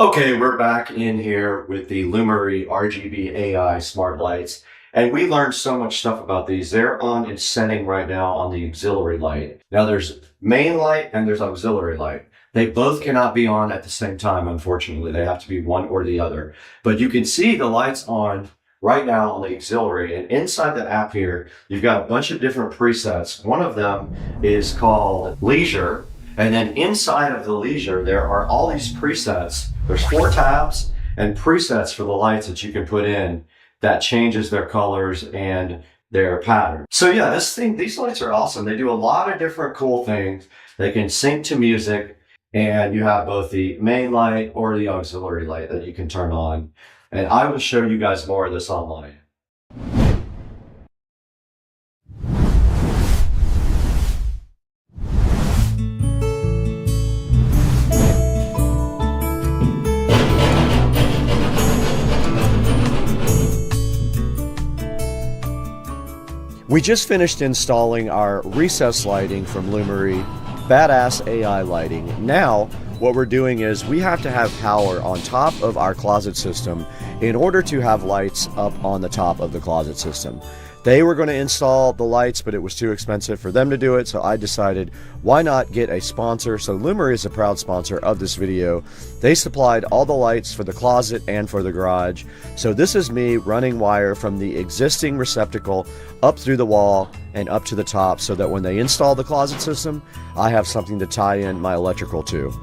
Okay, we're back in here with the Lumery RGB AI smart lights. And we learned so much stuff about these. They're on its setting right now on the auxiliary light. Now there's main light and there's auxiliary light. They both cannot be on at the same time, unfortunately. They have to be one or the other. But you can see the lights on right now on the auxiliary. And inside the app here, you've got a bunch of different presets. One of them is called Leisure. And then inside of the Leisure, there are all these presets. There's 4 tabs and presets for the lights that you can put in that changes their colors and their pattern. So yeah, these lights are awesome. They do a lot of different cool things. They can sync to music. And you have both the main light or the auxiliary light that you can turn on. And I will show you guys more of this online. We just finished installing our recess lighting from Lumery, badass AI lighting. Now, what we're doing is we have to have power on top of our closet system in order to have lights up on the top of the closet system. They were going to install the lights, but it was too expensive for them to do it, so I decided why not get a sponsor. So Lumery is a proud sponsor of this video. They supplied all the lights for the closet and for the garage. So this is me running wire from the existing receptacle up through the wall and up to the top so that when they install the closet system, I have something to tie in my electrical to.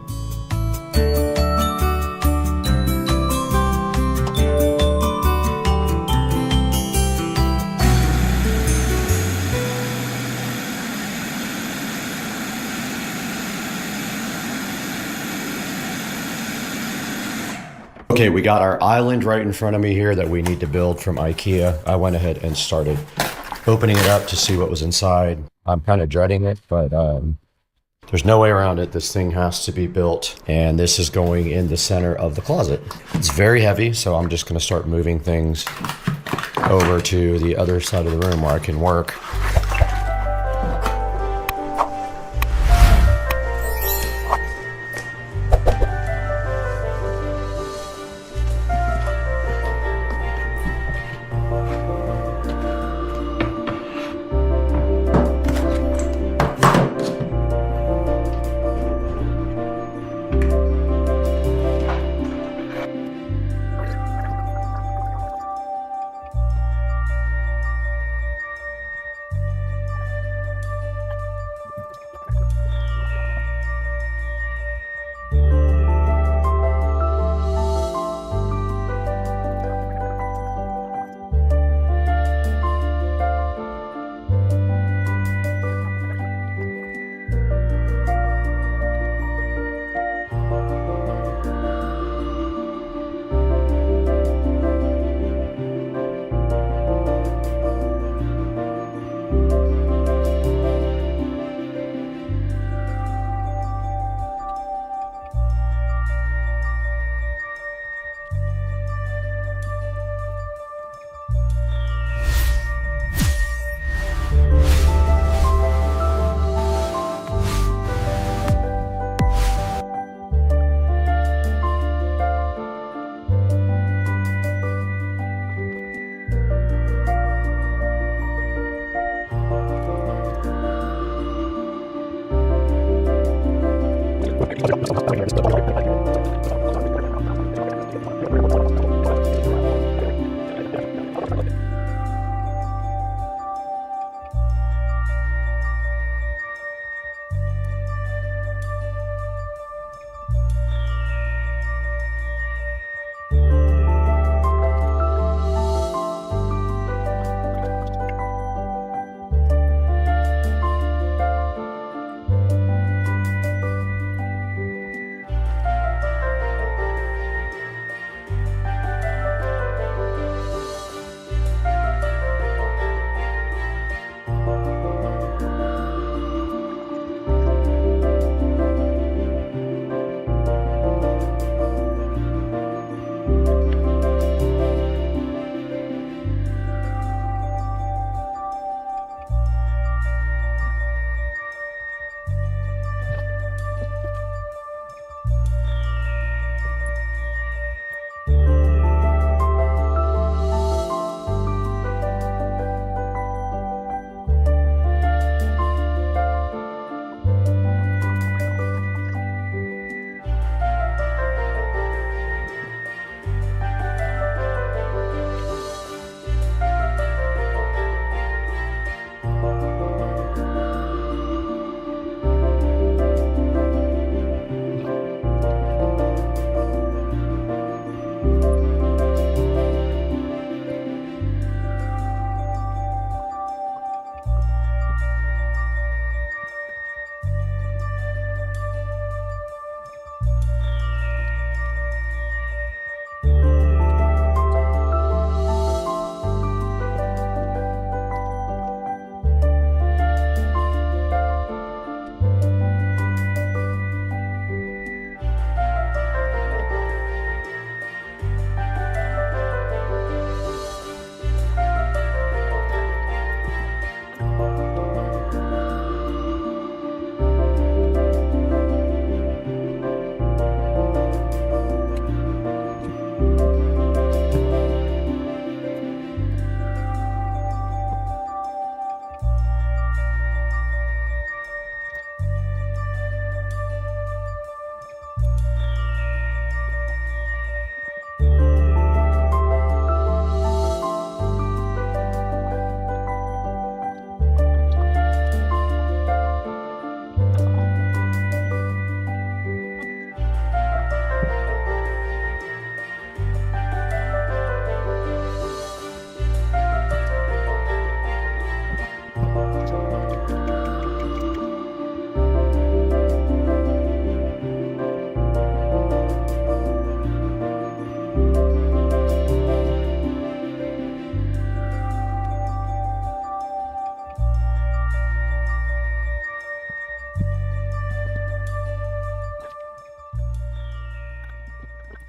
Okay, we got our island right in front of me here that we need to build from IKEA. I went ahead and started opening it up to see what was inside. I'm kind of dreading it, but there's no way around it. This thing has to be built, and this is going in the center of the closet. It's very heavy, so I'm just going to start moving things over to the other side of the room where I can work.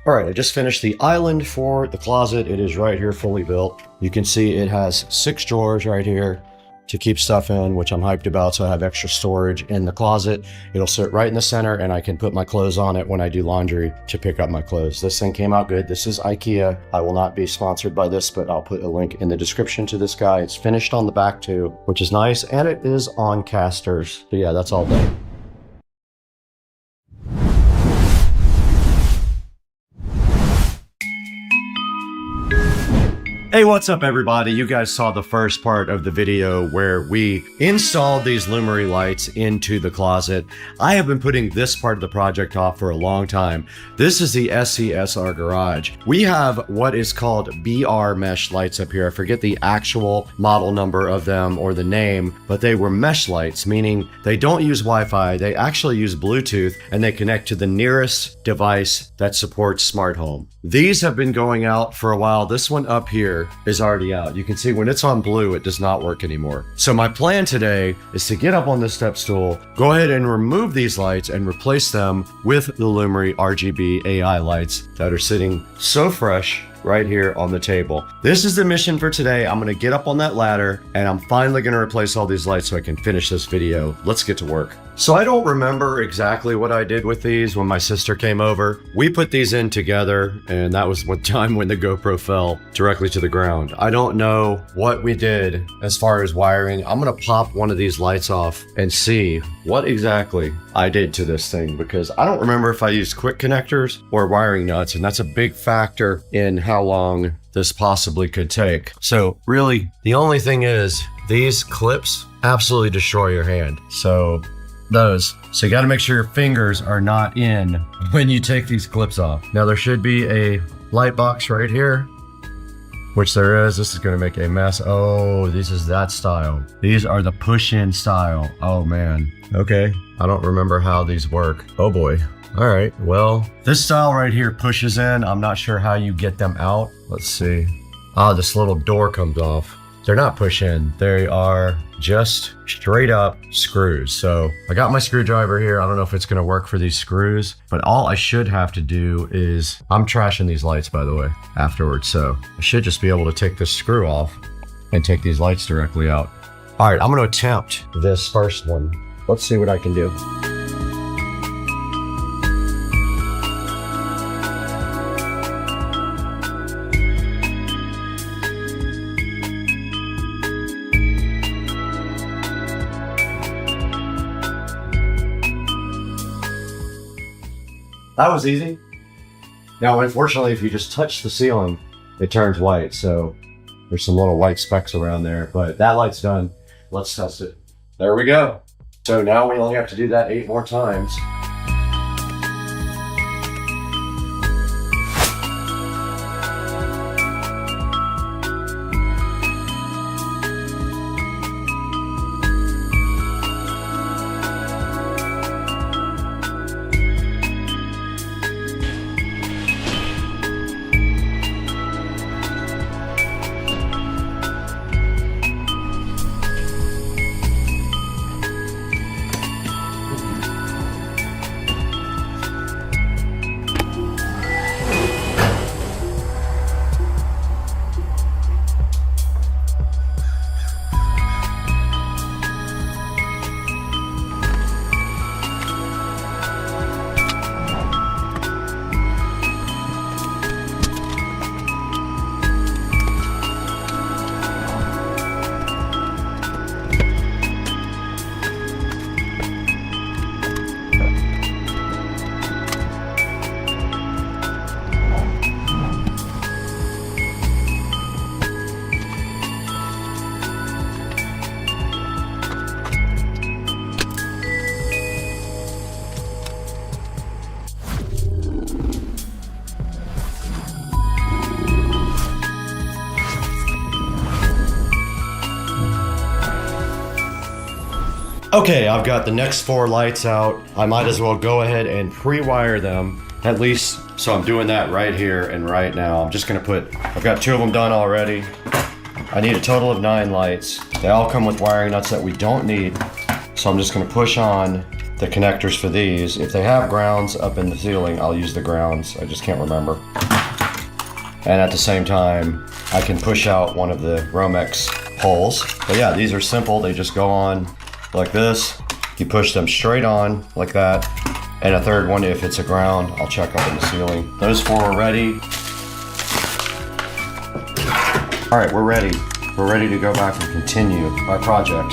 All right, I just finished the island for the closet. It is right here, fully built. You can see it has 6 drawers right here to keep stuff in, which I'm hyped about. So I have extra storage in the closet. It'll sit right in the center and I can put my clothes on it when I do laundry to pick up my clothes. This thing came out good. This is IKEA. I will not be sponsored by this, but I'll put a link in the description to this guy. It's finished on the back too, which is nice. And it is on casters. So yeah, that's all done. Hey, what's up everybody? You guys saw the first part of the video where we installed these Lumery lights into the closet. I have been putting this part of the project off for a long time. This is the SCSR garage. We have what is called BR mesh lights up here. I forget the actual model number of them or the name, but they were mesh lights, meaning they don't use Wi-Fi. They actually use Bluetooth and they connect to the nearest device that supports smart home. These have been going out for a while. This one up here is already out. You can see when it's on blue, it does not work anymore. So my plan today is to get up on this step stool, go ahead and remove these lights and replace them with the Lumery RGB AI lights that are sitting so fresh right here on the table. This is the mission for today. I'm gonna get up on that ladder and I'm finally gonna replace all these lights so I can finish this video. Let's get to work. So I don't remember exactly what I did with these when my sister came over. We put these in together and that was one time when the GoPro fell directly to the ground. I don't know what we did as far as wiring. I'm gonna pop one of these lights off and see what exactly I did to this thing, because I don't remember if I used quick connectors or wiring nuts, and that's a big factor in how long this possibly could take. So really, the only thing is these clips absolutely destroy your hand. So you got to make sure your fingers are not in when you take these clips off. Now there should be a light box right here, which there is. This is going to make a mess. Oh, this is that style. These are the push-in style. Oh man. Okay. I don't remember how these work. Oh boy. All right. Well, this style right here pushes in. I'm not sure how you get them out. Let's see. Ah, this little door comes off. They're not push-in. They are just straight up screws. So I got my screwdriver here. I don't know if it's gonna work for these screws, but all I should have to do is, I'm trashing these lights by the way, afterwards. So I should just be able to take this screw off and take these lights directly out. All right, I'm gonna attempt this first one. Let's see what I can do. That was easy. Now, unfortunately, if you just touch the ceiling, it turns white. So there's some little white specks around there, but that light's done. Let's test it. There we go. So now we only have to do that 8 more times. Okay, I've got the next 4 lights out. I might as well go ahead and pre-wire them, at least. So I'm doing that right here and right now. I'm just gonna I've got 2 of them done already. I need a total of 9 lights. They all come with wiring nuts that we don't need. So I'm just gonna push on the connectors for these. If they have grounds up in the ceiling, I'll use the grounds. I just can't remember. And at the same time, I can push out one of the Romex holes. But yeah, these are simple. They just go on like this. You push them straight on like that. And a third one, if it's a ground, I'll check up in the ceiling. Those 4 are ready. All right, we're ready. We're ready to go back and continue our project.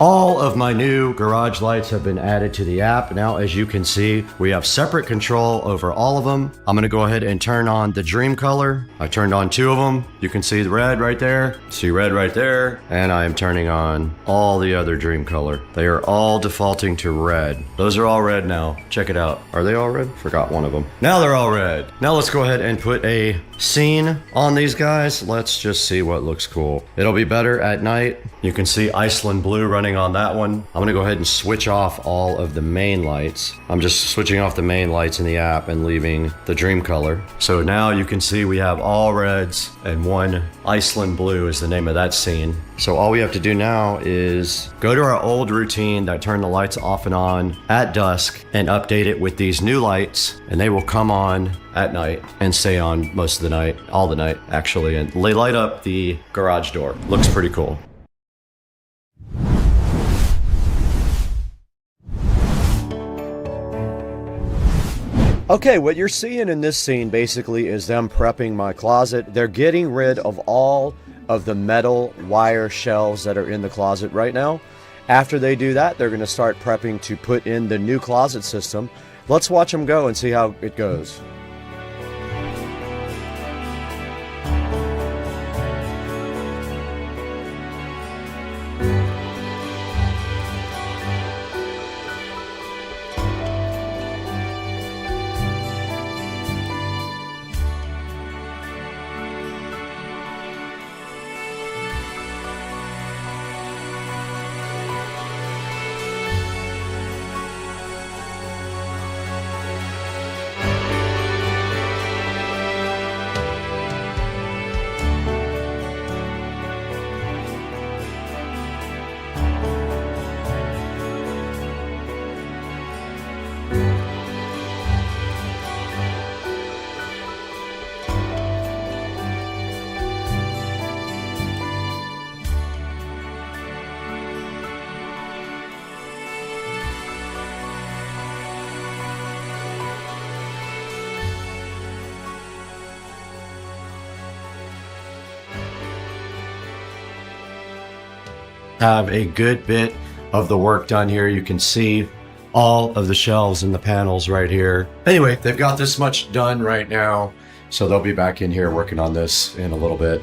All of my new garage lights have been added to the app. Now, as you can see, we have separate control over all of them. I'm gonna go ahead and turn on the dream color. I turned on 2 of them. You can see the red right there, see red right there, and I am turning on all the other dream color. They are all defaulting to red. Those are all red now. Check it out. Are they all red? Forgot one of them. Now they're all red. Now let's go ahead and put a scene on these guys. Let's just see what looks cool. It'll be better at night. You can see Iceland blue running on that one. I'm gonna go ahead and switch off all of the main lights. I'm just switching off the main lights in the app and leaving the dream color. So now you can see we have all reds and one Iceland blue is the name of that scene. So all we have to do now is go to our old routine that turned the lights off and on at dusk and update it with these new lights, and they will come on at night and stay on most of the night, all the night actually, and they light up the garage door. Looks pretty cool. Okay, what you're seeing in this scene basically is them prepping my closet. They're getting rid of all of the metal wire shelves that are in the closet right now. After they do that, they're going to start prepping to put in the new closet system. Let's watch them go and see how it goes. Have a good bit of the work done here. You can see all of the shelves and the panels right here. Anyway, they've got this much done right now, so they'll be back in here working on this in a little bit.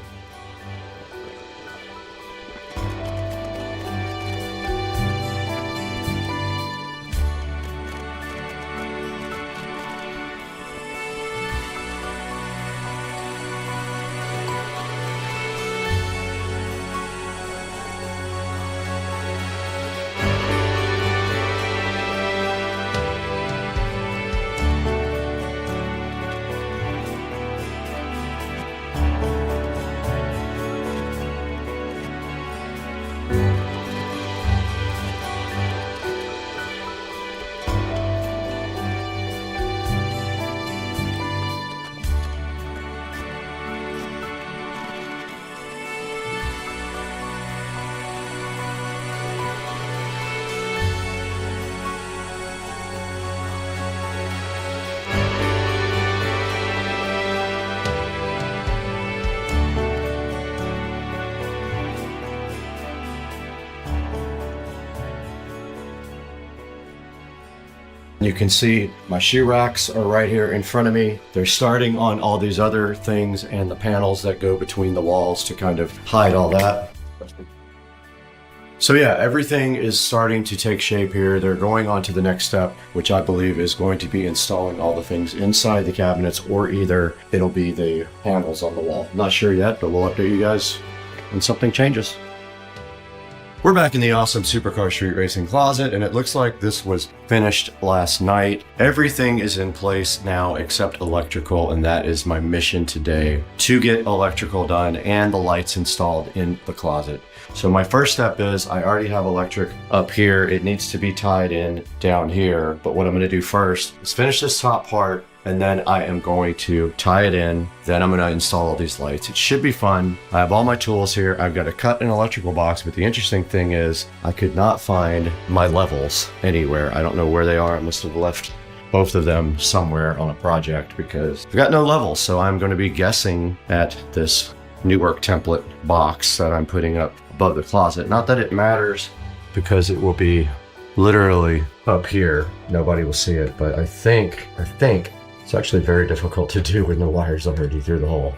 You can see my shoe racks are right here in front of me. They're starting on all these other things and the panels that go between the walls to kind of hide all that. So yeah, everything is starting to take shape here. They're going on to the next step, which I believe is going to be installing all the things inside the cabinets, or either it'll be the panels on the wall. Not sure yet, but we'll update you guys when something changes. We're back in the awesome Supercar Street Racing closet, and it looks like this was finished last night. Everything is in place now except electrical, and that is my mission today, to get electrical done and the lights installed in the closet. So my first step is I already have electric up here. It needs to be tied in down here, but what I'm going to do first is finish this top part, and then I am going to tie it in. Then I'm going to install all these lights. It should be fun. I have all my tools here. I've got to cut an electrical box, but the interesting thing is I could not find my levels anywhere. I don't know where they are. I must have left both of them somewhere on a project because I've got no levels. So I'm going to be guessing at this Newark template box that I'm putting up above the closet. Not that it matters because it will be literally up here. Nobody will see it, but I think it's actually very difficult to do when the wire's already through the hole.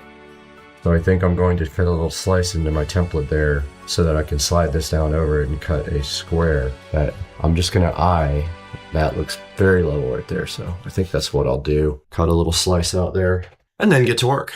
So I think I'm going to cut a little slice into my template there so that I can slide this down over it and cut a square that I'm just gonna eye. That looks very level right there, so I think that's what I'll do. Cut a little slice out there and then get to work.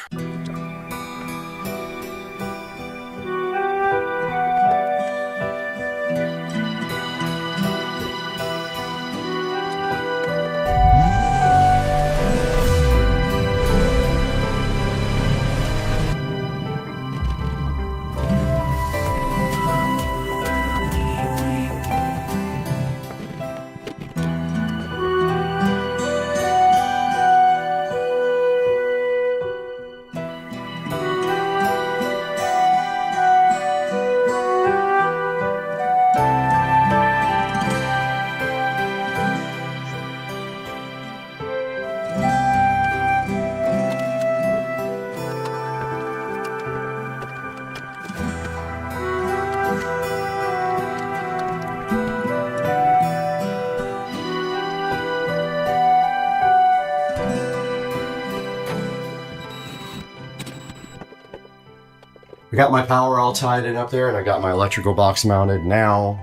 I got my power all tied in up there and I got my electrical box mounted. Now,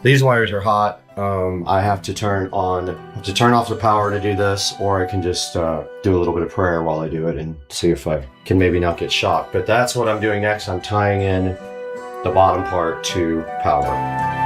these wires are hot. I have to turn off the power to do this, or I can just do a little bit of prayer while I do it and see if I can maybe not get shocked. But that's what I'm doing next. I'm tying in the bottom part to power.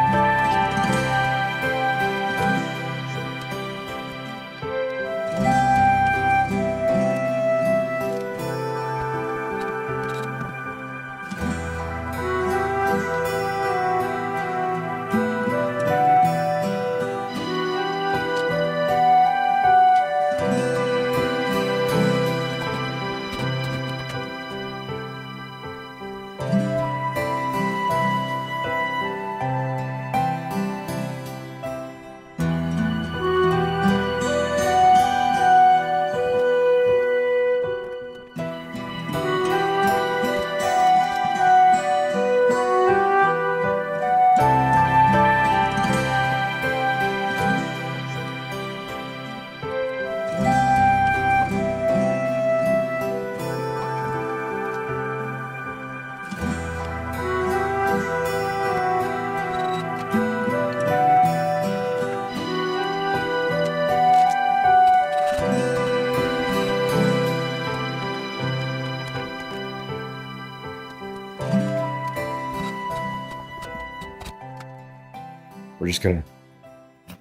We're just gonna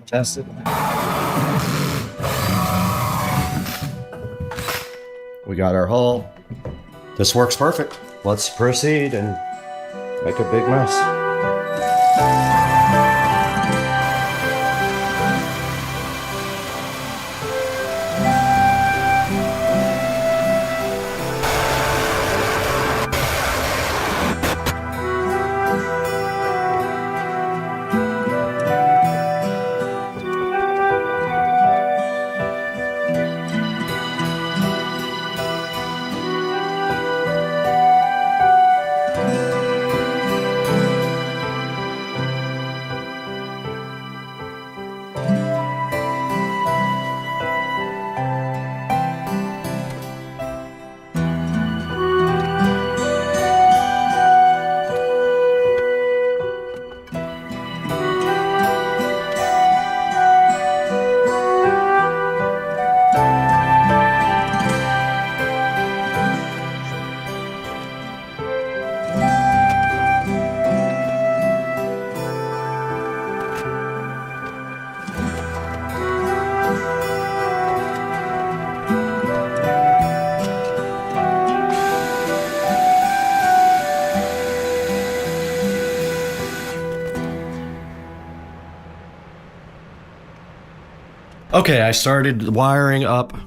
test it. We got our hole. This works perfect. Let's proceed and make a big mess. Okay, I started wiring up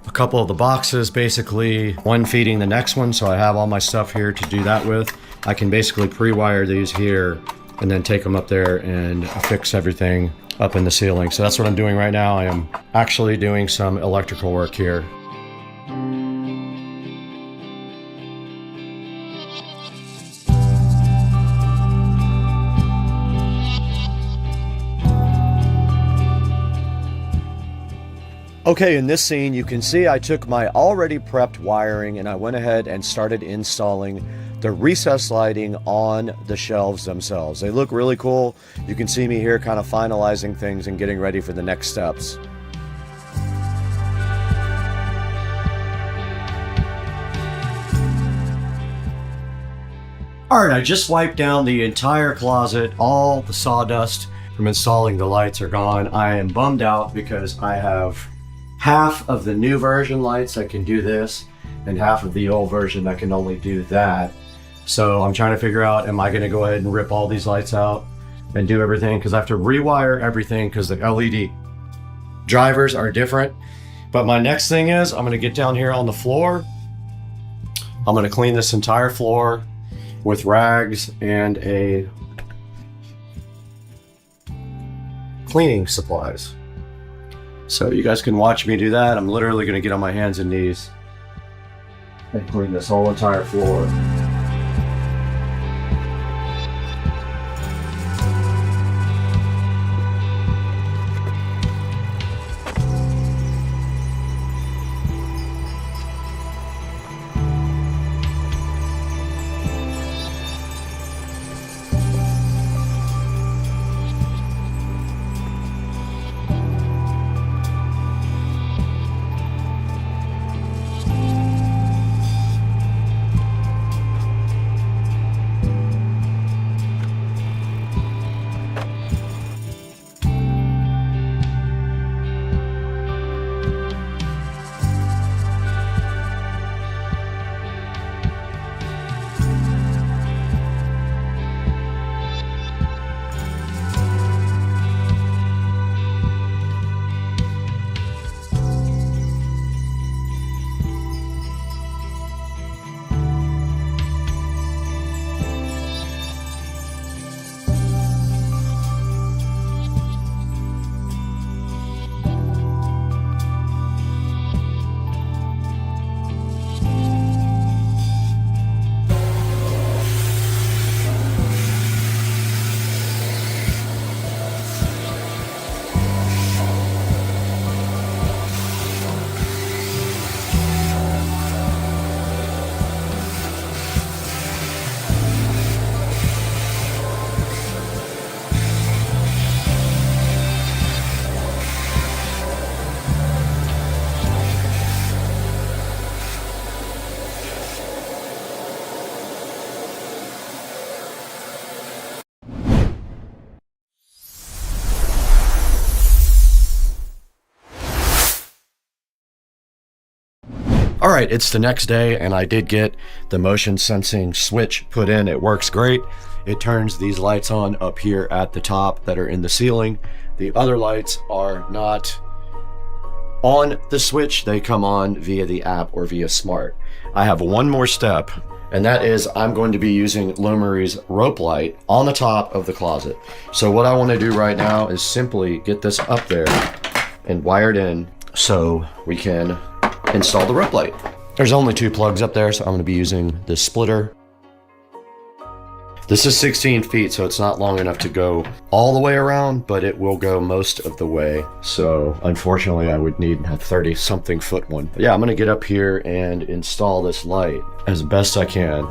a couple of the boxes, basically one feeding the next one, so I have all my stuff here to do that with. I can basically pre-wire these here and then take them up there and fix everything up in the ceiling. So that's what I'm doing right now. I am actually doing some electrical work here. Okay, in this scene, you can see I took my already prepped wiring and I went ahead and started installing the recessed lighting on the shelves themselves. They look really cool. You can see me here kind of finalizing things and getting ready for the next steps. All right, I just wiped down the entire closet. All the sawdust from installing the lights are gone. I am bummed out because I have half of the new version lights that can do this and half of the old version that can only do that. So I'm trying to figure out, am I going to go ahead and rip all these lights out and do everything? Because I have to rewire everything because the LED drivers are different. But my next thing is I'm going to get down here on the floor. I'm going to clean this entire floor with rags and a cleaning supplies. So you guys can watch me do that. I'm literally going to get on my hands and knees and clean this whole entire floor. All right, it's the next day and I did get the motion sensing switch put in. It works great. It turns these lights on up here at the top that are in the ceiling. The other lights are not on the switch. They come on via the app or via smart. I have one more step, and that is I'm going to be using Lumerie's rope light on the top of the closet. So what I want to do right now is simply get this up there and wired in so we can install the rope light. There's only 2 plugs up there, so I'm going to be using this splitter. This is 16 feet, so it's not long enough to go all the way around, but it will go most of the way. So unfortunately, I would need a 30-something foot one. But yeah, I'm going to get up here and install this light as best I can.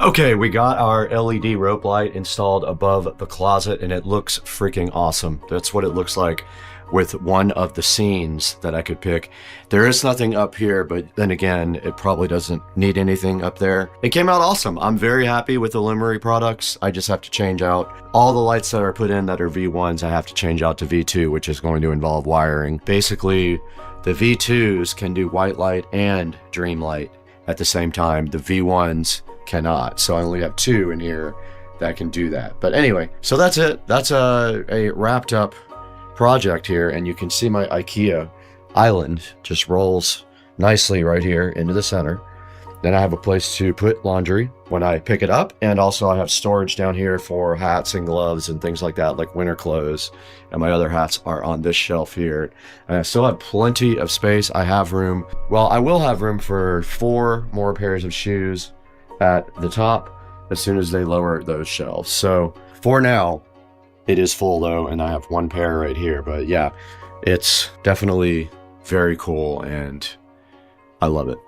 Okay, we got our LED rope light installed above the closet and it looks freaking awesome. That's what it looks like with one of the scenes that I could pick. There is nothing up here, but then again, it probably doesn't need anything up there. It came out awesome. I'm very happy with the Lumery products. I just have to change out all the lights that are put in that are V1s. I have to change out to V2, which is going to involve wiring. Basically, the V2s can do white light and dream light at the same time. The V1s cannot. So I only have 2 in here that can do that. But anyway, so that's it. That's a wrapped up project here, and you can see my IKEA island just rolls nicely right here into the center. Then I have a place to put laundry when I pick it up, and also I have storage down here for hats and gloves and things like that, like winter clothes, and my other hats are on this shelf here. And I still have plenty of space. I have room, well, I will have room for 4 more pairs of shoes at the top as soon as they lower those shelves. So for now, it is full though, and I have 1 pair right here. But yeah, it's definitely very cool and I love it.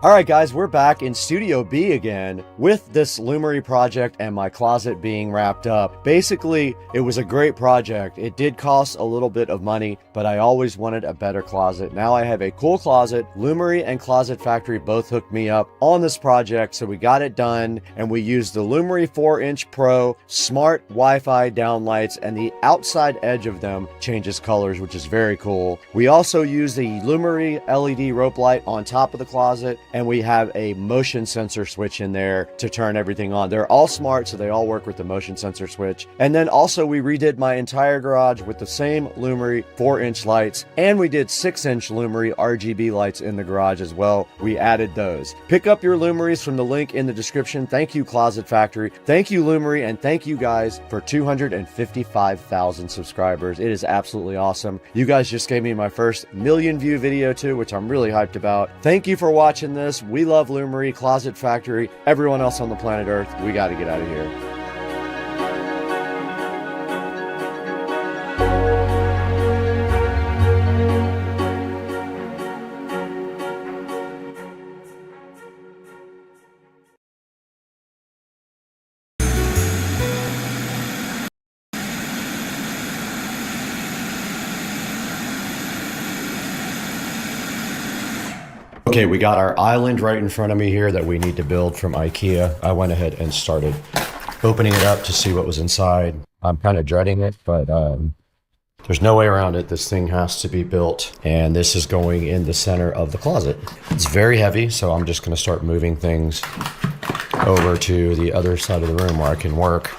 All right, guys, we're back in Studio B again with this Lumery project and my closet being wrapped up. Basically, it was a great project. It did cost a little bit of money, but I always wanted a better closet. Now I have a cool closet. Lumery and Closet Factory both hooked me up on this project, so we got it done, and we used the Lumery 4-inch Pro smart Wi-Fi downlights, and the outside edge of them changes colors, which is very cool. We also use the Lumery LED rope light on top of the closet, and we have a motion sensor switch in there to turn everything on. They're all smart, so they all work with the motion sensor switch. And then also we redid my entire garage with the same Lumery 4-inch lights, and we did 6-inch Lumery RGB lights in the garage as well. We added those. Pick up your Lumerys from the link in the description. Thank you, Closet Factory. Thank you, Lumery, and thank you guys for 255,000 subscribers. It is absolutely awesome. You guys just gave me my first million view video too, which I'm really hyped about. Thank you for watching this. We love Lumery, Closet Factory, everyone else on the planet Earth. We got to get out of here. Okay, we got our island right in front of me here that we need to build from IKEA. I went ahead and started opening it up to see what was inside. I'm kind of dreading it, but there's no way around it. This thing has to be built, and this is going in the center of the closet. It's very heavy, so I'm just going to start moving things over to the other side of the room where I can work.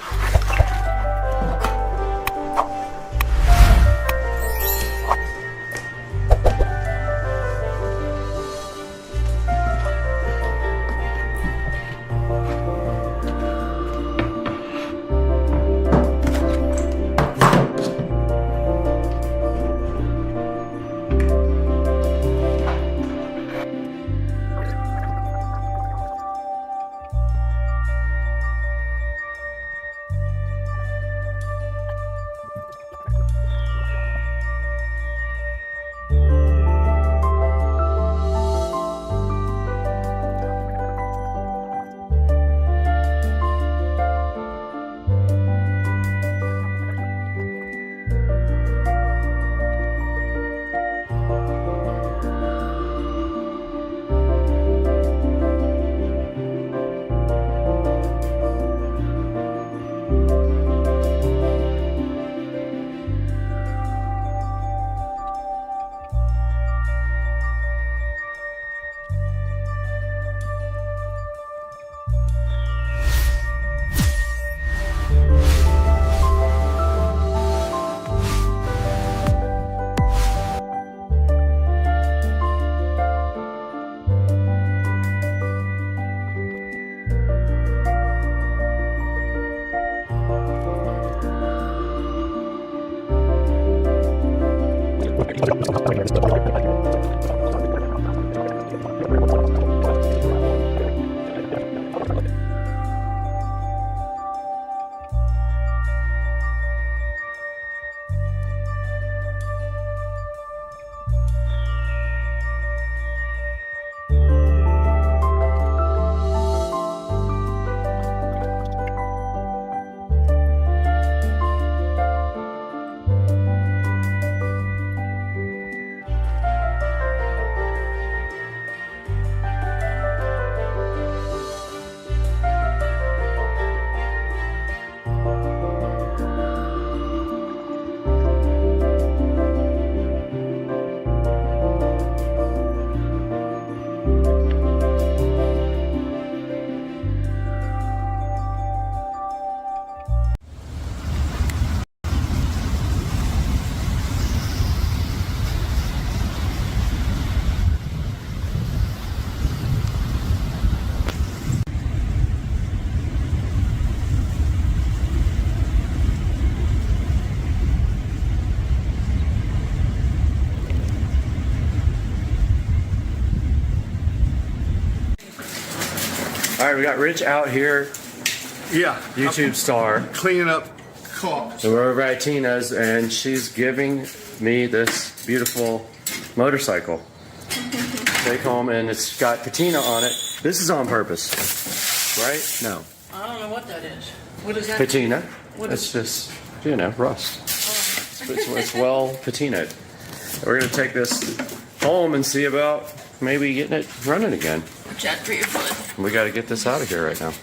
All right, we got Rich out here. Yeah. YouTube star. Cleaning up caulks. So we're over at Tina's, and she's giving me this beautiful motorcycle. Take home, and it's got patina on it. This is on purpose, right? No. I don't know what that is. What is that? Patina. What It's is just, you know, rust. It's well patinaed. We're gonna take this home and see about maybe getting it running again. Watch out for your foot. We got to get this out of here right now.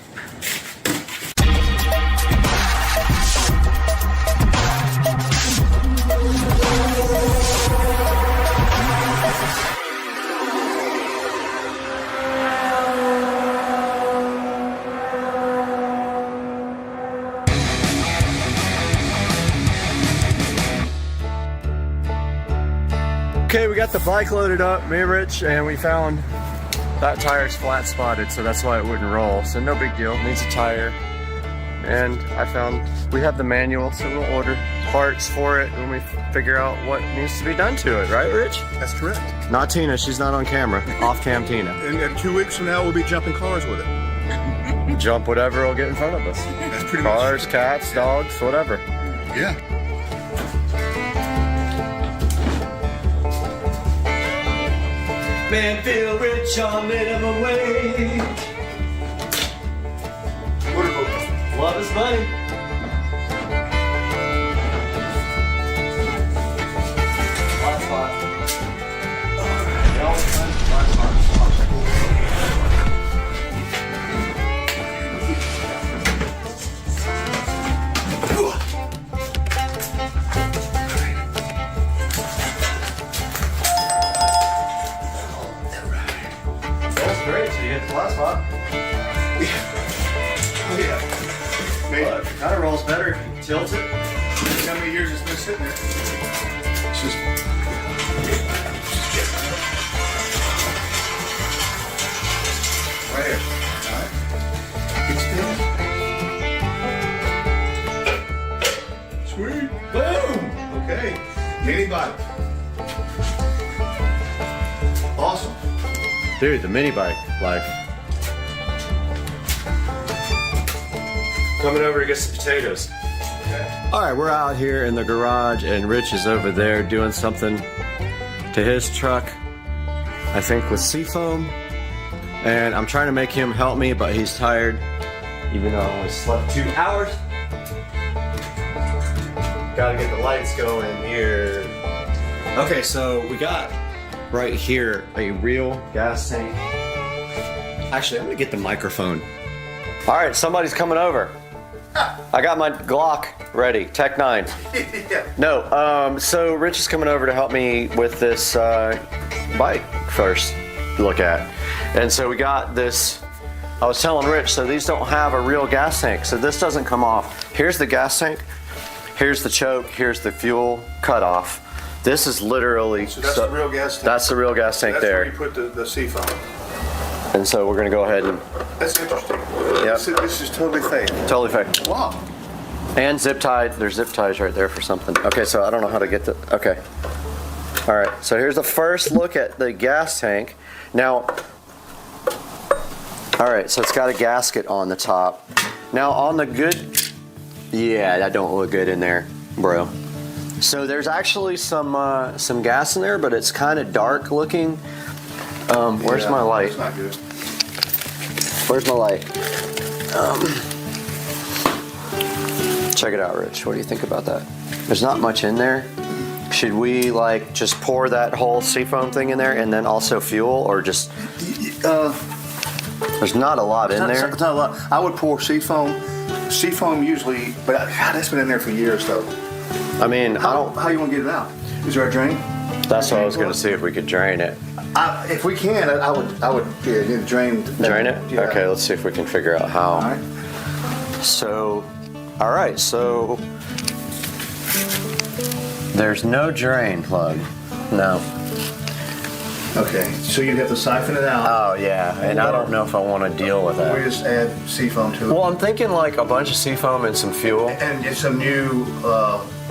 Okay, we got the bike loaded up, me and Rich, and we found that tire's flat spotted, so that's why it wouldn't roll. So no big deal, needs a tire. And I found we have the manual, so we'll order parts for it when we figure out what needs to be done to it, right, Rich? That's correct. Not Tina, she's not on camera. Off cam Tina. And 2 weeks from now, we'll be jumping cars with it. Jump whatever will get in front of us. That's pretty Cars, much. cats, dogs, whatever. Yeah. Man, feel rich on minimum wage. Love is money. Flat spot. That's great, so you hit the flat spot. Oh, yeah. Maybe. Look, kind of rolls better if you tilt it. How many years it's been sitting there? It's just. Right here. Alright. Extend. Sweet. Boom! Okay. Mini bike. Awesome. Dude, the mini bike life. Coming over to get some potatoes. All right, we're out here in the garage, and Rich is over there doing something to his truck, I think with seafoam. And I'm trying to make him help me, but he's tired, even though I only slept 2 hours. Gotta get the lights going here. Okay, so we got right here a real gas tank. Actually, I'm gonna get the microphone. All right, somebody's coming over. I got my Glock ready, Tech 9. No, so Rich is coming over to help me with this bike first look at. And so we got this, I was telling Rich, so these don't have a real gas tank, so this doesn't come off. Here's the gas tank, here's the choke, here's the fuel cutoff. This is literally... So that's the real gas tank? That's the real gas tank there. That's where you put the seafoam. And so we're gonna go ahead and... That's interesting. Yep. This is totally fake. Totally fake. Wow. And zip tied. There's zip ties right there for something. Okay, so I don't know how to get the... Okay. All right, so here's the first look at the gas tank. Now... All right, so it's got a gasket on the top. Now on the good... Yeah, that don't look good in there, bro. So there's actually some gas in there, but it's kind of dark looking. Where's my light? That's not good. Where's my light? Check it out, Rich. What do you think about that? There's not much in there. Should we like just pour that whole seafoam thing in there and then also fuel, or just? There's not a lot in there. It's not a lot. I would pour seafoam. Seafoam usually, but God, that's been in there for years though. I mean, how you want to get it out? Is there a drain? That's what I was going to see if we could drain it. If we can, I would yeah, drain. Drain it? Yeah. Okay, let's see if we can figure out how. All right. So, all right, so there's no drain plug. No. Okay, so you'd have to siphon it out. Oh yeah, and I don't know if I want to deal with that. We just add seafoam to it. Well, I'm thinking like a bunch of seafoam and some fuel. And get some new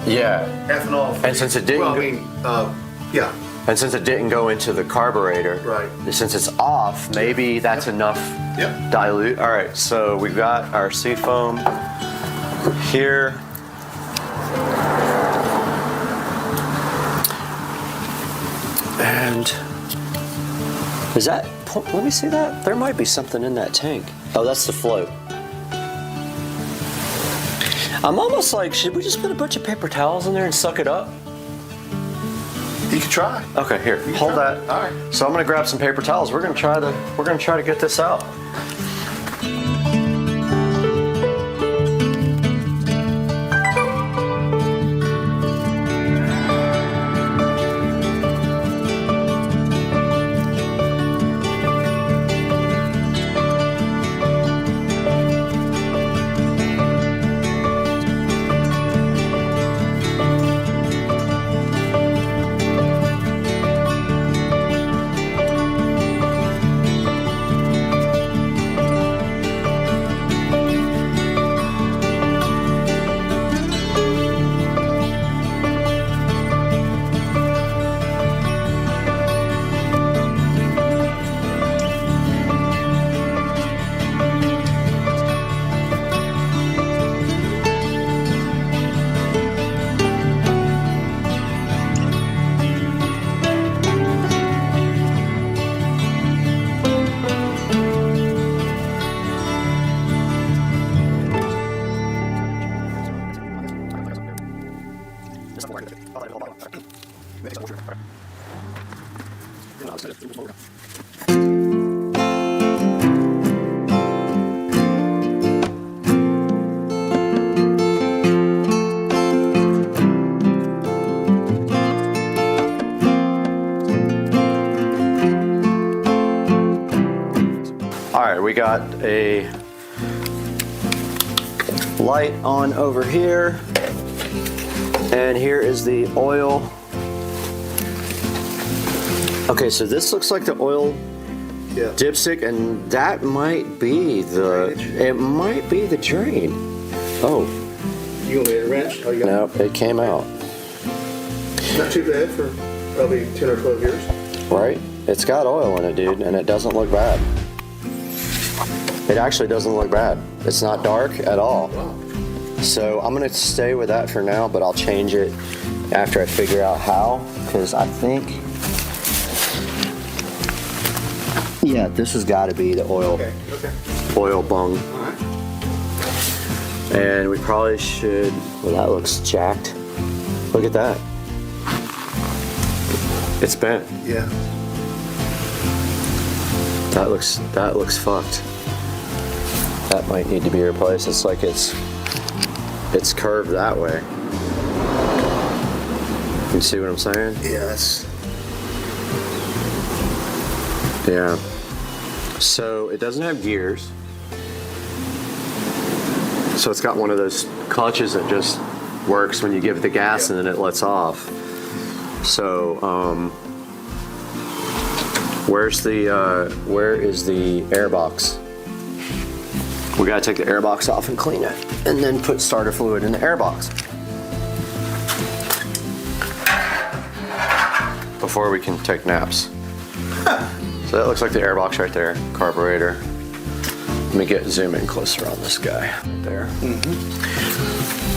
yeah. ethanol. And since it didn't well, I mean, yeah. And since it didn't go into the carburetor, right? Since it's off, maybe that's enough dilute. All right, so we've got our seafoam here. And is that, let me see that. There might be something in that tank. Oh, that's the float. I'm almost like, should we just put a bunch of paper towels in there and suck it up? You can try. Okay, here, hold that. All right. So I'm gonna grab some paper towels. We're gonna try to get this out. We got a light on over here, and here is the oil. Okay, so this looks like the oil dipstick, and that might be the drain. Oh. You want me to wrench? Oh, you no, it came out. Not too bad for probably 10 or 12 years. Right? It's got oil in it, dude, and it doesn't look bad. It actually doesn't look bad. It's not dark at all. Wow. So I'm gonna stay with that for now, but I'll change it after I figure out how, because I think, yeah, this has got to be the oil, oil bung. All right. And we probably should, well, that looks jacked. Look at that. It's bent. Yeah. That looks fucked. That might need to be replaced. It's like it's curved that way. You see what I'm saying? Yes. Yeah. So it doesn't have gears. So it's got one of those clutches that just works when you give it the gas and then it lets off. So where is the air box? We gotta take the air box off and clean it, and then put starter fluid in the air box before we can take naps. So that looks like the air box right there, carburetor. Let me zoom in closer on this guy right there.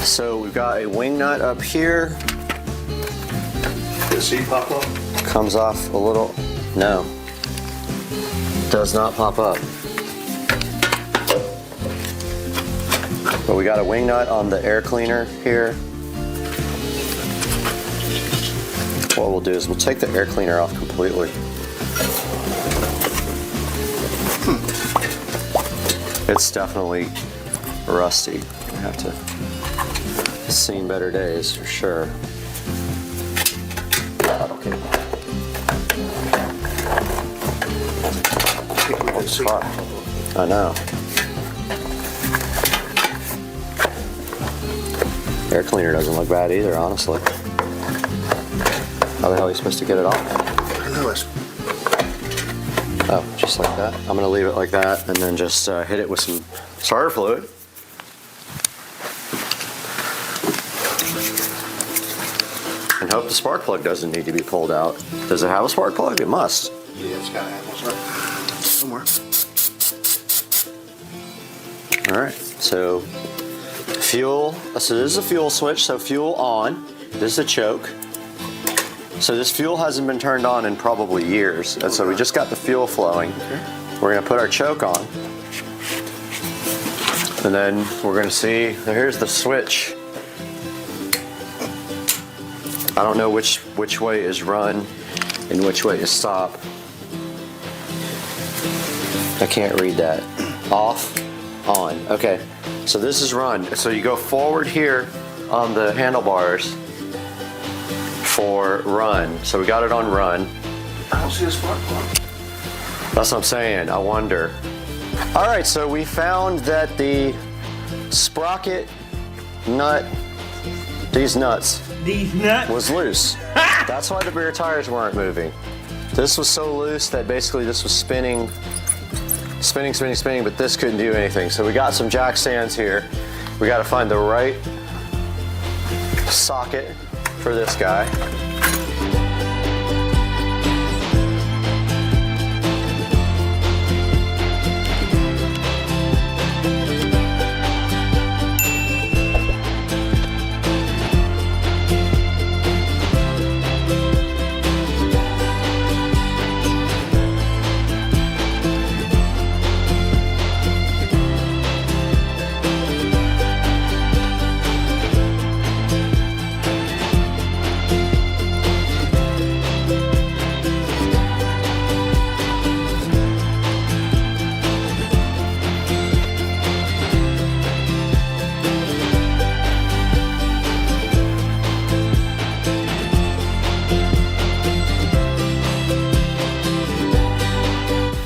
So we've got a wing nut up here. Did the seat pop up? Comes off a little. No, does not pop up. But we got a wing nut on the air cleaner here. What we'll do is we'll take the air cleaner off completely. It's definitely rusty. I have to. It's seen better days for sure. Okay. It's hot. I know. Air cleaner doesn't look bad either, honestly. How the hell are you supposed to get it off? I know it's. Oh, just like that. I'm gonna leave it like that and then just hit it with some starter fluid. And and hope the spark plug doesn't need to be pulled out. Does it have a spark plug? It must. Yeah, it's got to have one somewhere. All right, so fuel. So this is a fuel switch, so fuel on. This is a choke. So this fuel hasn't been turned on in probably years, and so we just got the fuel flowing. We're gonna put our choke on. And then we're gonna see, here's the switch. I don't know which way is run and which way is stop. I can't read that. Off, on. Okay, so this is run. So you go forward here on the handlebars for run. So we got it on run. I don't see a spark plug. That's what I'm saying. I wonder. All right, so we found that the sprocket nut, these nuts, was loose. That's why the rear tires weren't moving. This was so loose that basically this was spinning, but this couldn't do anything. So we got some jack stands here. We got to find the right socket for this guy.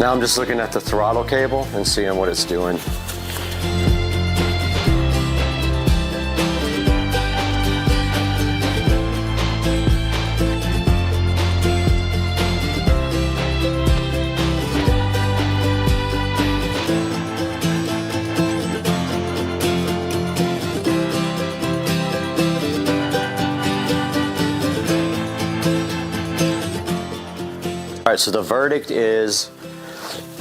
Now I'm just looking at the throttle cable and seeing what it's doing. All right, so the verdict is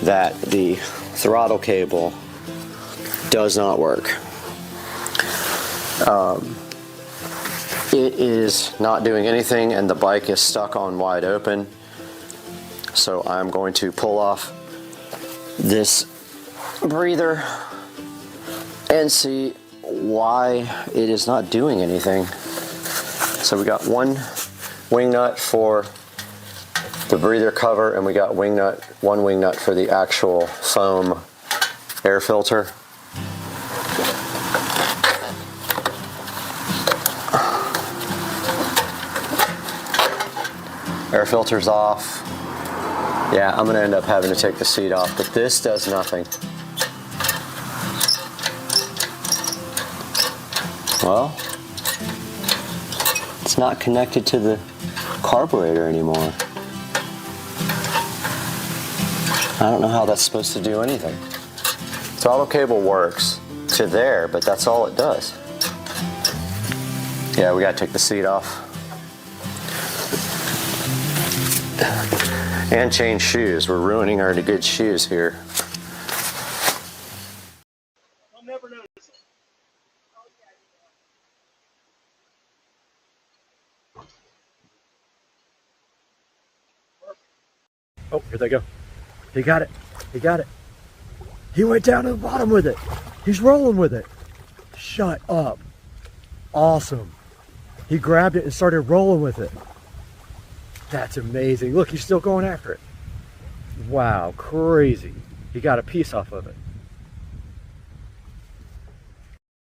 that the throttle cable does not work. It is not doing anything and the bike is stuck on wide open. So I'm going to pull off this breather and see why it is not doing anything. So we got one wing nut for the breather cover, and we got one wing nut for the actual foam air filter. Air filter's off. Yeah, I'm gonna end up having to take the seat off, but this does nothing. Well, it's not connected to the carburetor anymore. I don't know how that's supposed to do anything. Throttle cable works to there, but that's all it does. Yeah, we gotta take the seat off. And change shoes. We're ruining our good shoes here. I'll never notice it. Oh, here they go. He got it. He got it. He went down to the bottom with it. He's rolling with it. Shut up. Awesome. He grabbed it and started rolling with it. That's amazing. Look, he's still going after it. Wow, crazy. He got a piece off of it.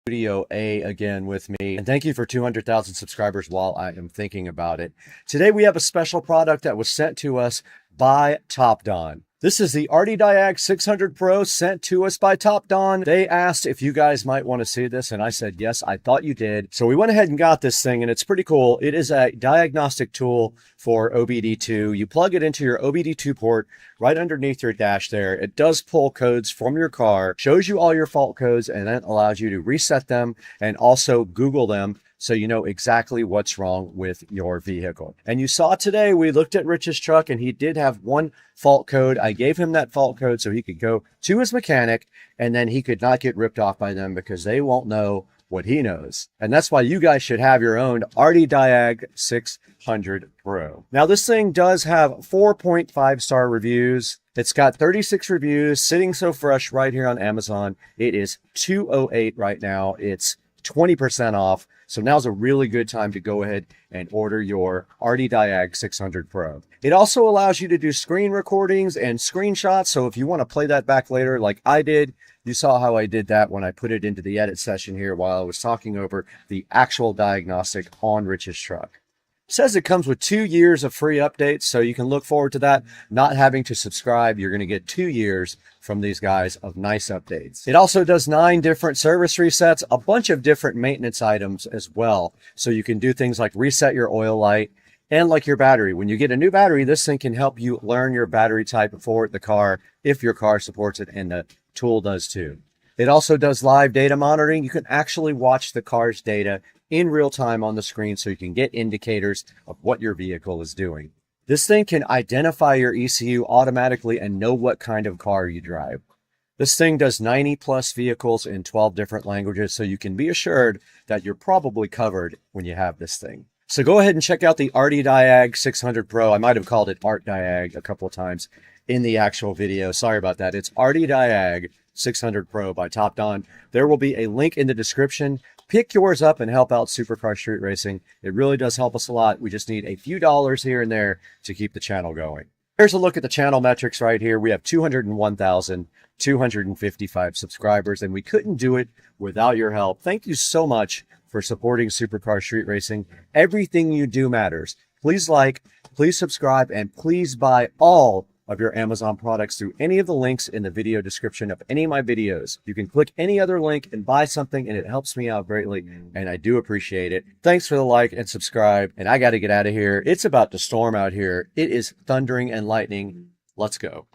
Studio A again with me, and thank you for 200,000 subscribers while I am thinking about it. Today we have a special product that was sent to us by Topdon. This is the Arty Diag 600 Pro sent to us by Topdon. They asked if you guys might want to see this, and I said, yes, I thought you did. So we went ahead and got this thing, and it's pretty cool. It is a diagnostic tool for OBD2. You plug it into your OBD2 port right underneath your dash there. It does pull codes from your car, shows you all your fault codes, and then allows you to reset them and also Google them so you know exactly what's wrong with your vehicle. And you saw today, we looked at Rich's truck and he did have one fault code. I gave him that fault code so he could go to his mechanic and then he could not get ripped off by them because they won't know what he knows. And that's why you guys should have your own Diag 600 Pro. Now this thing does have 4.5-star reviews. It's got 36 reviews sitting so fresh right here on Amazon. It is $208 right now. It's 20% off. So now's a really good time to go ahead and order your Diag 600 Pro. It also allows you to do screen recordings and screenshots. So if you want to play that back later like I did, you saw how I did that when I put it into the edit session here while I was talking over the actual diagnostic on Rich's truck. It says it comes with 2 years of free updates, so you can look forward to that. Not having to subscribe, you're going to get 2 years from these guys of nice updates. It also does 9 different service resets, a bunch of different maintenance items as well. So you can do things like reset your oil light and like your battery. When you get a new battery, this thing can help you learn your battery type for the car if your car supports it, and the tool does too. It also does live data monitoring. You can actually watch the car's data in real time on the screen so you can get indicators of what your vehicle is doing. This thing can identify your ECU automatically and know what kind of car you drive. This thing does 90 plus vehicles in 12 different languages, so you can be assured that you're probably covered when you have this thing. So go ahead and check out the Diag 600 Pro. I might have called it Art Diag a couple of times in the actual video. Sorry about that. It's Diag 600 Pro by Top Don. There will be a link in the description. Pick yours up and help out Supercar Street Racing. It really does help us a lot. We just need a few dollars here and there to keep the channel going. Here's a look at the channel metrics right here. We have 201,255 subscribers, and we couldn't do it without your help. Thank you so much for supporting Supercar Street Racing. Everything you do matters. Please like, please subscribe, and please buy all of your Amazon products through any of the links in the video description of any of my videos. You can click any other link and buy something, and it helps me out greatly, and I do appreciate it. Thanks for the like and subscribe, and I got to get out of here. It's about to storm out here. It is thundering and lightning. Let's go.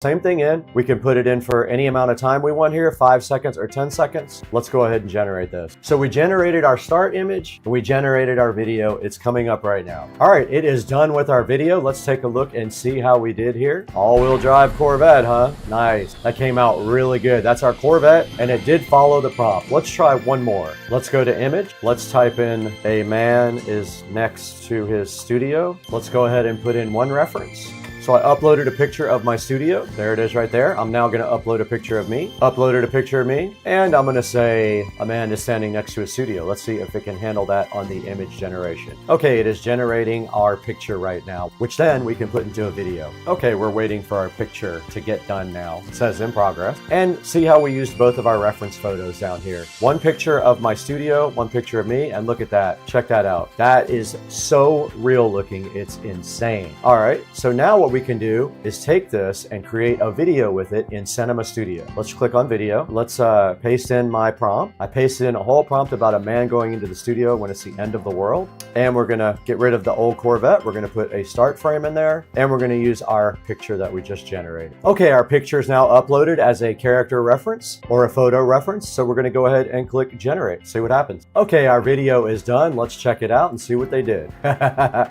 Same thing in. We can put it in for any amount of time we want here, 5 seconds or 10 seconds. Let's go ahead and generate this. So we generated our start image, and we generated our video. It's coming up right now. All right, it is done with our video. Let's take a look and see how we did here. All-wheel drive Corvette, huh? Nice. That came out really good. That's our Corvette, and it did follow the prompt. Let's try one more. Let's go to image. Let's type in a man is next to his studio. Let's go ahead and put in one reference. So I uploaded a picture of my studio. There it is right there. I'm now going to upload a picture of me. Uploaded a picture of me. And I'm going to say a man is standing next to his studio. Let's see if it can handle that on the image generation. Okay, it is generating our picture right now, which then we can put into a video. Okay, we're waiting for our picture to get done now. It says in progress. And see how we used both of our reference photos down here. One picture of my studio, one picture of me, and look at that. Check that out. That is so real looking. It's insane. All right, so now what we can do is take this and create a video with it in Cinema Studio. Let's click on video. Let's paste in my prompt. I pasted in a whole prompt about a man going into the studio when it's the end of the world. And we're gonna get rid of the old Corvette. We're gonna put a start frame in there, and we're gonna use our picture that we just generated. Okay, our picture is now uploaded as a character reference or a photo reference. So we're gonna go ahead and click generate, see what happens. Okay, our video is done. Let's check it out and see what they did.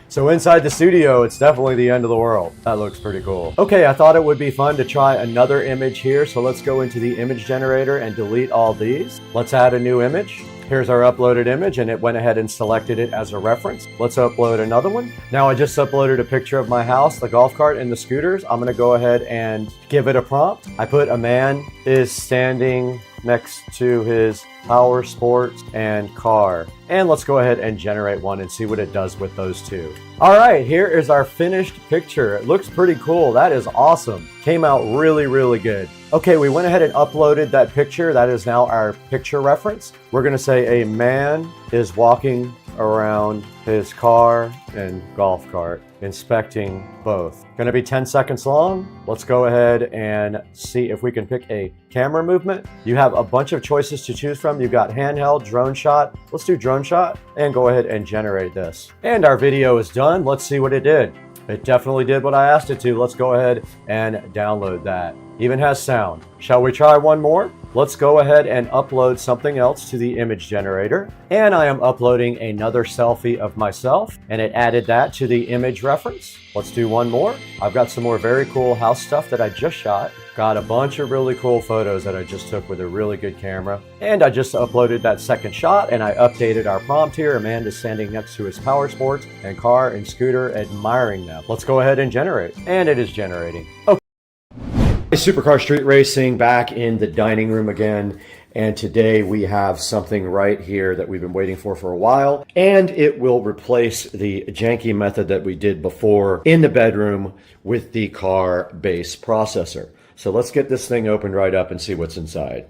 So inside the studio, it's definitely the end of the world. That looks pretty cool. Okay, I thought it would be fun to try another image here. So let's go into the image generator and delete all these. Let's add a new image. Here's our uploaded image, and it went ahead and selected it as a reference. Let's upload another one. Now I just uploaded a picture of my house, the golf cart, and the scooters. I'm gonna go ahead and give it a prompt. I put a man is standing next to his power sports and car. And let's go ahead and generate one and see what it does with those two. All right, here is our finished picture. It looks pretty cool. That is awesome. Came out really, really good. Okay, we went ahead and uploaded that picture. That is now our picture reference. We're gonna say a man is walking around his car and golf cart, inspecting both. Gonna be 10 seconds long. Let's go ahead and see if we can pick a camera movement. You have a bunch of choices to choose from. You've got handheld, drone shot. Let's do drone shot and go ahead and generate this. And our video is done. Let's see what it did. It definitely did what I asked it to. Let's go ahead and download that. Even has sound. Shall we try one more? Let's go ahead and upload something else to the image generator. And I am uploading another selfie of myself, and it added that to the image reference. Let's do one more. I've got some more very cool house stuff that I just shot. Got a bunch of really cool photos that I just took with a really good camera. And I just uploaded that second shot, and I updated our prompt here. Amanda's standing next to his power sports and car and scooter, admiring them. Let's go ahead and generate. And it is generating. Okay. Supercar Street Racing back in the dining room again, and today we have something right here that we've been waiting for a while, and it will replace the janky method that we did before in the bedroom with the car base processor. So let's get this thing opened right up and see what's inside.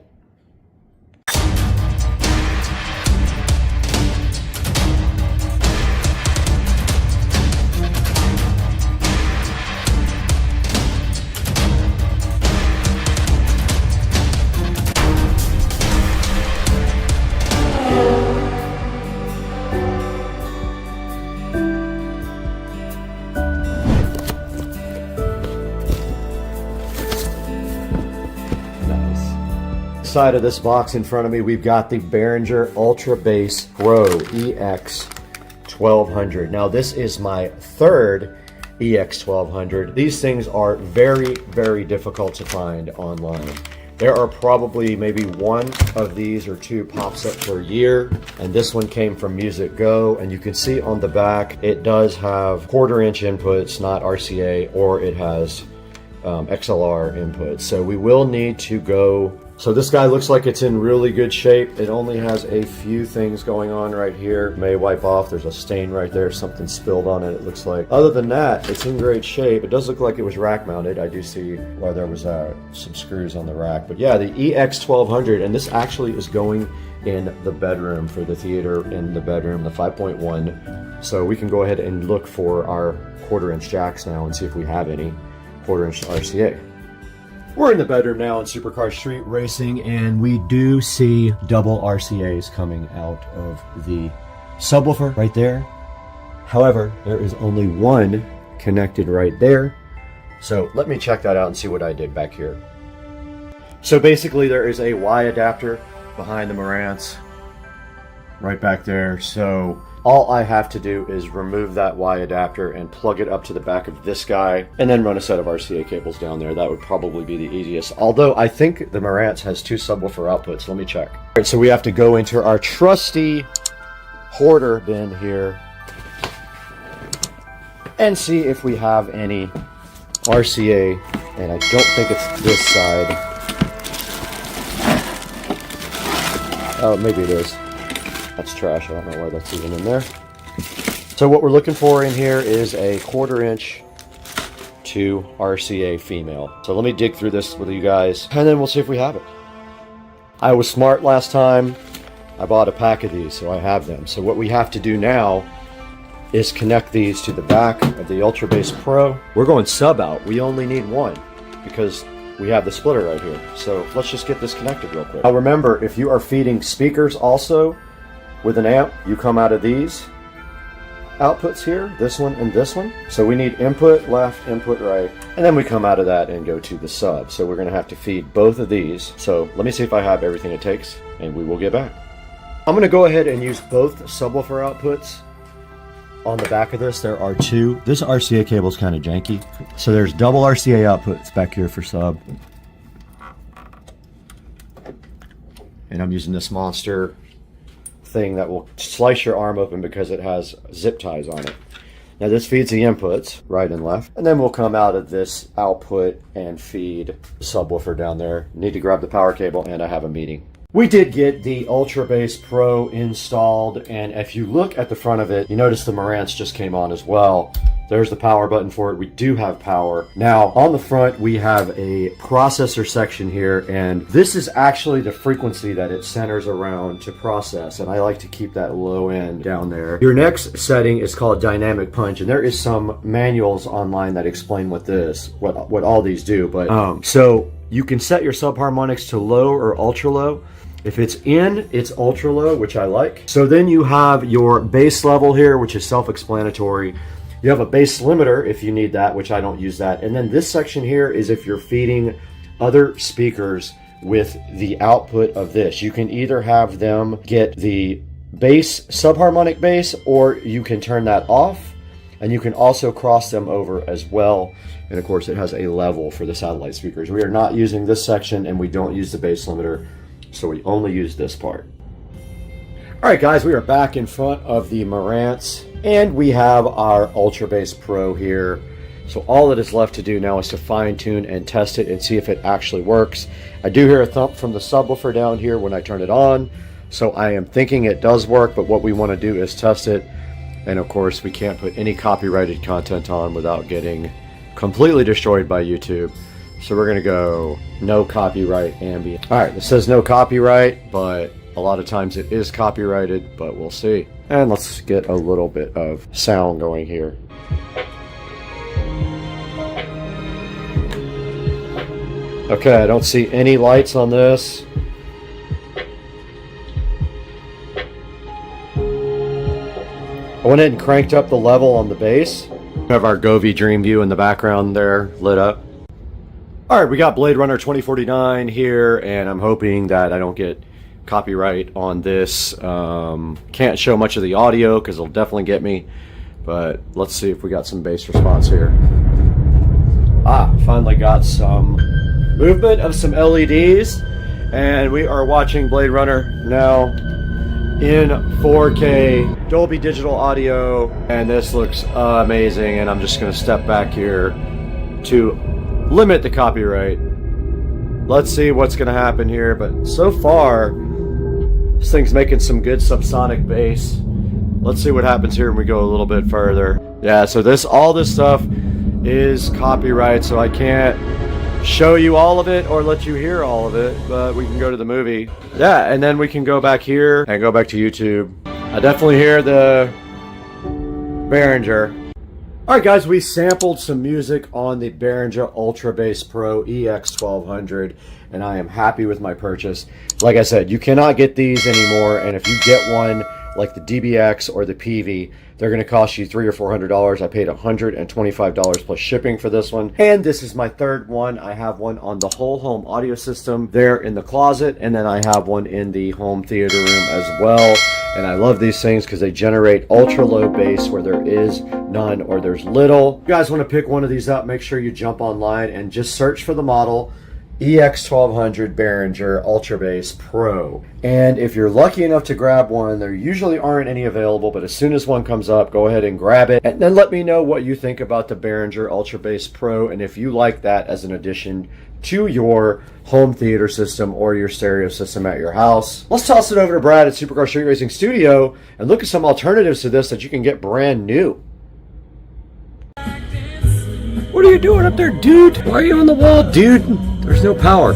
Side of this box in front of me, we've got the Behringer Ultra Bass Pro EX 1200. Now this is my third EX 1200. These things are very, very difficult to find online. There are probably maybe one of these or two pops up per year, and this one came from Music Go, and you can see on the back it does have 1/4 inch inputs, not RCA, or it has XLR inputs. So we will need to go. So this guy looks like it's in really good shape. It only has a few things going on right here. May wipe off. There's a stain right there. Something spilled on it, it looks like. Other than that, it's in great shape. It does look like it was rack mounted. I do see where there was some screws on the rack. But yeah, the EX 1200, and this actually is going in the bedroom for the theater in the bedroom, the 5.1. So we can go ahead and look for our 1/4 inch jacks now and see if we have any 1/4 inch RCA. We're in the bedroom now in Supercar Street Racing, and we do see double RCAs coming out of the subwoofer right there. However, there is only one connected right there. So let me check that out and see what I did back here. So basically there is a Y adapter behind the Marantz right back there. So all I have to do is remove that Y adapter and plug it up to the back of this guy, and then run a set of RCA cables down there. That would probably be the easiest. Although I think the Marantz has 2 subwoofer outputs. Let me check. All right, so we have to go into our trusty hoarder bin here and see if we have any RCA, and I don't think it's this side. Oh, maybe it is. That's trash. I don't know why that's even in there. So what we're looking for in here is a 1/4 inch to RCA female. So let me dig through this with you guys, and then we'll see if we have it. I was smart last time. I bought a pack of these, so I have them. So what we have to do now is connect these to the back of the Ultra Bass Pro. We're going sub out. We only need one because we have the splitter right here. So let's just get this connected real quick. Now remember, if you are feeding speakers also with an amp, you come out of these outputs here, this one and this one. So we need input left, input right, and then we come out of that and go to the sub. So we're gonna have to feed both of these. So let me see if I have everything it takes, and we will get back. I'm gonna go ahead and use both subwoofer outputs on the back of this. There are 2. This RCA cable is kind of janky. So there's double RCA outputs back here for sub. And I'm using this monster thing that will slice your arm open because it has zip ties on it. Now this feeds the inputs, right and left, and then we'll come out of this output and feed the subwoofer down there. Need to grab the power cable, and I have a meeting. We did get the Ultra Bass Pro installed, and if you look at the front of it, you notice the Marantz just came on as well. There's the power button for it. We do have power. Now, on the front, we have a processor section here, and this is actually the frequency that it centers around to process, and I like to keep that low end down there. Your next setting is called Dynamic Punch, and there is some manuals online that explain what all these do, but so you can set your subharmonics to low or ultra low. If it's in, it's ultra low, which I like. So then you have your bass level here, which is self-explanatory. You have a bass limiter if you need that, which I don't use that. And then this section here is if you're feeding other speakers with the output of this. You can either have them get the bass, subharmonic bass, or you can turn that off, and you can also cross them over as well. And of course it has a level for the satellite speakers. We are not using this section, and we don't use the bass limiter, so we only use this part. All right guys, we are back in front of the Marantz, and we have our Ultra Bass Pro here. So all that is left to do now is to fine tune and test it and see if it actually works. I do hear a thump from the subwoofer down here when I turn it on, so I am thinking it does work, but what we want to do is test it. And of course we can't put any copyrighted content on without getting completely destroyed by YouTube. So we're gonna go no copyright ambient. All right, it says no copyright, but a lot of times it is copyrighted, but we'll see. And let's get a little bit of sound going here. Okay, I don't see any lights on this. I went ahead and cranked up the level on the bass. We have our Govee Dreamview in the background there, lit up. All right, we got Blade Runner 2049 here, and I'm hoping that I don't get copyright on this. Can't show much of the audio because it'll definitely get me, but let's see if we got some bass response here. Finally got some movement of some LEDs, and we are watching Blade Runner now in 4K Dolby Digital Audio, and this looks amazing. And I'm just going to step back here to limit the copyright. Let's see what's going to happen here, but so far this thing's making some good subsonic bass. Let's see what happens here when we go a little bit further. Yeah, so all this stuff is copyright, so I can't show you all of it or let you hear all of it, but we can go to the movie. Yeah, and then we can go back here and go back to YouTube. I definitely hear the Behringer. Alright guys, we sampled some music on the Behringer Ultra Bass Pro EX1200, and I am happy with my purchase. Like I said, you cannot get these anymore, and if you get one like the DBX or the PV, they're going to cost you $300 or $400. I paid $125 plus shipping for this one, and this is my third one. I have one on the whole home audio system there in the closet, and then I have one in the home theater room as well. And I love these things because they generate ultra low bass where there is none or there's little. If you guys want to pick one of these up, make sure you jump online and just search for the model EX1200 Behringer Ultra Bass Pro. And if you're lucky enough to grab one, there usually aren't any available, but as soon as one comes up, go ahead and grab it. And then let me know what you think about the Behringer Ultra Bass Pro, and if you like that as an addition to your home theater system or your stereo system at your house. Let's toss it over to Brad at Supercar Street Racing Studio and look at some alternatives to this that you can get brand new. What are you doing up there, dude? Why are you on the wall, dude? There's no power.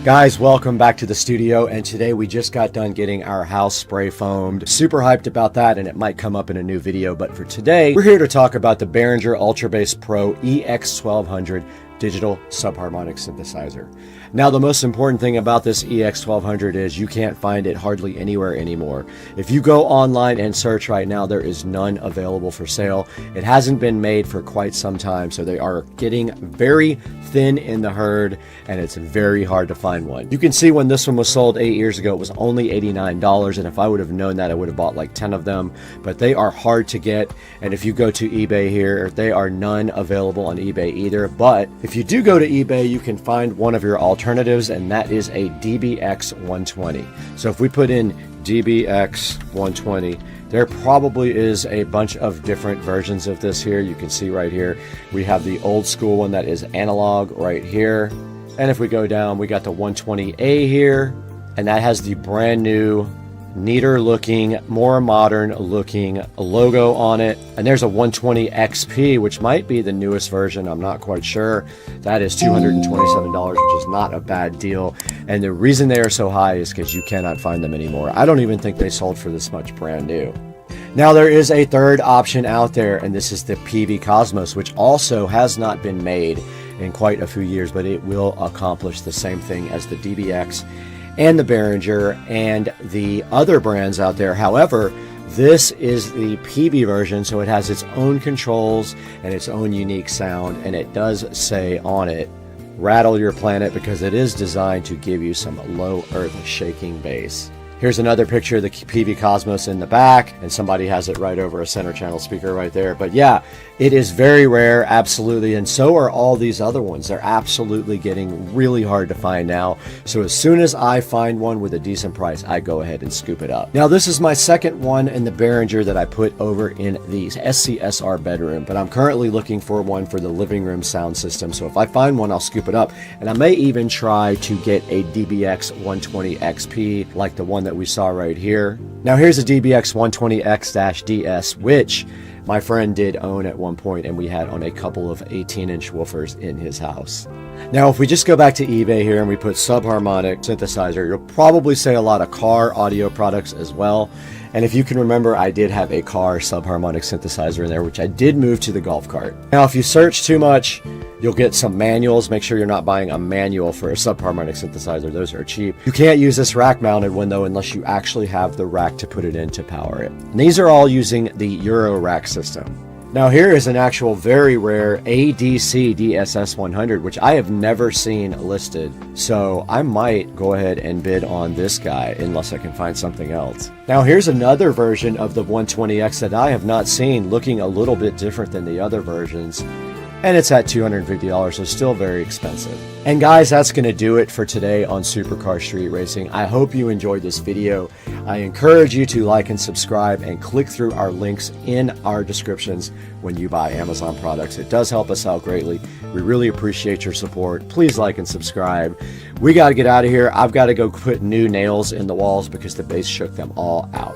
Guys, welcome back to the studio, and today we just got done getting our house spray foamed. Super hyped about that, and it might come up in a new video, but for today, we're here to talk about the Behringer Ultra Bass Pro EX1200 digital subharmonic synthesizer. Now, the most important thing about this EX1200 is you can't find it hardly anywhere anymore. If you go online and search right now, there is none available for sale. It hasn't been made for quite some time, so they are getting very thin in the herd, and it's very hard to find one. You can see when this one was sold 8 years ago, it was only $89, and if I would have known that, I would have bought like 10 of them, but they are hard to get. And if you go to eBay here, they are none available on eBay either. But if you do go to eBay, you can find one of your alternatives, and that is a DBX 120. So if we put in DBX 120, there probably is a bunch of different versions of this here. You can see right here, we have the old school one that is analog right here. And if we go down, we got the 120A here, and that has the brand new, neater looking, more modern looking logo on it. And there's a 120 XP, which might be the newest version. I'm not quite sure. That is $227, which is not a bad deal. And the reason they are so high is because you cannot find them anymore. I don't even think they sold for this much brand new. Now there is a third option out there, and this is the PV Cosmos, which also has not been made in quite a few years, but it will accomplish the same thing as the DBX and the Behringer and the other brands out there. However, This is the PV version, so it has its own controls and its own unique sound, and it does say on it, rattle your planet, because it is designed to give you some low earth shaking bass. Here's another picture of the PV Cosmos in the back, and somebody has it right over a center channel speaker right there. But yeah, it is very rare, absolutely, and so are all these other ones. They're absolutely getting really hard to find now. So as soon as I find one with a decent price, I go ahead and scoop it up. Now, this is my second one in the Behringer that I put over in the SCSR bedroom, but I'm currently looking for one for the living room sound system. So if I find one, I'll scoop it up, and I may even try to get a DBX 120 XP like the one that we saw right here. Now here's a DBX 120X-DS, which my friend did own at one point, and we had on a couple of 18-inch woofers in his house. Now, if we just go back to eBay here and we put subharmonic synthesizer, you'll probably say a lot of car audio products as well. And if you can remember, I did have a car subharmonic synthesizer in there, which I did move to the golf cart. Now, if you search too much, you'll get some manuals. Make sure you're not buying a manual for a subharmonic synthesizer. Those are cheap. You can't use this rack-mounted one, though, unless you actually have the rack to put it in to power it. And these are all using the Euro rack system. Now here is an actual very rare ADC DSS 100, which I have never seen listed. So I might go ahead and bid on this guy unless I can find something else. Now here's another version of the 120X that I have not seen, looking a little bit different than the other versions. And it's at $250, so still very expensive. And guys, that's going to do it for today on Supercar Street Racing. I hope you enjoyed this video. I encourage you to like and subscribe and click through our links in our descriptions when you buy Amazon products. It does help us out greatly. We really appreciate your support. Please like and subscribe. We got to get out of here. I've got to go put new nails in the walls because the bass shook them all out.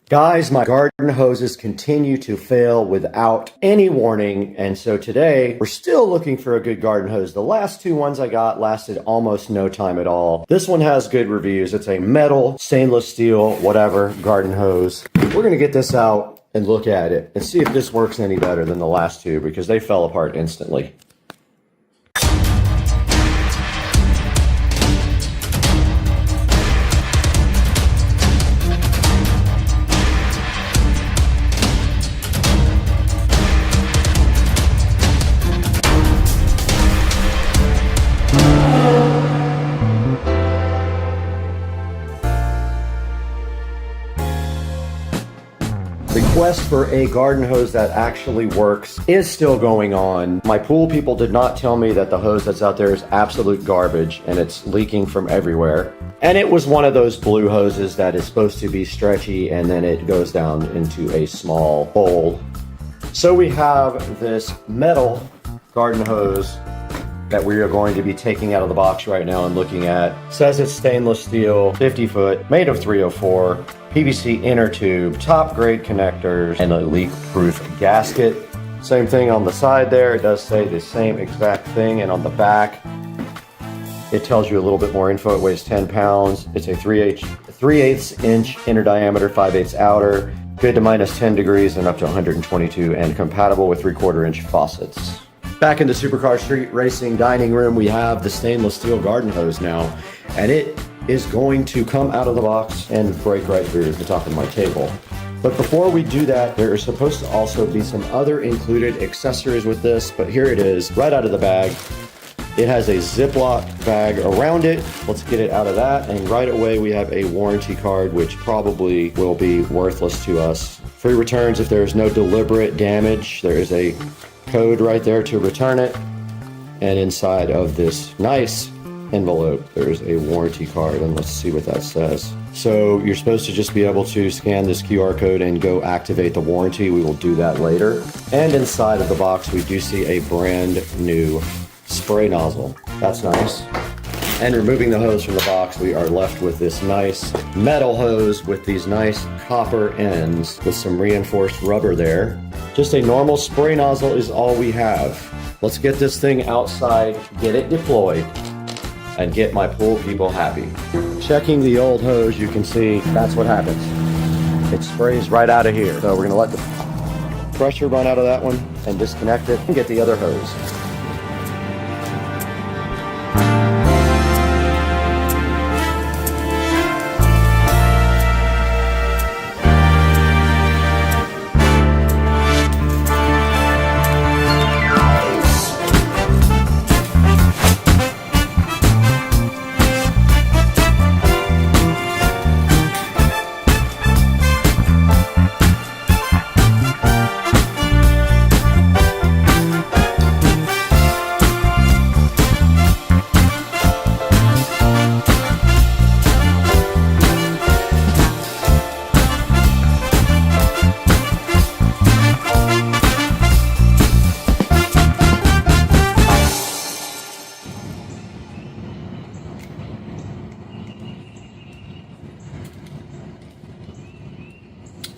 Guys, my garden hoses continue to fail without any warning, and so today we're still looking for a good garden hose. The last two ones I got lasted almost no time at all. This one has good reviews. It's a metal, stainless steel, whatever, garden hose. We're gonna get this out and look at it and see if this works any better than the last two, because they fell apart instantly. The quest for a garden hose that actually works is still going on. My pool people did not tell me that the hose that's out there is absolute garbage and it's leaking from everywhere. And it was one of those blue hoses that is supposed to be stretchy and then it goes down into a small bowl. So we have this metal garden hose that we are going to be taking out of the box right now and looking at. It says it's stainless steel, 50 foot, made of 304, PVC inner tube, top grade connectors, and a leak proof gasket. Same thing on the side there. It does say the same exact thing. And on the back, it tells you a little bit more info. It weighs 10 pounds. It's a 3/8 inch inner diameter, 5/8 outer, good to minus 10 degrees and up to 122, and compatible with 3/4 inch faucets. Back in the Supercar Street Racing dining room, we have the stainless steel garden hose now, and it is going to come out of the box and break right through the top of my table. But before we do that, there is supposed to also be some other included accessories with this, but here it is, right out of the bag. It has a Ziploc bag around it. Let's get it out of that, and right away we have a warranty card, which probably will be worthless to us. Free returns if there is no deliberate damage. There is a code right there to return it, and inside of this nice envelope there's a warranty card, and let's see what that says. So you're supposed to just be able to scan this QR code and go activate the warranty. We will do that later. And inside of the box we do see a brand new spray nozzle. That's nice. And removing the hose from the box, we are left with this nice metal hose with these nice copper ends with some reinforced rubber there. Just a normal spray nozzle is all we have. Let's get this thing outside, get it deployed, and get my pool people happy. Checking the old hose, you can see that's what happens. It sprays right out of here. So we're gonna let the pressure run out of that one and disconnect it and get the other hose.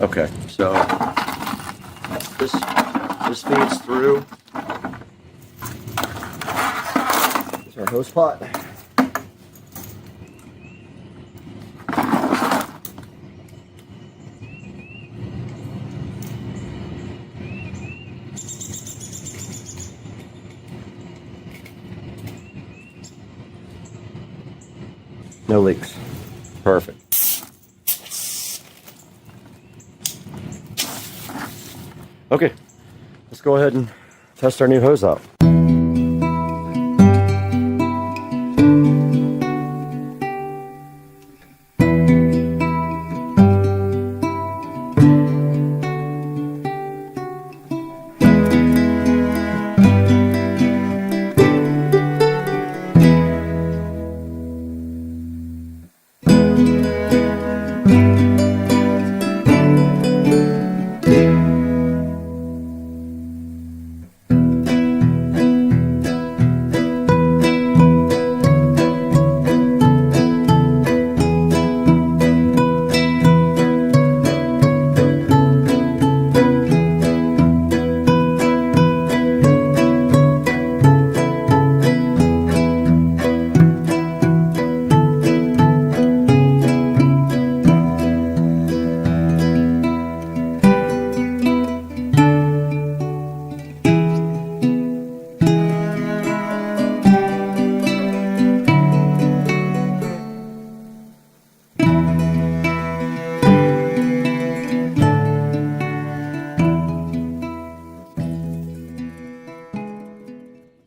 Okay, so this feeds through. Here's our hose pot. No leaks. Perfect. Okay, let's go ahead and test our new hose out.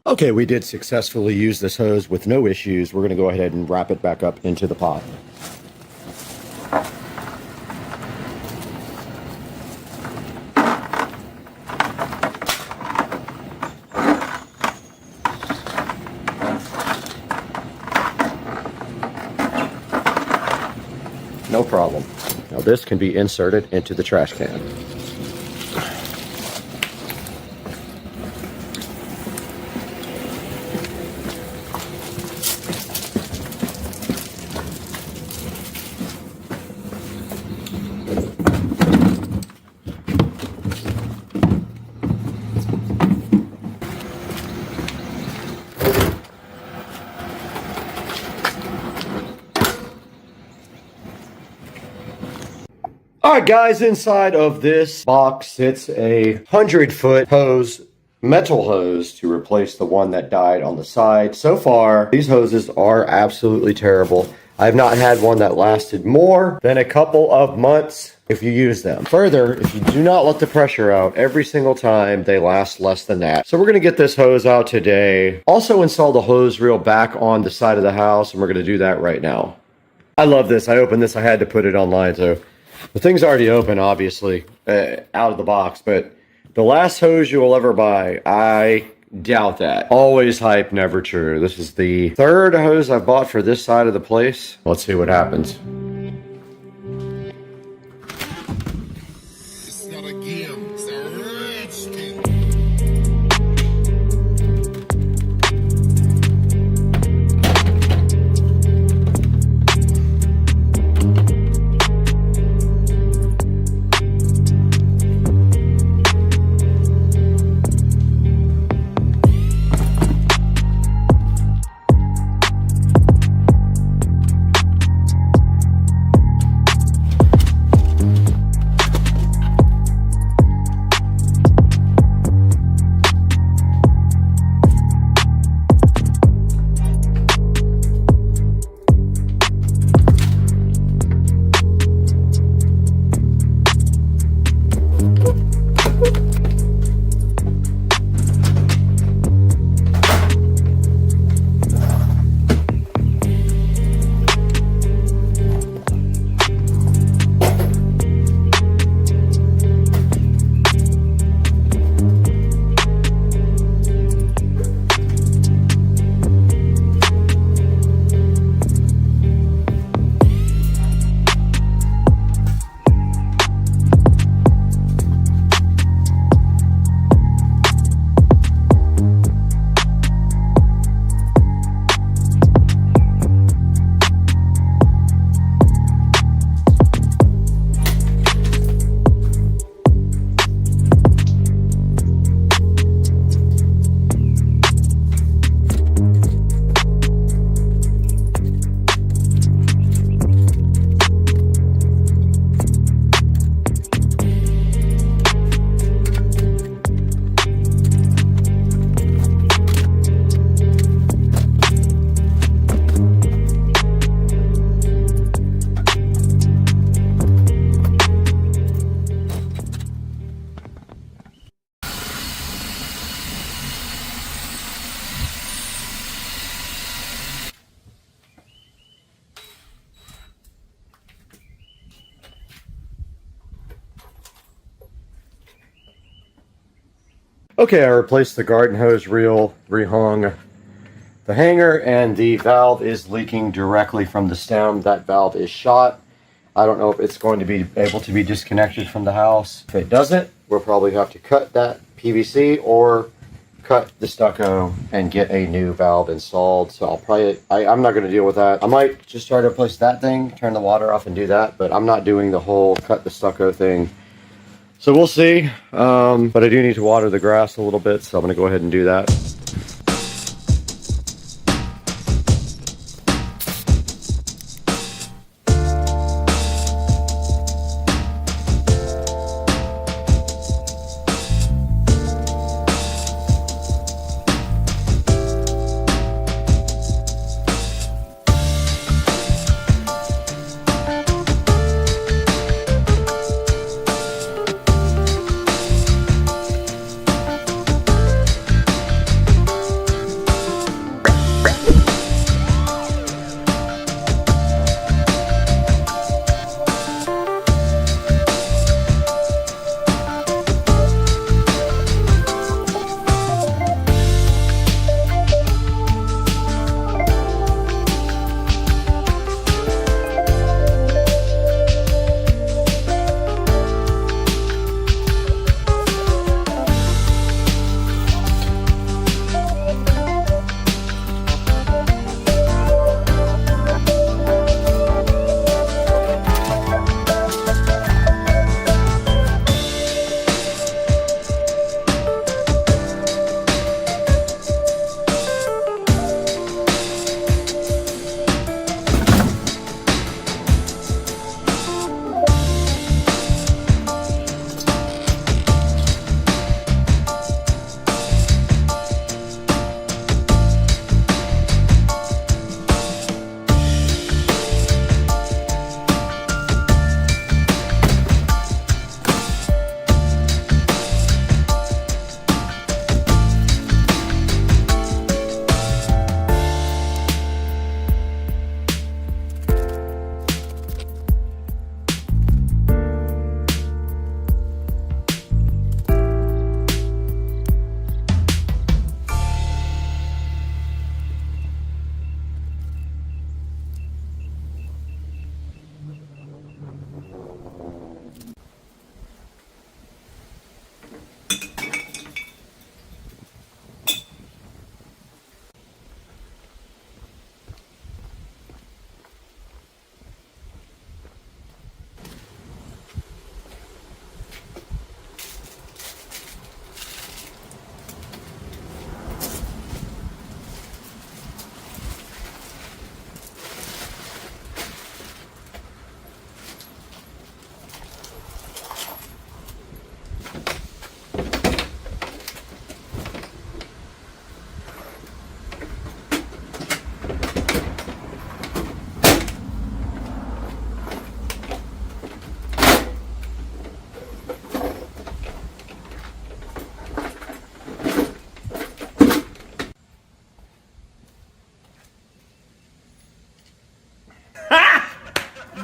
Okay, we did successfully use this hose with no issues. We're going to go ahead and wrap it back up into the pot. No problem. Now this can be inserted into the trash can. Alright guys, inside of this box sits a 100-foot hose, metal hose, to replace the one that died on the side. So far, these hoses are absolutely terrible. I've not had one that lasted more than a couple of months if you use them. Further, if you do not let the pressure out every single time, they last less than that. So we're going to get this hose out today. Also install the hose reel back on the side of the house, and we're going to do that right now. I love this. I opened this. I had to put it online, so the thing's already open, obviously, out of the box, but the last hose you will ever buy, I doubt that. Always hype, never true. This is the third hose I've bought for this side of the place. Let's see what happens. It's not a game, it's a rich thing. Okay, I replaced the garden hose reel, rehung the hanger, and the valve is leaking directly from the stem. That valve is shot. I don't know if it's going to be able to be disconnected from the house. If it doesn't, we'll probably have to cut that PVC or cut the stucco and get a new valve installed. So I'll probably, I'm not going to deal with that. I might just try to replace that thing, turn the water off and do that, but I'm not doing the whole cut the stucco thing. So we'll see, but I do need to water the grass a little bit, so I'm going to go ahead and do that.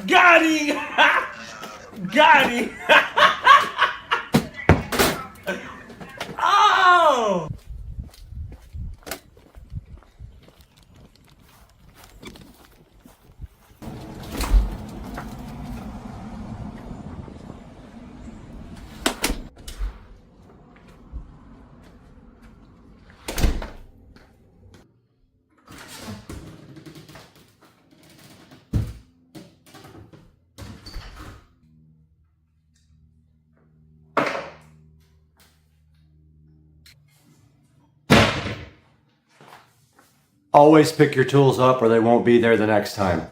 Got him! Got him! Oh! Always pick your tools up or they won't be there the next time.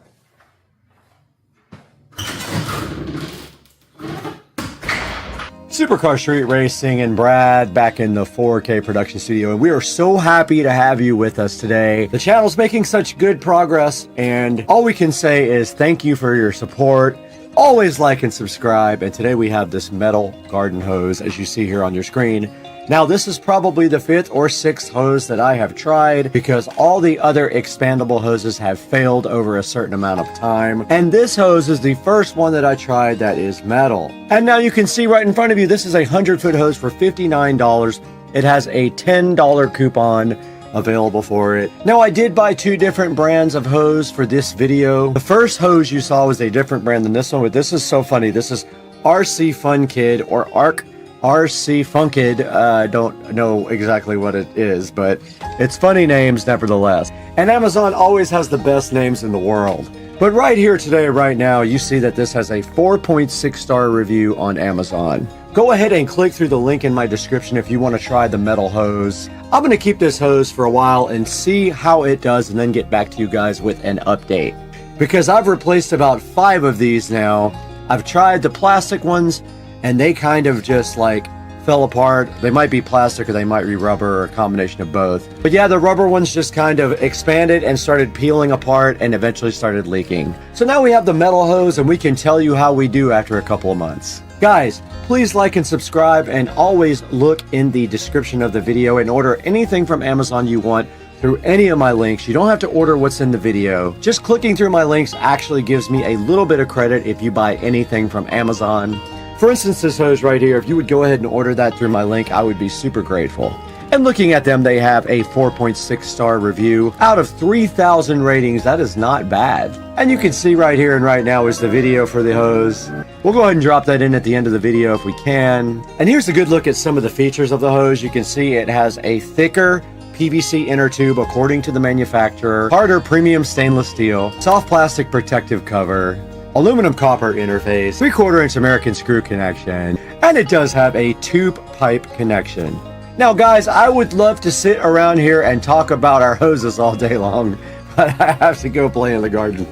Supercar Street Racing and Brad back in the 4K production studio, and we are so happy to have you with us today. The channel's making such good progress, and all we can say is thank you for your support. Always like and subscribe, and today we have this metal garden hose as you see here on your screen. Now, this is probably the 5th or 6th hose that I have tried because all the other expandable hoses have failed over a certain amount of time. And this hose is the first one that I tried that is metal. And now you can see right in front of you, this is a 100-foot hose for $59. It has a $10 coupon available for it. Now, I did buy 2 different brands of hose for this video. The first hose you saw was a different brand than this one, but this is so funny. This is RC Fun Kid or RC Funkid. I don't know exactly what it is, but it's funny names nevertheless. And Amazon always has the best names in the world. But right here today, right now, you see that this has a 4.6 star review on Amazon. Go ahead and click through the link in my description if you want to try the metal hose. I'm going to keep this hose for a while and see how it does and then get back to you guys with an update. Because I've replaced about 5 of these now. I've tried the plastic ones and they kind of just like fell apart. They might be plastic or they might be rubber or a combination of both. But yeah, the rubber ones just kind of expanded and started peeling apart and eventually started leaking. So now we have the metal hose and we can tell you how we do after a couple of months. Guys, please like and subscribe and always look in the description of the video and order anything from Amazon you want through any of my links. You don't have to order what's in the video. Just clicking through my links actually gives me a little bit of credit if you buy anything from Amazon. For instance, this hose right here, if you would go ahead and order that through my link, I would be super grateful. And looking at them, they have a 4.6 star review. Out of 3,000 ratings, that is not bad. And you can see right here and right now is the video for the hose. We'll go ahead and drop that in at the end of the video if we can. And here's a good look at some of the features of the hose. You can see it has a thicker PVC inner tube according to the manufacturer, harder premium stainless steel, soft plastic protective cover, aluminum copper interface, 3/4 inch American screw connection, and it does have a tube pipe connection. Now guys, I would love to sit around here and talk about our hoses all day long, but I have to go play in the garden.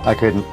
I couldn't.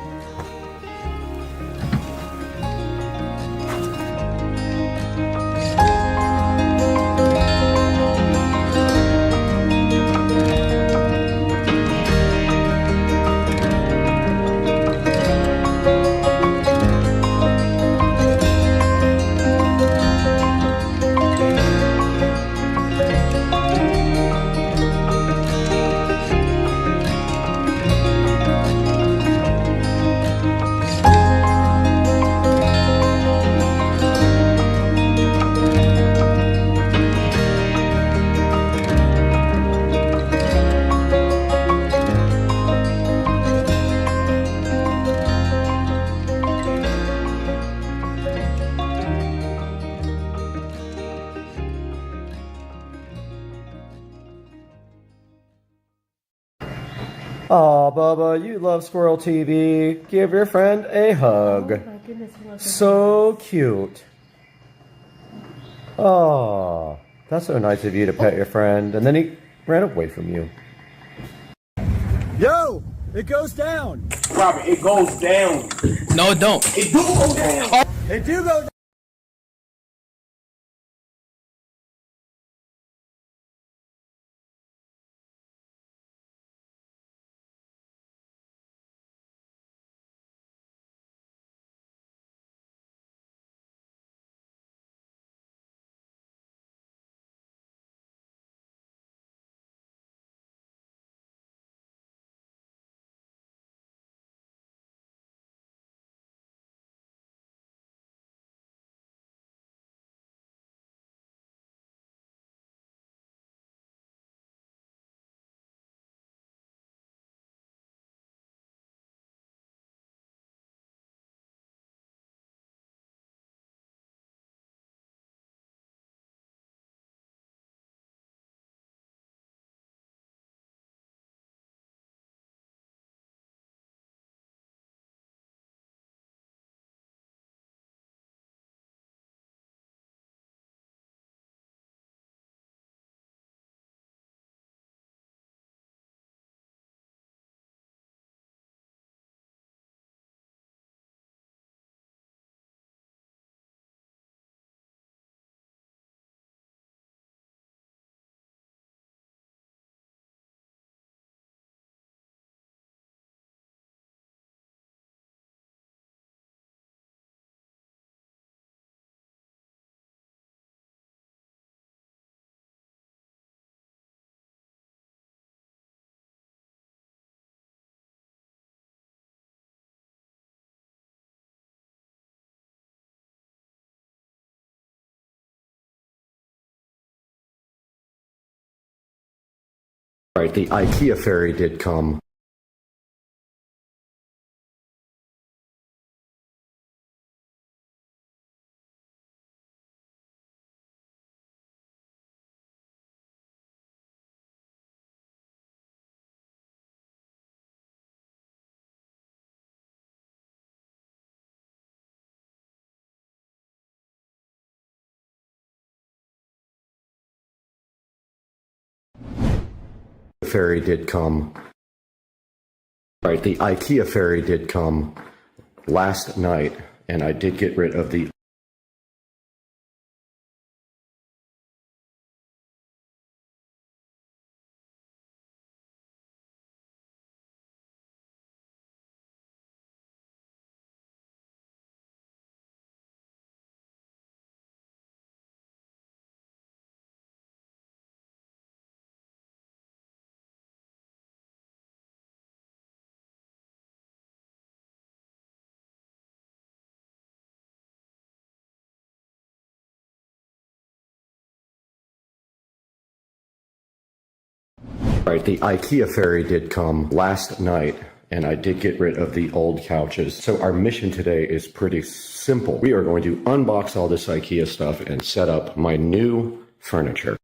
Aw, Bubba, you love Squirrel TV. Give your friend a hug. Oh my goodness, he loves So cute. Aw, that's so nice of you to pet your friend. And then he ran away from you. Yo, it goes down. Robert, it goes down. No, it don't. It do go down. It do go down. All right, the IKEA fairy did come. The fairy did come. All right, the IKEA fairy did come last night, and I did get rid of the All right, the IKEA fairy did come last night, and I did get rid of the old couches. So our mission today is pretty simple. We are going to unbox all this IKEA stuff and set up my new furniture.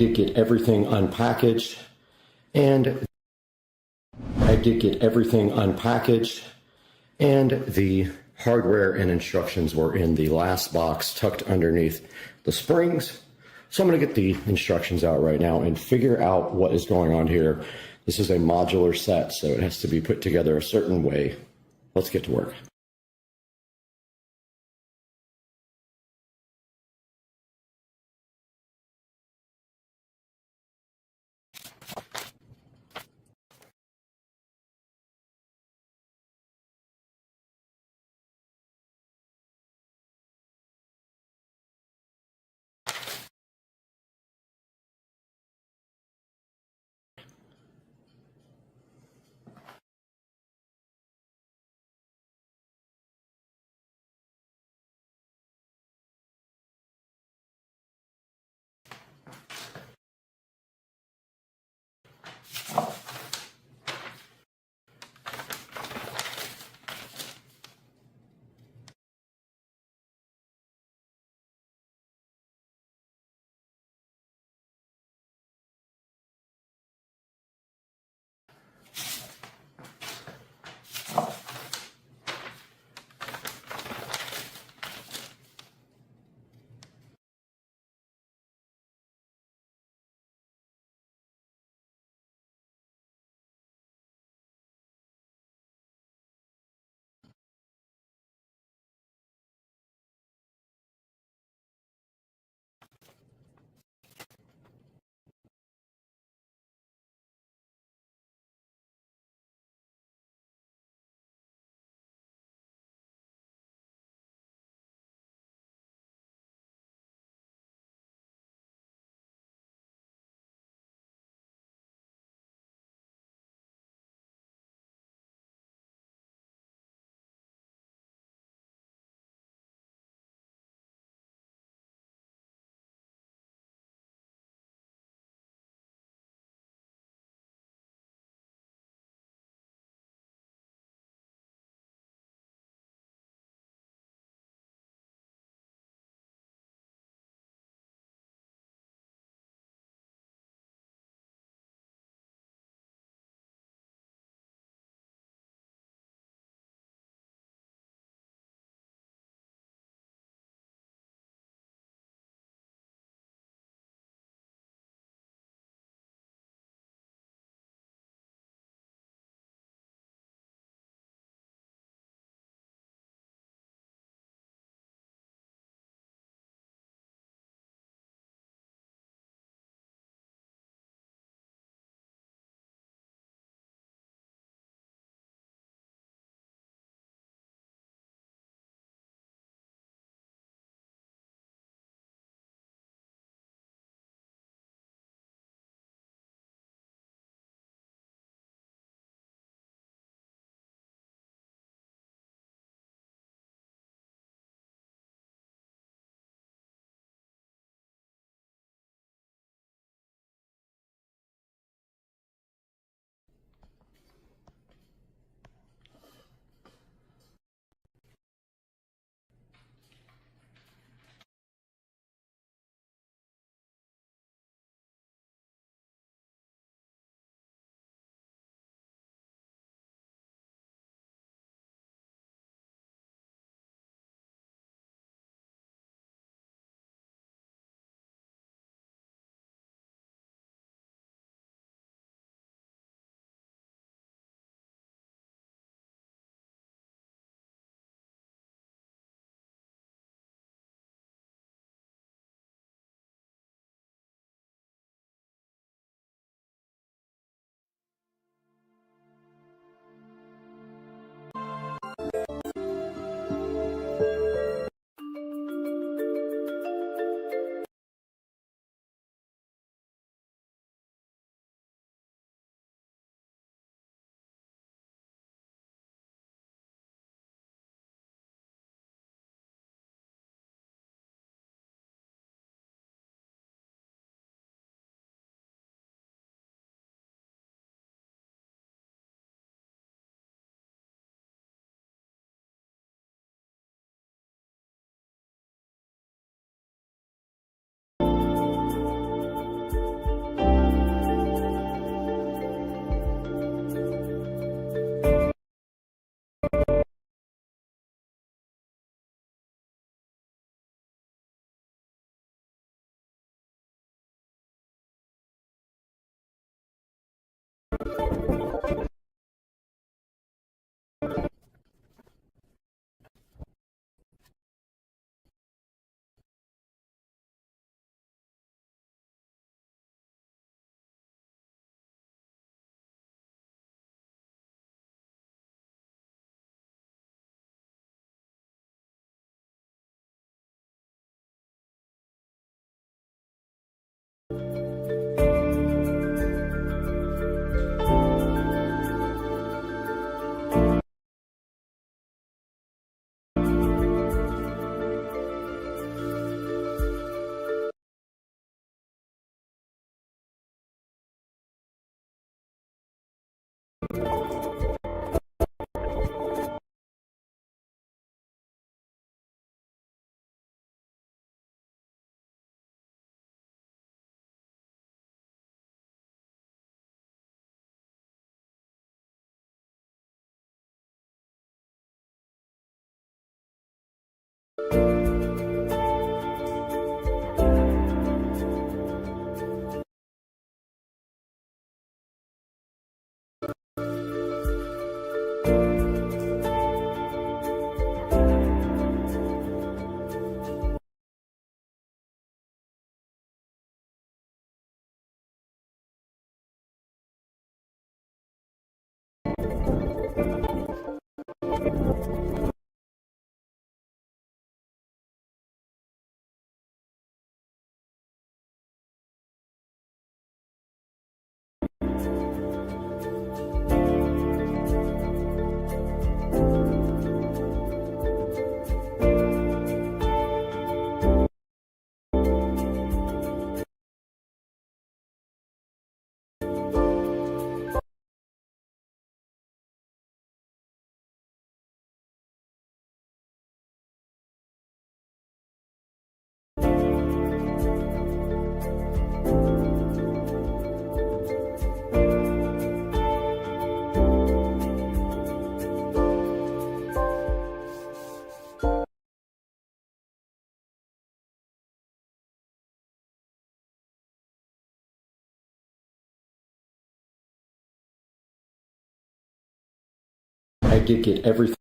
did get everything unpackaged, and the hardware and instructions were in the last box tucked underneath the springs. So I'm going to get the instructions out right now and figure out what is going on here. This is a modular set, so it has to be put together a certain way. Let's get to work. get everything.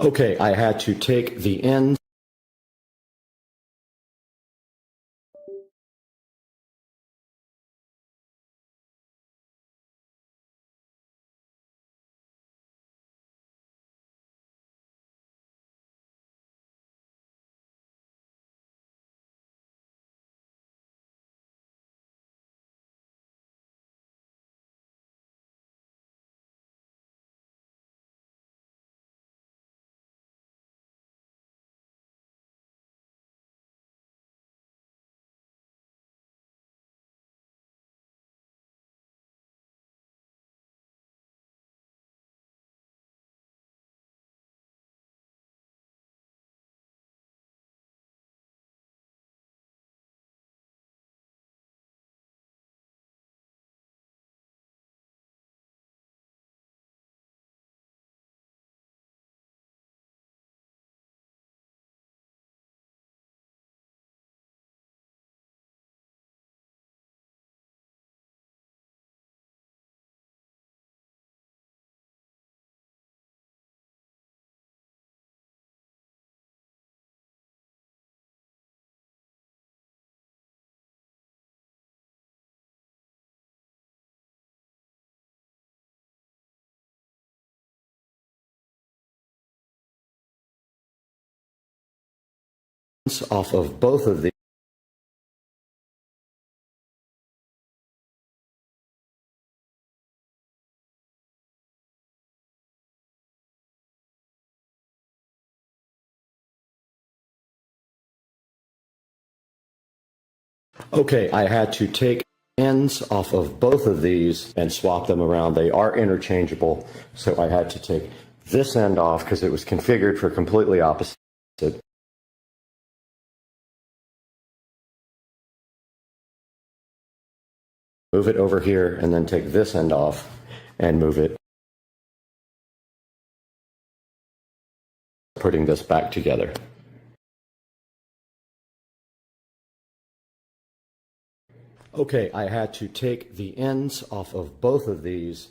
Okay, I had to take the ends off of both of these. Okay, I had to take ends off of both of these and swap them around. They are interchangeable, so I had to take this end off because it was configured for completely opposite. Move it over here and then take this end off and move it, putting this back together. Okay, I had to take the ends off of both of these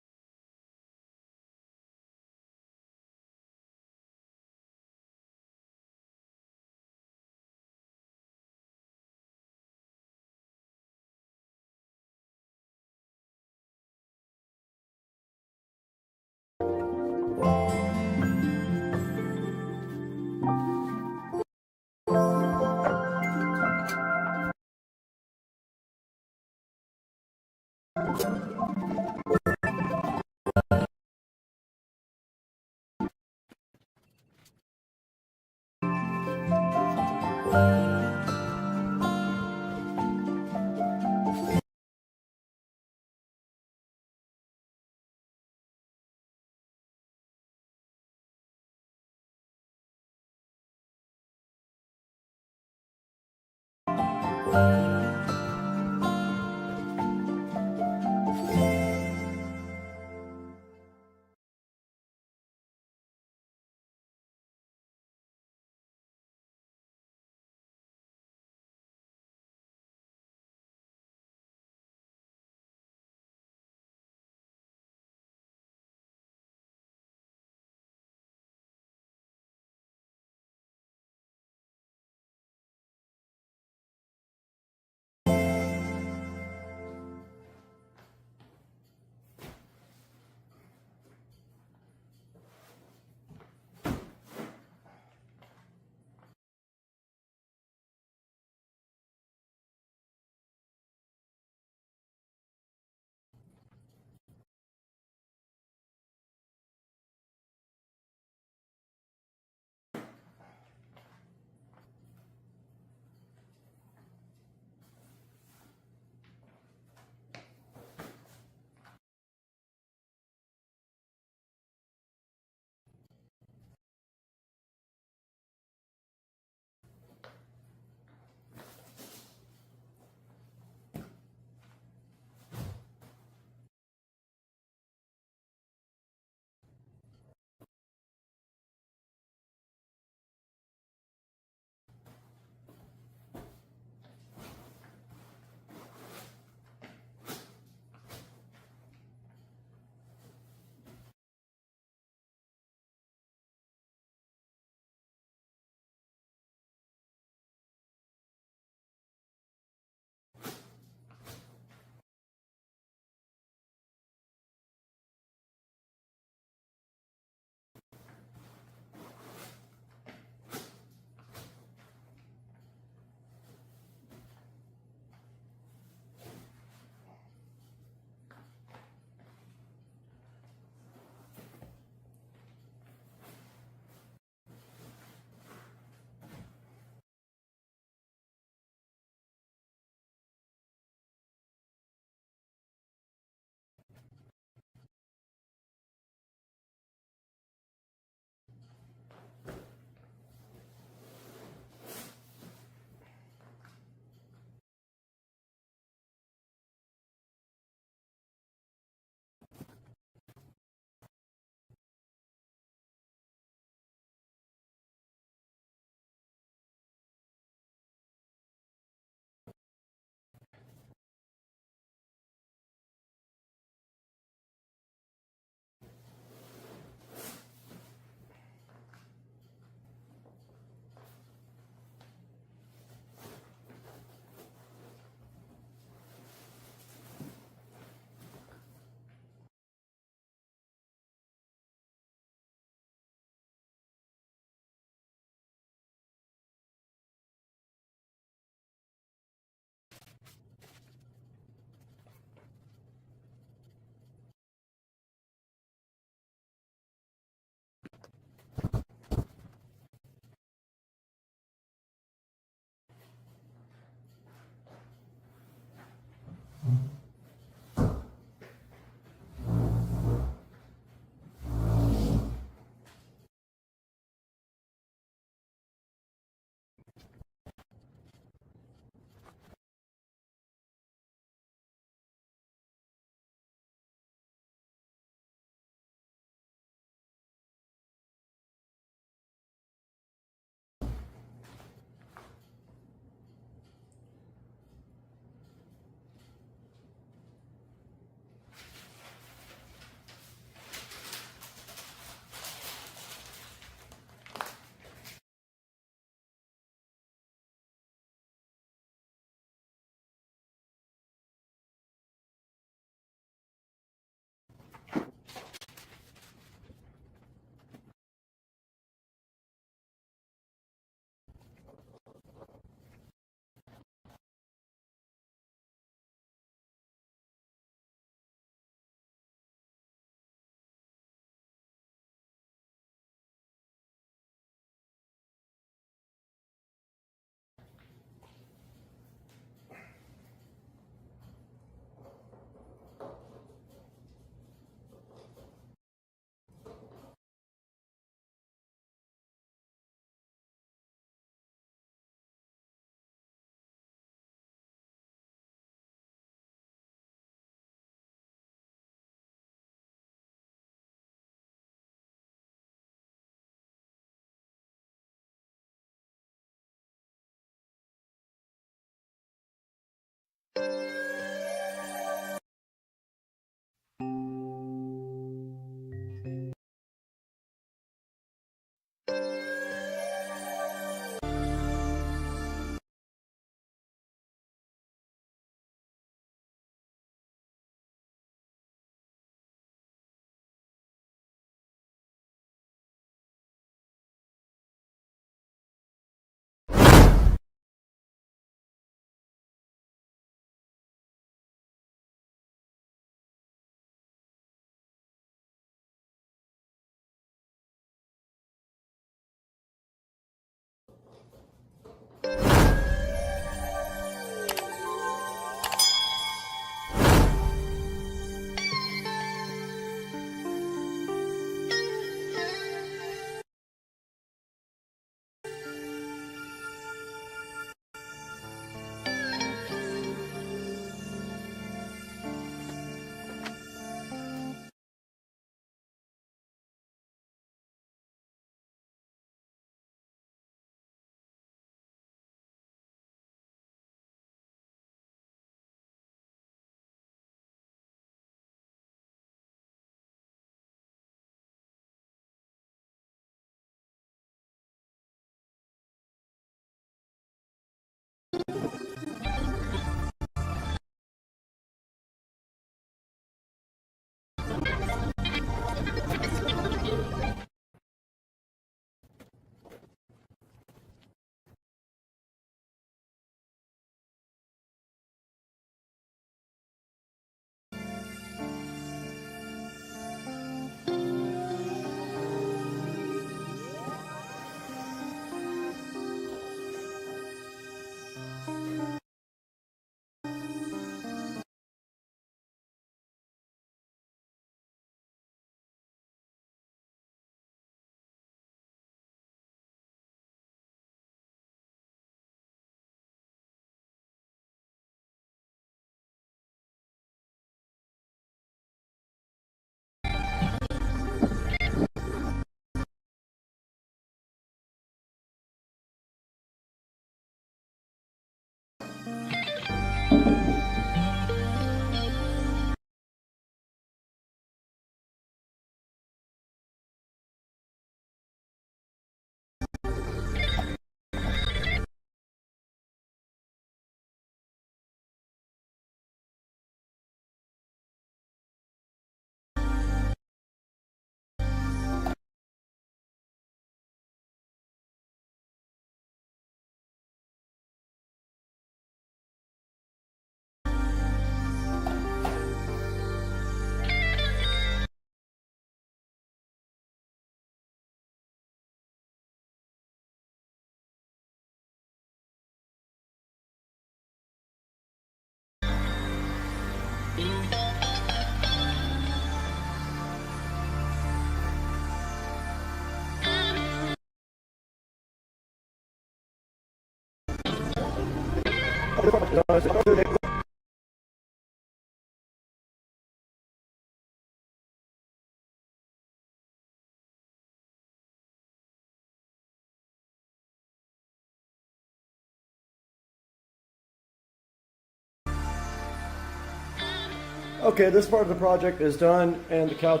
Okay, this part of the project is done, and the couch.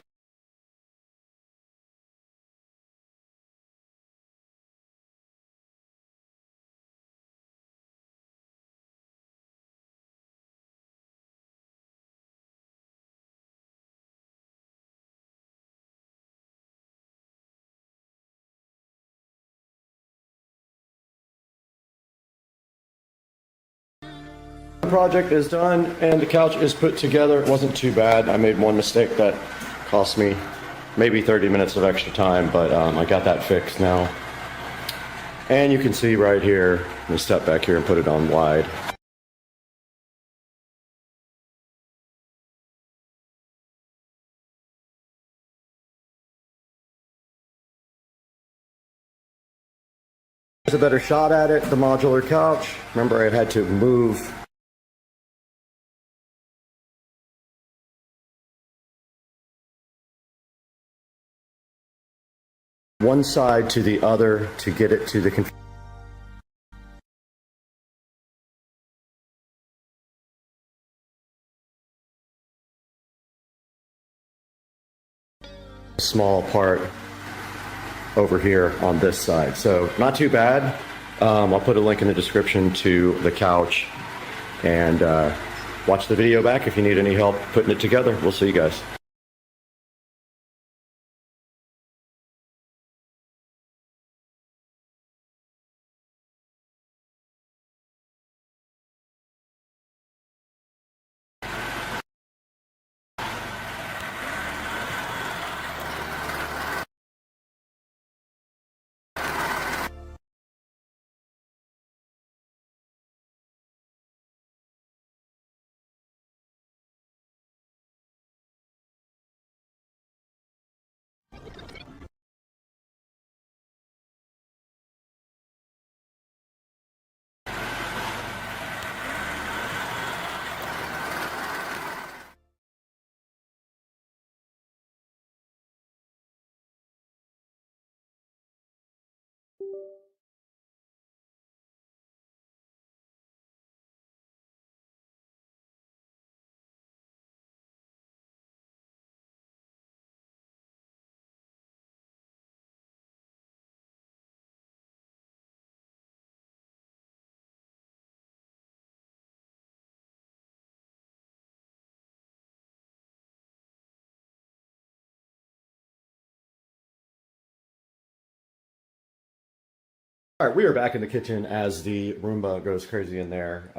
The project is done, and the couch is put together. It wasn't too bad. I made one mistake that cost me maybe 30 minutes of extra time, but I got that fixed now. And you can see right here, let me step back here and put it on wide. There's a better shot at it, the modular couch. Remember, I had to move one side to the other to get it to the small part over here on this side. So not too bad. I'll put a link in the description to the couch, and watch the video back if you need any help putting it together. We'll see you guys. All right, we are back in the kitchen as the Roomba goes crazy in there.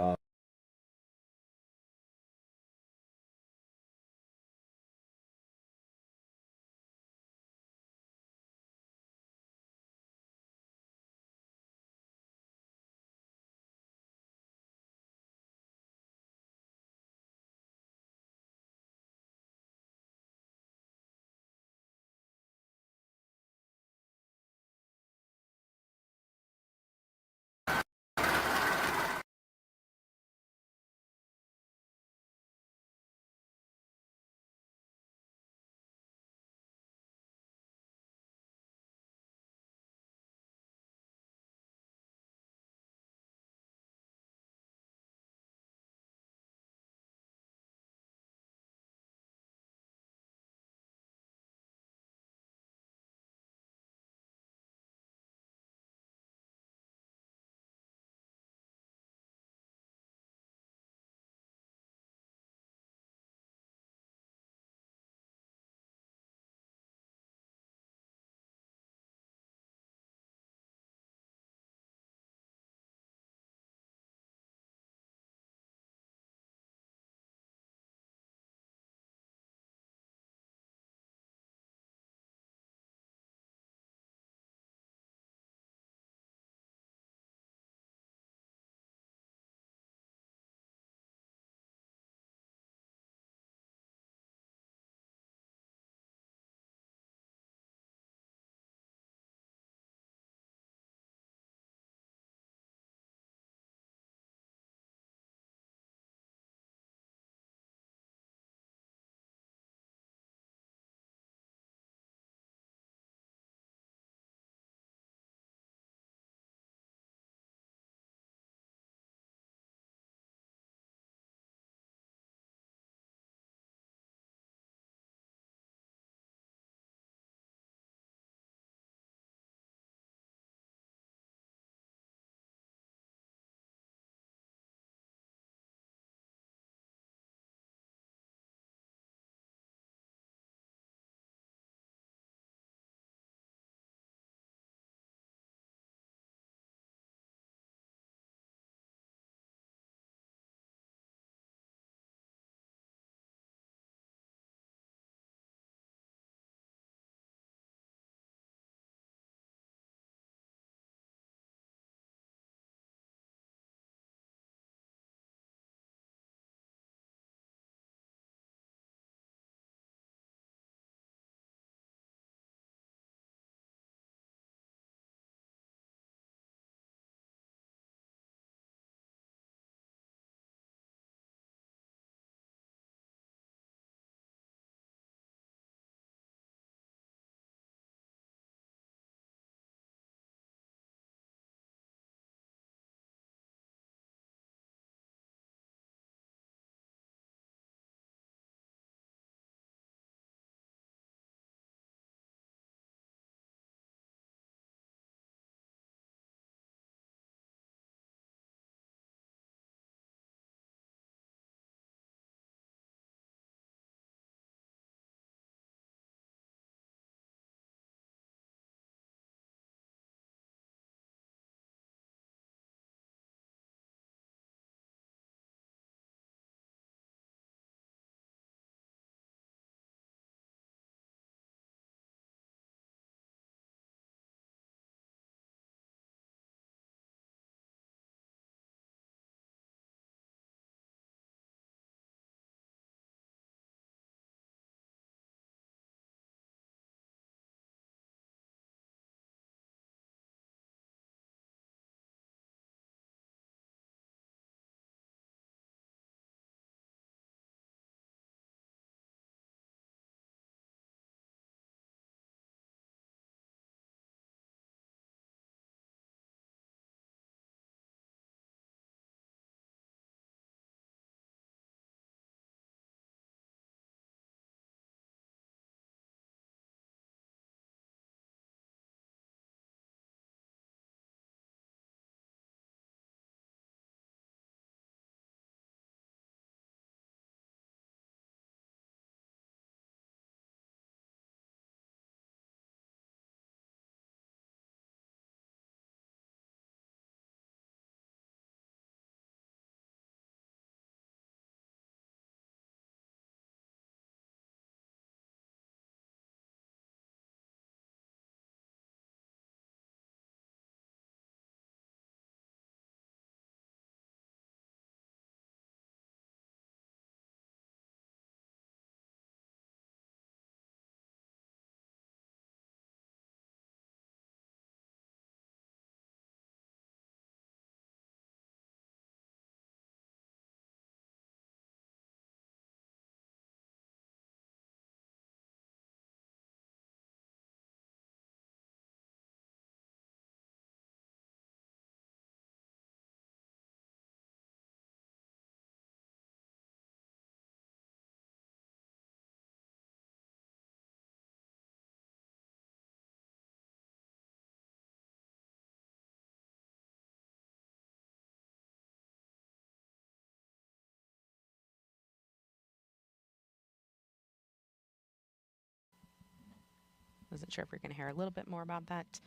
Wasn't sure if we're going to hear a little bit more about that.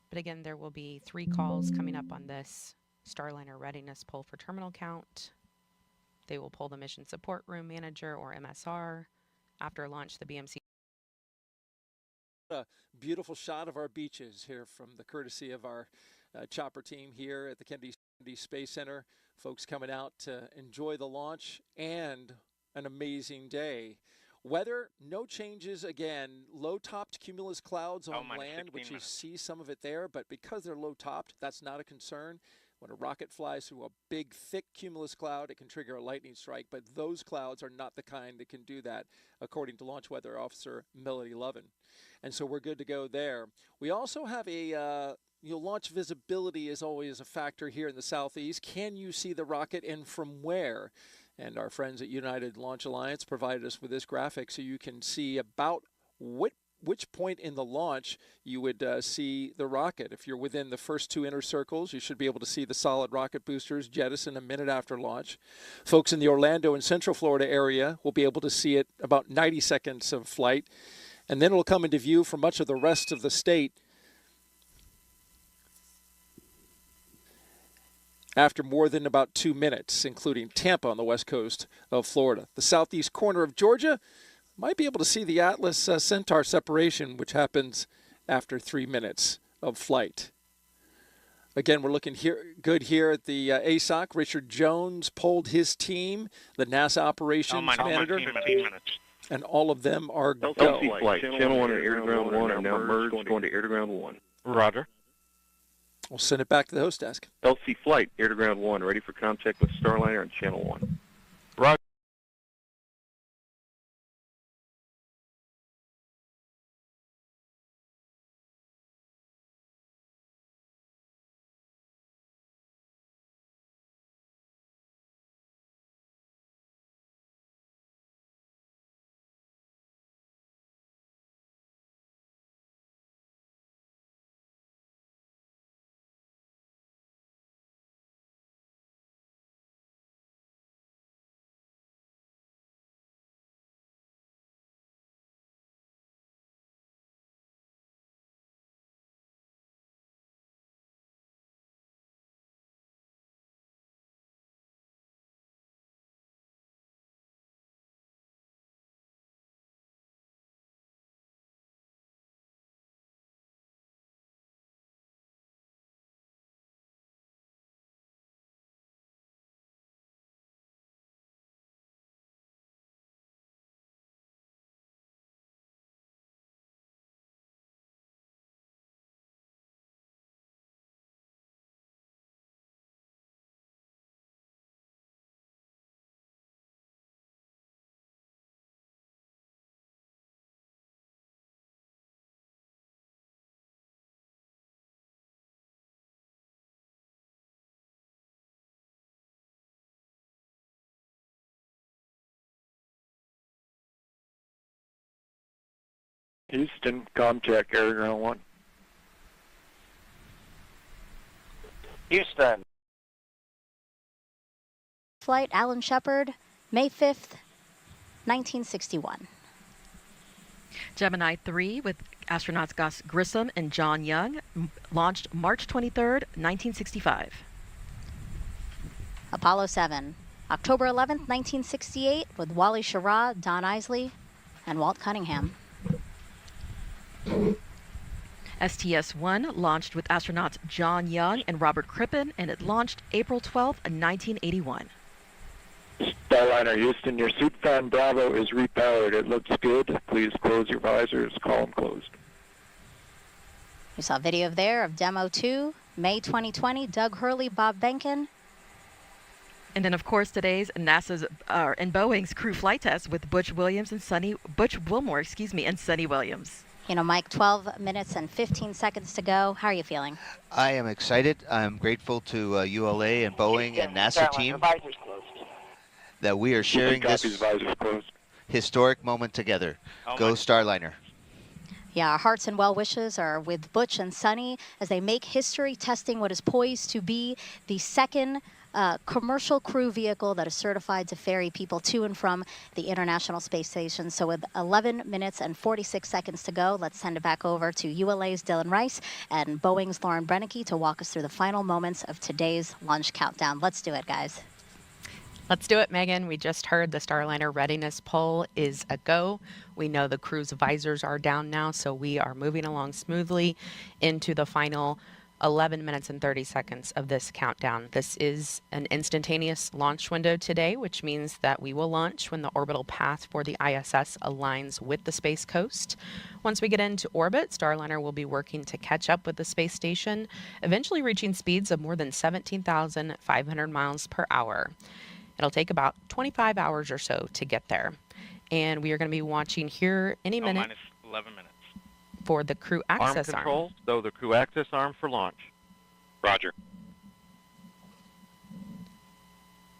But again, there will be 3 calls coming up on this Starliner readiness poll for terminal count. They will pull the mission support room manager or MSR. After launch, the BMC. A beautiful shot of our beaches here from the courtesy of our chopper team here at the Kennedy Space Center. Folks coming out to enjoy the launch and an amazing day. Weather, no changes again. Low-topped cumulus clouds on land, which you see some of it there, but because they're low-topped, that's not a concern. When a rocket flies through a big, thick cumulus cloud, it can trigger a lightning strike, but those clouds are not the kind that can do that, according to Launch Weather Officer Melody Lovin. And so we're good to go there. We also have a launch visibility is always a factor here in the southeast. Can you see the rocket and from where? And our friends at United Launch Alliance provided us with this graphic so you can see about which point in the launch you would see the rocket. If you're within the first 2 inner circles, you should be able to see the solid rocket boosters jettison a minute after launch. Folks in the Orlando and Central Florida area will be able to see it about 90 seconds of flight. And then it will come into view for much of the rest of the state after more than about 2 minutes, including Tampa on the west coast of Florida. The southeast corner of Georgia might be able to see the Atlas Centaur separation, which happens after 3 minutes of flight. Again, we're looking good here at the ASOC. Richard Jones polled his team, the NASA operations manager. 15 minutes. And all of them are go. LC flight, channel 1 and air to ground 1 are now merged, going to air to ground 1. Roger. We'll send it back to the host desk. LC flight, air to ground 1, ready for contact with Starliner on channel 1. Roger. Houston, Comtech, air to ground 1. Houston. Flight Alan Shepard, May 5th, 1961. Gemini 3 with astronauts Gus Grissom and John Young launched March 23rd, 1965. Apollo 7, October 11th, 1968, with Wally Schirra, Don Isley, and Walt Cunningham. STS-1 launched with astronauts John Young and Robert Crippen, and it launched April 12th, 1981. Starliner Houston, your suit fan Bravo is repowered. It looks good. Please close your visors. Column closed. You saw video there of Demo 2, May 2020, Doug Hurley, Bob Benkin. And then, of course, today's NASA's and Boeing's crew flight test with Butch Wilmore, and Sonny Williams. You know, Mike, 12 minutes and 15 seconds to go. How are you feeling? I am excited. I'm grateful to ULA and Boeing and NASA team that we are sharing this historic moment together. Go Starliner. Yeah, our hearts and well wishes are with Butch and Sonny as they make history testing what is poised to be the second commercial crew vehicle that is certified to ferry people to and from the International Space Station. So with 11 minutes and 46 seconds to go, let's send it back over to ULA's Dylan Rice and Boeing's Lauren Brennicke to walk us through the final moments of today's launch countdown. Let's do it, guys. Let's do it, Megan. We just heard the Starliner readiness poll is a go. We know the crew's visors are down now, so we are moving along smoothly into the final 11 minutes and 30 seconds of this countdown. This is an instantaneous launch window today, which means that we will launch when the orbital path for the ISS aligns with the Space Coast. Once we get into orbit, Starliner will be working to catch up with the space station, eventually reaching speeds of more than 17,500 miles per hour. It'll take about 25 hours or so to get there. And we are going to be watching here any minute. Minus 11 minutes. For the crew access arm. Control, so the crew access arm for launch. Roger.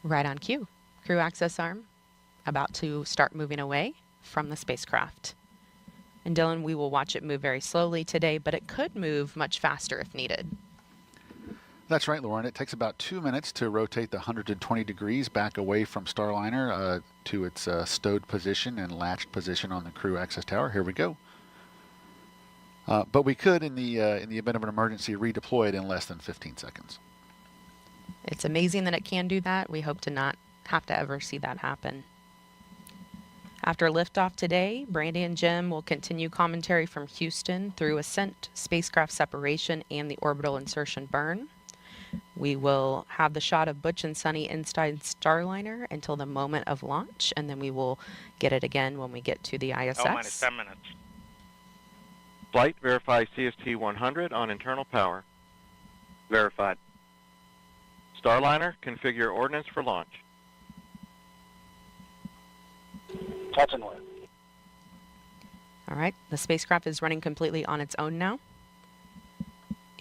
Right on cue. Crew access arm about to start moving away from the spacecraft. And Dylan, we will watch it move very slowly today, but it could move much faster if needed. That's right, Lauren. It takes about 2 minutes to rotate the 120 degrees back away from Starliner to its stowed position and latched position on the crew access tower. Here we go. But we could, in the event of an emergency, redeploy it in less than 15 seconds. It's amazing that it can do that. We hope to not have to ever see that happen. After liftoff today, Brandy and Jim will continue commentary from Houston through ascent, spacecraft separation, and the orbital insertion burn. We will have the shot of Butch and Sunny inside Starliner until the moment of launch, and then we will get it again when we get to the ISS. minus 10 minutes. Flight, verify CST 100 on internal power. Verified. Starliner, configure ordnance for launch. Touch and win. All right, the spacecraft is running completely on its own now.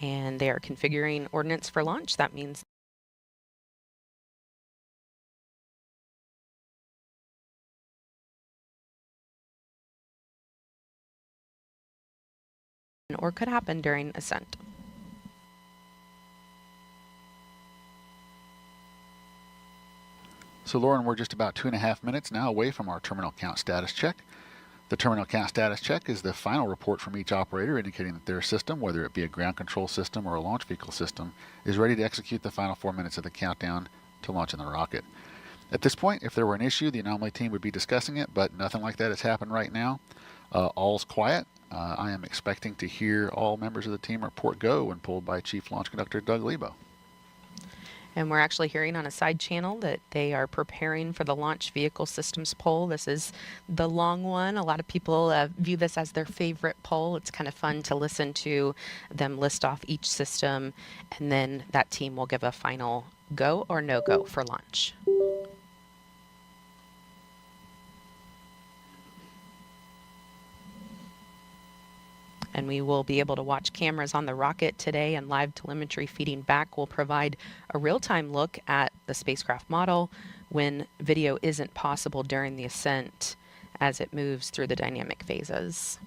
And they are configuring ordnance for launch. That means or could happen during ascent. So Lauren, we're just about 2.5 minutes now away from our terminal count status check. The terminal count status check is the final report from each operator indicating that their system, whether it be a ground control system or a launch vehicle system, is ready to execute the final 4 minutes of the countdown to launching the rocket. At this point, if there were an issue, the anomaly team would be discussing it, but nothing like that has happened right now. All's quiet. I am expecting to hear all members of the team report go when pulled by Chief Launch Conductor Doug Lebo. And we're actually hearing on a side channel that they are preparing for the launch vehicle systems poll. This is the long one. A lot of people view this as their favorite poll. It's kind of fun to listen to them list off each system, and then that team will give a final go or no go for launch. And we will be able to watch cameras on the rocket today, and live telemetry feeding back will provide a real-time look at the spacecraft model when video isn't possible during the ascent as it moves through the dynamic phases.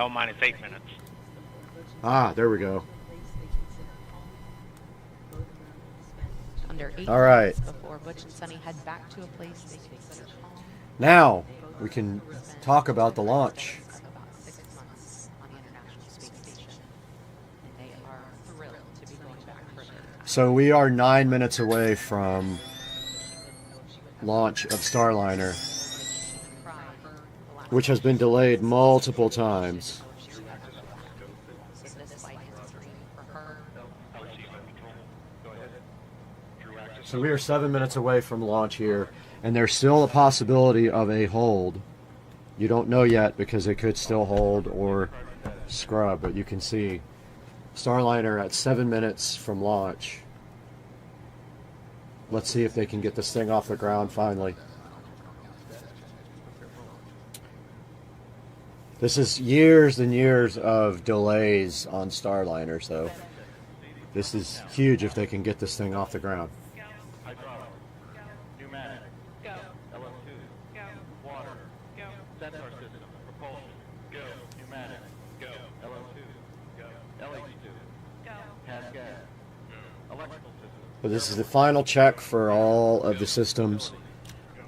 minus 8 minutes. Ah, there we go. Under 8 All right. minutes before Butch and Sunny head back to a place they can consider home. Now we can talk about the launch. About 6 months on the International Space Station, and they are thrilled to be going back for their So we are 9 minutes away from launch of Starliner, which has been delayed multiple times. So we are 7 minutes away from launch here, and there's still a possibility of a hold. You don't know yet because it could still hold or scrub, but you can see Starliner at 7 minutes from launch. Let's see if they can get this thing off the ground finally. This is years and years of delays on Starliner, so this is huge if they can get this thing off the ground. But this is the final check for all of the systems.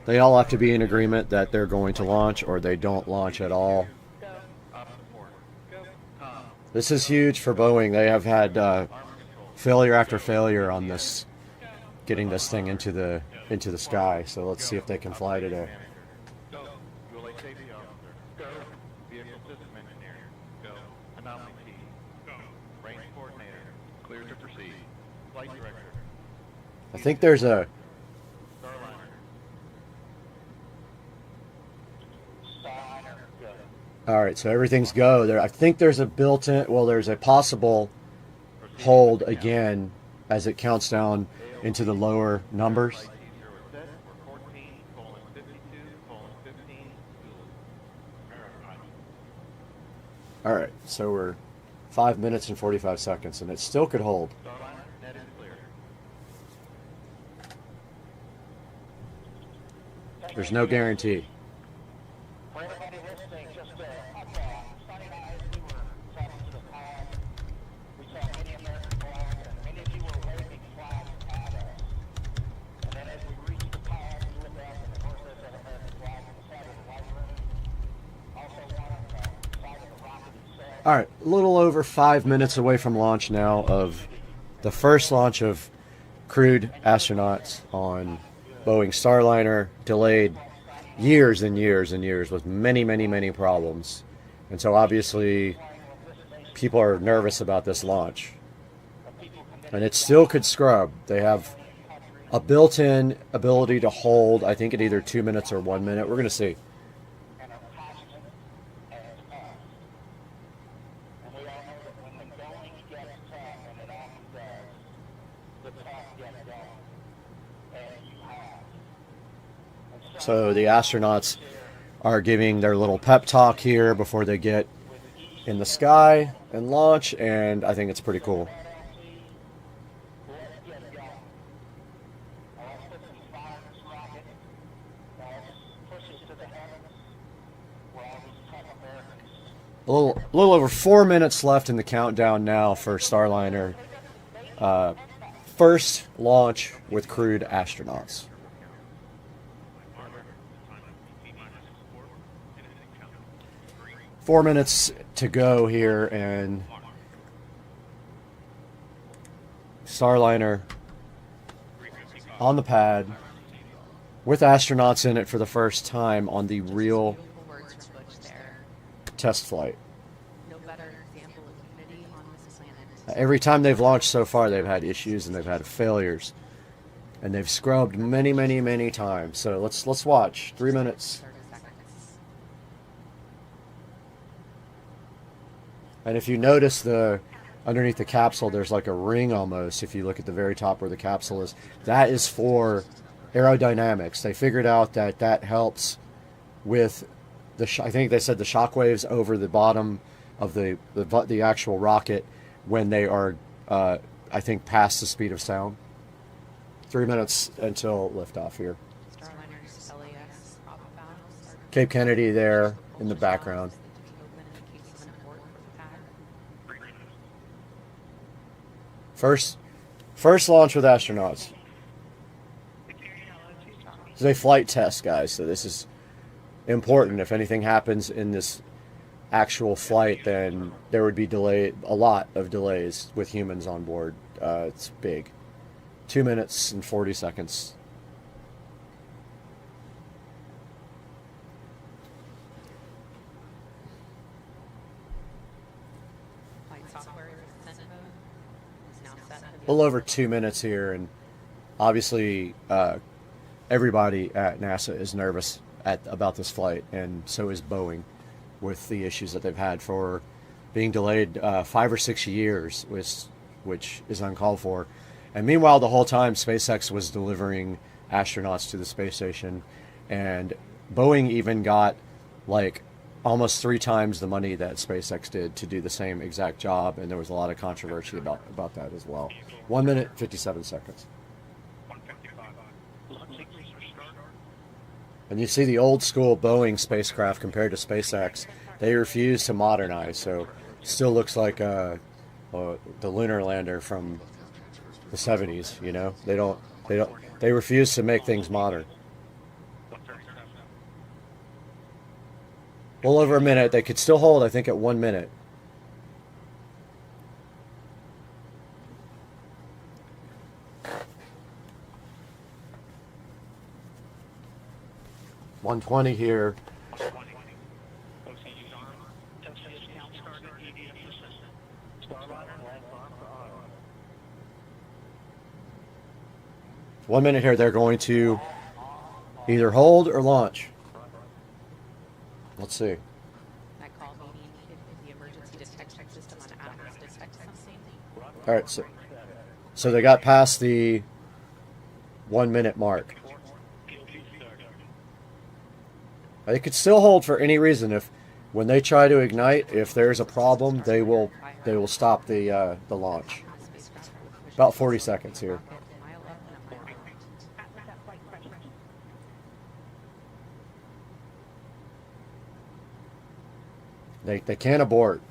They all have to be in agreement that they're going to launch or they don't launch at all. This is huge for Boeing. They have had failure after failure on this, getting this thing into the sky. So let's see if they can fly today. I think there's a all right, so everything's go there. I think there's a built-in, well, there's a possible hold again as it counts down into the lower numbers. All right, so we're 5 minutes and 45 seconds, and it still could hold. There's no guarantee. All right, a little over 5 minutes away from launch now of the first launch of crewed astronauts on Boeing Starliner, delayed years and years and years with many, many, many problems. And so obviously people are nervous about this launch. And it still could scrub. They have a built-in ability to hold, I think, at either 2 minutes or 1 minute. We're going to see. So the astronauts are giving their little pep talk here before they get in the sky and launch, and I think it's pretty cool. A little over 4 minutes left in the countdown now for Starliner. First launch with crewed astronauts. 4 minutes to go here, and Starliner on the pad with astronauts in it for the first time on the real test flight. Every time they've launched so far, they've had issues and they've had failures, and they've scrubbed many, many, many times. So let's watch. 3 minutes. And if you notice underneath the capsule, there's like a ring almost. If you look at the very top where the capsule is, that is for aerodynamics. They figured out that helps with I think they said the shock waves over the bottom of the actual rocket when they are, I think, past the speed of sound. 3 minutes until liftoff here. Cape Kennedy there in the background. First launch with astronauts. This is a flight test, guys, so this is important. If anything happens in this actual flight, then there would be a lot of delays with humans on board. It's big. 2 minutes and 40 seconds. A little over 2 minutes here, and obviously everybody at NASA is nervous about this flight, and so is Boeing with the issues that they've had for being delayed 5 or 6 years, which is uncalled for. And meanwhile, the whole time SpaceX was delivering astronauts to the space station, and Boeing even got like almost 3 times the money that SpaceX did to do the same exact job, and there was a lot of controversy about that as well. 1 minute, 57 seconds. And you see the old school Boeing spacecraft compared to SpaceX. They refuse to modernize, so still looks like the lunar lander from the 70s. You know, they refuse to make things modern. Well over a minute. They could still hold, I think, at 1 minute. $120 here. One minute here, they're going to either hold or launch. Let's see. That call meaning if the emergency detection system on Acronis detects something. All right, so they got past the 1 minute mark. They could still hold for any reason. If when they try to ignite, if there's a problem, they will stop the launch. About 40 seconds here. They can abort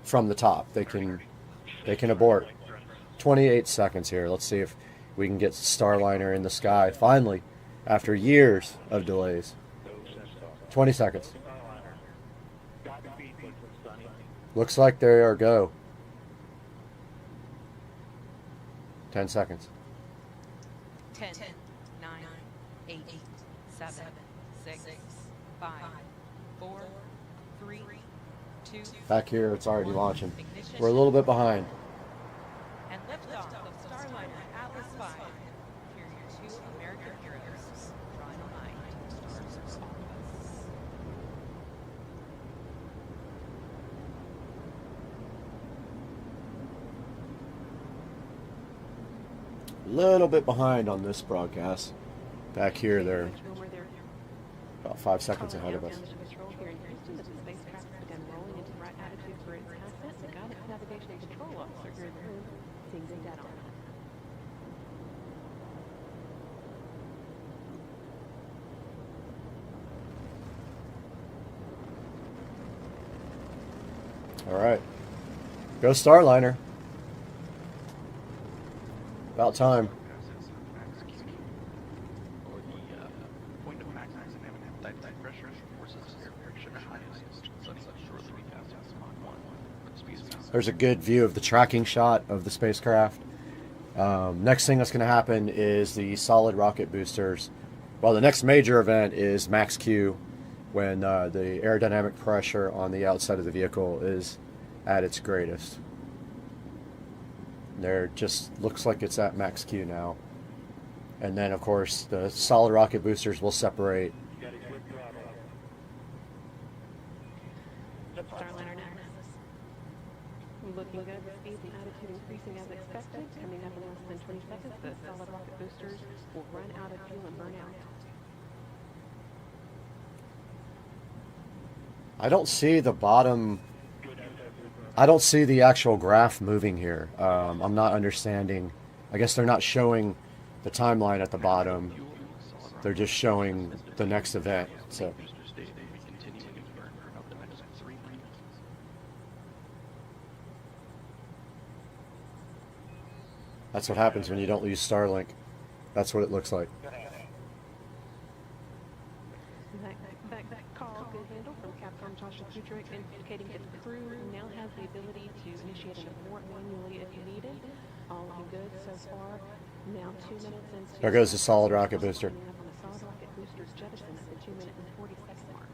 from the top. They can abort. 28 seconds here. Let's see if we can get Starliner in the sky finally after years of delays. 20 seconds. Looks like they are go. 10 seconds. 10, 9, 8, 7, 6, 5, 4, 3, 2. Back here, it's already launching. We're a little bit behind. And liftoff of Starliner Atlas V. Here are your 2 American heroes, drawing a line to the stars of Columbus. A little bit behind on this broadcast. Back here, they're about 5 seconds ahead of us. All right, go Starliner. About time. There's a good view of the tracking shot of the spacecraft. Next thing that's going to happen is the solid rocket boosters. Well, the next major event is max Q, when the aerodynamic pressure on the outside of the vehicle is at its greatest. There just looks like it's at max Q now. And then, of course, the solid rocket boosters will separate. Starliner analysis. Looking good. Speed and attitude increasing as expected. Coming up in less than 20 seconds, the solid rocket boosters will run out of fuel and burn out. I don't see the bottom. I don't see the actual graph moving here. I'm not understanding. I guess they're not showing the timeline at the bottom. They're just showing the next event. So that's what happens when you don't use Starlink. That's what it looks like. That call good handle from Capcom Joshua Kudrick indicating its crew now has the ability to initiate an abort manually if needed. All looking good so far. Now 2 minutes into There goes the solid rocket booster. on the solid rocket booster's jettison at the 2 minute and 40 second mark.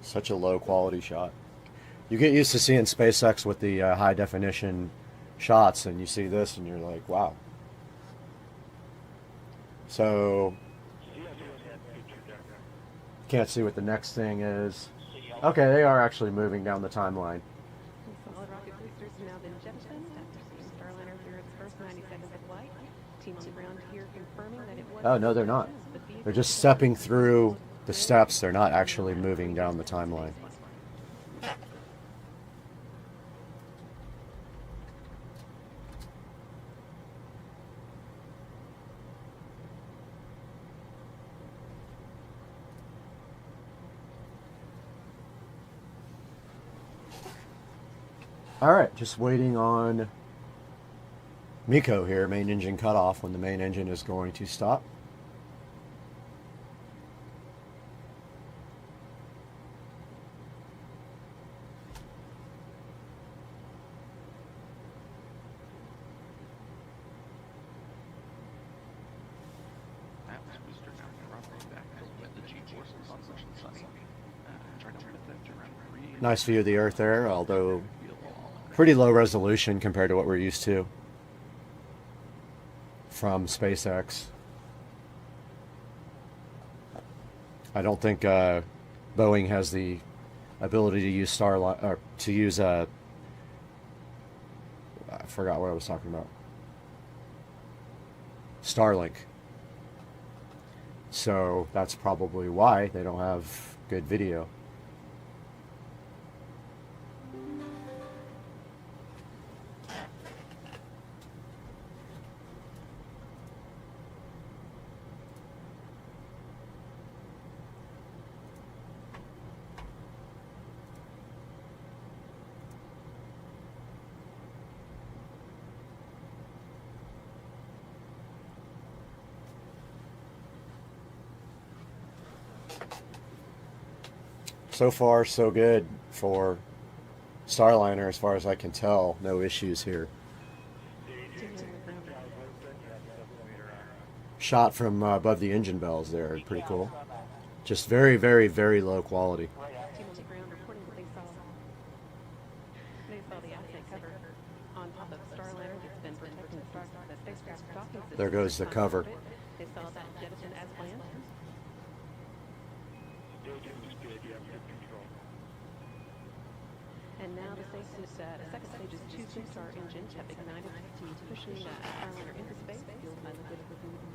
Such a low quality shot. You get used to seeing SpaceX with the high definition shots, and you see this and you're like, wow. So can't see what the next thing is. Okay, they are actually moving down the timeline. Solid rocket boosters have now been jettisoned after seeing Starliner through its first 90 seconds of flight. Team on the ground here confirming that it was. Oh no, they're not. They're just stepping through the steps. They're not actually moving down the timeline. All right, just waiting on MECO here, main engine cutoff, when the main engine is going to stop. Nice view of the Earth there, although pretty low resolution compared to what we're used to from SpaceX. I don't think Boeing has the ability to use Starline, or to use I forgot what I was talking about. Starlink. So that's probably why they don't have good video. So far, so good for Starliner, as far as I can tell. No issues here. Shot from above the engine bells there, pretty cool. Just very, very, very low quality. There goes the cover. And now the second stage's two SCSR engines have ignited to pushing Starliner into space, fueled by liquid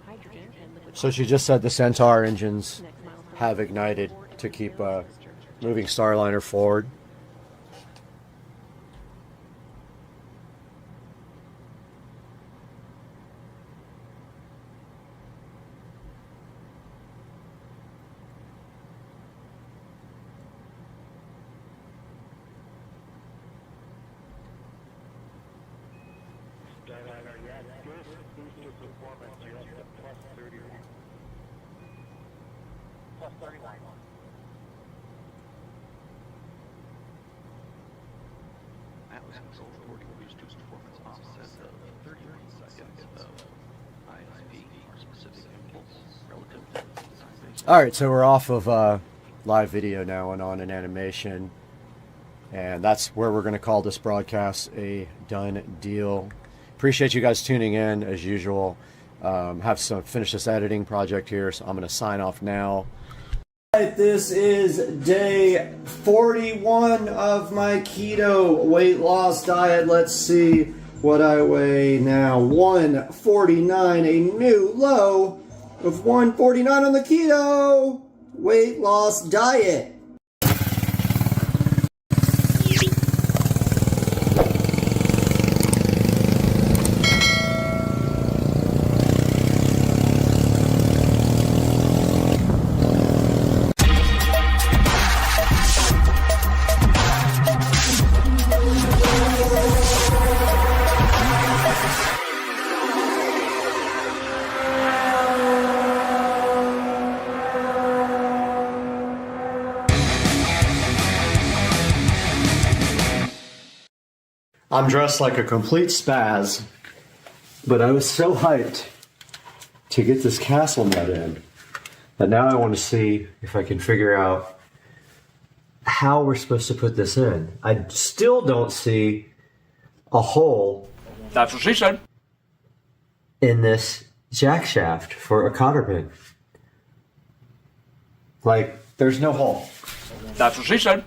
hydrogen and liquid. So she just said the Centaur engines have ignited to keep moving Starliner forward. Alright, so we're off of live video now and on an animation. And that's where we're going to call this broadcast a done deal. Appreciate you guys tuning in as usual. Finish this editing project here, so I'm going to sign off now. Alright, this is day 41 of my keto weight loss diet. Let's see what I weigh now. 149, a new low of 149 on the keto weight loss diet. I'm dressed like a complete spaz, but I was so hyped to get this castle nut in that now I want to see if I can figure out how we're supposed to put this in. I still don't see a hole. That's what she said. In this jack shaft for a cotter pin. Like, there's no hole. That's what she said.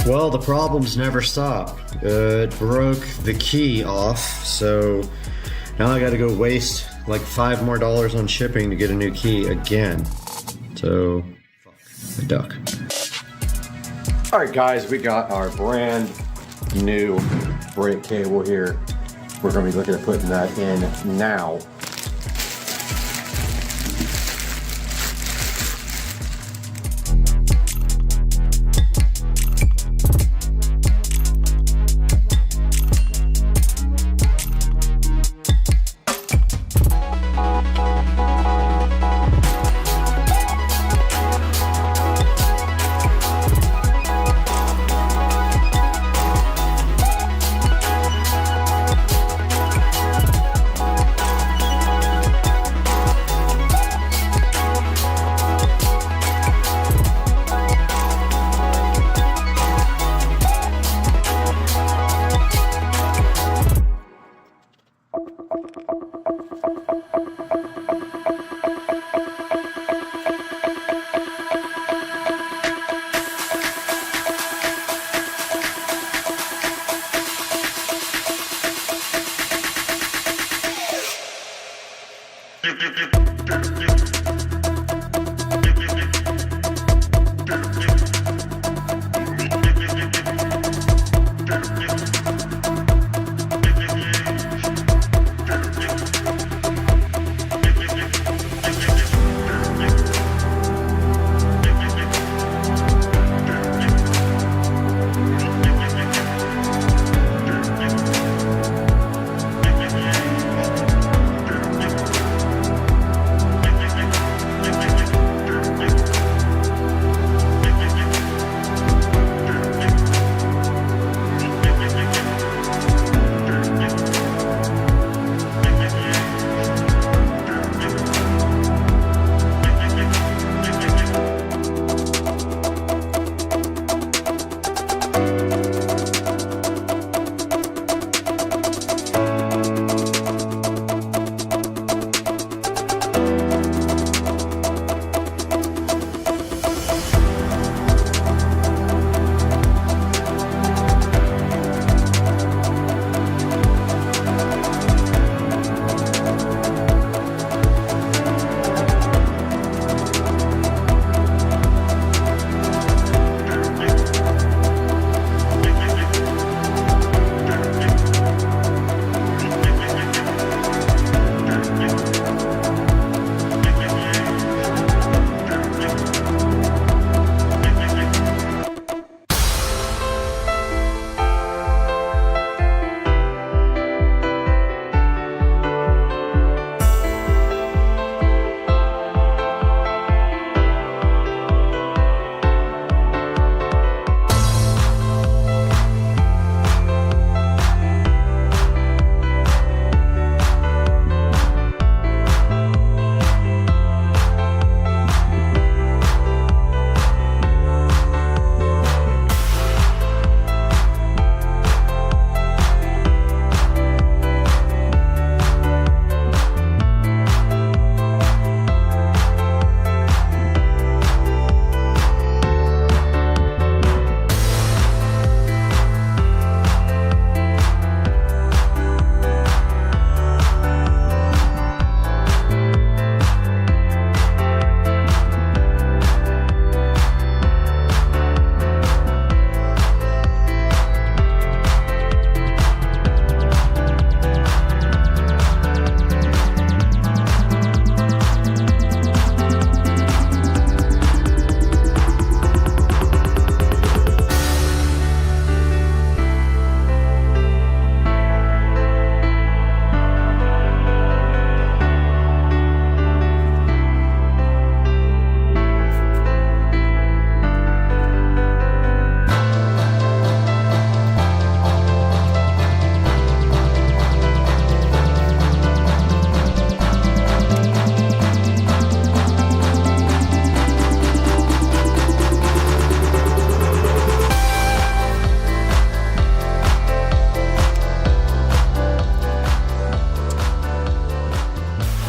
Well, the problems never stop. It broke the key off, so now I gotta go waste like $5 more on shipping to get a new key again. So, fuck, a duck. Alright guys, we got our brand new brake cable here. We're gonna be looking at putting that in now.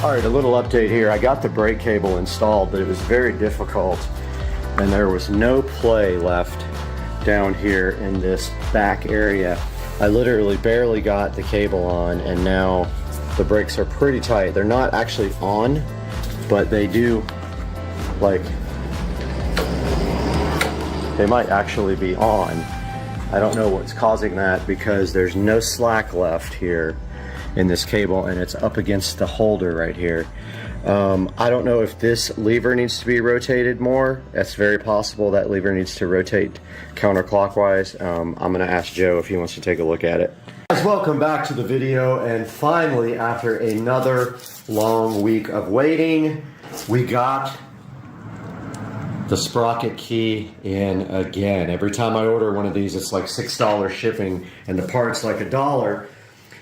Alright, a little update here. I got the brake cable installed, but it was very difficult and there was no play left down here in this back area. I literally barely got the cable on, and now the brakes are pretty tight. They're not actually on, but they do, like, they might actually be on. I don't know what's causing that because there's no slack left here in this cable, and it's up against the holder right here. I don't know if this lever needs to be rotated more. It's very possible that lever needs to rotate counterclockwise. I'm gonna ask Joe if he wants to take a look at it. Guys, welcome back to the video, and finally, after another long week of waiting, we got the sprocket key in again. Every time I order one of these, it's like $6 shipping, and the part's like $1.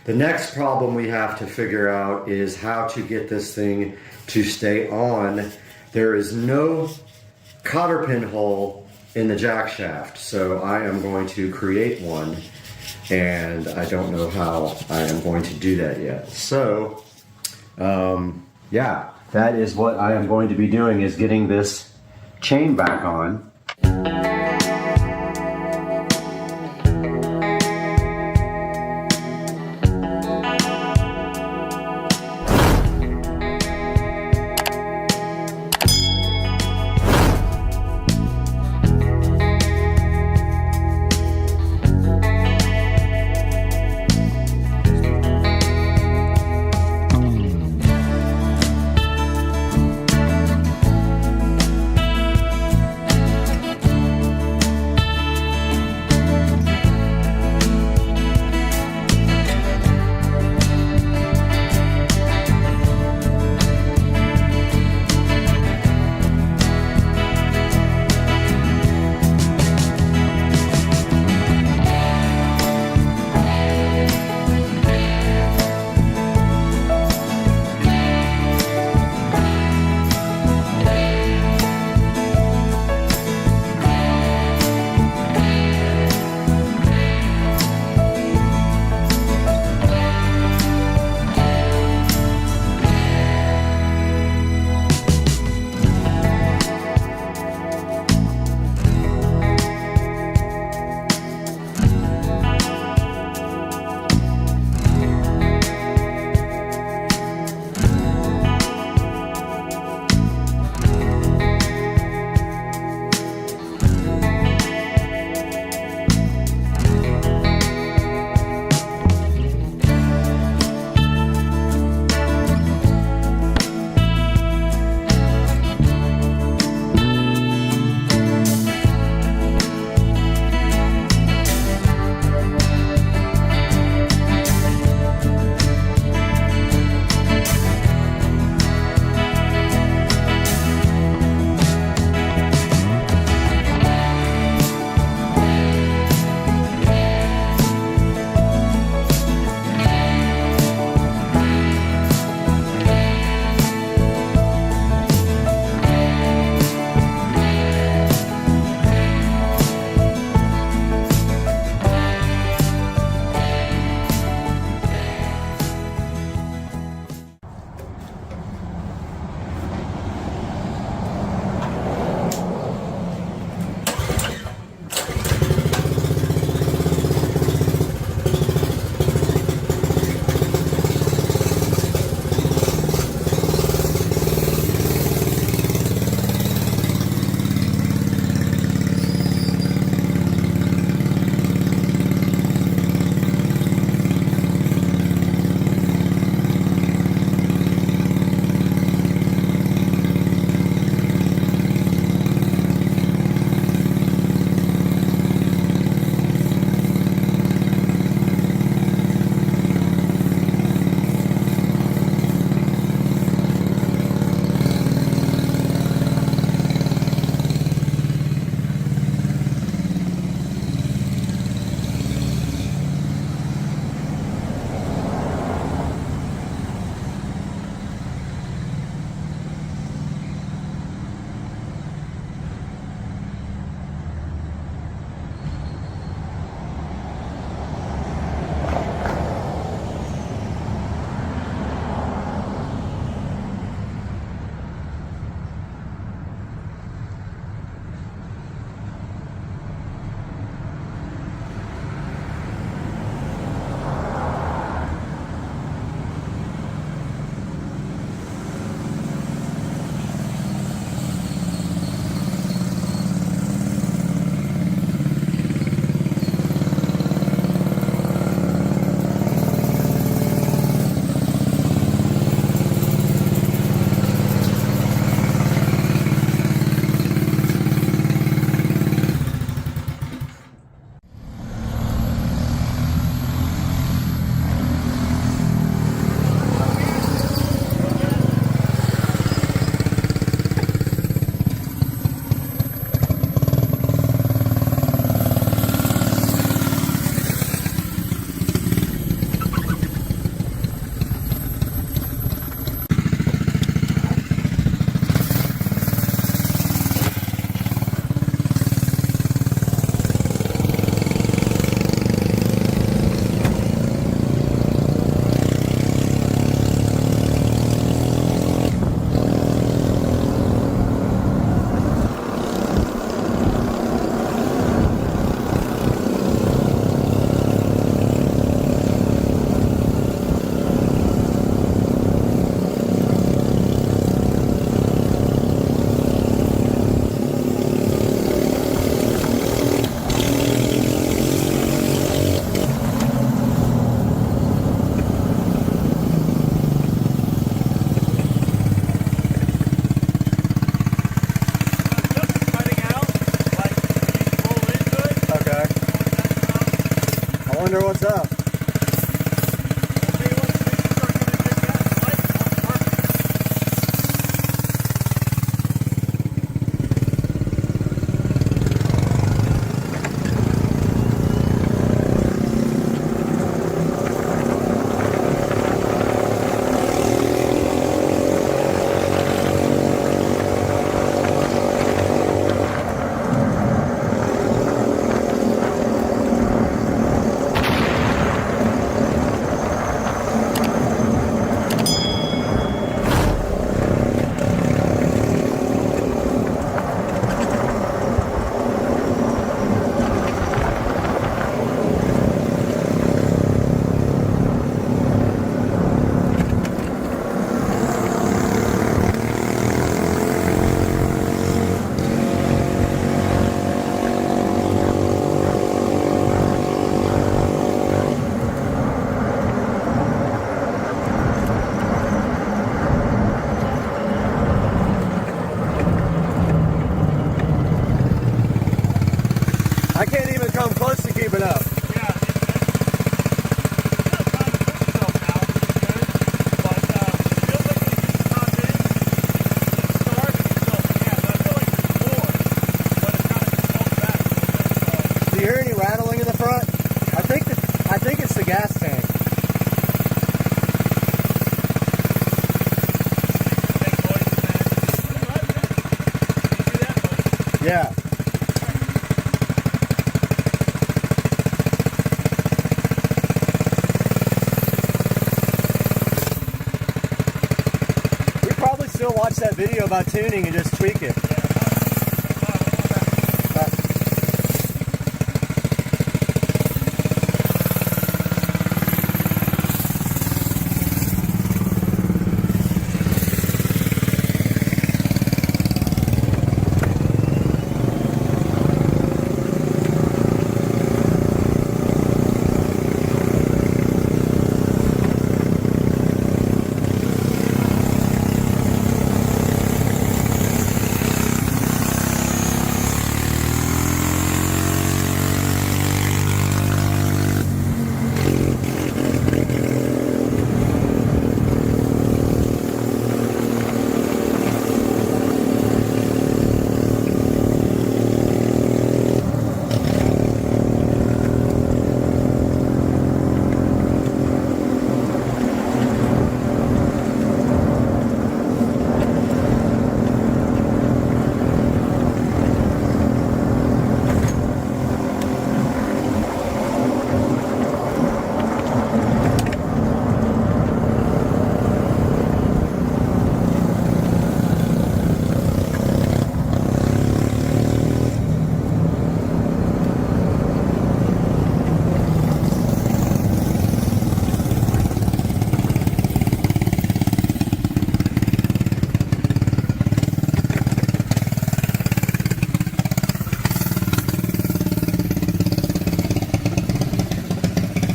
The next problem we have to figure out is how to get this thing to stay on. There is no cotter pin hole in the jack shaft, so I am going to create one, and I don't know how I am going to do that yet. So, yeah, that is what I am going to be doing, is getting this chain back on. Thunder, what's up? I can't even come close to keeping up. Do you hear any rattling in the front? I think it's the gas tank. Yeah. We probably still watch that video about tuning and just tweak it.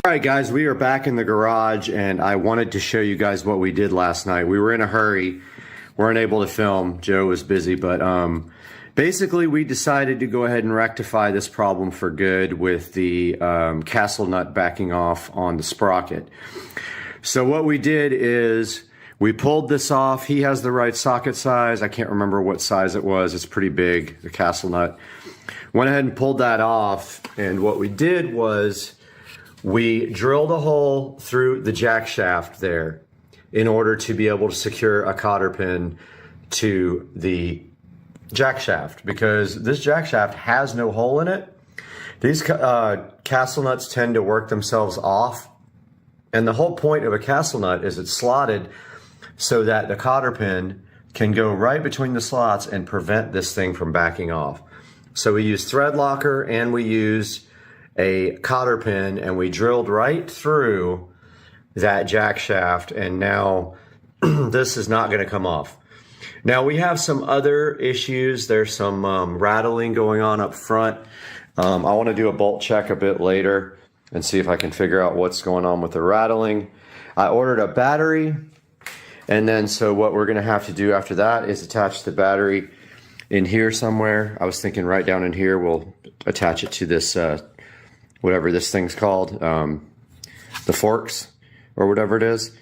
All right, guys, we are back in the garage, and I wanted to show you guys what we did last night. We were in a hurry, weren't able to film. Joe was busy, but basically we decided to go ahead and rectify this problem for good with the castle nut backing off on the sprocket. So what we did is we pulled this off. He has the right socket size. I can't remember what size it was. It's pretty big, the castle nut. Went ahead and pulled that off, and what we did was we drilled a hole through the jack shaft there in order to be able to secure a cotter pin to the jack shaft, because this jack shaft has no hole in it. These castle nuts tend to work themselves off, and the whole point of a castle nut is it's slotted so that the cotter pin can go right between the slots and prevent this thing from backing off. So we used thread locker and we used a cotter pin, and we drilled right through that jack shaft, and now this is not going to come off. Now we have some other issues. There's some rattling going on up front. I want to do a bolt check a bit later and see if I can figure out what's going on with the rattling. I ordered a battery, and then so what we're going to have to do after that is attach the battery in here somewhere. I was thinking right down in here we'll attach it to this whatever this thing's called, the forks or whatever it is.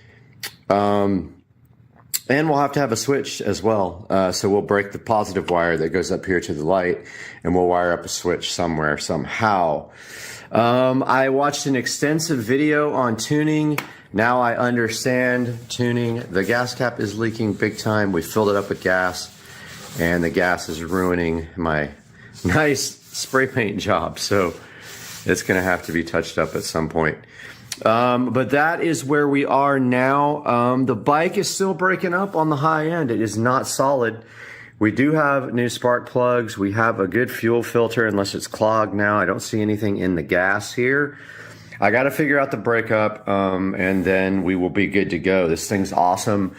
And we'll have to have a switch as well. So we'll break the positive wire that goes up here to the light, and we'll wire up a switch somewhere, somehow. I watched an extensive video on tuning. Now I understand tuning. The gas cap is leaking big time. We filled it up with gas, and the gas is ruining my nice spray paint job. So it's going to have to be touched up at some point. But that is where we are now. The bike is still breaking up on the high end. It is not solid. We do have new spark plugs. We have a good fuel filter, unless it's clogged now. I don't see anything in the gas here. I got to figure out the breakup, and then we will be good to go. This thing's awesome.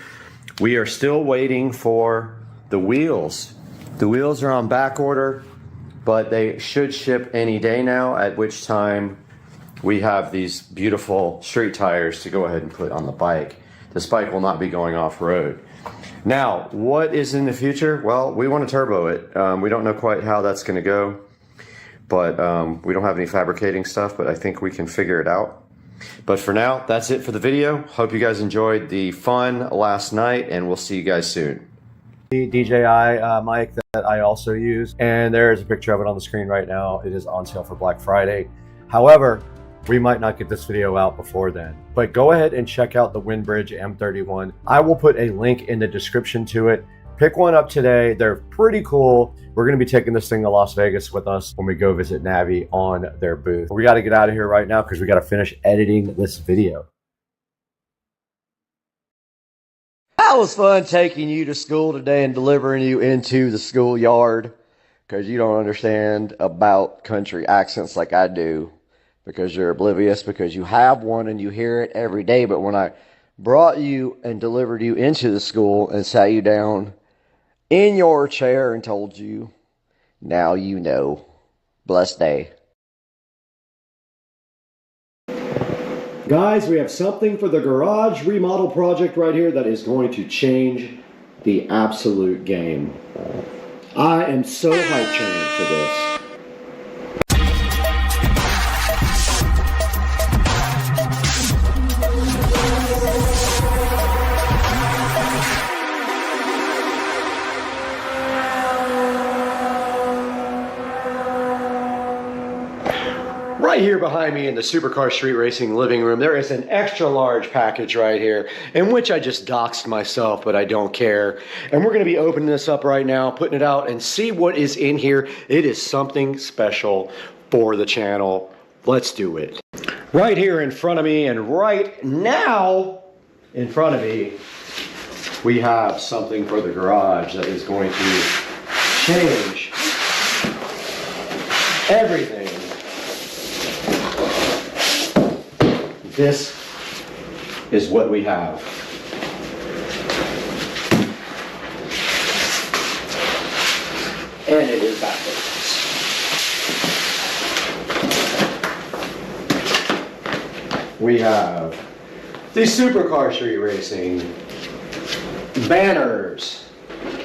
We are still waiting for the wheels. The wheels are on back order, but they should ship any day now, at which time we have these beautiful street tires to go ahead and put on the bike. This bike will not be going off-road. Now, what is in the future? Well, we want to turbo it. We don't know quite how that's going to go, but we don't have any fabricating stuff, but I think we can figure it out. But for now, that's it for the video. Hope you guys enjoyed the fun last night, and we'll see you guys soon. The DJI mic that I also use, and there's a picture of it on the screen right now. It is on sale for Black Friday. However, we might not get this video out before then, but go ahead and check out the Windbridge M31. I will put a link in the description to it. Pick one up today. They're pretty cool. We're going to be taking this thing to Las Vegas with us when we go visit Navi on their booth. We got to get out of here right now because we got to finish editing this video. That was fun taking you to school today and delivering you into the schoolyard, because you don't understand about country accents like I do, because you're oblivious, because you have one and you hear it every day. But when I brought you and delivered you into the school and sat you down in your chair and told you, now you know. Blessed day. Guys, we have something for the garage remodel project right here that is going to change the absolute game. I am so hype trained for this. Right here behind me in the Supercar Street Racing living room, there is an extra large package right here, in which I just doxed myself, but I don't care. And we're going to be opening this up right now, putting it out, and see what is in here. It is something special for the channel. Let's do it. Right here in front of me, and right now in front of me, we have something for the garage that is going to change everything. This is what we have. And it is backwards. We have the Supercar Street Racing banners,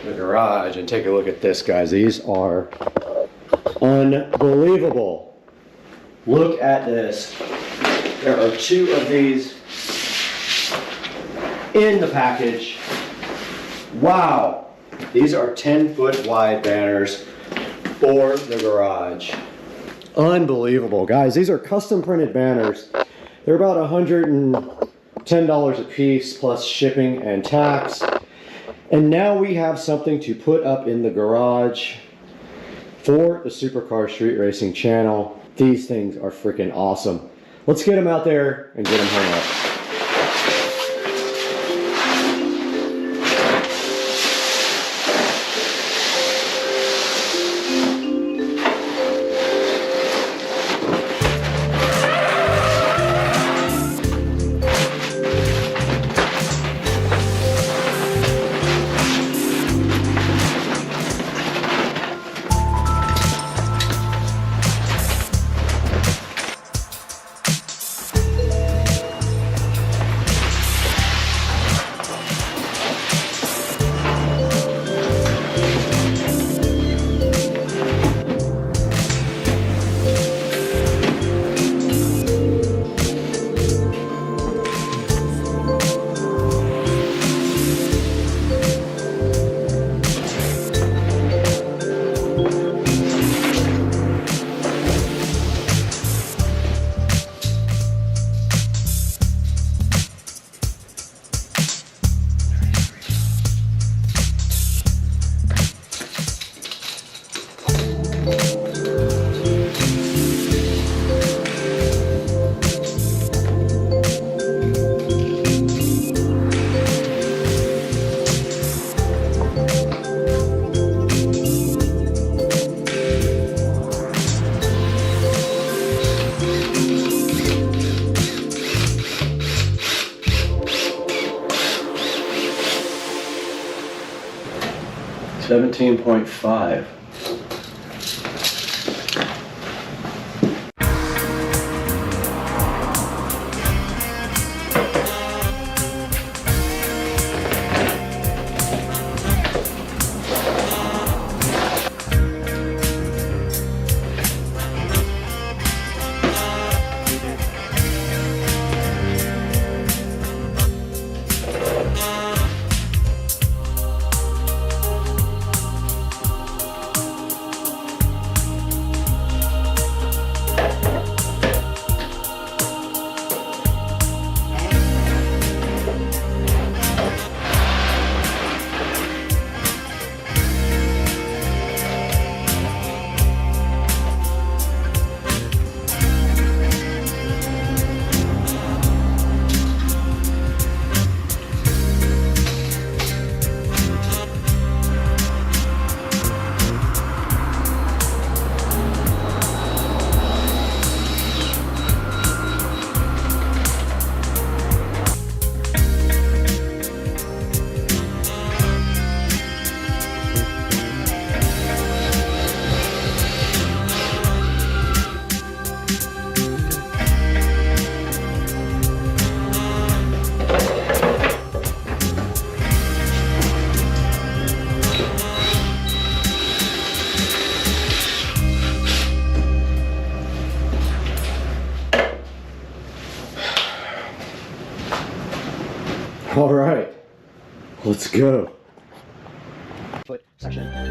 the garage, and take a look at this, guys. These are unbelievable. Look at this. There are 2 of these in the package. Wow. These are 10-foot wide banners for the garage. Unbelievable, guys. These are custom printed banners. They're about $110 a piece plus shipping and tax. And now we have something to put up in the garage for the Supercar Street Racing channel. These things are freaking awesome. Let's get them out there and get them hung up. 17.5. All right, let's go. Foot section.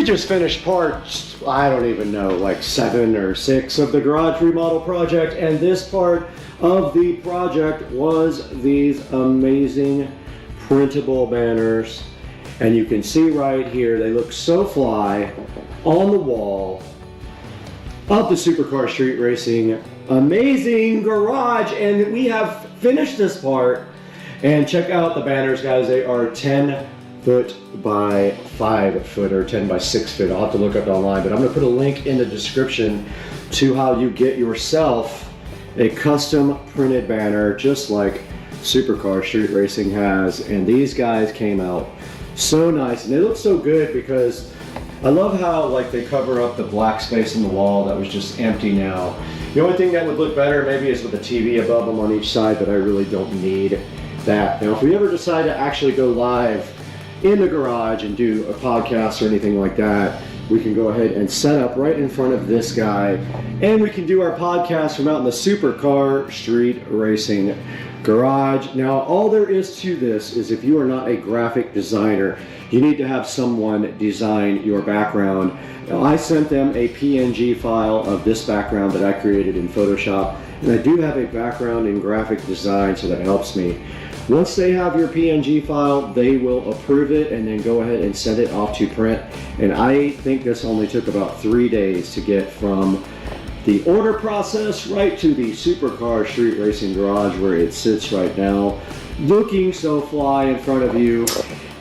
Just finished parts, I don't even know, like 7 or 6 of the garage remodel project, and this part of the project was these amazing printable banners. And you can see right here, they look so fly on the wall of the Supercar Street Racing amazing garage. And we have finished this part, and check out the banners, guys. They are 10 foot by 5 foot or 10 by 6 foot. I'll have to look up online, but I'm going to put a link in the description to how you get yourself a custom printed banner just like Supercar Street Racing has. And these guys came out so nice, and they look so good because I love how like they cover up the black space in the wall that was just empty now. The only thing that would look better maybe is with a TV above them on each side, but I really don't need that. Now if we ever decide to actually go live in the garage and do a podcast or anything like that, we can go ahead and set up right in front of this guy, and we can do our podcast from out in the Supercar Street Racing garage. Now all there is to this is if you are not a graphic designer, you need to have someone design your background. Now, I sent them a PNG file of this background that I created in Photoshop, and I do have a background in graphic design, so that helps me. Once they have your PNG file, they will approve it and then go ahead and send it off to print. And I think this only took about 3 days to get from the order process right to the Supercar Street Racing garage where it sits right now, looking so fly in front of you.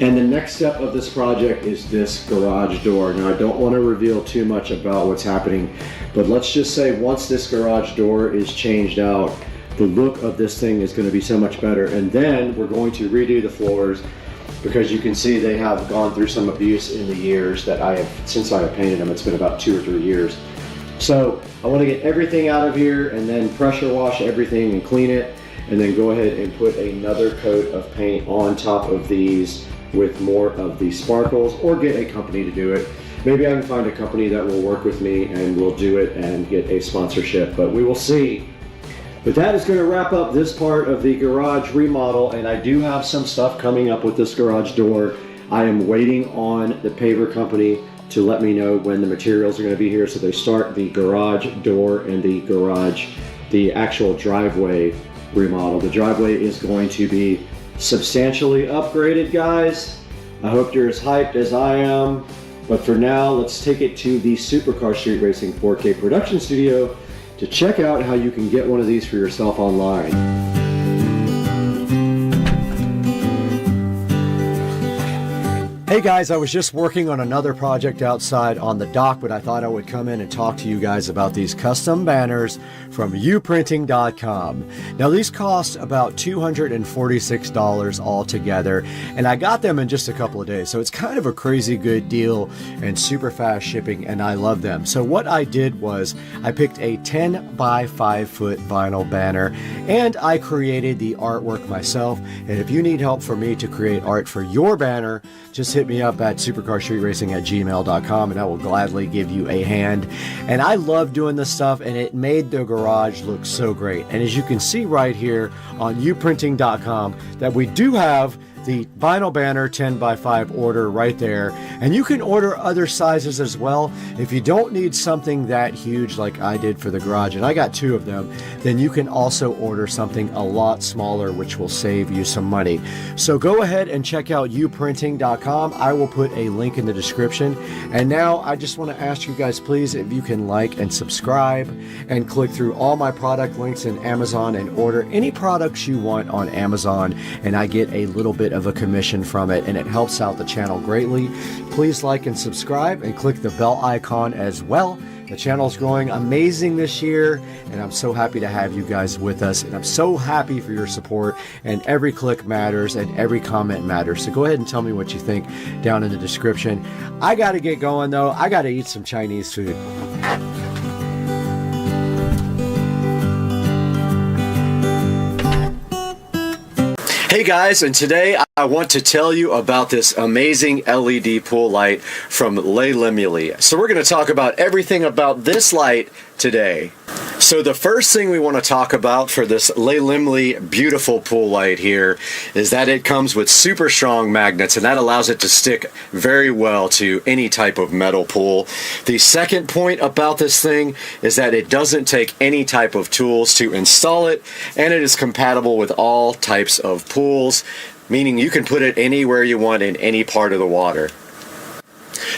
And the next step of this project is this garage door. Now I don't want to reveal too much about what's happening, but let's just say once this garage door is changed out, the look of this thing is going to be so much better. And then we're going to redo the floors, because you can see they have gone through some abuse in the years that I have, since I have painted them. It's been about 2 or 3 years. So I want to get everything out of here and then pressure wash everything and clean it, and then go ahead and put another coat of paint on top of these with more of the sparkles, or get a company to do it. Maybe I can find a company that will work with me and we'll do it and get a sponsorship, but we will see. But that is going to wrap up this part of the garage remodel, and I do have some stuff coming up with this garage door. I am waiting on the paver company to let me know when the materials are going to be here, so they start the garage door and the actual driveway remodel. The driveway is going to be substantially upgraded, guys. I hope you're as hyped as I am. But for now, let's take it to the Supercar Street Racing 4K production studio to check out how you can get one of these for yourself online. Hey guys, I was just working on another project outside on the dock, but I thought I would come in and talk to you guys about these custom banners from uprinting.com. Now these cost about $246 altogether, and I got them in just a couple of days, so it's kind of a crazy good deal and super fast shipping, and I love them. So what I did was I picked a 10 by 5 foot vinyl banner, and I created the artwork myself. And if you need help for me to create art for your banner, just hit me up at supercarstreetracing@gmail.com and I will gladly give you a hand. And I love doing this stuff, and it made the garage look so great. And as you can see right here on uprinting.com, that we do have the vinyl banner 10 by 5 order right there, and you can order other sizes as well. If you don't need something that huge like I did for the garage, and I got 2 of them, then you can also order something a lot smaller, which will save you some money. So go ahead and check out uprinting.com. I will put a link in the description. And now I just want to ask you guys, please, if you can like and subscribe and click through all my product links in Amazon and order any products you want on Amazon, and I get a little bit of a commission from it, and it helps out the channel greatly. Please like and subscribe and click the bell icon as well. The channel's growing amazing this year, and I'm so happy to have you guys with us, and I'm so happy for your support, and every click matters and every comment matters. So go ahead and tell me what you think down in the description. I gotta get going though. I gotta eat some Chinese food. Hey guys, and today I want to tell you about this amazing LED pool light from Lemuli. So we're going to talk about everything about this light today. So the first thing we want to talk about for this Lemuli beautiful pool light here is that it comes with super strong magnets, and that allows it to stick very well to any type of metal pool. The second point about this thing is that it doesn't take any type of tools to install it, and it is compatible with all types of pools, meaning you can put it anywhere you want in any part of the water.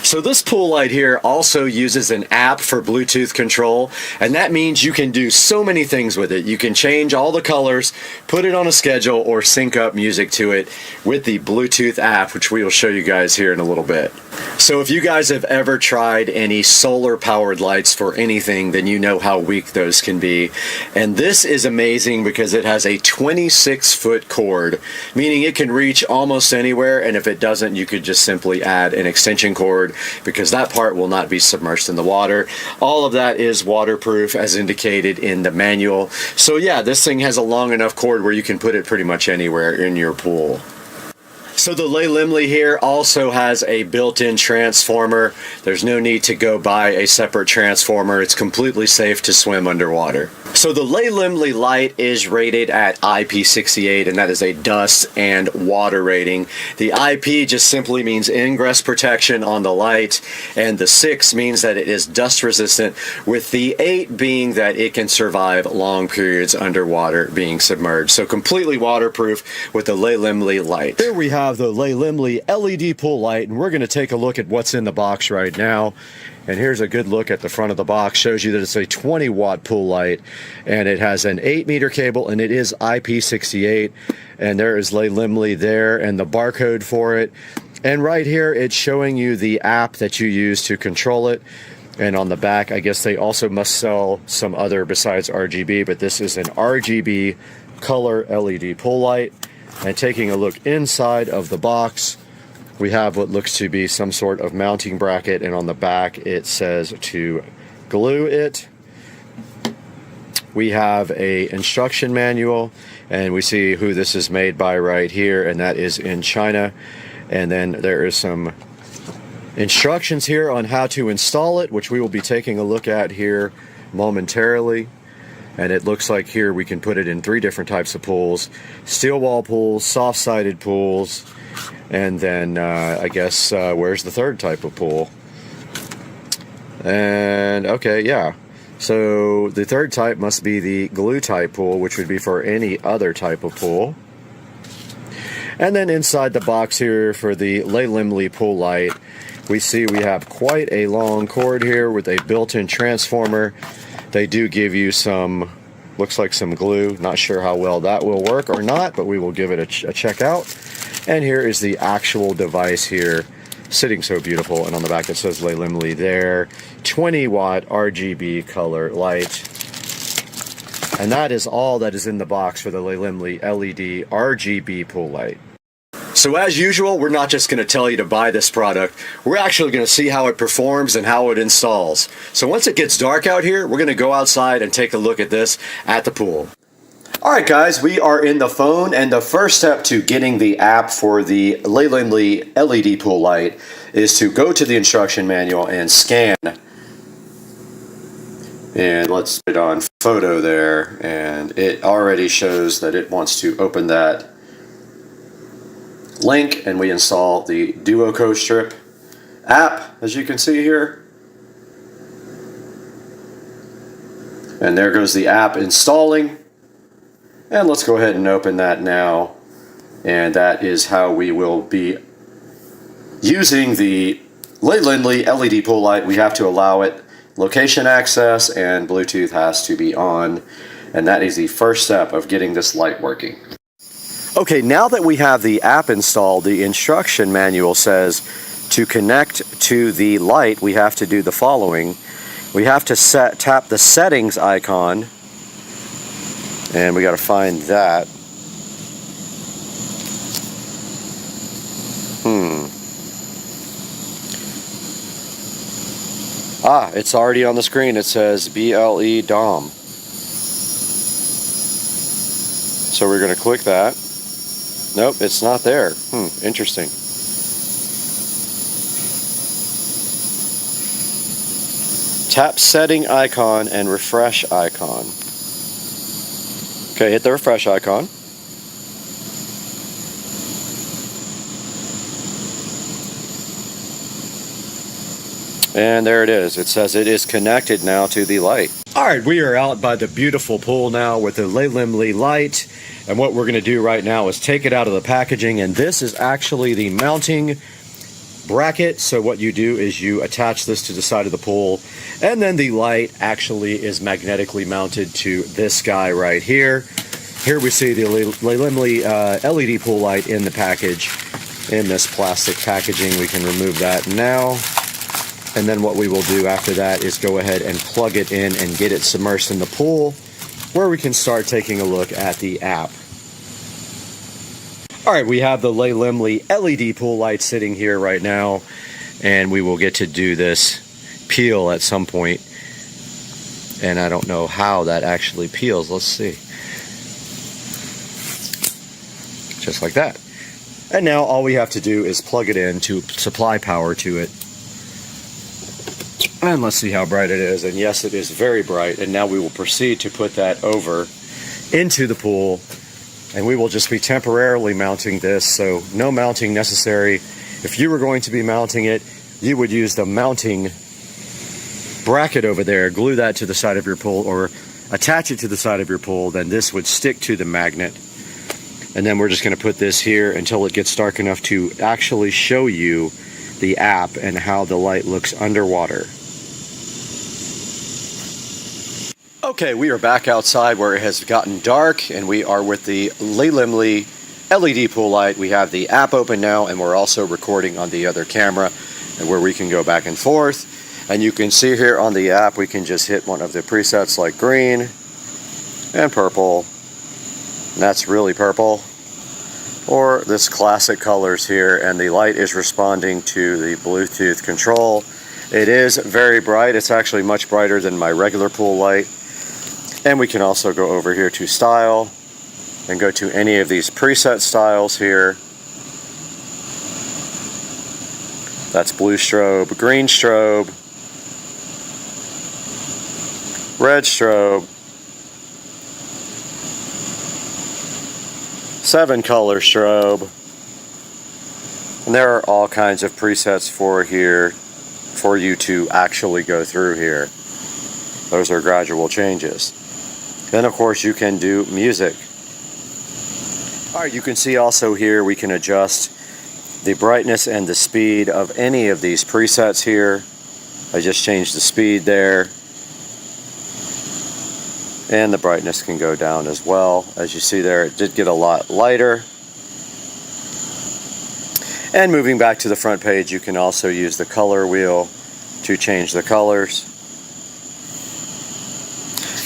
So this pool light here also uses an app for Bluetooth control, and that means you can do so many things with it. You can change all the colors, put it on a schedule, or sync up music to it with the Bluetooth app, which we will show you guys here in a little bit. So if you guys have ever tried any solar powered lights for anything, then you know how weak those can be. And this is amazing because it has a 26-foot cord, meaning it can reach almost anywhere, and if it doesn't, you could just simply add an extension cord cord, because that part will not be submerged in the water. All of that is waterproof as indicated in the manual. So yeah, this thing has a long enough cord where you can put it pretty much anywhere in your pool. So the Limley here also has a built-in transformer. There's no need to go buy a separate transformer. It's completely safe to swim underwater. So the Limley light is rated at IP68, and that is a dust and water rating. The IP just simply means ingress protection on the light, and the 6 means that it is dust resistant, with the 8 being that it can survive long periods underwater being submerged. So completely waterproof with the Limley light. Here we have the Limley LED pool light, and we're going to take a look at what's in the box right now. And here's a good look at the front of the box. Shows you that it's a 20 watt pool light, and it has an 8-meter cable, and it is IP68. And there is Limley there and the barcode for it. And right here it's showing you the app that you use to control it. And on the back, I guess they also must sell some other besides RGB, but this is an RGB color LED pool light. And taking a look inside of the box, we have what looks to be some sort of mounting bracket, and on the back it says to glue it. We have a instruction manual, and we see who this is made by right here, and that is in China. And then there is some instructions here on how to install it, which we will be taking a look at here momentarily. And it looks like here we can put it in 3 different types of pools: steel wall pools, soft-sided pools, and then I guess where's the third type of pool? And okay, yeah. So the third type must be the glue type pool, which would be for any other type of pool. And then inside the box here for the Limley pool light, we see we have quite a long cord here with a built-in transformer. They do give you some, looks like some glue. Not sure how well that will work or not, but we will give it a check out. And here is the actual device here, sitting so beautiful. And on the back it says Limley there. 20 watt RGB color light. And that is all that is in the box for the Limley LED RGB pool light. So as usual, we're not just going to tell you to buy this product. We're actually going to see how it performs and how it installs. So once it gets dark out here, we're going to go outside and take a look at this at the pool. Alright guys, we are in the phone, and the first step to getting the app for the Limley LED pool light is to go to the instruction manual and scan. And let's put it on photo there, and it already shows that it wants to open that link, and we install the Duo Co-Strip app, as you can see here. And there goes the app installing. And let's go ahead and open that now. And that is how we will be using the Limley LED pool light. We have to allow it location access, and Bluetooth has to be on. And that is the first step of getting this light working. Okay, now that we have the app installed, the instruction manual says to connect to the light, we have to do the following. We have to tap the settings icon, and we got to find that. Ah, it's already on the screen. It says BLE DOM. So we're going to click that. Nope, it's not there. Interesting. Tap setting icon and refresh icon. Okay, hit the refresh icon. And there it is. It says it is connected now to the light. Alright, we are out by the beautiful pool now with the Limley light. And what we're going to do right now is take it out of the packaging. And this is actually the mounting bracket. So what you do is you attach this to the side of the pool. And then the light actually is magnetically mounted to this guy right here. Here we see the Limley LED pool light in the package, in this plastic packaging. We can remove that now. And then what we will do after that is go ahead and plug it in and get it submerged in the pool, where we can start taking a look at the app. Alright, we have the Limley LED pool light sitting here right now. and we will get to do this peel at some point. And I don't know how that actually peels. Let's see. Just like that. And now all we have to do is plug it in to supply power to it. And let's see how bright it is. And yes, it is very bright. And now we will proceed to put that over into the pool. And we will just be temporarily mounting this, so no mounting necessary. If you were going to be mounting it, you would use the mounting bracket over there, glue that to the side of your pool, or attach it to the side of your pool. Then this would stick to the magnet. And then we're just going to put this here until it gets dark enough to actually show you the app and how the light looks underwater. Okay, we are back outside where it has gotten dark, and we are with the Limley LED pool light. We have the app open now, and we're also recording on the other camera, and where we can go back and forth. And you can see here on the app, we can just hit one of the presets like green and purple. And that's really purple. Or this classic colors here, and the light is responding to the Bluetooth control. It is very bright. It's actually much brighter than my regular pool light. And we can also go over here to style and go to any of these preset styles here. That's blue strobe, green strobe, red strobe, 7 color strobe. And there are all kinds of presets for here for you to actually go through here. Those are gradual changes. Then of course you can do music. Alright, you can see also here we can adjust the brightness and the speed of any of these presets here. I just changed the speed there. And the brightness can go down as well. As you see there, it did get a lot lighter. And moving back to the front page, you can also use the color wheel to change the colors.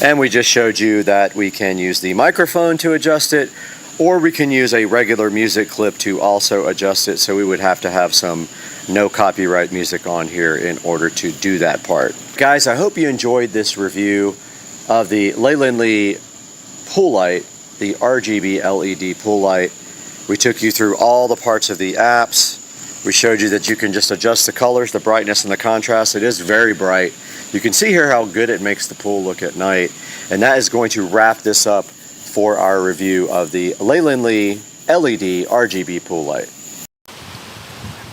And we just showed you that we can use the microphone to adjust it, or we can use a regular music clip to also adjust it. So we would have to have some no copyright music on here in order to do that part. Guys, I hope you enjoyed this review of the Leyland pool light, the RGB LED pool light. We took you through all the parts of the apps. We showed you that you can just adjust the colors, the brightness, and the contrast. It is very bright. You can see here how good it makes the pool look at night. And that is going to wrap this up for our review of the Leyland LED RGB pool light.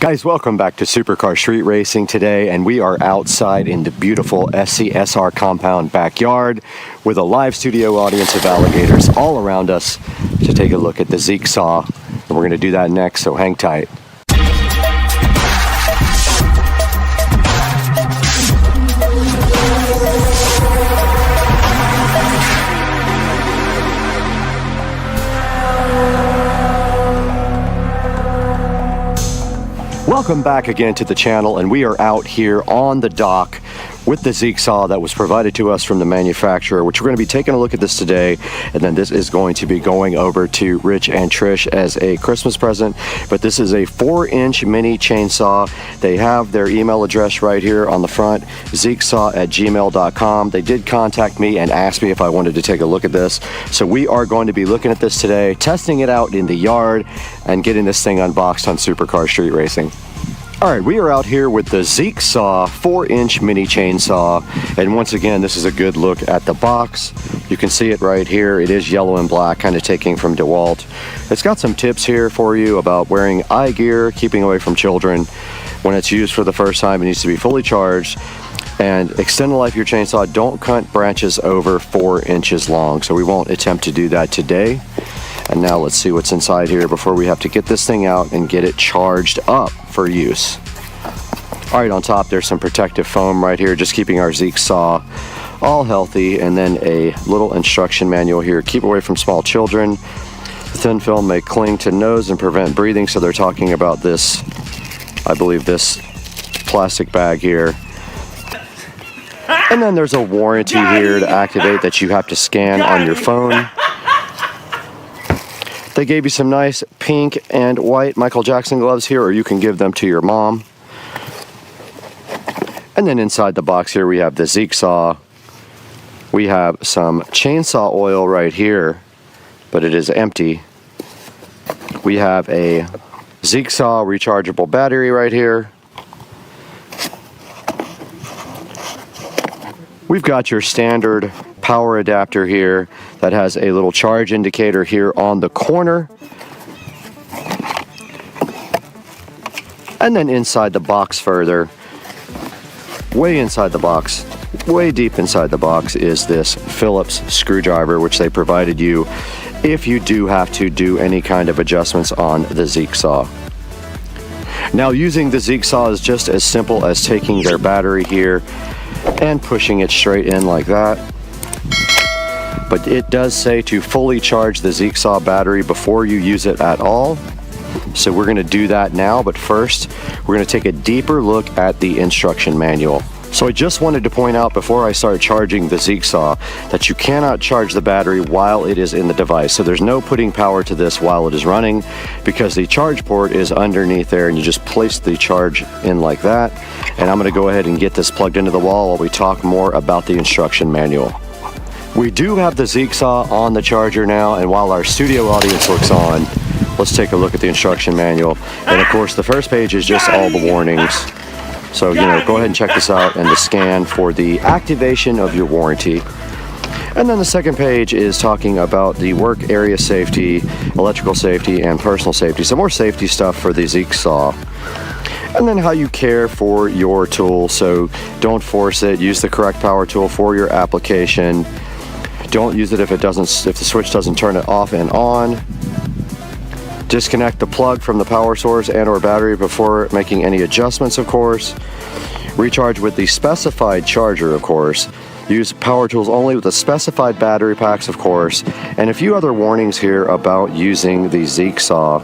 Guys, welcome back to Supercar Street Racing today, and we are outside in the beautiful SCSR compound backyard with a live studio audience of alligators all around us to take a look at the Jigsaw, and we're going to do that next, so hang tight. Welcome back again to the channel, and we are out here on the dock with the Jigsaw that was provided to us from the manufacturer, which we're going to be taking a look at this today, and then this is going to be going over to Rich and Trish as a Christmas present. But this is a 4-inch mini chainsaw. They have their email address right here on the front, jigsaw@gmail.com. They did contact me and ask me if I wanted to take a look at this, so we are going to be looking at this today, testing it out in the yard, and getting this thing unboxed on Supercar Street Racing. Alright, we are out here with the Jigsaw 4-inch mini chainsaw, and once again, this is a good look at the box. You can see it right here. It is yellow and black, kind of taking from DeWalt. It's got some tips here for you about wearing eye gear, keeping away from children. When it's used for the first time, it needs to be fully charged. And extend the life of your chainsaw. Don't cut branches over 4 inches long, so we won't attempt to do that today. And now let's see what's inside here before we have to get this thing out and get it charged up for use. All right, on top there's some protective foam right here, just keeping our Jigsaw all healthy, and then a little instruction manual here. Keep away from small children. The thin film may cling to nose and prevent breathing, so they're talking about this, I believe this plastic bag here. And then there's a warranty here to activate that you have to scan on your phone. They gave you some nice pink and white Michael Jackson gloves here, or you can give them to your mom. And then inside the box here we have the Jigsaw. We have some chainsaw oil right here, but it is empty. We have a Jigsaw rechargeable battery right here. We've got your standard power adapter here that has a little charge indicator here on the corner. And then inside the box further, way inside the box, way deep inside the box, is this Phillips screwdriver, which they provided you if you do have to do any kind of adjustments on the Jigsaw. Now, using the Jigsaw is just as simple as taking their battery here and pushing it straight in like that. But it does say to fully charge the Jigsaw battery before you use it at all. So we're going to do that now, but first we're going to take a deeper look at the instruction manual. So I just wanted to point out before I start charging the Jigsaw that you cannot charge the battery while it is in the device. So there's no putting power to this while it is running, because the charge port is underneath there, and you just place the charge in like that. And I'm going to go ahead and get this plugged into the wall while we talk more about the instruction manual. We do have the Jigsaw on the charger now, and while our studio audience looks on, let's take a look at the instruction manual. And of course the first page is just all the warnings. So, go ahead and check this out, and the scan for the activation of your warranty. And then the second page is talking about the work area safety, electrical safety, and personal safety. Some more safety stuff for the Jigsaw. And then how you care for your tool. So don't force it. Use the correct power tool for your application. Don't use it if the switch doesn't turn it off and on. Disconnect the plug from the power source and or battery before making any adjustments, of course. Recharge with the specified charger, of course. Use power tools only with the specified battery packs, of course. And a few other warnings here about using the Jigsaw.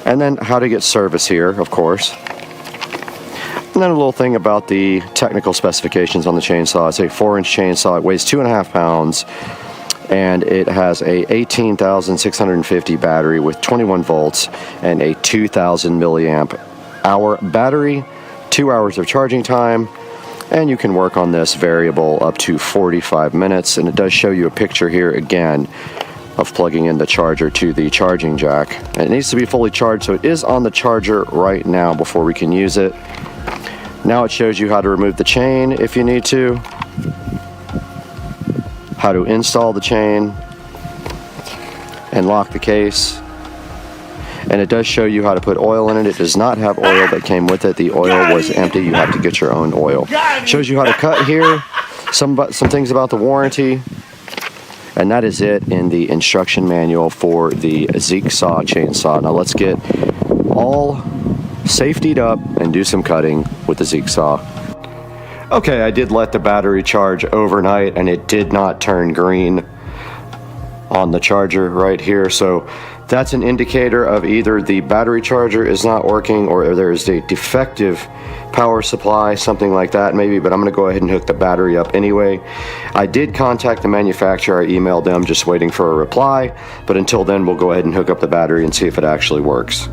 And then how to get service here, of course. And then a little thing about the technical specifications on the chainsaw. It's a 4-inch chainsaw. It weighs 2.5 pounds. And it has a 18,650 battery with 21 volts and a 2,000 milliamp hour battery, 2 hours of charging time, and you can work on this variable up to 45 minutes. And it does show you a picture here again of plugging in the charger to the charging jack. And it needs to be fully charged, so it is on the charger right now before we can use it. Now it shows you how to remove the chain if you need to, how to install the chain and lock the case, and it does show you how to put oil in it. It does not have oil that came with it. The oil was empty. You have to get your own oil. Shows you how to cut here, some things about the warranty, and that is it in the instruction manual for the Jigsaw chainsaw. Now let's get all safetied up and do some cutting with the Jigsaw. Okay, I did let the battery charge overnight, and it did not turn green on the charger right here. So that's an indicator of either the battery charger is not working or there is a defective power supply, something like that maybe, but I'm going to go ahead and hook the battery up anyway. I did contact the manufacturer. I emailed them, just waiting for a reply, but until then we'll go ahead and hook up the battery and see if it actually works.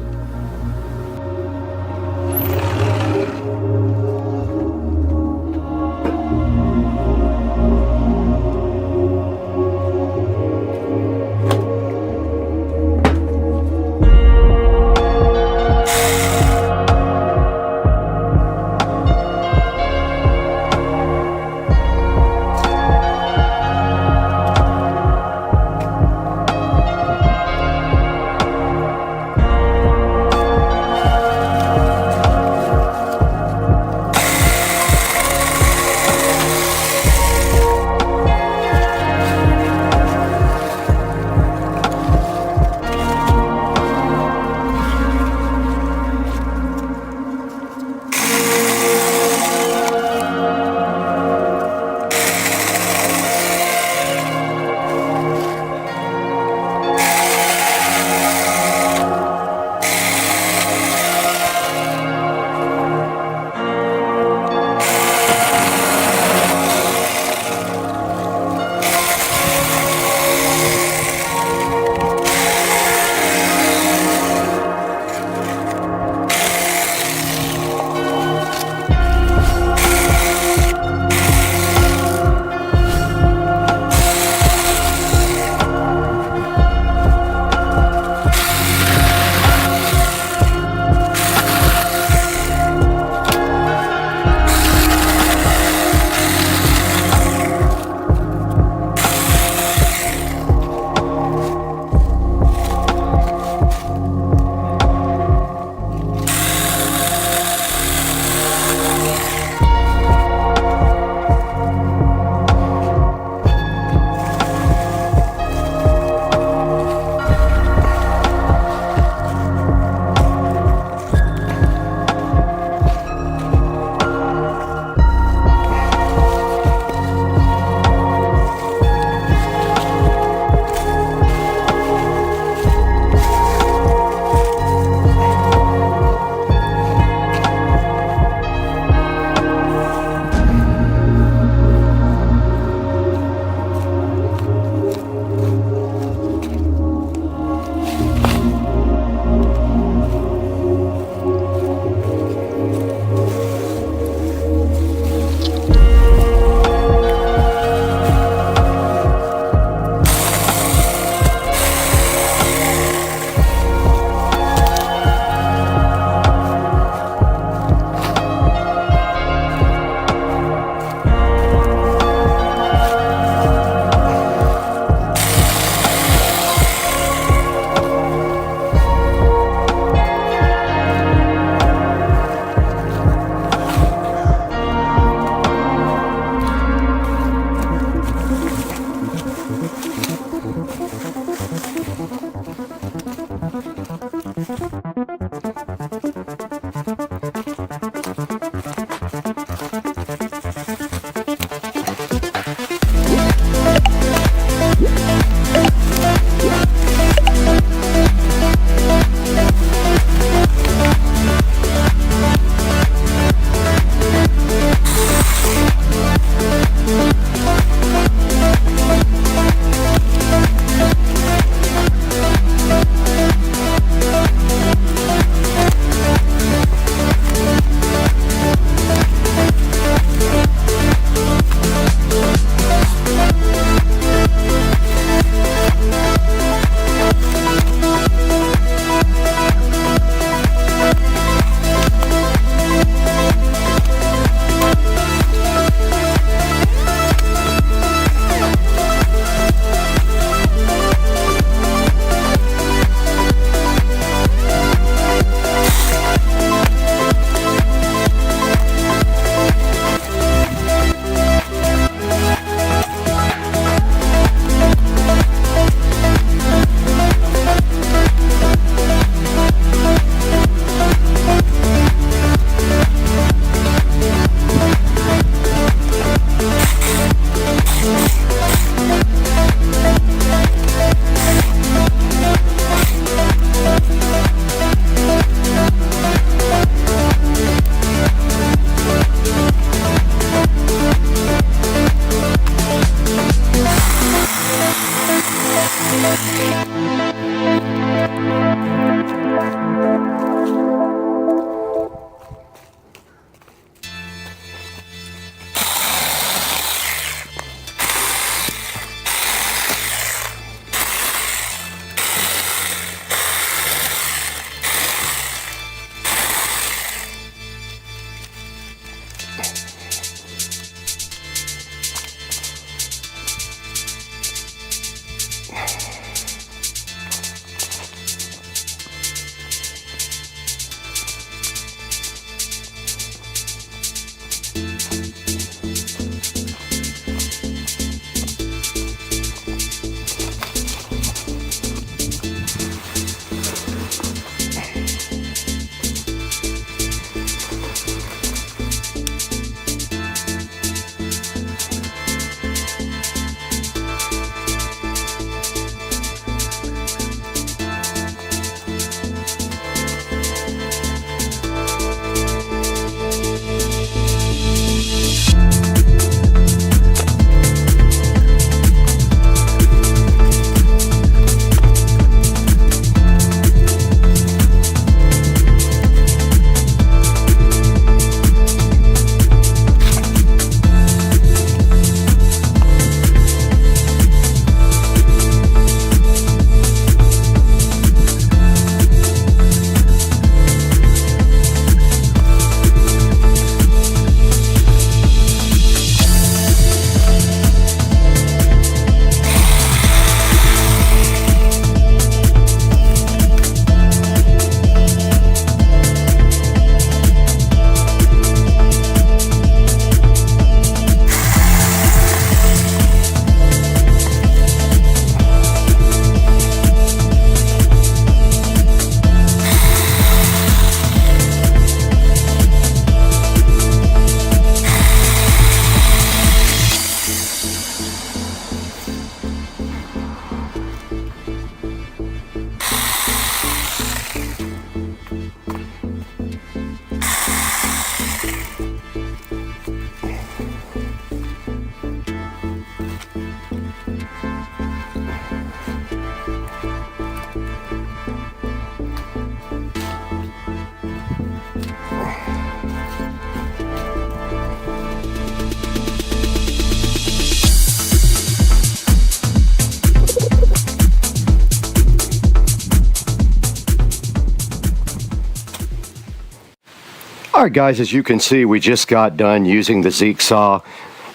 All right, guys, as you can see, we just got done using the Zeek saw.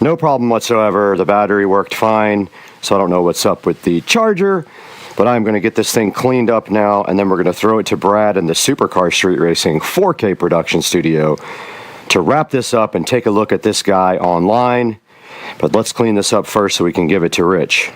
No problem whatsoever. The battery worked fine, so I don't know what's up with the charger, but I'm going to get this thing cleaned up now, and then we're going to throw it to Brad in the Supercar Street Racing 4K production studio to wrap this up and take a look at this guy online. But let's clean this up first so we can give it to Rich.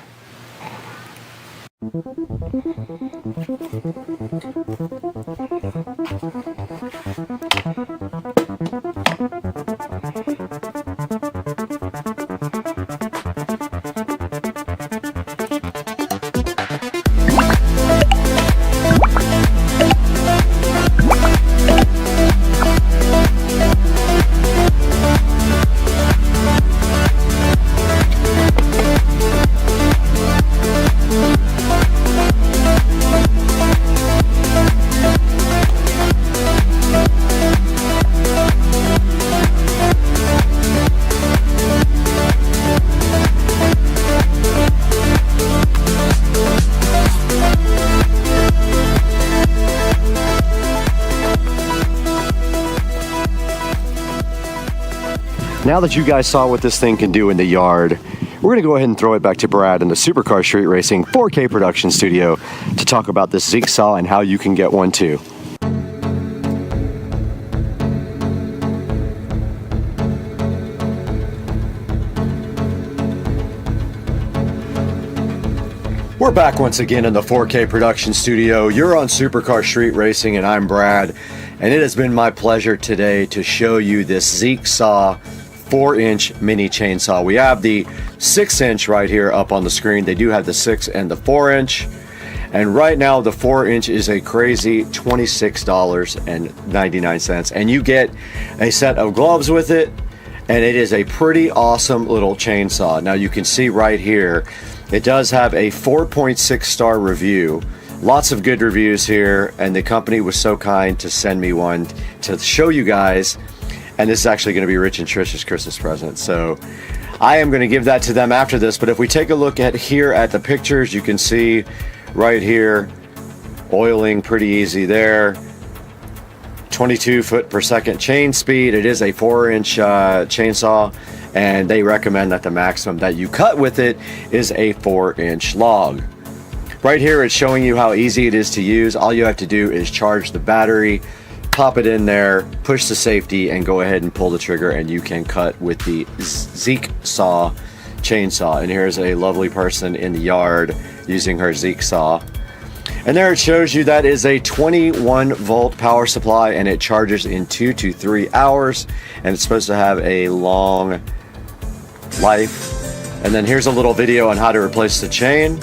Now that you guys saw what this thing can do in the yard, we're going to go ahead and throw it back to Brad in the Supercar Street Racing 4K production studio to talk about this Zeek saw and how you can get one too. We're back once again in the 4K production studio. You're on Supercar Street Racing and I'm Brad, and it has been my pleasure today to show you this Zeek saw 4-inch mini chainsaw. We have the 6-inch right here up on the screen. They do have the 6 and the 4-inch. And right now the 4-inch is a crazy $26.99. And you get a set of gloves with it. And it is a pretty awesome little chainsaw. Now you can see right here, it does have a 4.6 star review. Lots of good reviews here. And the company was so kind to send me one to show you guys. And this is actually going to be Rich and Trish's Christmas present. So I am going to give that to them after this. But if we take a look at here at the pictures, you can see right here, oiling pretty easy there. 22 foot per second chain speed. It is a 4-inch chainsaw. And they recommend that the maximum that you cut with it is a 4-inch log. Right here, it's showing you how easy it is to use. All you have to do is charge the battery, pop it in there, push the safety, and go ahead and pull the trigger, and you can cut with the Zeek saw chainsaw. And here's a lovely person in the yard using her Zeek saw. And there it shows you that is a 21 volt power supply, and it charges in 2 to 3 hours, and it's supposed to have a long life. And then here's a little video on how to replace the chain.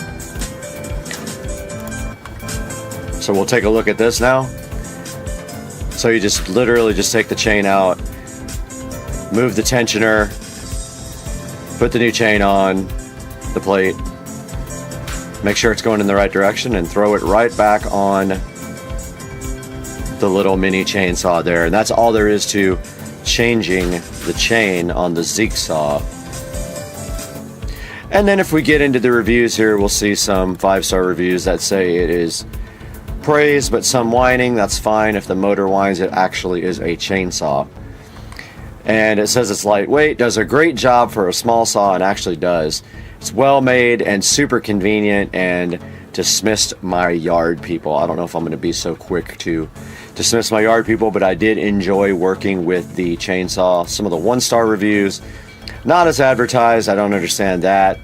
So we'll take a look at this now. So you just literally just take the chain out, move the tensioner, put the new chain on the plate, make sure it's going in the right direction, and throw it right back on the little mini chainsaw there. And that's all there is to changing the chain on the Zeek saw. And then if we get into the reviews here, we'll see some 5-star reviews that say it is praise, but some whining. That's fine. If the motor whines, it actually is a chainsaw. And it says it's lightweight, does a great job for a small saw, and actually does. It's well made and super convenient, and dismissed my yard people. I don't know if I'm going to be so quick to dismiss my yard people, but I did enjoy working with the chainsaw. Some of the 1-star reviews, not as advertised. I don't understand that,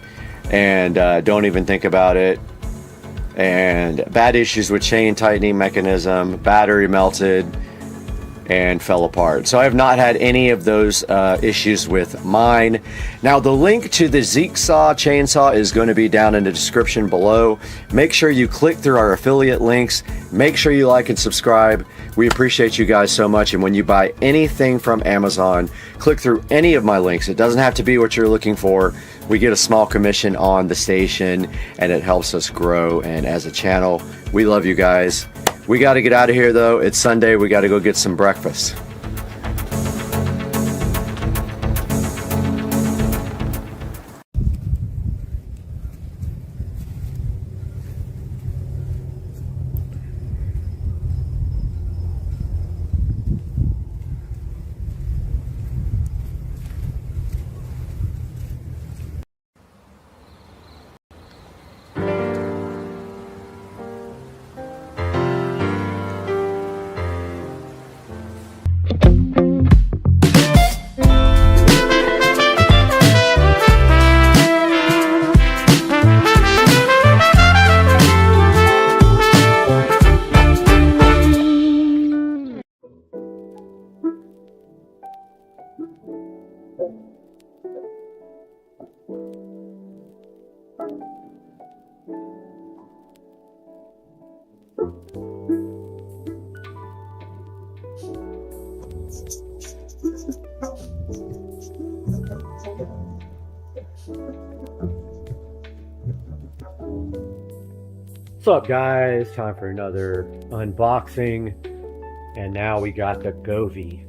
and don't even think about it. And bad issues with chain tightening mechanism, battery melted and fell apart. So I have not had any of those issues with mine. Now the link to the Zeek saw chainsaw is going to be down in the description below. Make sure you click through our affiliate links. Make sure you like and subscribe. We appreciate you guys so much. And when you buy anything from Amazon, click through any of my links. It doesn't have to be what you're looking for. We get a small commission on the station, and it helps us grow. And as a channel, we love you guys. We got to get out of here, though. It's Sunday. We got to go get some breakfast. What's up, guys? Time for another unboxing, and now we got the Govee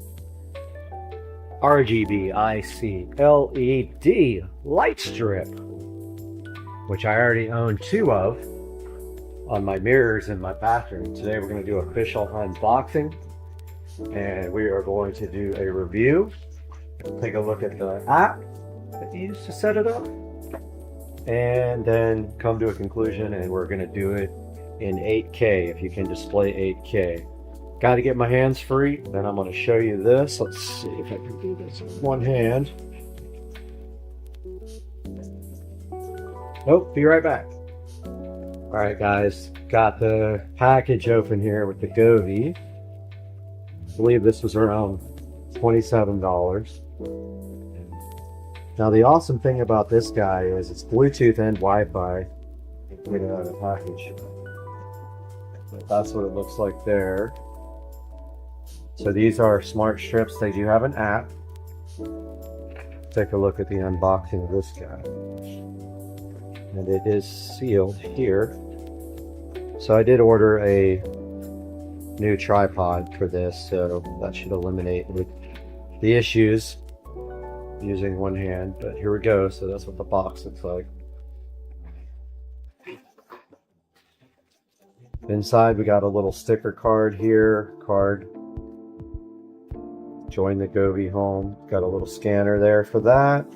RGB IC LED light strip, which I already own 2 of on my mirrors in my bathroom. Today we're going to do an official unboxing, and we are going to do a review, take a look at the app that you used to set it up, and then come to a conclusion, and we're going to do it in 8K if you can display 8K. Got to get my hands free, then I'm going to show you this. Let's see if I can do this with one hand. Nope, be right back. Alright guys, got the package open here with the Govee. I believe this was around $27. Now the awesome thing about this guy is it's Bluetooth and Wi-Fi. Get it out of the package. That's what it looks like there. So these are smart strips. They do have an app. Take a look at the unboxing of this guy. And it is sealed here. So I did order a new tripod for this, so that should eliminate the issues using one hand. But here we go. So that's what the box looks like. Inside we got a little sticker card here. Join the Govee home. Got a little scanner there for that.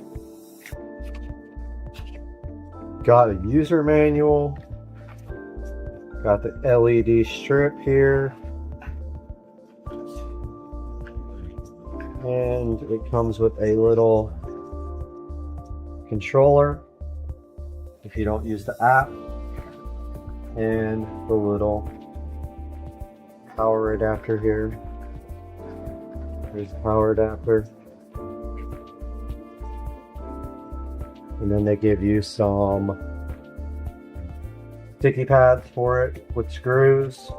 Got a user manual. Got the LED strip here. And it comes with a little controller if you don't use the app, and the little power adapter here. There's the power adapter. And then they give you some sticky pads for it with screws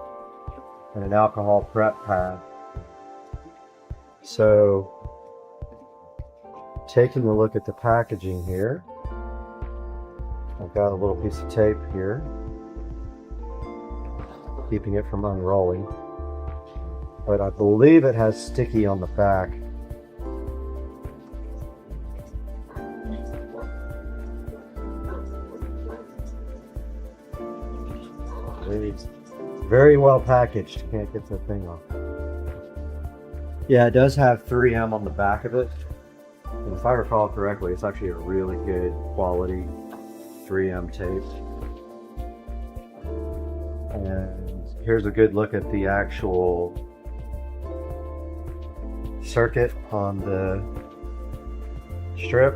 and an alcohol prep pad. So, taking a look at the packaging here, I've got a little piece of tape here, keeping it from unrolling. But I believe it has sticky on the back. It's very well packaged. Can't get the thing off. Yeah, it does have 3M on the back of it. And if I recall correctly, it's actually a really good quality 3M tape. And here's a good look at the actual circuit on the strip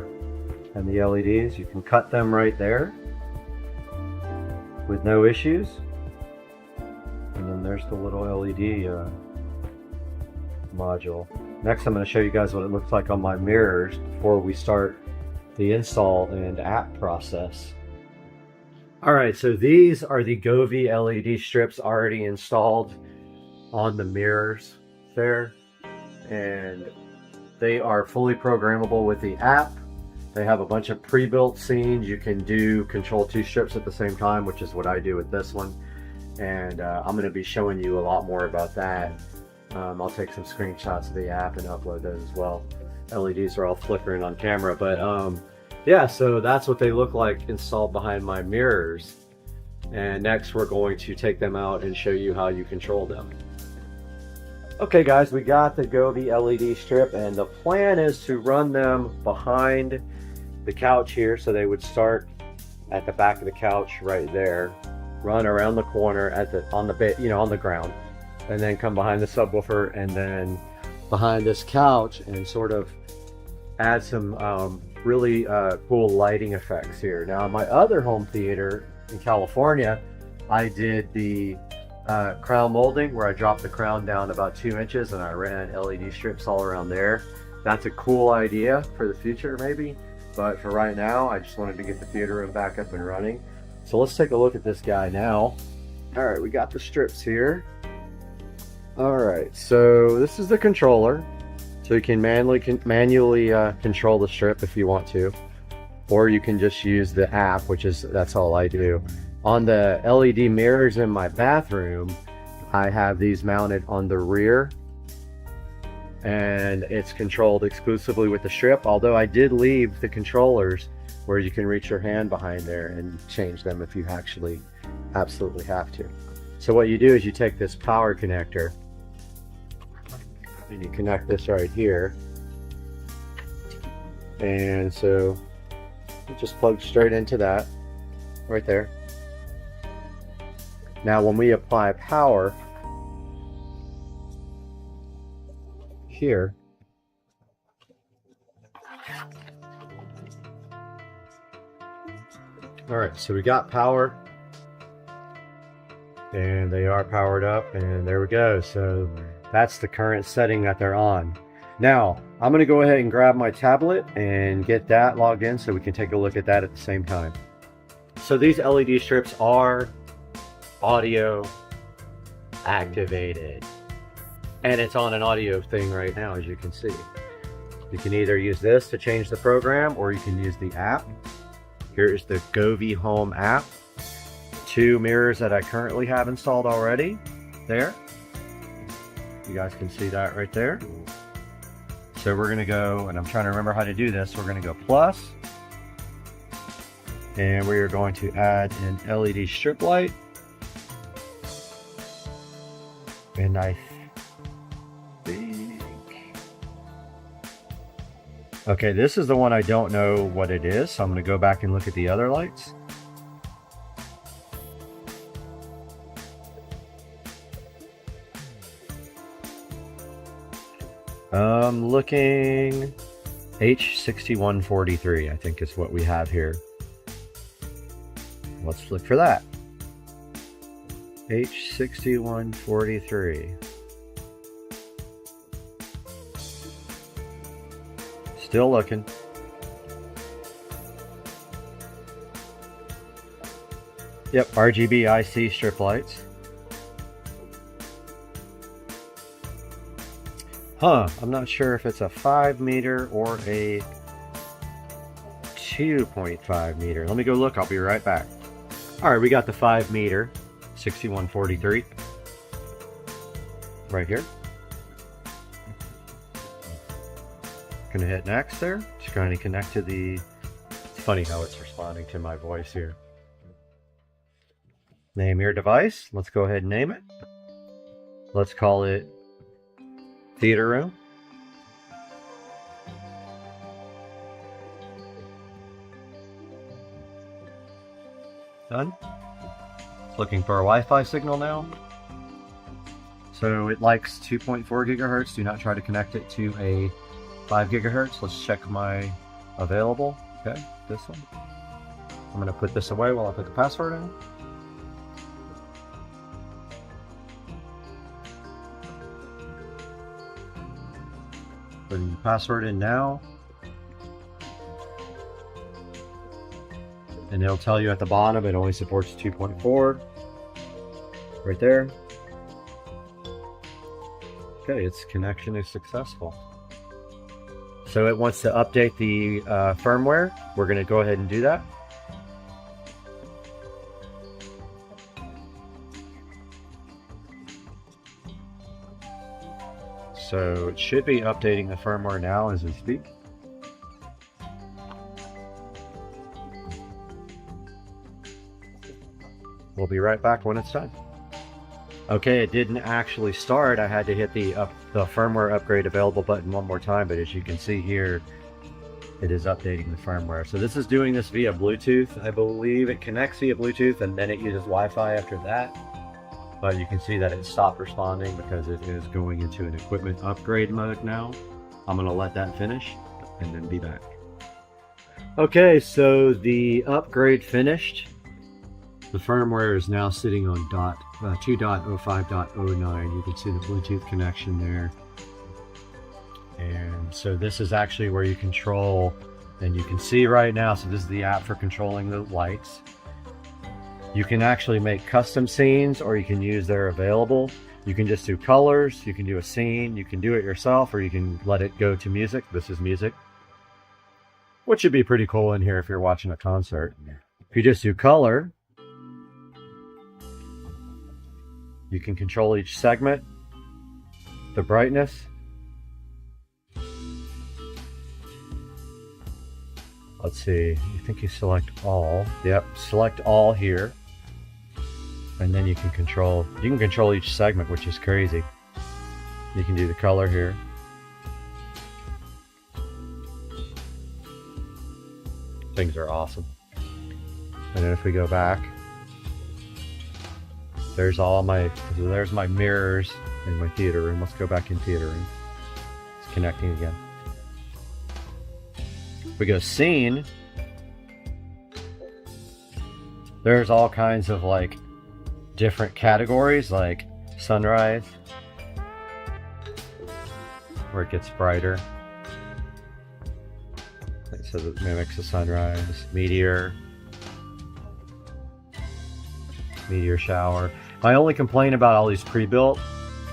and the LEDs. You can cut them right there with no issues. And then there's the little LED module. Next I'm going to show you guys what it looks like on my mirrors before we start the install and app process. Alright, so these are the Govee LED strips already installed on the mirrors there, and they are fully programmable with the app. They have a bunch of pre-built scenes. You can do control 2 strips at the same time, which is what I do with this one, and I'm going to be showing you a lot more about that. I'll take some screenshots of the app and upload those as well. LEDs are all flickering on camera, but yeah, so that's what they look like installed behind my mirrors. And next we're going to take them out and show you how you control them. Okay guys, we got the Govee LED strip, and the plan is to run them behind the couch here. So they would start at the back of the couch right there, run around the corner on the ground, and then come behind the subwoofer, and then behind this couch, and sort of add some really cool lighting effects here. Now, my other home theater in California, I did the crown molding where I dropped the crown down about 2 inches and I ran LED strips all around there. That's a cool idea for the future maybe, but for right now I just wanted to get the theater room back up and running. So let's take a look at this guy now. All right, we got the strips here. All right, so this is the controller. So you can manually control the strip if you want to, or you can just use the app, that's all I do. On the LED mirrors in my bathroom, I have these mounted on the rear, and it's controlled exclusively with the strip, although I did leave the controllers where you can reach your hand behind there and change them if you actually absolutely have to. So what you do is you take this power connector and you connect this right here, and so it just plugs straight into that right there. Now when we apply power here, all right, so we got power and they are powered up, and there we go. So that's the current setting that they're on. Now I'm going to go ahead and grab my tablet and get that logged in so we can take a look at that at the same time. So these LED strips are audio activated, and it's on an audio thing right now, as you can see. You can either use this to change the program, or you can use the app. Here's the Govee Home app. 2 mirrors that I currently have installed already there. You guys can see that right there. So we're gonna go, and I'm trying to remember how to do this. We're gonna go plus, and we are going to add an LED strip light. And I think, okay, this is the one I don't know what it is, so I'm gonna go back and look at the other lights. I'm looking H6143, I think is what we have here. Let's look for that. H6143. Still looking. Yep, RGB IC strip lights. Huh, I'm not sure if it's a 5 meter or a 2.5 meter. Let me go look, I'll be right back. Alright, we got the 5 meter, 6143. Right here. Gonna hit next there. Just trying to connect to the... It's funny how it's responding to my voice here. Name your device. Let's go ahead and name it. Let's call it Theater Room. Done. It's looking for a Wi-Fi signal now. So it likes 2.4 gigahertz. Do not try to connect it to a 5 gigahertz. Let's check my available. Okay, this one. I'm going to put this away while I put the password in. Putting the password in now. And it'll tell you at the bottom it only supports 2.4. Right there. Okay, its connection is successful. So it wants to update the firmware. We're going to go ahead and do that. So it should be updating the firmware now as we speak. We'll be right back when it's done. Okay, it didn't actually start. I had to hit the firmware upgrade available button one more time, but as you can see here, it is updating the firmware. So this is doing this via Bluetooth. I believe it connects via Bluetooth and then it uses Wi-Fi after that. But you can see that it stopped responding because it is going into an equipment upgrade mode now. I'm going to let that finish and then be back. Okay, so the upgrade finished. The firmware is now sitting on 2.05.09. You can see the Bluetooth connection there. And so this is actually where you control, and you can see right now, so this is the app for controlling the lights. You can actually make custom scenes, or you can use their available. You can just do colors, you can do a scene, you can do it yourself, or you can let it go to music. This is music, which should be pretty cool in here if you're watching a concert. If you just do color, you can control each segment, the brightness. Let's see, I think you select all. Yep, select all here. And then you can control each segment, which is crazy. You can do the color here. Things are awesome. And then if we go back, there's my mirrors in my theater room. Let's go back in theater room. It's connecting again. We go scene. There's all kinds of like different categories, like sunrise, where it gets brighter. So it mimics the sunrise. Meteor shower. My only complaint about all these pre-built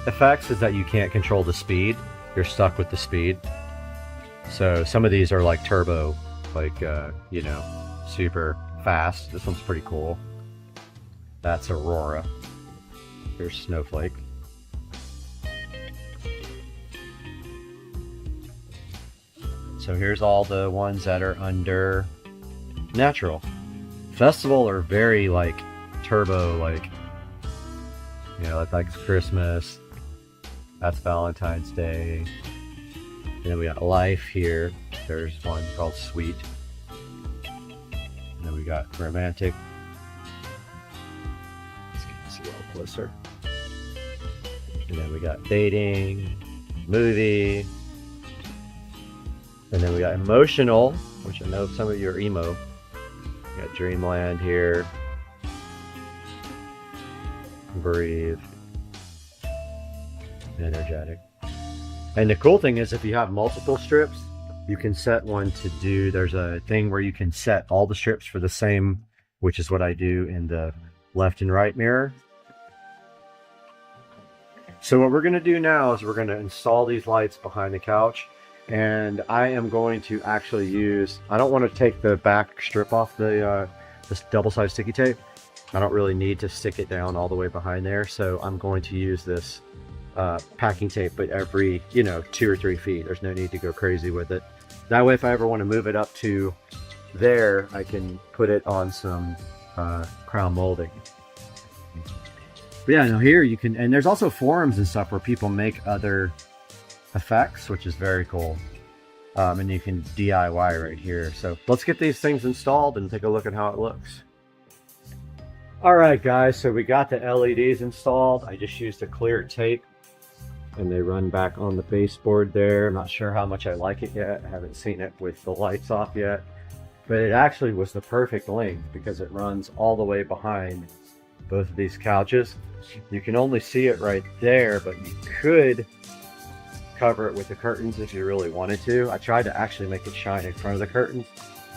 effects is that you can't control the speed. You're stuck with the speed. So some of these are like turbo, like, you know, super fast. This one's pretty cool. That's Aurora. Here's Snowflake. So here's all the ones that are under natural. Festival are very like turbo, like, you know, that's Christmas. That's Valentine's Day. And then we got life here. There's one called Sweet. And then we got romantic. Let's get this a little closer. And then we got dating, movie. And then we got emotional, which I know some of you are emo. We got Dreamland here. Breathe. Energetic. And the cool thing is if you have multiple strips, you can set one to do, there's a thing where you can set all the strips for the same, which is what I do in the left and right mirror. So what we're going to do now is we're going to install these lights behind the couch. And I am going to actually use, I don't want to take the back strip off the this double-sided sticky tape. I don't really need to stick it down all the way behind there. So I'm going to use this packing tape, but every, you know, 2 or 3 feet. There's no need to go crazy with it. That way, if I ever want to move it up to there, I can put it on some crown molding. But yeah, now here you can, and there's also forums and stuff where people make other effects, which is very cool. And you can DIY right here. So let's get these things installed and take a look at how it looks. All right, guys, so we got the LEDs installed. I just used a clear tape and they run back on the baseboard there. I'm not sure how much I like it yet. I haven't seen it with the lights off yet, but it actually was the perfect length because it runs all the way behind both of these couches. You can only see it right there, but you could cover it with the curtains if you really wanted to. I tried to actually make it shine in front of the curtains,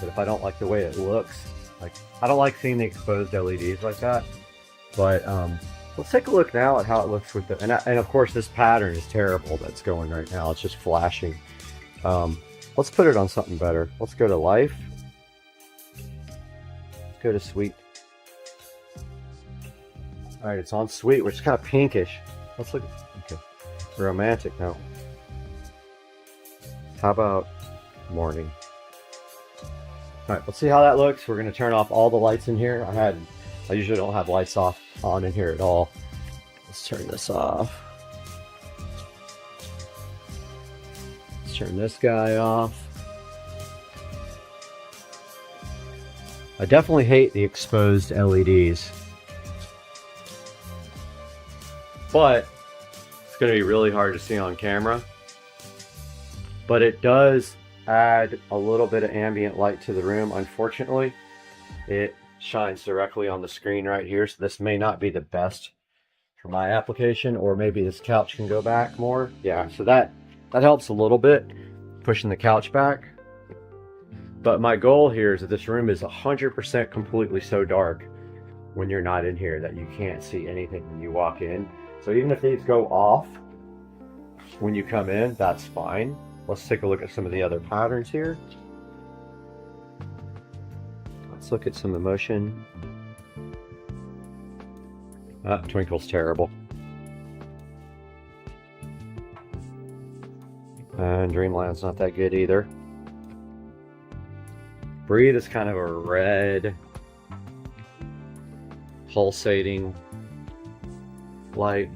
but if I don't like the way it looks, like, I don't like seeing the exposed LEDs like that. But let's take a look now at how it looks with the, and of course this pattern is terrible that's going right now. It's just flashing. Let's put it on something better. Let's go to life. Let's go to sweet. All right, it's on sweet, which is kind of pinkish. Let's look at, okay, romantic now. How about morning? All right, let's see how that looks. We're gonna turn off all the lights in here. I usually don't have lights on in here at all. Let's turn this off. Let's turn this guy off. I definitely hate the exposed LEDs, but it's gonna be really hard to see on camera. But it does add a little bit of ambient light to the room. Unfortunately, it shines directly on the screen right here, so this may not be the best for my application, or maybe this couch can go back more. Yeah, so that helps a little bit, pushing the couch back. But my goal here is that this room is 100% completely so dark when you're not in here, that you can't see anything when you walk in. So even if these go off when you come in, that's fine. Let's take a look at some of the other patterns here. Let's look at some emotion. Twinkle's terrible. And Dreamland's not that good either. Breathe is kind of a red, pulsating light.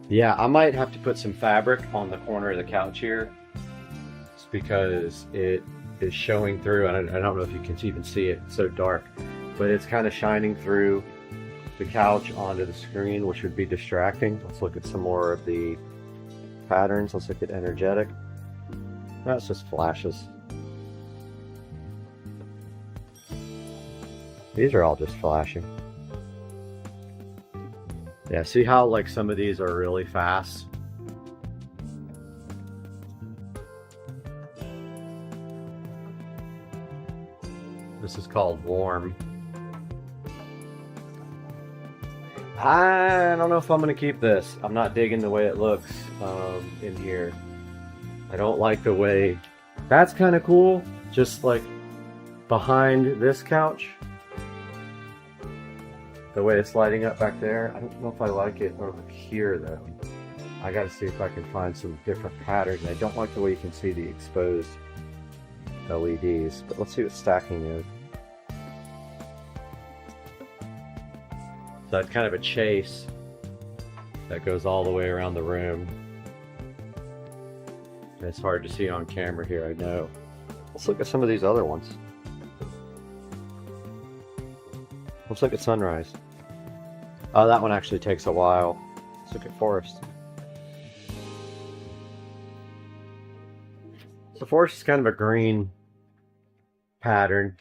Yeah, I might have to put some fabric on the corner of the couch here. It's because it is showing through, and I don't know if you can even see it, it's so dark. But it's kind of shining through the couch onto the screen, which would be distracting. Let's look at some more of the patterns. Let's look at energetic. That's just flashes. These are all just flashing. Yeah, see how like some of these are really fast? This is called warm. I don't know if I'm going to keep this. I'm not digging the way it looks in here. I don't like the way... That's kind of cool, just like behind this couch. The way it's lighting up back there. I don't know if I like it over here though. I got to see if I can find some different patterns. I don't like the way you can see the exposed LEDs, but let's see what stacking is. So that's kind of a chase that goes all the way around the room. It's hard to see on camera here, I know. Let's look at some of these other ones. Let's look at sunrise. Oh, that one actually takes a while. Let's look at forest. So forest is kind of a green pattern.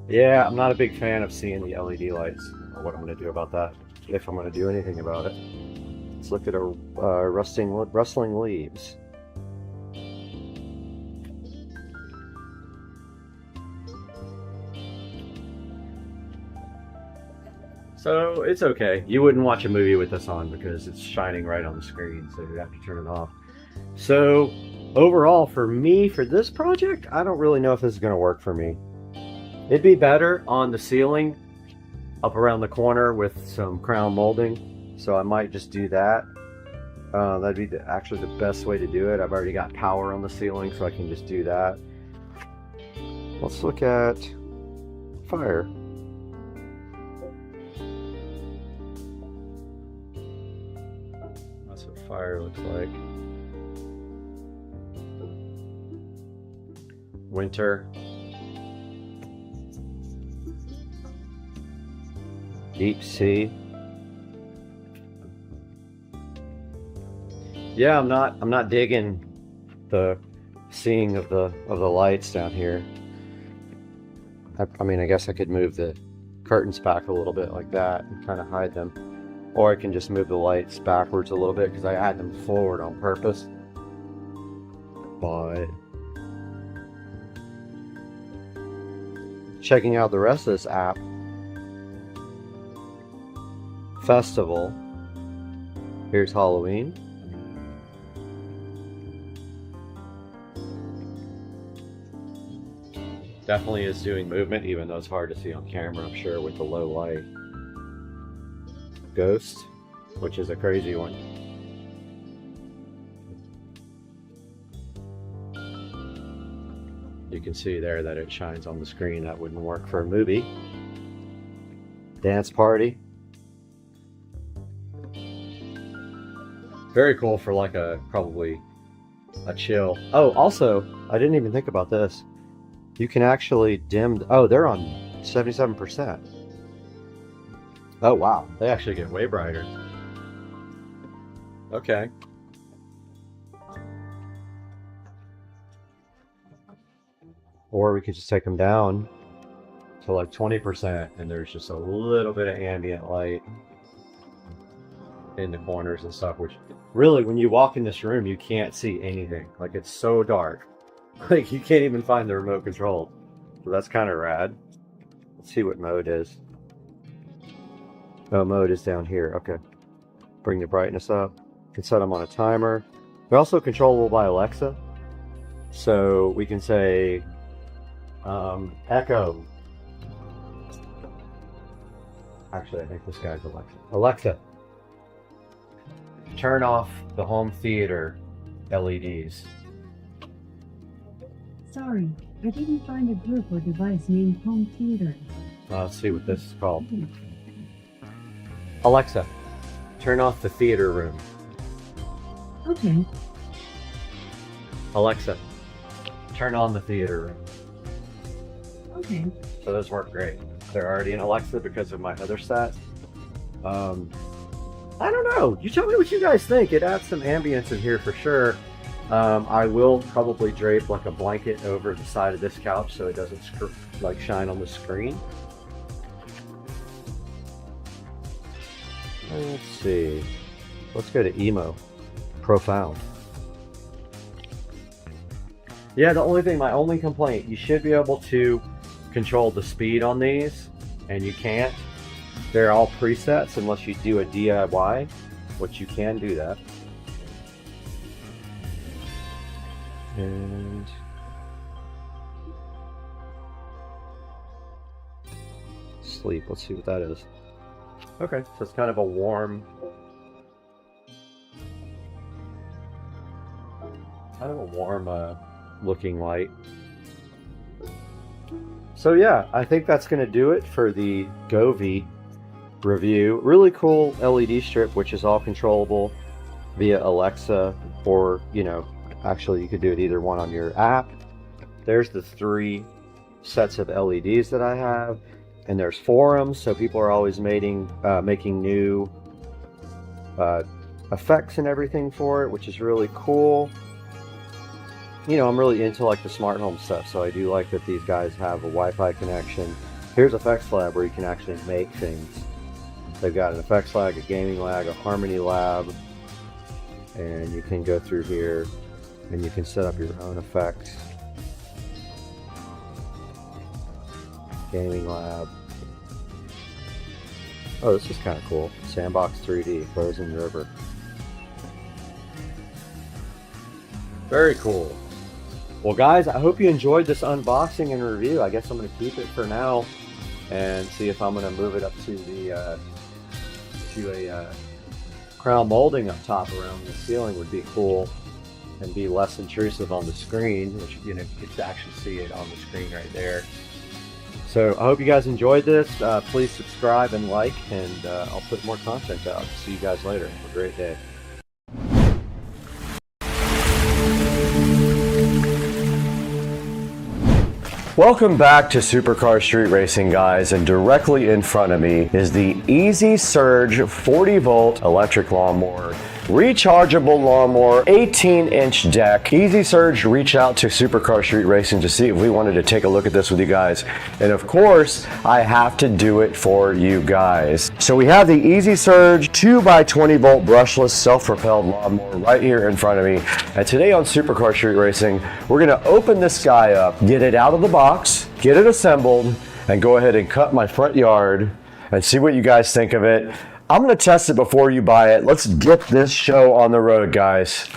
Yeah, I'm not a big fan of seeing the LED lights, or what I'm going to do about that, if I'm going to do anything about it. Let's look at our rustling leaves. So it's okay. You wouldn't watch a movie with this on because it's shining right on the screen, so you have to turn it off. So overall, for me, for this project, I don't really know if this is going to work for me. It'd be better on the ceiling up around the corner with some crown molding, so I might just do that. That'd be actually the best way to do it. I've already got power on the ceiling, so I can just do that. Let's look at fire. That's what fire looks like. Winter. Deep sea. Yeah, I'm not digging the seeing of the lights down here. I mean, I guess I could move the curtains back a little bit like that and kind of hide them, or I can just move the lights backwards a little bit because I had them forward on purpose. But checking out the rest of this app. Festival. Here's Halloween. Definitely is doing movement, even though it's hard to see on camera, I'm sure, with the low light. Ghost, which is a crazy one. You can see there that it shines on the screen. That wouldn't work for a movie. Dance party. Very cool for like probably a chill. Oh, also, I didn't even think about this. You can actually dim. Oh, they're on 77%. Oh, wow. They actually get way brighter. Okay. Or we could just take them down to like 20%, and there's just a little bit of ambient light in the corners and stuff, which really, when you walk in this room, you can't see anything. Like, it's so dark. Like, you can't even find the remote control. that's kind of rad. Let's see what mode is. Oh, mode is down here. Okay. Bring the brightness up. You can set them on a timer. They're also controllable by Alexa. So we can say, Echo. Actually, I think this guy's Alexa. Alexa, turn off the home theater LEDs. Sorry, I didn't find a group or device named home theater. Let's see what this is called. Alexa, turn off the theater room. Okay. Alexa, turn on the theater room. Okay. So those work great. They're already in Alexa because of my other stats. I don't know. You tell me what you guys think. It adds some ambience in here for sure. I will probably drape like a blanket over the side of this couch so it doesn't like shine on the screen. Let's see. Let's go to emo. Profound. Yeah, my only complaint, you should be able to control the speed on these, and you can't. They're all presets unless you do a DIY, which you can do that. And sleep, let's see what that is. Okay, so it's kind of a warm, looking light. So yeah, I think that's going to do it for the Govee review. Really cool LED strip, which is all controllable via Alexa, or, you know, actually you could do it either one on your app. There's the 3 sets of LEDs that I have, and there's forums, so people are always making new effects and everything for it, which is really cool. You know, I'm really into like the smart home stuff, so I do like that these guys have a Wi-Fi connection. Here's Effects Lab where you can actually make things. They've got an Effects Lab, a Gaming Lab, a Harmony Lab, and you can go through here and you can set up your own effects. Gaming Lab. Oh, this is kind of cool. Sandbox 3D, Frozen River. Very cool. Well guys, I hope you enjoyed this unboxing and review. I guess I'm going to keep it for now and see if I'm going to move it up to the a crown molding up top around the ceiling would be cool and be less intrusive on the screen, which, you know, you could actually see it on the screen right there. So I hope you guys enjoyed this. Please subscribe and like, and I'll put more content out. See you guys later. Have a great day. Welcome back to Supercar Street Racing, guys, and directly in front of me is the Easy Surge 40-volt electric lawnmower. Rechargeable lawnmower, 18-inch deck. Easy Surge reached out to Supercar Street Racing to see if we wanted to take a look at this with you guys. And of course, I have to do it for you guys. So we have the Easy Surge 2x20-volt brushless self-propelled lawnmower right here in front of me. And today on Supercar Street Racing, we're gonna open this guy up, get it out of the box, get it assembled, and go ahead and cut my front yard and see what you guys think of it. I'm going to test it before you buy it. Let's get this show on the road, guys.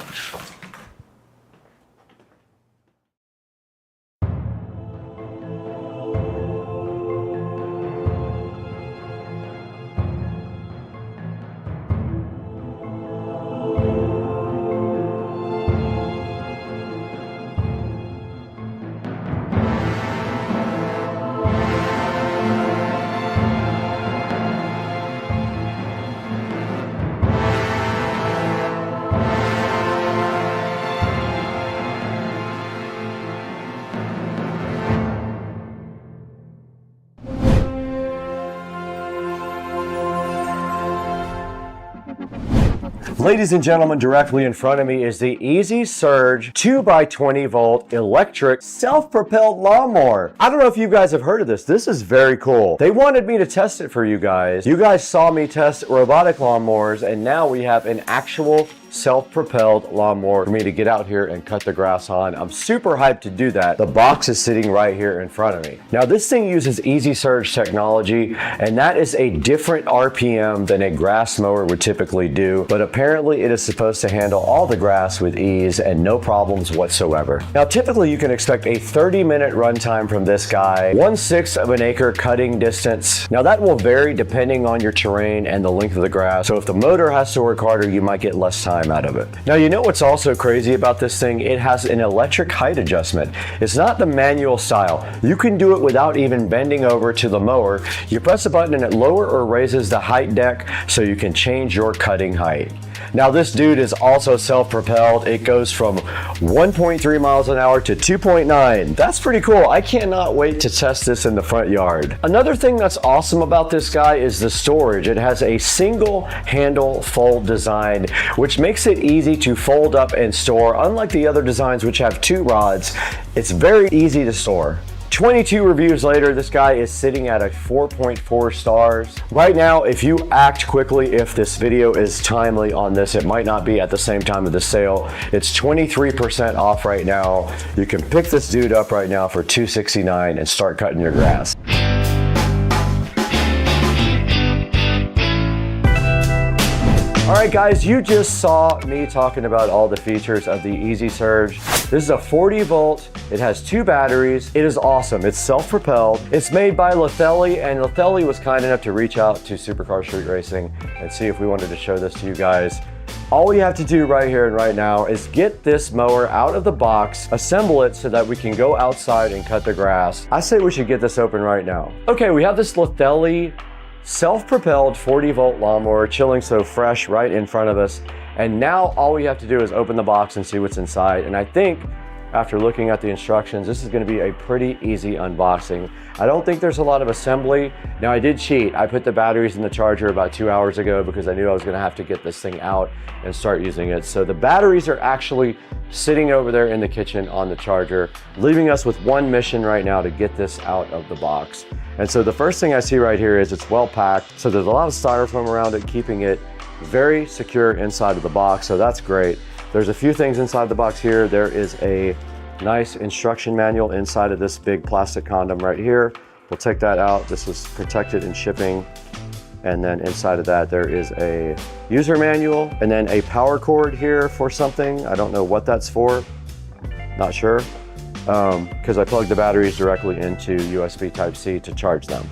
Ladies and gentlemen, directly in front of me is the Easy Surge 2x20-volt electric self-propelled lawnmower. I don't know if you guys have heard of this. This is very cool. They wanted me to test it for you guys. You guys saw me test robotic lawnmowers, and now we have an actual self-propelled lawnmower for me to get out here and cut the grass on. I'm super hyped to do that. The box is sitting right here in front of me. Now this thing uses Easy Surge technology, and that is a different RPM than a grass mower would typically do, but apparently it is supposed to handle all the grass with ease and no problems whatsoever. Now typically you can expect a 30-minute runtime from this guy, 1/6 of an acre cutting distance. Now that will vary depending on your terrain and the length of the grass, so if the motor has to work harder, you might get less time out of it. Now you know what's also crazy about this thing? It has an electric height adjustment. It's not the manual style. You can do it without even bending over to the mower. You press a button and it lower or raises the height deck so you can change your cutting height. Now this dude is also self-propelled. It goes from 1.3 miles an hour to 2.9. That's pretty cool. I cannot wait to test this in the front yard. Another thing that's awesome about this guy is the storage. It has a single handle fold design, which makes it easy to fold up and store. Unlike the other designs which have 2 rods, it's very easy to store. 22 reviews later, this guy is sitting at a 4.4 stars. Right now, if you act quickly, if this video is timely on this, it might not be at the same time of the sale. It's 23% off right now. You can pick this dude up right now for $269 and start cutting your grass. All right guys, you just saw me talking about all the features of the Easy Surge. This is a 40 volt, it has 2 batteries, it is awesome, it's self-propelled. It's made by Lethelli, and Lethelli was kind enough to reach out to Supercar Street Racing and see if we wanted to show this to you guys. All we have to do right here and right now is get this mower out of the box, assemble it so that we can go outside and cut the grass. I say we should get this open right now. Okay, we have this Lethelli self-propelled 40 volt lawnmower chilling so fresh right in front of us, and now all we have to do is open the box and see what's inside. And I think after looking at the instructions, this is going to be a pretty easy unboxing. I don't think there's a lot of assembly. Now I did cheat. I put the batteries in the charger about 2 hours ago because I knew I was going to have to get this thing out and start using it. So the batteries are actually sitting over there in the kitchen on the charger, leaving us with one mission right now to get this out of the box. And so the first thing I see right here is it's well packed. So there's a lot of styrofoam around it, keeping it very secure inside of the box. So that's great. There's a few things inside the box here. There is a nice instruction manual inside of this big plastic condom right here. We'll take that out. This is protected in shipping. And then inside of that, there is a user manual and then a power cord here for something. I don't know what that's for, not sure. Because I plugged the batteries directly into USB Type-C to charge them.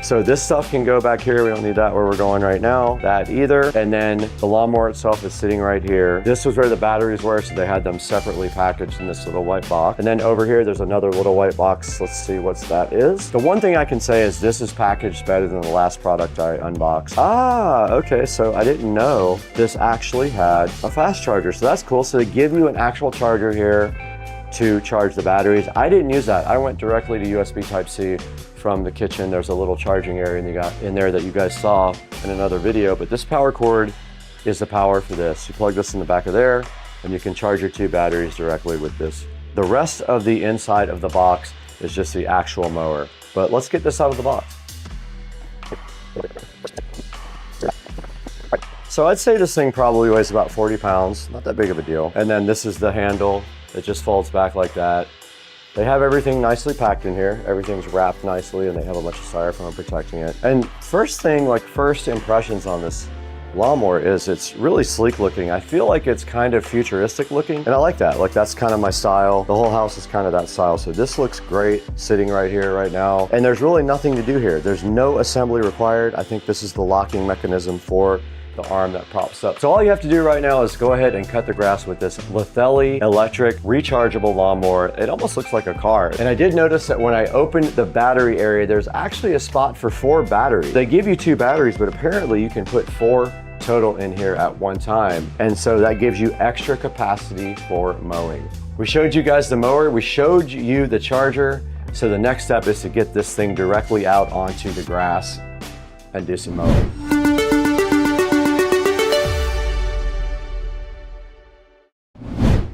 So this stuff can go back here. We don't need that where we're going right now, that either. And then the lawnmower itself is sitting right here. This was where the batteries were, so they had them separately packaged in this little white box. And then over here, there's another little white box. Let's see what that is. The one thing I can say is this is packaged better than the last product I unboxed. Ah, okay, so I didn't know this actually had a fast charger. So that's cool. So they give you an actual charger here to charge the batteries. I didn't use that. I went directly to USB Type-C from the kitchen. There's a little charging area in there that you guys saw in another video, but this power cord is the power for this. You plug this in the back of there and you can charge your 2 batteries directly with this. The rest of the inside of the box is just the actual mower. But let's get this out of the box. So I'd say this thing probably weighs about 40 pounds, not that big of a deal. And then this is the handle. It just folds back like that. They have everything nicely packed in here. Everything's wrapped nicely and they have a bunch of styrofoam protecting it. And first impressions on this lawnmower is it's really sleek looking. I feel like it's kind of futuristic looking and I like that. Like that's kind of my style. The whole house is kind of that style. So this looks great sitting right here right now. And there's really nothing to do here. There's no assembly required. I think this is the locking mechanism for the arm that props up. So all you have to do right now is go ahead and cut the grass with this Lethelli electric rechargeable lawnmower. It almost looks like a car. And I did notice that when I opened the battery area, there's actually a spot for 4 batteries. They give you 2 batteries, but apparently you can put 4 total in here at one time. And so that gives you extra capacity for mowing. We showed you guys the mower, we showed you the charger. So the next step is to get this thing directly out onto the grass and do some mowing.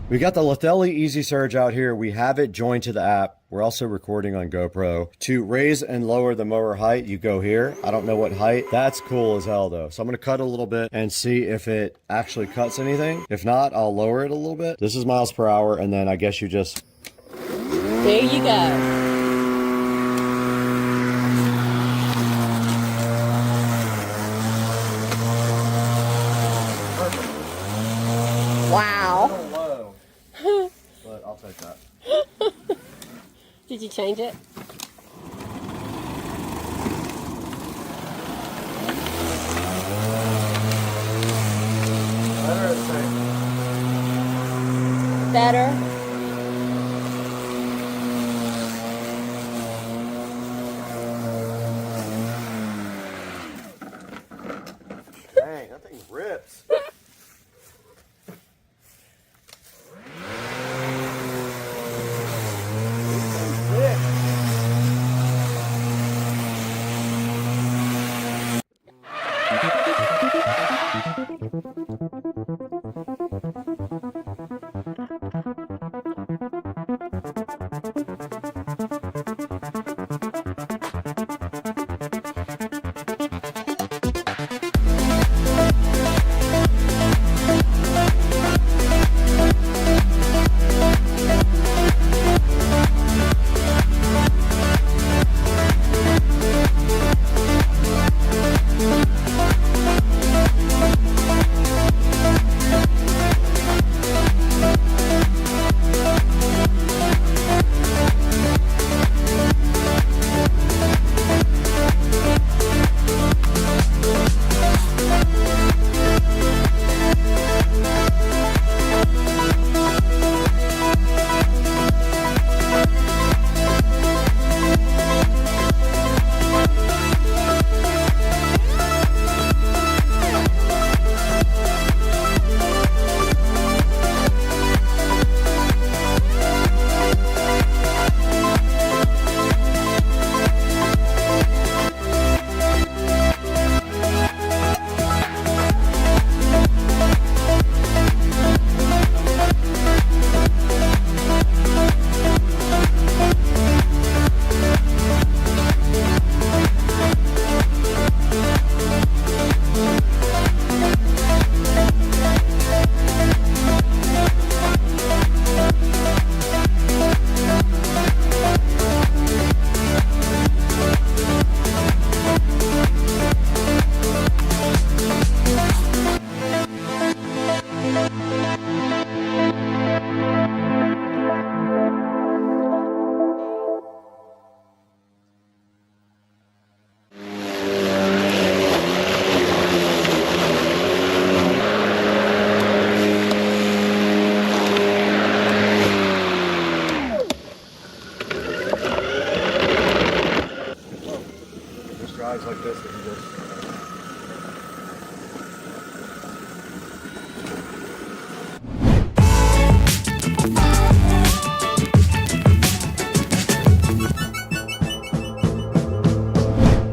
We got the Lethelli Easy Surge out here. We have it joined to the app. We're also recording on GoPro. To raise and lower the mower height, you go here. I don't know what height. That's cool as hell though. So I'm gonna cut a little bit and see if it actually cuts anything. If not, I'll lower it a little bit. This is miles per hour, and then I guess you just... There you go. Wow. Low, but I'll take that. Did you change it? Better. Dang, that thing rips.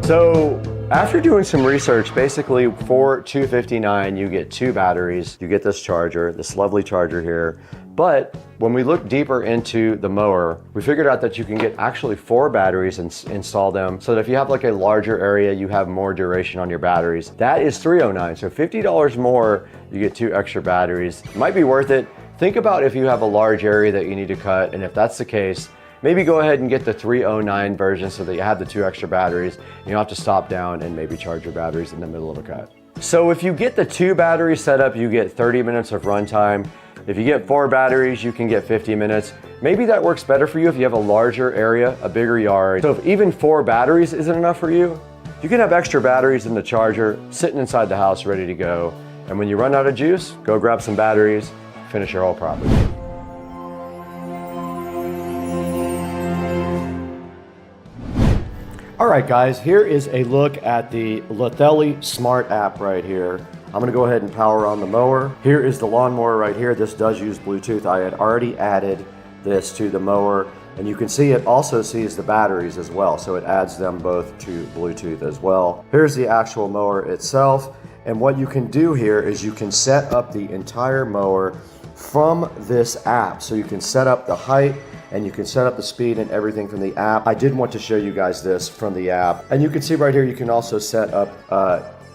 So after doing some research, basically for $259, you get 2 batteries, you get this charger, this lovely charger here. But when we look deeper into the mower, we figured out that you can get actually 4 batteries and install them so that if you have like a larger area, you have more duration on your batteries. That is $309, so $50 more, you get 2 extra batteries. Might be worth it. Think about if you have a large area that you need to cut, and if that's the case, maybe go ahead and get the 309 version so that you have the 2 extra batteries. You don't have to stop down and maybe charge your batteries in the middle of a cut. So if you get the 2 batteries set up, you get 30 minutes of runtime. If you get 4 batteries, you can get 50 minutes. Maybe that works better for you if you have a larger area, a bigger yard. So if even 4 batteries isn't enough for you, you can have extra batteries in the charger sitting inside the house ready to go. And when you run out of juice, go grab some batteries, finish your whole property. All right, guys, here is a look at the Lethelli Smart app right here. I'm gonna go ahead and power on the mower. Here is the lawnmower right here. This does use Bluetooth. I had already added this to the mower, and you can see it also sees the batteries as well, so it adds them both to Bluetooth as well. Here's the actual mower itself, and what you can do here is you can set up the entire mower from this app. So you can set up the height, and you can set up the speed and everything from the app. I did want to show you guys this from the app. And you can see right here, you can also set up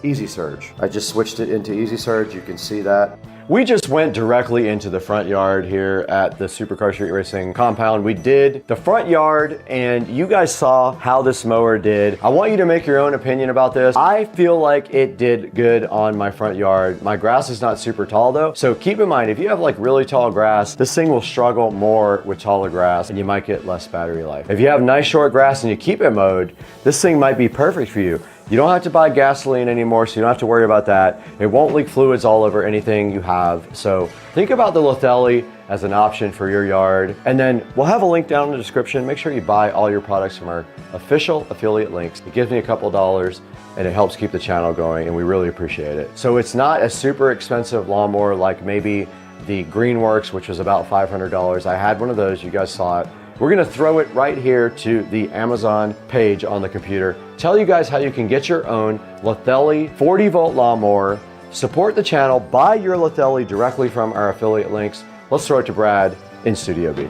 Easy Surge. I just switched it into Easy Surge. You can see that. We just went directly into the front yard here at the Supercar Street Racing compound. We did the front yard, and you guys saw how this mower did. I want you to make your own opinion about this. I feel like it did good on my front yard. My grass is not super tall though, so keep in mind, if you have like really tall grass, this thing will struggle more with taller grass and you might get less battery life. If you have nice short grass and you keep it mowed, this thing might be perfect for you. You don't have to buy gasoline anymore, so you don't have to worry about that. It won't leak fluids all over anything you have. So think about the Lithelli as an option for your yard. And then we'll have a link down in the description. Make sure you buy all your products from our official affiliate links. It gives me a couple dollars and it helps keep the channel going, and we really appreciate it. So it's not a super expensive lawnmower like maybe the Greenworks, which was about $500. I had one of those, you guys saw it. We're gonna throw it right here to the Amazon page on the computer. Tell you guys how you can get your own Lithelli 40-volt lawnmower, support the channel, buy your Lithelli directly from our affiliate links. Let's throw it to Brad in Studio B.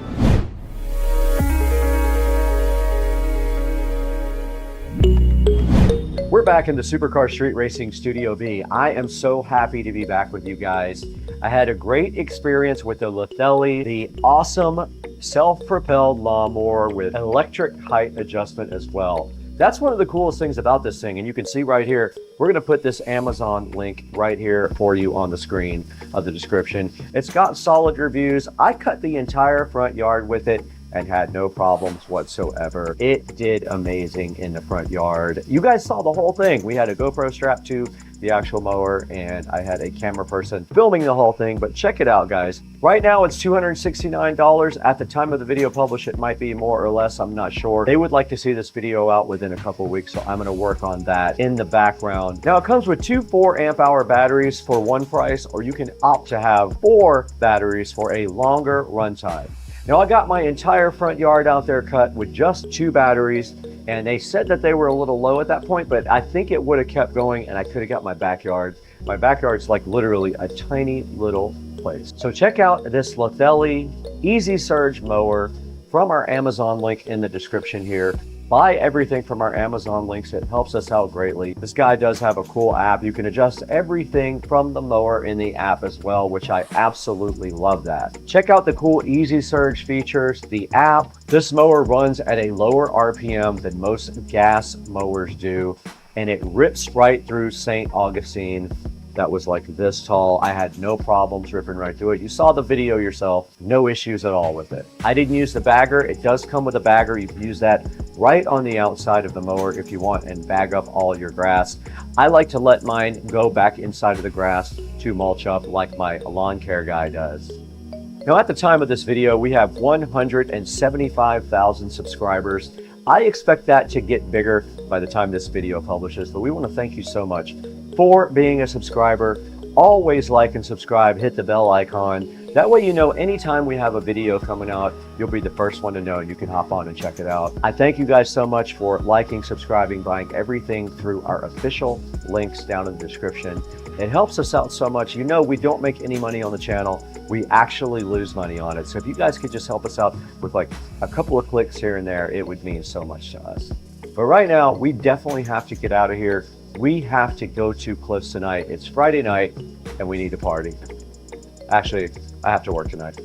We're back in the Supercar Street Racing Studio B. I am so happy to be back with you guys. I had a great experience with the Lithelli, the awesome self-propelled lawnmower with electric height adjustment as well. That's one of the coolest things about this thing, and you can see right here, we're gonna put this Amazon link right here for you on the screen of the description. It's got solid reviews. I cut the entire front yard with it and had no problems whatsoever. It did amazing in the front yard. You guys saw the whole thing. We had a GoPro strapped to the actual mower, and I had a camera person filming the whole thing, but check it out, guys. Right now it's $269. At the time of the video publish, it might be more or less, I'm not sure. They would like to see this video out within a couple weeks, so I'm gonna work on that in the background. Now it comes with two 4 amp hour batteries for one price, or you can opt to have 4 batteries for a longer runtime. Now I got my entire front yard out there cut with just 2 batteries, and they said that they were a little low at that point, but I think it would have kept going and I could have got my backyard. My backyard's like literally a tiny little place. So check out this Lithelli Easy Surge mower from our Amazon link in the description here. Buy everything from our Amazon links. It helps us out greatly. This guy does have a cool app. You can adjust everything from the mower in the app as well, which I absolutely love that. Check out the cool Easy Surge features, the app. This mower runs at a lower RPM than most gas mowers do, and it rips right through St. Augustine. That was like this tall. I had no problems ripping right through it. You saw the video yourself, no issues at all with it. I didn't use the bagger. It does come with a bagger. You can use that right on the outside of the mower if you want and bag up all your grass. I like to let mine go back inside of the grass to mulch up like my lawn care guy does. Now at the time of this video, we have 175,000 subscribers. I expect that to get bigger by the time this video publishes, but we want to thank you so much for being a subscriber. Always like and subscribe, hit the bell icon. That way you know anytime we have a video coming out, you'll be the first one to know. You can hop on and check it out. I thank you guys so much for liking, subscribing, buying everything through our official links down in the description. It helps us out so much. You know we don't make any money on the channel. We actually lose money on it. So if you guys could just help us out with like a couple of clicks here and there, it would mean so much to us. But right now, we definitely have to get out of here. We have to go to Cliffs tonight. It's Friday night and we need to party. Actually, I have to work tonight.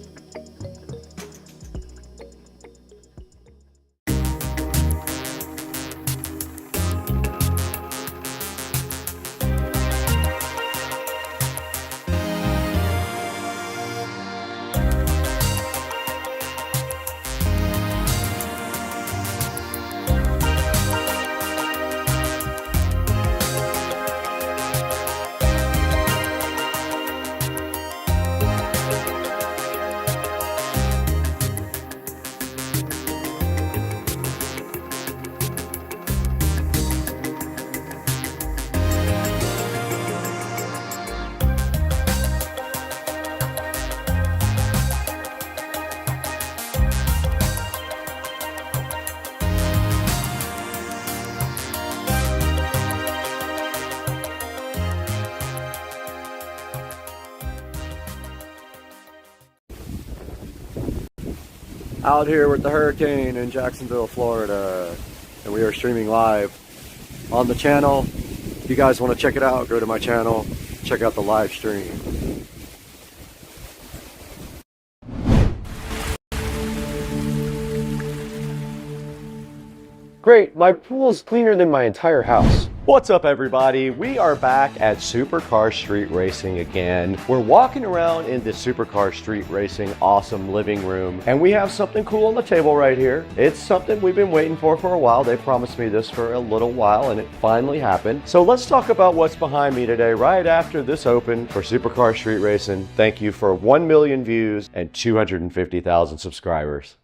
out here with the hurricane in Jacksonville, Florida. And we are streaming live on the channel. If you guys want to check it out, go to my channel, check out the live stream. Great, my pool's cleaner than my entire house. What's up, everybody? We are back at Supercar Street Racing again. We're walking around in the Supercar Street Racing awesome living room, and we have something cool on the table right here. It's something we've been waiting for a while. They promised me this for a little while, and it finally happened. So let's talk about what's behind me today, right after this open for Supercar Street Racing. Thank you for 1 million views and 250,000 subscribers.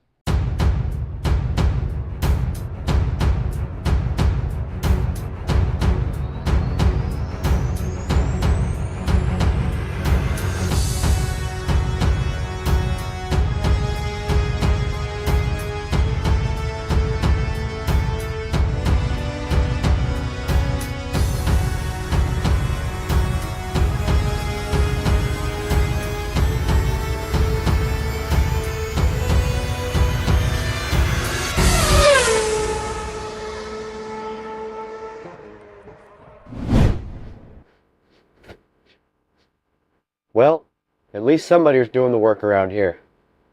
Well, at least somebody's doing the work around here.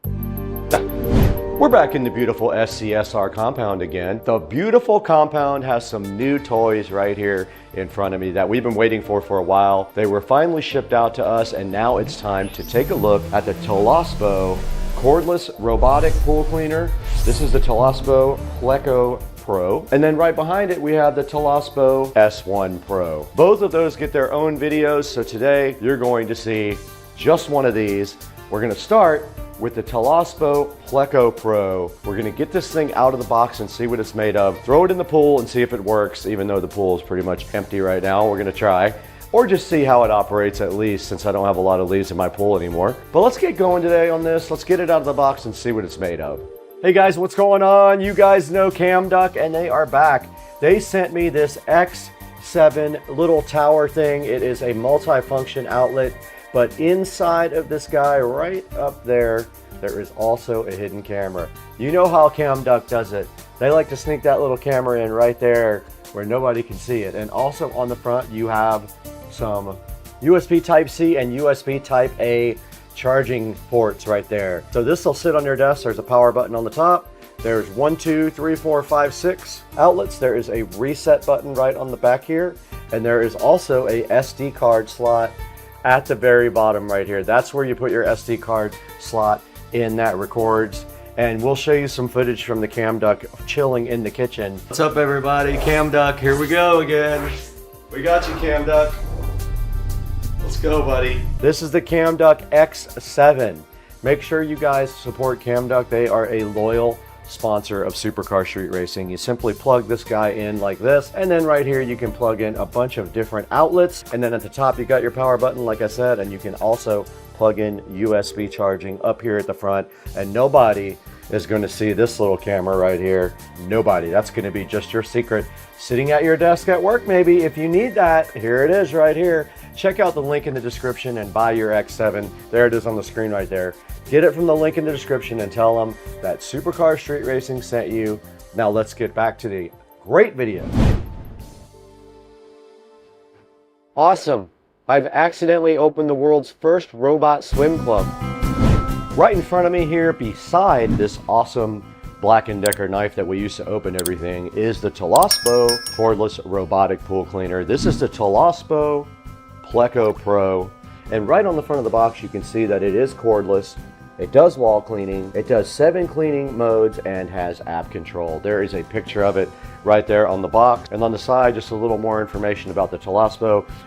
We're back in the beautiful SCSR compound again. The beautiful compound has some new toys right here in front of me that we've been waiting for a while. They were finally shipped out to us, and now it's time to take a look at the Toolless cordless robotic pool cleaner. This is the Toolless Pleco Pro. And then right behind it, we have the Toolless S1 Pro. Both of those get their own videos, so today you're going to see just one of these. We're gonna start with the Toolless Pleco Pro. We're gonna get this thing out of the box and see what it's made of, throw it in the pool and see if it works, even though the pool is pretty much empty right now. We're gonna try, or just see how it operates at least, since I don't have a lot of leaves in my pool anymore. But let's get going today on this. Let's get it out of the box and see what it's made of. Hey guys, what's going on? You guys know CamDuck, and they are back. They sent me this X7 little tower thing. It is a multi-function outlet, but inside of this guy right up there, there is also a hidden camera. You know how CamDuck does it. They like to sneak that little camera in right there where nobody can see it. And also on the front, you have some USB Type-C and USB Type-A charging ports right there. So this will sit on your desk. There's a power button on the top. There's 1, 2, 3, 4, 5, 6 outlets. There is a reset button right on the back here. And there is also a SD card slot at the very bottom right here. That's where you put your SD card slot in that records. And we'll show you some footage from the CamDuck chilling in the kitchen. What's up, everybody? CamDuck, here we go again. We got you, CamDuck. Let's go, buddy. This is the CamDuck X7. Make sure you guys support CamDuck. They are a loyal sponsor of Supercar Street Racing. You simply plug this guy in like this, and then right here you can plug in a bunch of different outlets, and then at the top you got your power button, like I said, and you can also plug in USB charging up here at the front, and nobody is going to see this little camera right here. Nobody. That's going to be just your secret, sitting at your desk at work maybe. If you need that, here it is right here. Check out the link in the description and buy your X7. There it is on the screen right there. Get it from the link in the description and tell them that Supercar Street Racing sent you. Now let's get back to the great video. Awesome. I've accidentally opened the world's first robot swim club. Right in front of me here, beside this awesome Black & Decker knife that we use to open everything, is the Toolless cordless robotic pool cleaner. This is the Toolless Pleco Pro, and right on the front of the box you can see that it is cordless. It does wall cleaning, it does 7 cleaning modes, and has app control. There is a picture of it right there on the box, and on the side just a little more information about the Toolless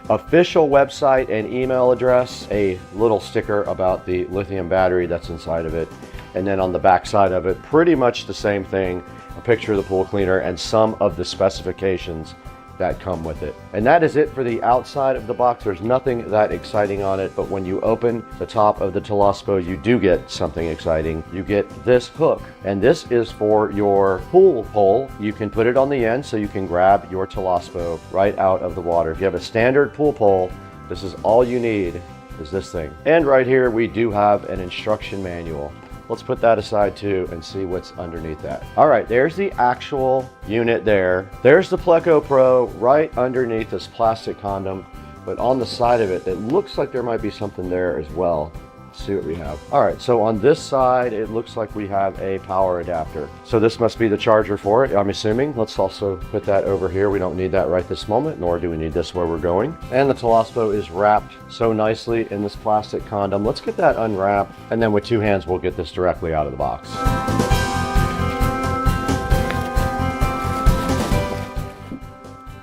official website and email address, a little sticker about the lithium battery that's inside of it, and then on the back side of it pretty much the same thing, a picture of the pool cleaner and some of the specifications that come with it. And that is it for the outside of the box. There's nothing that exciting on it, but when you open the top of the Toolless you do get something exciting. You get this hook, and this is for your pool pole. You can put it on the end so you can grab your Toolless right out of the water. If you have a standard pool pole, this is all you need, is this thing. And right here we do have an instruction manual. let's put that aside too and see what's underneath that. All right, there's the actual unit there. There's the Pleco Pro right underneath this plastic condom, but on the side of it, it looks like there might be something there as well. See what we have. All right, so on this side, it looks like we have a power adapter. So this must be the charger for it, I'm assuming. Let's also put that over here. We don't need that right this moment, nor do we need this where we're going. And the Toolless is wrapped so nicely in this plastic condom. Let's get that unwrapped, and then with two hands, we'll get this directly out of the box.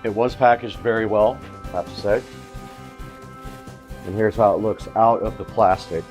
It was packaged very well, I have to say. And here's how it looks out of the plastic.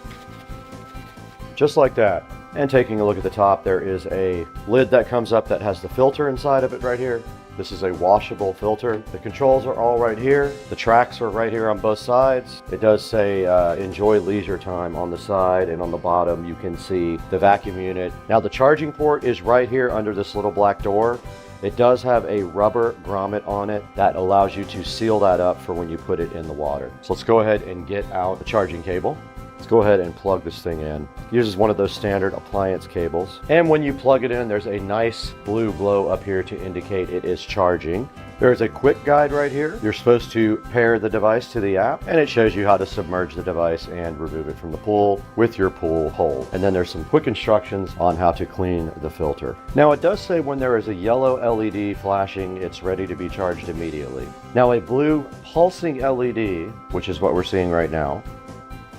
Just like that. And taking a look at the top, there is a lid that comes up that has the filter inside of it right here. This is a washable filter. The controls are all right here. The tracks are right here on both sides. It does say enjoy leisure time on the side, and on the bottom you can see the vacuum unit. Now the charging port is right here under this little black door. It does have a rubber grommet on it that allows you to seal that up for when you put it in the water. So let's go ahead and get out the charging cable. Let's go ahead and plug this thing in. It uses one of those standard appliance cables. And when you plug it in, there's a nice blue glow up here to indicate it is charging. There's a quick guide right here. You're supposed to pair the device to the app, and it shows you how to submerge the device and remove it from the pool with your pool hole. And then there's some quick instructions on how to clean the filter. Now it does say when there is a yellow LED flashing, it's ready to be charged immediately. Now a blue pulsing LED, which is what we're seeing right now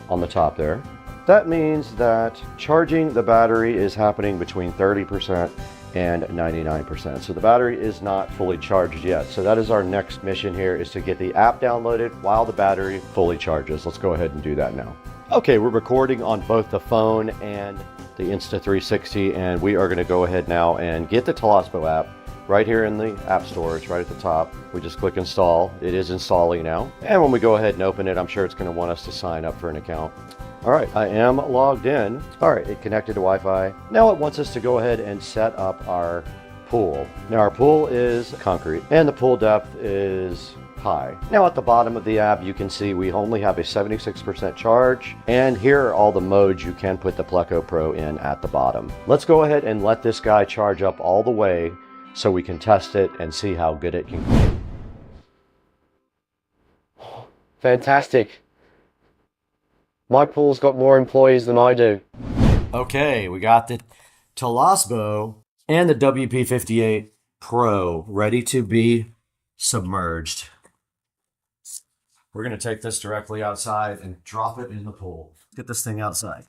on the top there, that means that charging the battery is happening between 30% and 99%. So the battery is not fully charged yet. So that is our next mission here, is to get the app downloaded while the battery fully charges. Let's go ahead and do that now. Okay, we're recording on both the phone and the Insta360, and we are gonna go ahead now and get the Toolless app right here in the App Store. It's right at the top. We just click install. It is installing now. And when we go ahead and open it, I'm sure it's gonna want us to sign up for an account. All right, I am logged in. All right, it connected to Wi-Fi. Now it wants us to go ahead and set up our pool. Now our pool is concrete and the pool depth is high. Now at the bottom of the app, you can see we only have a 76% charge, and here are all the modes you can put the Pleco Pro in at the bottom. Let's go ahead and let this guy charge up all the way so we can test it and see how good it can be. Fantastic. My pool's got more employees than I do. Okay, we got the Toolless and the WP58 Pro ready to be submerged. We're going to take this directly outside and drop it in the pool. Get this thing outside.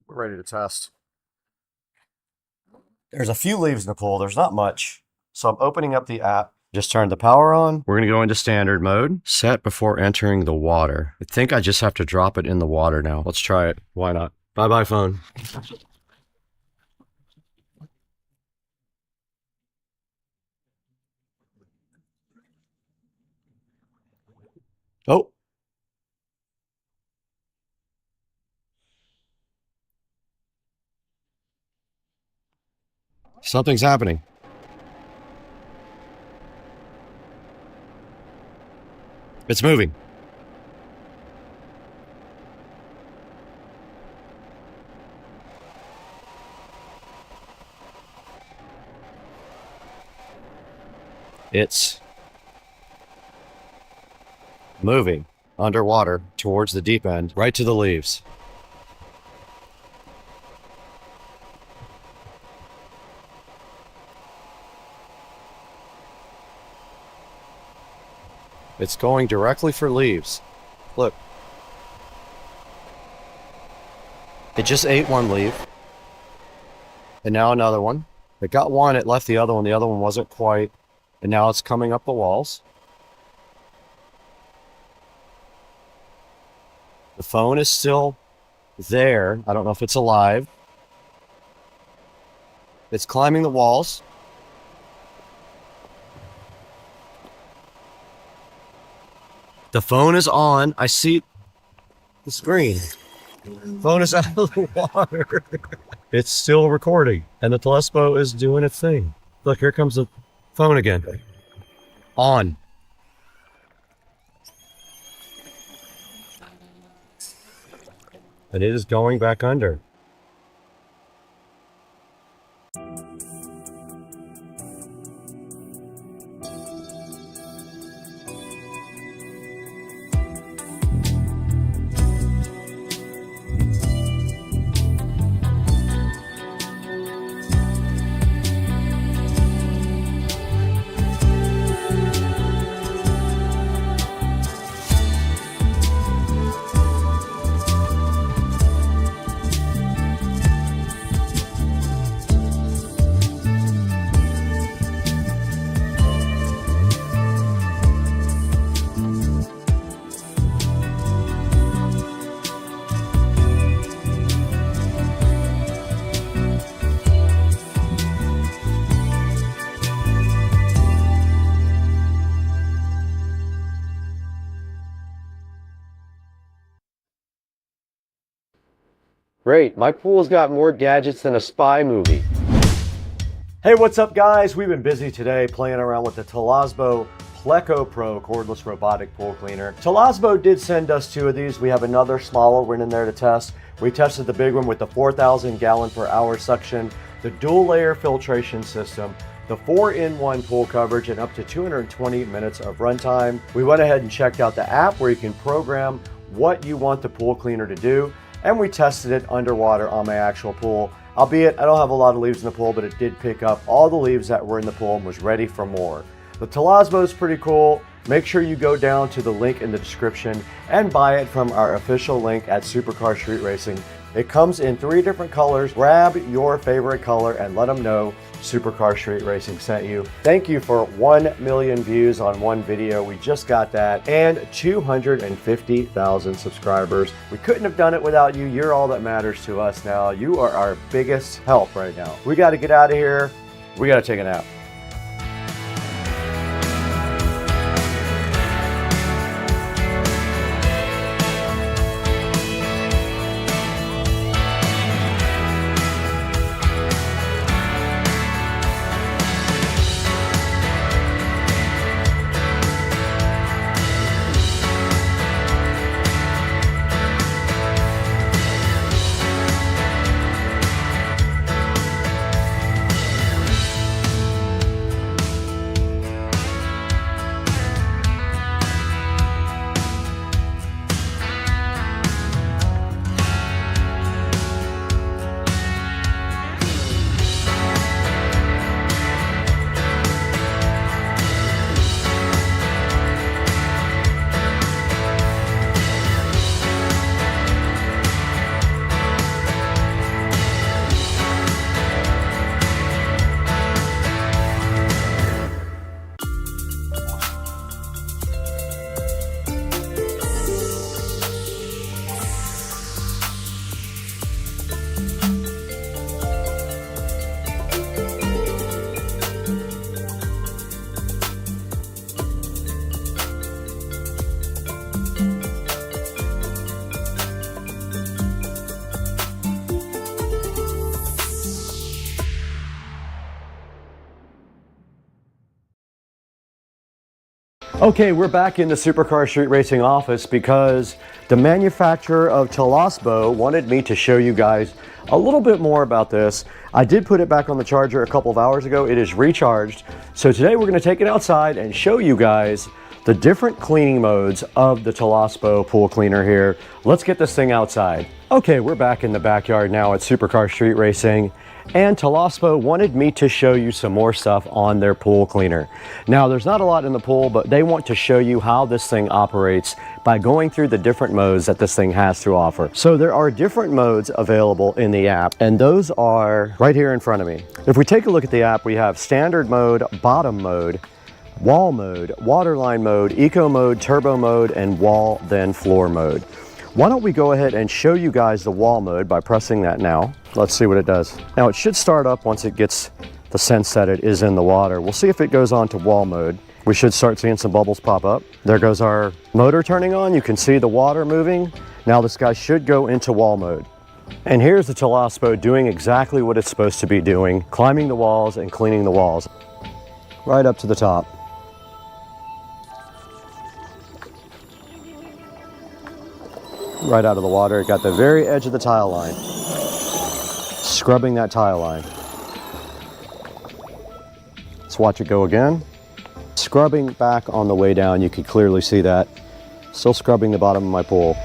We're ready to test. There's a few leaves in the pool. There's not much. So I'm opening up the app. Just turned the power on. We're going to go into standard mode. Set before entering the water. I think I just have to drop it in the water now. Let's try it. Why not? Bye-bye, phone. Oh. Something's happening. It's moving. It's moving underwater towards the deep end, right to the leaves. It's going directly for leaves. Look. It just ate one leaf. And now another one. It got one, it left the other one. The other one wasn't quite. And now it's coming up the walls. The phone is still there. I don't know if it's alive. It's climbing the walls. The phone is on. I see the screen. Phone is out of the water. It's still recording, and the Toolless boat is doing its thing. Look, here comes the phone again. On. And it is going back under. Great, my pool's got more gadgets than a spy movie. Hey, what's up guys? We've been busy today playing around with the Toolless Pleco Pro cordless robotic pool cleaner. Toolless did send us 2 of these. We have another smaller one in there to test. We tested the big one with the 4,000 gallon per hour suction, the dual layer filtration system, the 4-in-1 pool coverage, and up to 220 minutes of runtime. We went ahead and checked out the app where you can program what you want the pool cleaner to do. And we tested it underwater on my actual pool. Albeit, I don't have a lot of leaves in the pool, but it did pick up all the leaves that were in the pool and was ready for more. The Toolless is pretty cool. Make sure you go down to the link in the description and buy it from our official link at Supercar Street Racing. It comes in 3 different colors. Grab your favorite color and let them know Supercar Street Racing sent you. Thank you for 1 million views on one video. We just got that, and 250,000 subscribers. We couldn't have done it without you. You're all that matters to us now. You are our biggest help right now. We got to get out of here. We got to take a nap. Okay, we're back in the Supercar Street Racing office because the manufacturer of Toolless wanted me to show you guys a little bit more about this. I did put it back on the charger a couple of hours ago. It is recharged. So today we're going to take it outside and show you guys the different cleaning modes of the Toolless pool cleaner here. Let's get this thing outside. Okay, we're back in the backyard now at Supercar Street Racing. And Toolless wanted me to show you some more stuff on their pool cleaner. Now, there's not a lot in the pool, but they want to show you how this thing operates by going through the different modes that this thing has to offer. So there are different modes available in the app, and those are right here in front of me. If we take a look at the app, we have standard mode, bottom mode, wall mode, waterline mode, eco mode, turbo mode, and wall then floor mode. Why don't we go ahead and show you guys the wall mode by pressing that now. Let's see what it does. Now it should start up once it gets the sense that it is in the water. We'll see if it goes on to wall mode. We should start seeing some bubbles pop up. There goes our motor turning on. You can see the water moving. Now this guy should go into wall mode. And here's the Toolless boat doing exactly what it's supposed to be doing, climbing the walls and cleaning the walls. Right up to the top. Right out of the water, it got the very edge of the tile line. Scrubbing that tile line. Let's watch it go again. Scrubbing back on the way down, you can clearly see that. Still scrubbing the bottom of my pool.